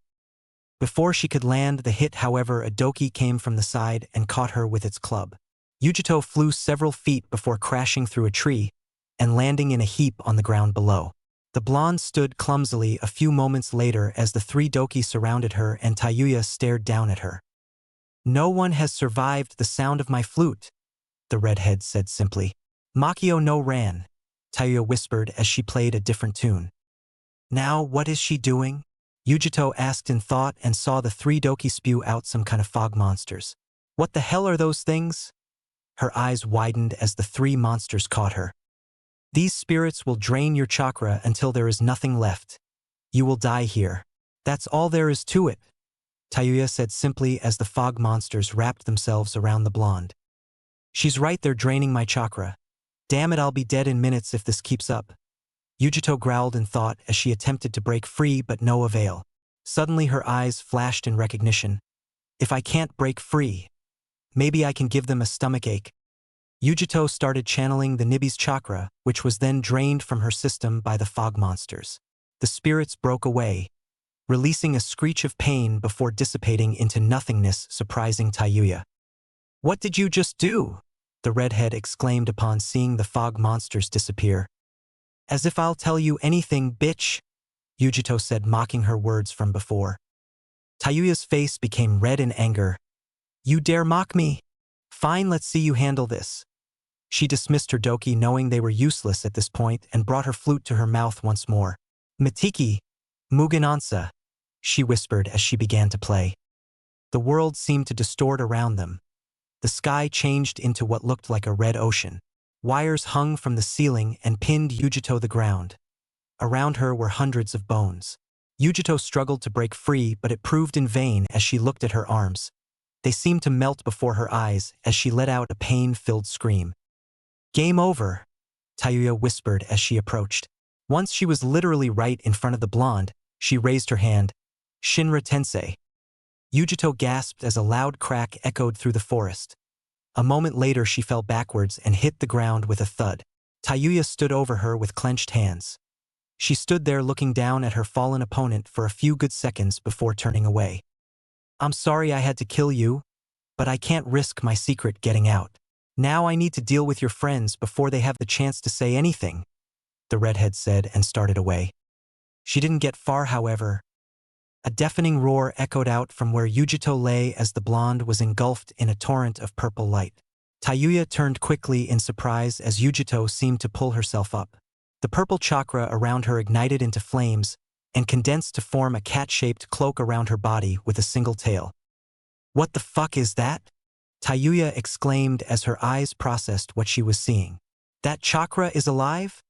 Before she could land the hit, however, a doki came from the side and caught her with its club. Yujito flew several feet before crashing through a tree and landing in a heap on the ground below. The blonde stood clumsily a few moments later as the three doki surrounded her and Tayuya stared down at her. No one has survived the sound of my flute, the redhead said simply. Makio no ran, Tayuya whispered as she played a different tune. Now what is she doing? Yujito asked in thought and saw the three doki spew out some kind of fog monsters. What the hell are those things? Her eyes widened as the three monsters caught her. These spirits will drain your chakra until there is nothing left. You will die here. That's all there is to it, Tayuya said simply as the fog monsters wrapped themselves around the blonde. She's right, they're draining my chakra. Damn it, I'll be dead in minutes if this keeps up. Yujito growled in thought as she attempted to break free but no avail. Suddenly her eyes flashed in recognition. If I can't break free, maybe I can give them a stomachache. Yujito started channeling the Nibi's chakra, which was then drained from her system by the fog monsters. The spirits broke away, releasing a screech of pain before dissipating into nothingness, surprising Tayuya. What did you just do? The redhead exclaimed upon seeing the fog monsters disappear. As if I'll tell you anything, bitch, Yujito said, mocking her words from before. Tayuya's face became red in anger. You dare mock me? Fine, let's see you handle this. She dismissed her doki knowing they were useless at this point and brought her flute to her mouth once more. Mitiki, Mugenansa, she whispered as she began to play. The world seemed to distort around them. The sky changed into what looked like a red ocean. Wires hung from the ceiling and pinned Yujito the ground. Around her were hundreds of bones. Yujito struggled to break free, but it proved in vain as she looked at her arms. They seemed to melt before her eyes as she let out a pain-filled scream. Game over, Tayuya whispered as she approached. Once she was literally right in front of the blonde, she raised her hand. Shinra Tensei. Yujito gasped as a loud crack echoed through the forest. A moment later she fell backwards and hit the ground with a thud. Tayuya stood over her with clenched hands. She stood there looking down at her fallen opponent for a few good seconds before turning away. I'm sorry I had to kill you, but I can't risk my secret getting out. Now I need to deal with your friends before they have the chance to say anything, the redhead said and started away. She didn't get far, however. A deafening roar echoed out from where Yujito lay as the blonde was engulfed in a torrent of purple light. Tayuya turned quickly in surprise as Yujito seemed to pull herself up. The purple chakra around her ignited into flames and condensed to form a cat-shaped cloak around her body with a single tail. What the fuck is that? Tayuya exclaimed as her eyes processed what she was seeing. That chakra is alive?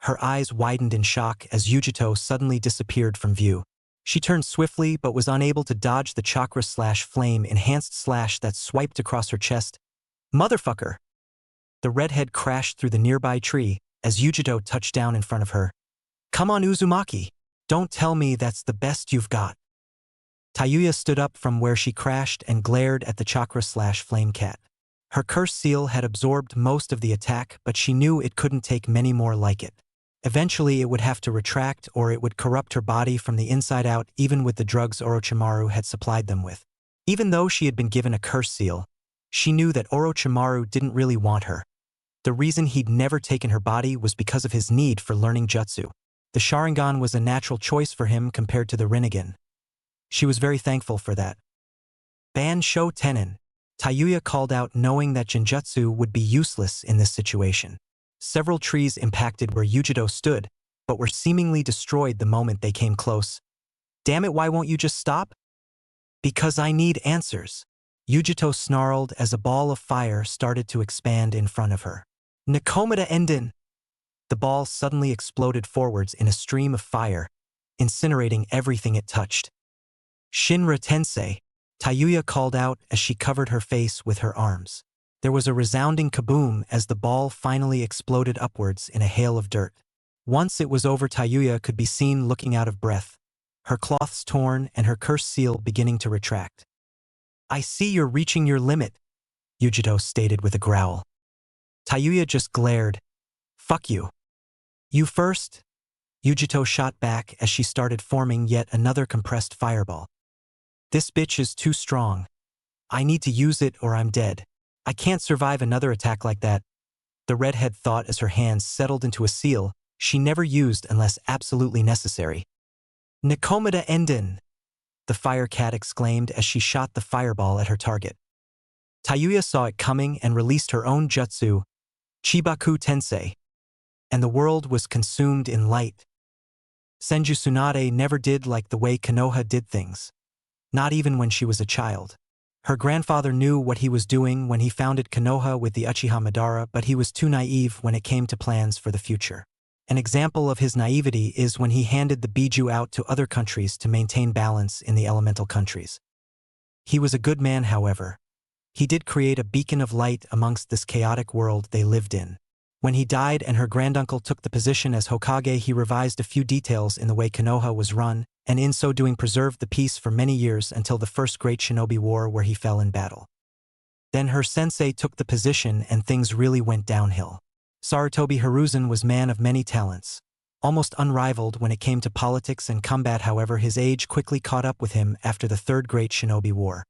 Her eyes widened in shock as Yujito suddenly disappeared from view. She turned swiftly but was unable to dodge the chakra/flame-enhanced slash that swiped across her chest. Motherfucker! The redhead crashed through the nearby tree as Yujito touched down in front of her. Come on, Uzumaki. Don't tell me that's the best you've got. Tayuya stood up from where she crashed and glared at the chakra/flame cat. Her curse seal had absorbed most of the attack, but she knew it couldn't take many more like it. Eventually it would have to retract or it would corrupt her body from the inside out, even with the drugs Orochimaru had supplied them with. Even though she had been given a curse seal, she knew that Orochimaru didn't really want her. The reason he'd never taken her body was because of his need for learning jutsu. The Sharingan was a natural choice for him compared to the Rinnegan. She was very thankful for that. Ban Sho Tenin, Tayuya called out, knowing that Genjutsu would be useless in this situation. Several trees impacted where Yujito stood, but were seemingly destroyed the moment they came close. Damn it, why won't you just stop? Because I need answers. Yujito snarled as a ball of fire started to expand in front of her. Nakomata Enden! The ball suddenly exploded forwards in a stream of fire, incinerating everything it touched. "Shinra Tensei," Tayuya called out as she covered her face with her arms. There was a resounding kaboom as the ball finally exploded upwards in a hail of dirt. Once it was over, Tayuya could be seen looking out of breath, her cloths torn and her curse seal beginning to retract. "I see you're reaching your limit," Yujito stated with a growl. Tayuya just glared. "Fuck you." "You first?" Yujito shot back as she started forming yet another compressed fireball. "This bitch is too strong. I need to use it or I'm dead. I can't survive another attack like that," the redhead thought as her hands settled into a seal she never used unless absolutely necessary. "Nakomata Enden," the fire cat exclaimed as she shot the fireball at her target. Tayuya saw it coming and released her own jutsu, Chibaku Tensei, and the world was consumed in light. Senju Tsunade never did like the way Konoha did things. Not even when she was a child. Her grandfather knew what he was doing when he founded Konoha with the Uchiha Madara, but he was too naive when it came to plans for the future. An example of his naivety is when he handed the Biju out to other countries to maintain balance in the elemental countries. He was a good man, however. He did create a beacon of light amongst this chaotic world they lived in. When he died and her granduncle took the position as Hokage, he revised a few details in the way Konoha was run, and in so doing preserved the peace for many years until the First Great Shinobi War, where he fell in battle. Then her sensei took the position and things really went downhill. Sarutobi Hiruzen was man of many talents. Almost unrivaled when it came to politics and combat, however, his age quickly caught up with him after the Third Great Shinobi War.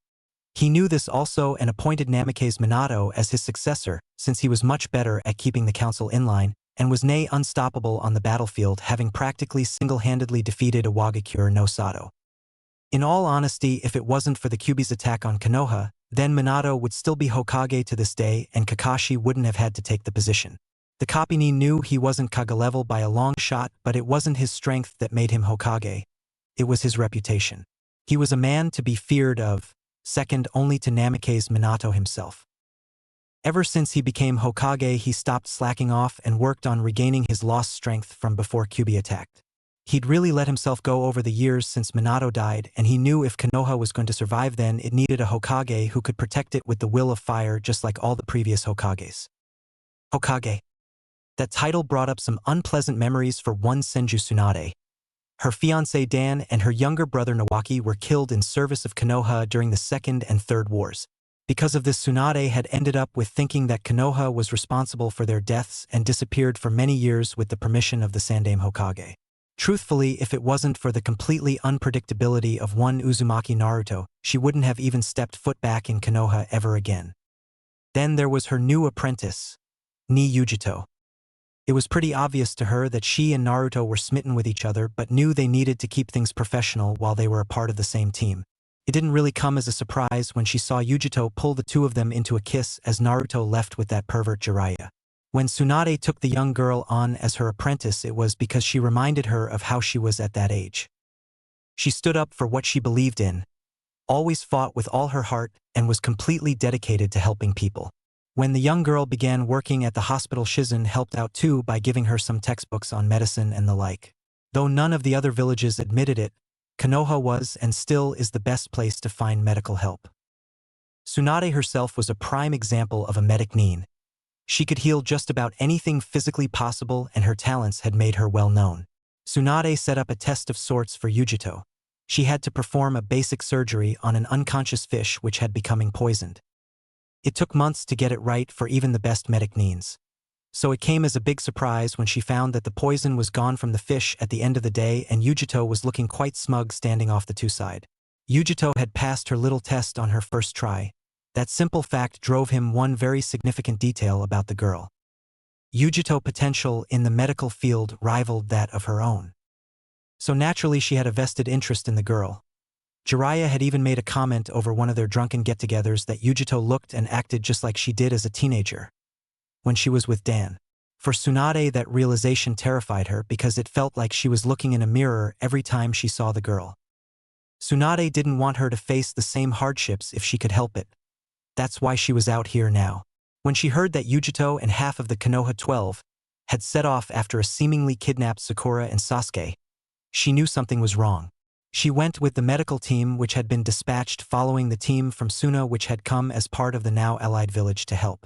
He knew this also and appointed Namikaze Minato as his successor, since he was much better at keeping the council in line, and was nay unstoppable on the battlefield, having practically single-handedly defeated Iwagakure no Sato. In all honesty, if it wasn't for the Kyuubi's attack on Konoha, then Minato would still be Hokage to this day and Kakashi wouldn't have had to take the position. The Kapini knew he wasn't Kage level by a long shot, but it wasn't his strength that made him Hokage. It was his reputation. He was a man to be feared of, second only to Namikaze Minato himself. Ever since he became Hokage, he stopped slacking off and worked on regaining his lost strength from before Kyuubi attacked. He'd really let himself go over the years since Minato died, and he knew if Konoha was going to survive, then it needed a Hokage who could protect it with the will of fire, just like all the previous Hokages. Hokage. That title brought up some unpleasant memories for one Senju Tsunade. Her fiancé Dan and her younger brother Nawaki were killed in service of Konoha during the Second and Third Wars. Because of this, Tsunade had ended up with thinking that Konoha was responsible for their deaths and disappeared for many years with the permission of the Sandaime Hokage. Truthfully, if it wasn't for the completely unpredictability of one Uzumaki Naruto, she wouldn't have even stepped foot back in Konoha ever again. Then there was her new apprentice, Ni Yujito. It was pretty obvious to her that she and Naruto were smitten with each other, but knew they needed to keep things professional while they were a part of the same team. It didn't really come as a surprise when she saw Yujito pull the two of them into a kiss as Naruto left with that pervert Jiraiya. When Tsunade took the young girl on as her apprentice, it was because she reminded her of how she was at that age. She stood up for what she believed in, always fought with all her heart, and was completely dedicated to helping people. When the young girl began working at the hospital, Shizen helped out too by giving her some textbooks on medicine and the like. Though none of the other villages admitted it, Konoha was and still is the best place to find medical help. Tsunade herself was a prime example of a medic nin. She could heal just about anything physically possible, and her talents had made her well known. Tsunade set up a test of sorts for Yujito. She had to perform a basic surgery on an unconscious fish which had becoming poisoned. It took months to get it right for even the best medic nins. So it came as a big surprise when she found that the poison was gone from the fish at the end of the day, and Yujito was looking quite smug standing off the two side. Yujito had passed her little test on her first try. That simple fact drove him one very significant detail about the girl. Yujito's potential in the medical field rivaled that of her own. So naturally she had a vested interest in the girl. Jiraiya had even made a comment over one of their drunken get-togethers that Yujito looked and acted just like she did as a teenager when she was with Dan. For Tsunade, that realization terrified her because it felt like she was looking in a mirror every time she saw the girl. Tsunade didn't want her to face the same hardships if she could help it. That's why she was out here now. When she heard that Yujito and half of the Konoha 12 had set off after a seemingly kidnapped Sakura and Sasuke, she knew something was wrong. She went with the medical team which had been dispatched following the team from Suna which had come as part of the now allied village to help.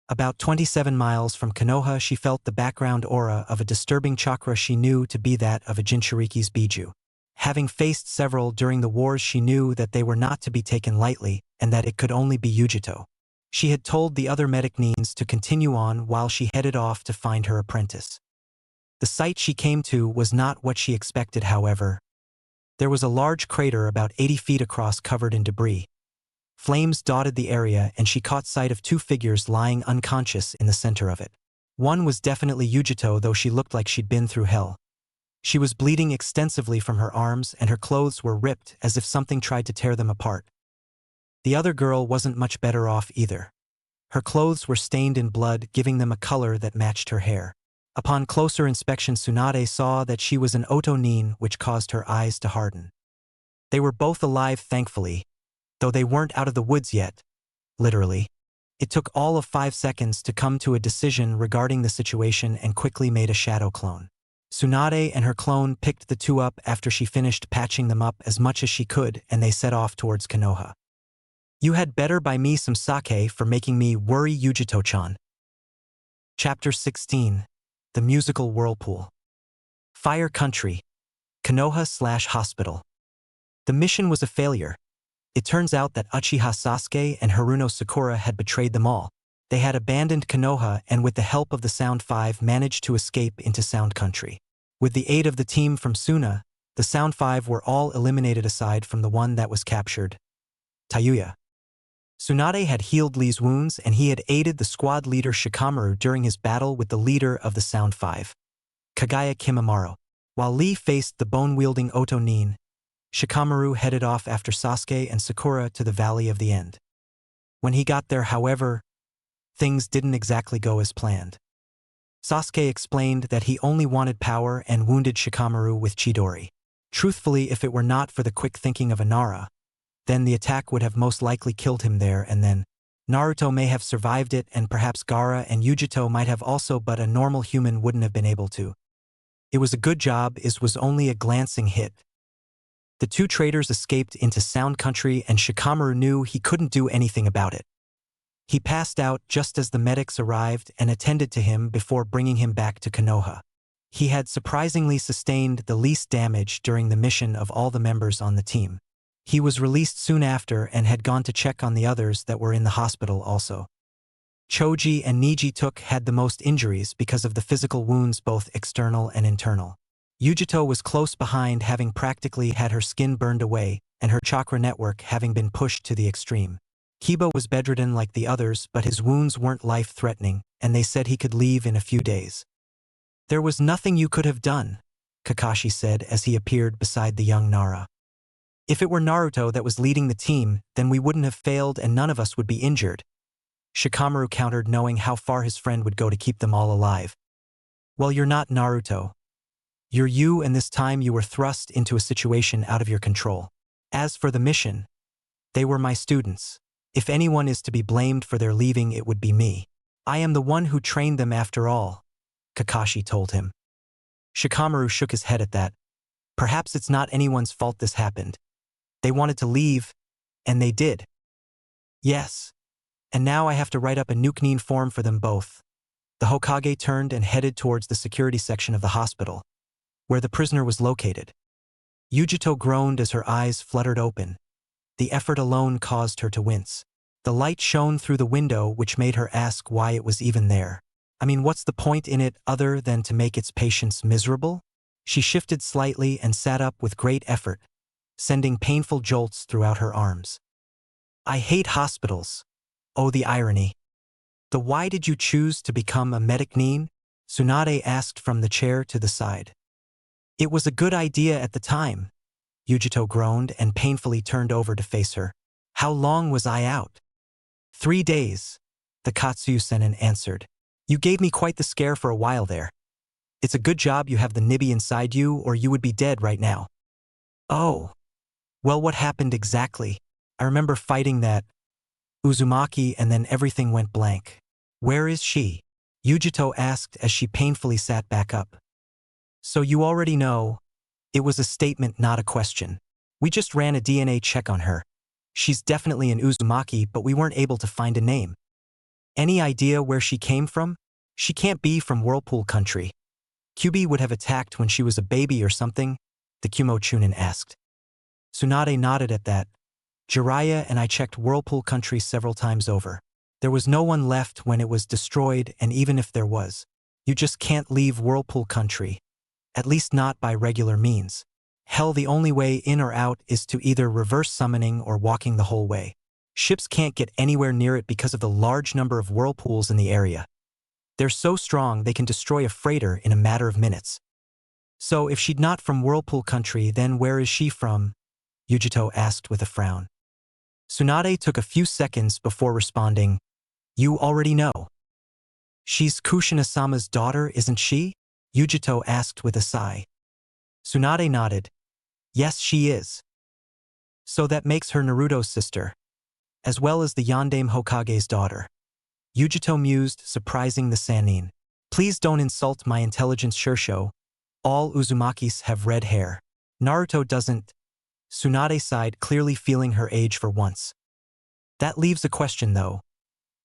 About 27 miles from Konoha, she felt the background aura of a disturbing chakra she knew to be that of a Jinchuriki's Biju. Having faced several during the wars, she knew that they were not to be taken lightly and that it could only be Yujito. She had told the other medic Nines to continue on while she headed off to find her apprentice. The site she came to was not what she expected, however. There was a large crater about 80 feet across covered in debris. Flames dotted the area and she caught sight of two figures lying unconscious in the center of it. One was definitely Yujito, though she looked like she'd been through hell. She was bleeding extensively from her arms and her clothes were ripped as if something tried to tear them apart. The other girl wasn't much better off either. Her clothes were stained in blood, giving them a color that matched her hair. Upon closer inspection, Tsunade saw that she was an Oto Nin, which caused her eyes to harden. They were both alive, thankfully, though they weren't out of the woods yet. Literally. It took all of 5 seconds to come to a decision regarding the situation and quickly made a shadow clone. Tsunade and her clone picked the two up after she finished patching them up as much as she could, and they set off towards Konoha. You had better buy me some sake for making me worry, Yujito-chan. Chapter 16. The Musical Whirlpool. Fire Country. Konoha/Hospital. The mission was a failure. It turns out that Uchiha Sasuke and Haruno Sakura had betrayed them all. They had abandoned Konoha and with the help of the Sound Five managed to escape into Sound Country. With the aid of the team from Suna, the Sound Five were all eliminated aside from the one that was captured, Tayuya. Tsunade had healed Lee's wounds and he had aided the squad leader Shikamaru during his battle with the leader of the Sound Five, Kagaya Kimimaro. While Lee faced the bone-wielding Oto Nin, Shikamaru headed off after Sasuke and Sakura to the Valley of the End. When he got there, however, things didn't exactly go as planned. Sasuke explained that he only wanted power and wounded Shikamaru with Chidori. Truthfully, if it were not for the quick thinking of Inara, then the attack would have most likely killed him there and then. Naruto may have survived it and perhaps Gaara and Yujito might have also, but a normal human wouldn't have been able to. It was a good job, it was only a glancing hit. The two traitors escaped into Sound Country and Shikamaru knew he couldn't do anything about it. He passed out just as the medics arrived and attended to him before bringing him back to Konoha. He had surprisingly sustained the least damage during the mission of all the members on the team. He was released soon after and had gone to check on the others that were in the hospital also. Choji and Nijitook had the most injuries because of the physical wounds, both external and internal. Yujito was close behind, having practically had her skin burned away and her chakra network having been pushed to the extreme. Kiba was bedridden like the others, but his wounds weren't life-threatening and they said he could leave in a few days. There was nothing you could have done, Kakashi said as he appeared beside the young Nara. If it were Naruto that was leading the team, then we wouldn't have failed and none of us would be injured. Shikamaru countered, knowing how far his friend would go to keep them all alive. Well, you're not Naruto. You're you, and this time you were thrust into a situation out of your control. As for the mission, they were my students. If anyone is to be blamed for their leaving, it would be me. I am the one who trained them after all, Kakashi told him. Shikamaru shook his head at that. Perhaps it's not anyone's fault this happened. They wanted to leave, and they did. Yes. And now I have to write up a Nukenin form for them both. The Hokage turned and headed towards the security section of the hospital, where the prisoner was located. Yujito groaned as her eyes fluttered open. The effort alone caused her to wince. The light shone through the window, which made her ask why it was even there. I mean, what's the point in it other than to make its patients miserable? She shifted slightly and sat up with great effort, sending painful jolts throughout her arms. I hate hospitals. Oh, the irony. Why did you choose to become a medic Nin? Tsunade asked from the chair to the side. It was a good idea at the time. Yujito groaned and painfully turned over to face her. How long was I out? 3 days, the Katsuyu-senin answered. You gave me quite the scare for a while there. It's a good job you have the Nibi inside you, or you would be dead right now. Oh. Well, what happened exactly? I remember fighting that Uzumaki and then everything went blank. Where is she? Yujito asked as she painfully sat back up. So you already know. It was a statement, not a question. We just ran a DNA check on her. She's definitely an Uzumaki, but we weren't able to find a name. Any idea where she came from? She can't be from Whirlpool Country. Kyubi would have attacked when she was a baby or something, the Kumo Chunin asked. Tsunade nodded at that. Jiraiya and I checked Whirlpool Country several times over. There was no one left when it was destroyed, and even if there was, you just can't leave Whirlpool Country. At least not by regular means. Hell, the only way in or out is to either reverse summoning or walking the whole way. Ships can't get anywhere near it because of the large number of whirlpools in the area. They're so strong they can destroy a freighter in a matter of minutes. So if she's not from Whirlpool Country, then where is she from? Yujito asked with a frown. Tsunade took a few seconds before responding. You already know. She's Kushina-sama's daughter, isn't she? Yujito asked with a sigh. Tsunade nodded. Yes, she is. So that makes her Naruto's sister, as well as the Yondaime Hokage's daughter. Yujito mused, surprising the Sannin. Please don't insult my intelligence, Shirsho. All Uzumakis have red hair. Naruto doesn't. Tsunade sighed, clearly feeling her age for once. That leaves a question, though.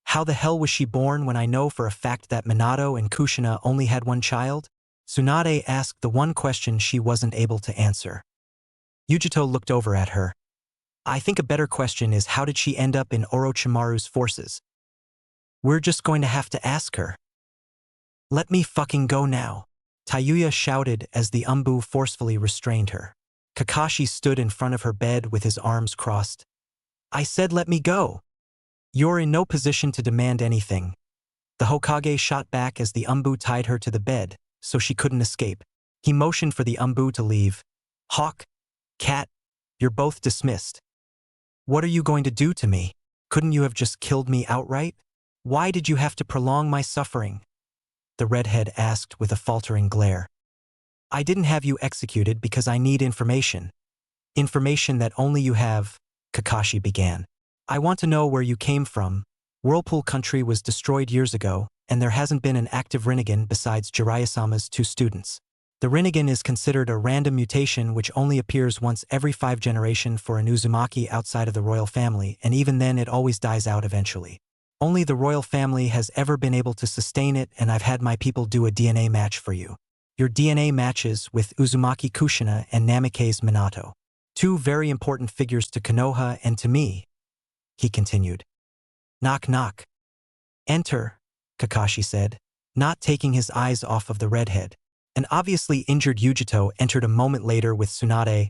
How the hell was she born when I know for a fact that Minato and Kushina only had one child? Tsunade asked the one question she wasn't able to answer. Yujito looked over at her. I think a better question is, how did she end up in Orochimaru's forces? We're just going to have to ask her. Let me fucking go now, Tayuya shouted as the Umbu forcefully restrained her. Kakashi stood in front of her bed with his arms crossed. I said let me go. You're in no position to demand anything. The Hokage shot back as the Umbu tied her to the bed, so she couldn't escape. He motioned for the Umbu to leave. Hawk, Cat, you're both dismissed. What are you going to do to me? Couldn't you have just killed me outright? Why did you have to prolong my suffering? The redhead asked with a faltering glare. I didn't have you executed because I need information. Information that only you have, Kakashi began. I want to know where you came from. Whirlpool Country was destroyed years ago, and there hasn't been an active Rinnegan besides Jiraiya-sama's 2 students. The Rinnegan is considered a random mutation which only appears once every 5 generations for an Uzumaki outside of the royal family, and even then it always dies out eventually. Only the royal family has ever been able to sustain it, and I've had my people do a DNA match for you. Your DNA matches with Uzumaki Kushina and Namikaze Minato. 2 very important figures to Konoha and to me, he continued. Knock knock. Enter, Kakashi said, not taking his eyes off of the redhead. An obviously injured Yujito entered a moment later with Tsunade.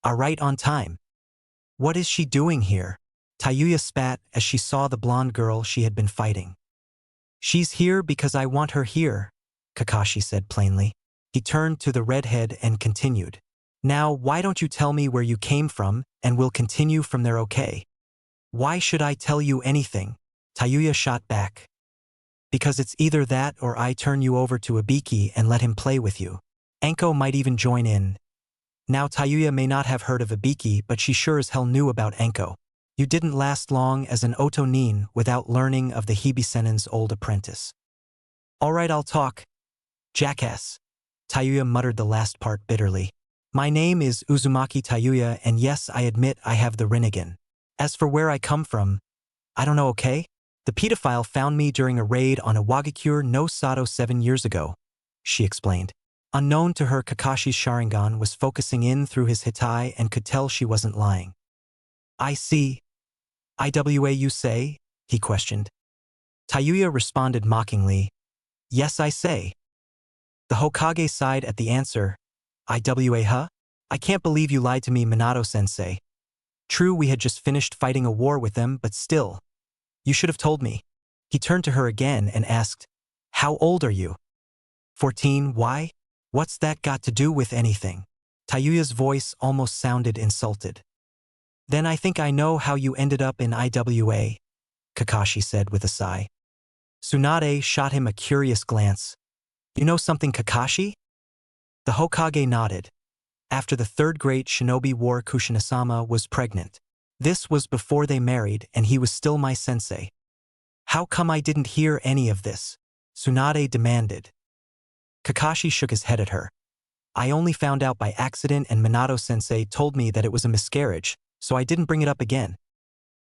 Right on time. What is she doing here? Tayuya spat as she saw the blonde girl she had been fighting. She's here because I want her here, Kakashi said plainly. He turned to the redhead and continued. Now why don't you tell me where you came from, and we'll continue from there, okay? Why should I tell you anything? Tayuya shot back. Because it's either that or I turn you over to Ibiki and let him play with you. Anko might even join in. Now Tayuya may not have heard of Ibiki, but she sure as hell knew about Anko. You didn't last long as an Otonin without learning of the Hibisenin's old apprentice. Alright, I'll talk. Jackass. Tayuya muttered the last part bitterly. My name is Uzumaki Tayuya, and yes, I admit I have the Rinnegan. As for where I come from, I don't know, okay? The pedophile found me during a raid on Iwagakure no Sato 7 years ago, she explained. Unknown to her, Kakashi's Sharingan was focusing in through his Hitai and could tell she wasn't lying. I see. IWA you say? He questioned. Tayuya responded mockingly. Yes, I say. The Hokage sighed at the answer. IWA, huh? I can't believe you lied to me, Minato-sensei. True, we had just finished fighting a war with them, but still. You should have told me. He turned to her again and asked, How old are you? 14, why? What's that got to do with anything? Tayuya's voice almost sounded insulted. Then I think I know how you ended up in IWA, Kakashi said with a sigh. Tsunade shot him a curious glance. You know something, Kakashi? The Hokage nodded. After the 3rd Great Shinobi War, Kushina-sama was pregnant. This was before they married, and he was still my sensei. How come I didn't hear any of this? Tsunade demanded. Kakashi shook his head at her. I only found out by accident and Minato-sensei told me that it was a miscarriage, so I didn't bring it up again.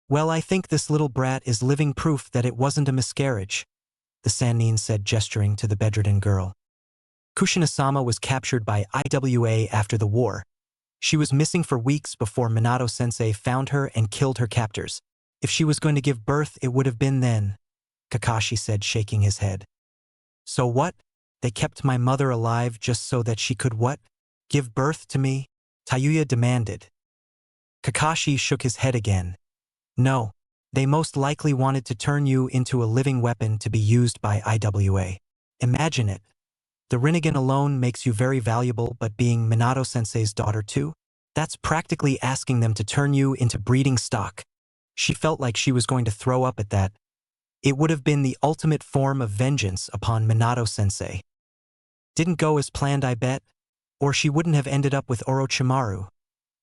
Well, I think this little brat is living proof that it wasn't a miscarriage, the Sannin said, gesturing to the bedridden girl. Kushina-sama was captured by IWA after the war. She was missing for weeks before Minato-sensei found her and killed her captors. If she was going to give birth, it would have been then, Kakashi said, shaking his head. So what? They kept my mother alive just so that she could what? Give birth to me? Tayuya demanded. Kakashi shook his head again. No, they most likely wanted to turn you into a living weapon to be used by IWA. Imagine it. The Rinnegan alone makes you very valuable, but being Minato-sensei's daughter too? That's practically asking them to turn you into breeding stock. She felt like she was going to throw up at that. It would have been the ultimate form of vengeance upon Minato-sensei. Didn't go as planned, I bet, or she wouldn't have ended up with Orochimaru,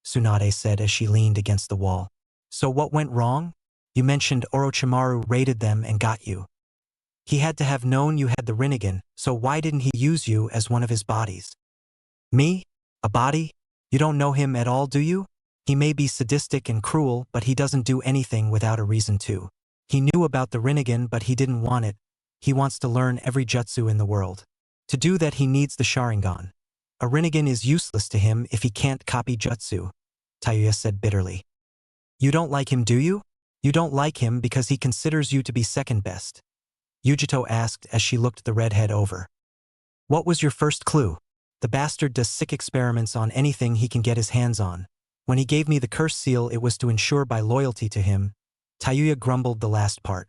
Tsunade said as she leaned against the wall. So what went wrong? You mentioned Orochimaru raided them and got you. He had to have known you had the Rinnegan, so why didn't he use you as one of his bodies? Me? A body? You don't know him at all, do you? He may be sadistic and cruel, but he doesn't do anything without a reason to. He knew about the Rinnegan, but he didn't want it. He wants to learn every jutsu in the world. To do that, he needs the Sharingan. A Rinnegan is useless to him if he can't copy jutsu, Tayuya said bitterly. You don't like him, do you? You don't like him because he considers you to be second best, Yujito asked as she looked the redhead over. What was your first clue? The bastard does sick experiments on anything he can get his hands on. When he gave me the curse seal, it was to ensure by loyalty to him. Tayuya grumbled the last part.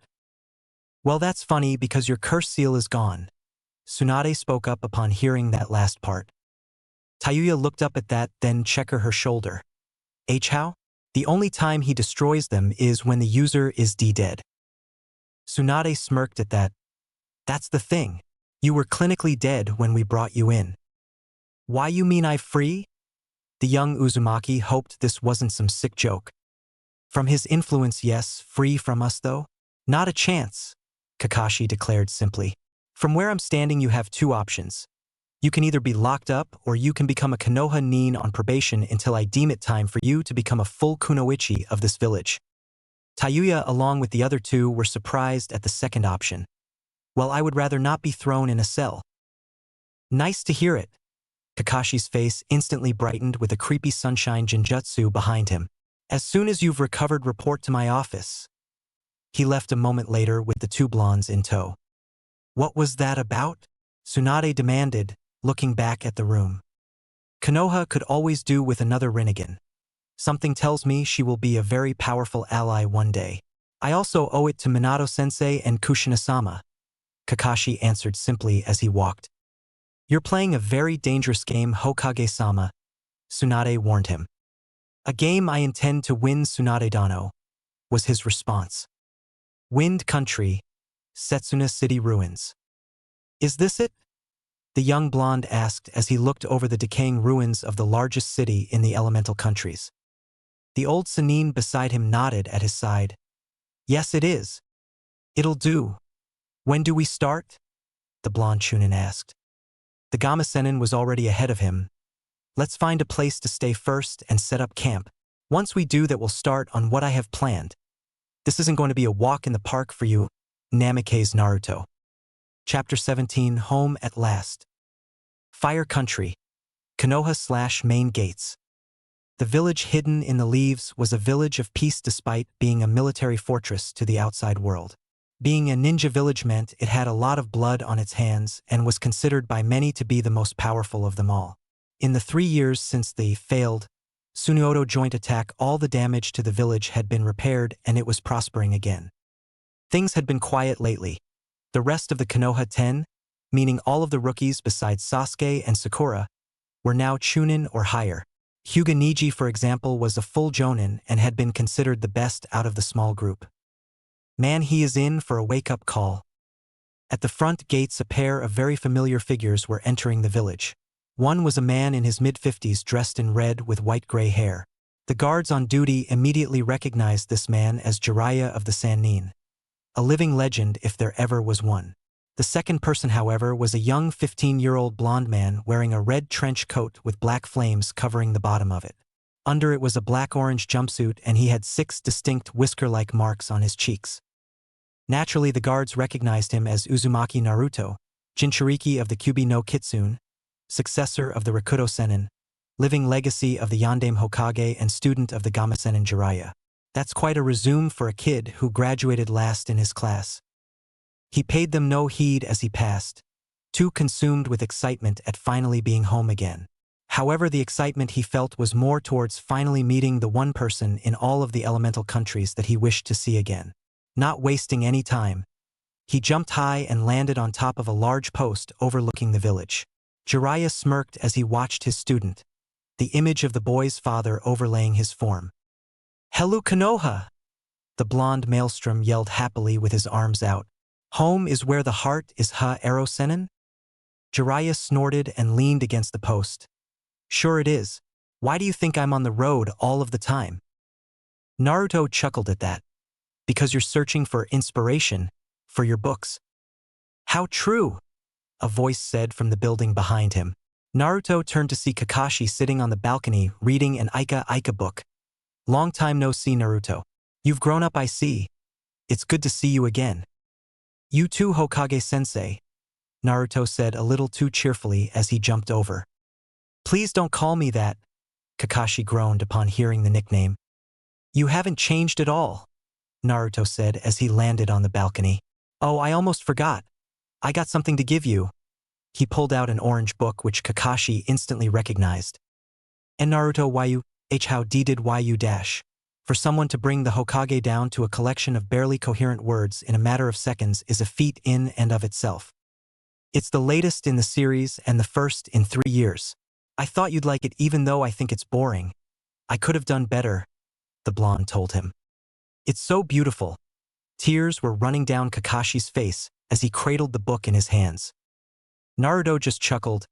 Well, that's funny because your curse seal is gone. Tsunade spoke up upon hearing that last part. Tayuya looked up at that, then checked her shoulder. How? The only time he destroys them is when the user is dead. Tsunade smirked at that. That's the thing. You were clinically dead when we brought you in. Why, you mean I'm free? The young Uzumaki hoped this wasn't some sick joke. From his influence, yes. Free from us, though? Not a chance, Kakashi declared simply. From where I'm standing, you have two options. You can either be locked up, or you can become a Konoha Nin on probation until I deem it time for you to become a full kunoichi of this village. Tayuya, along with the other two, were surprised at the second option. Well, I would rather not be thrown in a cell. Nice to hear it. Kakashi's face instantly brightened with a creepy sunshine genjutsu behind him. As soon as you've recovered, report to my office. He left a moment later with the two blondes in tow. What was that about? Tsunade demanded, looking back at the room. Konoha could always do with another Rinnegan. Something tells me she will be a very powerful ally one day. I also owe it to Minato-sensei and Kushina-sama, Kakashi answered simply as he walked. You're playing a very dangerous game, Hokage-sama, Tsunade warned him. A game I intend to win, Tsunade-dano, was his response. Wind Country, Setsuna City ruins. Is this it? The young blonde asked as he looked over the decaying ruins of the largest city in the elemental countries. The old Sannin beside him nodded at his side. Yes, it is. It'll do. When do we start? The blonde Chunin asked. The Gamma Sennin was already ahead of him. Let's find a place to stay first and set up camp. Once we do that, we'll start on what I have planned. This isn't going to be a walk in the park for you, Namikaze Naruto. Chapter 17, Home at Last. Fire Country. Konoha/Main Gates. The village hidden in the leaves was a village of peace despite being a military fortress to the outside world. Being a ninja village meant it had a lot of blood on its hands and was considered by many to be the most powerful of them all. In the 3 years since the failed Sunioto joint attack, all the damage to the village had been repaired and it was prospering again. Things had been quiet lately. The rest of the Konoha 10, meaning all of the rookies besides Sasuke and Sakura, were now Chunin or higher. Hyuga Niji, for example, was a full Jonin and had been considered the best out of the small group. Man, he is in for a wake-up call. At the front gates, a pair of very familiar figures were entering the village. One was a man in his mid-50s dressed in red with white-gray hair. The guards on duty immediately recognized this man as Jiraiya of the Sannin. A living legend if there ever was one. The second person, however, was a young 15-year-old blonde man wearing a red trench coat with black flames covering the bottom of it. Under it was a black-orange jumpsuit, and he had 6 distinct whisker-like marks on his cheeks. Naturally, the guards recognized him as Uzumaki Naruto, Jinchuriki of the Kyuubi no Kitsune, successor of the Rakuto Sennin, living legacy of the Yondaime Hokage and student of the Gamasenin Jiraiya. That's quite a resume for a kid who graduated last in his class. He paid them no heed as he passed, too consumed with excitement at finally being home again. However, the excitement he felt was more towards finally meeting the one person in all of the elemental countries that he wished to see again. Not wasting any time, he jumped high and landed on top of a large post overlooking the village. Jiraiya smirked as he watched his student, the image of the boy's father overlaying his form. "Hello, Konoha!" The blonde maelstrom yelled happily with his arms out. "Home is where the heart is, ha, Ero Sennin?" Jiraiya snorted and leaned against the post. "Sure it is. Why do you think I'm on the road all of the time?" Naruto chuckled at that. "Because you're searching for inspiration for your books." "How true," a voice said from the building behind him. Naruto turned to see Kakashi sitting on the balcony reading an Ika book. "Long time no see, Naruto. You've grown up, I see. It's good to see you again." "You too, Hokage-sensei," Naruto said a little too cheerfully as he jumped over. "Please don't call me that," Kakashi groaned upon hearing the nickname. "You haven't changed at all," Naruto said as he landed on the balcony. "Oh, I almost forgot. I got something to give you." He pulled out an orange book which Kakashi instantly recognized. "And Naruto how did you dash?" For someone to bring the Hokage down to a collection of barely coherent words in a matter of seconds is a feat in and of itself. It's the latest in the series and the first in 3 years. I thought you'd like it even though I think it's boring. I could have done better, the blonde told him. It's so beautiful. Tears were running down Kakashi's face as he cradled the book in his hands. Naruto just chuckled.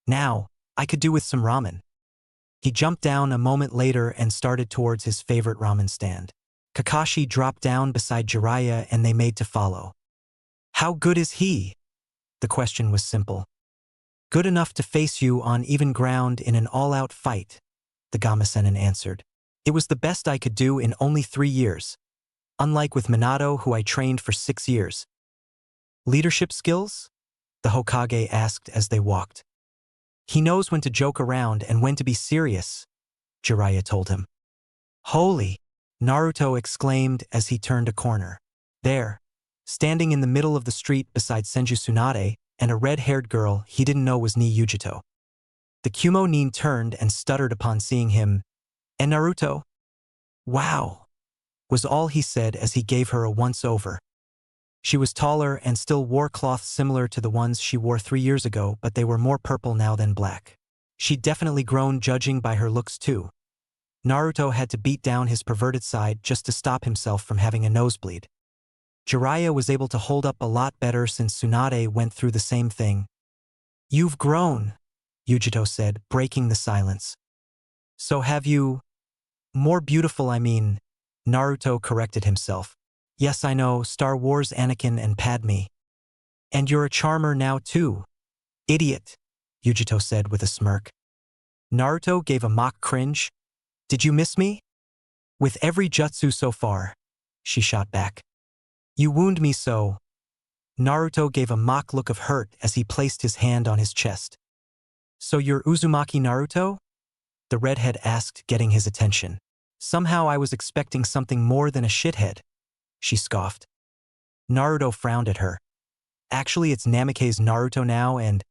Now, I could do with some ramen. He jumped down a moment later and started towards his favorite ramen stand. Kakashi dropped down beside Jiraiya and they made to follow. How good is he? The question was simple. Good enough to face you on even ground in an all-out fight, the Gamasenin answered. It was the best I could do in only 3 years, unlike with Minato who I trained for 6 years. Leadership skills? The Hokage asked as they walked. He knows when to joke around and when to be serious, Jiraiya told him. Holy! Naruto exclaimed as he turned a corner. There, standing in the middle of the street beside Senju Tsunade and a red-haired girl he didn't know was Ni Yujito. The Kumo Nin turned and stuttered upon seeing him. And Naruto? Wow! Was all he said as he gave her a once-over. She was taller and still wore cloth similar to the ones she wore 3 years ago, but they were more purple now than black. She'd definitely grown judging by her looks too. Naruto had to beat down his perverted side just to stop himself from having a nosebleed. Jiraiya was able to hold up a lot better since Tsunade went through the same thing. You've grown, Yujito said, breaking the silence. So have you? More beautiful, I mean, Naruto corrected himself. Yes, I know, Star Wars Anakin and Padme. And you're a charmer now too. Idiot, Yujito said with a smirk. Naruto gave a mock cringe. Did you miss me? With every jutsu so far, she shot back. You wound me so. Naruto gave a mock look of hurt as he placed his hand on his chest. So you're Uzumaki Naruto? The redhead asked, getting his attention. Somehow I was expecting something more than a shithead, she scoffed. Naruto frowned at her. Actually, it's Namake's Naruto now, and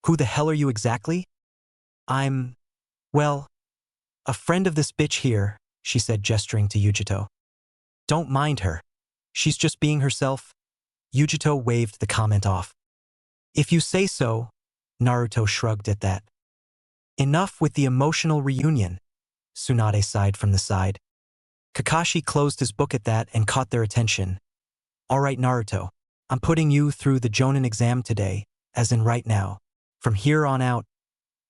who the hell are you exactly? I'm, well, a friend of this bitch here, she said, gesturing to Yujito. Don't mind her. She's just being herself. Yujito waved the comment off. If you say so, Naruto shrugged at that. Enough with the emotional reunion, Tsunade sighed from the side. Kakashi closed his book at that and caught their attention. All right, Naruto, I'm putting you through the Jonin exam today, as in right now. From here on out,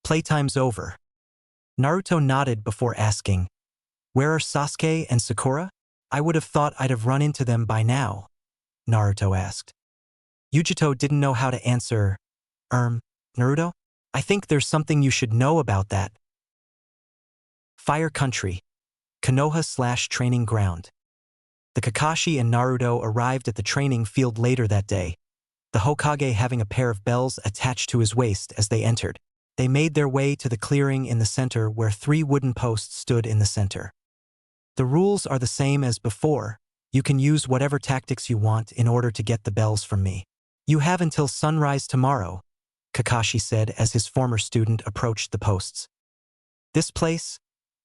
playtime's over. Naruto nodded before asking, where are Sasuke and Sakura? I would have thought I'd have run into them by now, Naruto asked. Yujito didn't know how to answer. Naruto? I think there's something you should know about that. Fire Country. Konoha/training ground. The Kakashi and Naruto arrived at the training field later that day, the Hokage having a pair of bells attached to his waist as they entered. They made their way to the clearing in the center where 3 wooden posts stood in the center. The rules are the same as before. You can use whatever tactics you want in order to get the bells from me. You have until sunrise tomorrow, Kakashi said as his former student approached the posts. This place,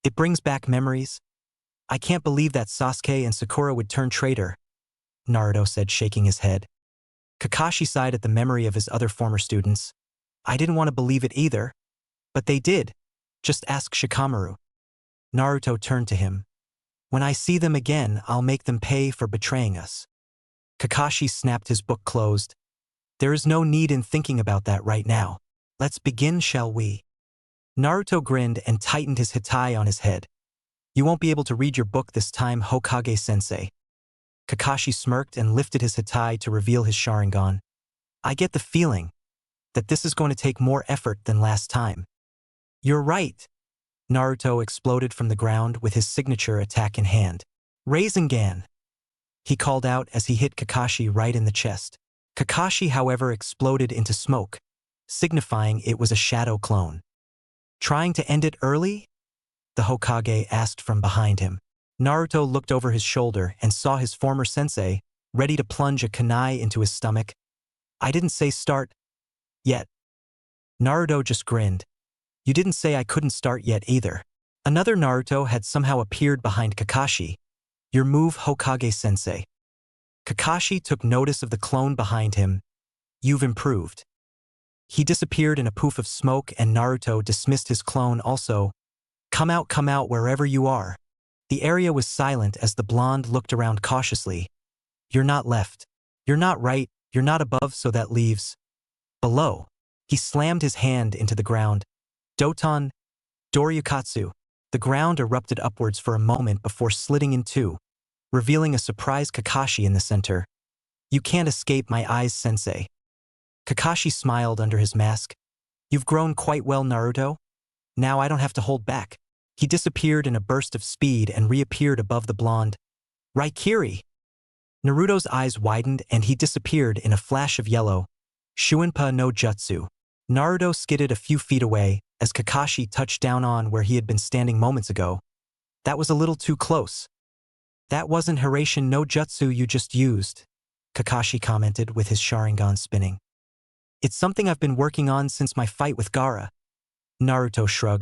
it brings back memories. I can't believe that Sasuke and Sakura would turn traitor, Naruto said, shaking his head. Kakashi sighed at the memory of his other former students. I didn't want to believe it either, but they did. Just ask Shikamaru. Naruto turned to him. When I see them again, I'll make them pay for betraying us. Kakashi snapped his book closed. There is no need in thinking about that right now. Let's begin, shall we? Naruto grinned and tightened his hitai on his head. You won't be able to read your book this time, Hokage-sensei. Kakashi smirked and lifted his hitai to reveal his Sharingan. I get the feeling that this is going to take more effort than last time. You're right. Naruto exploded from the ground with his signature attack in hand. Rinnegan, he called out as he hit Kakashi right in the chest. Kakashi, however, exploded into smoke, signifying it was a shadow clone. Trying to end it early? The Hokage asked from behind him. Naruto looked over his shoulder and saw his former sensei, ready to plunge a kunai into his stomach. I didn't say start yet. Naruto just grinned. You didn't say I couldn't start yet either. Another Naruto had somehow appeared behind Kakashi. Your move, Hokage-sensei. Kakashi took notice of the clone behind him. You've improved. He disappeared in a poof of smoke and Naruto dismissed his clone also. Come out wherever you are. The area was silent as the blonde looked around cautiously. You're not left. You're not right. You're not above, so that leaves below. He slammed his hand into the ground. Doton, Doryukatsu. The ground erupted upwards for a moment before slitting in two, revealing a surprised Kakashi in the center. You can't escape my eyes, sensei. Kakashi smiled under his mask. You've grown quite well, Naruto. Now I don't have to hold back. He disappeared in a burst of speed and reappeared above the blonde. Raikiri! Naruto's eyes widened and he disappeared in a flash of yellow. Shuinpa no Jutsu. Naruto skidded a few feet away as Kakashi touched down on where he had been standing moments ago. That was a little too close. That wasn't Hiraishin no Jutsu you just used, Kakashi commented with his Sharingan spinning. It's something I've been working on since my fight with Gaara. Naruto shrugged.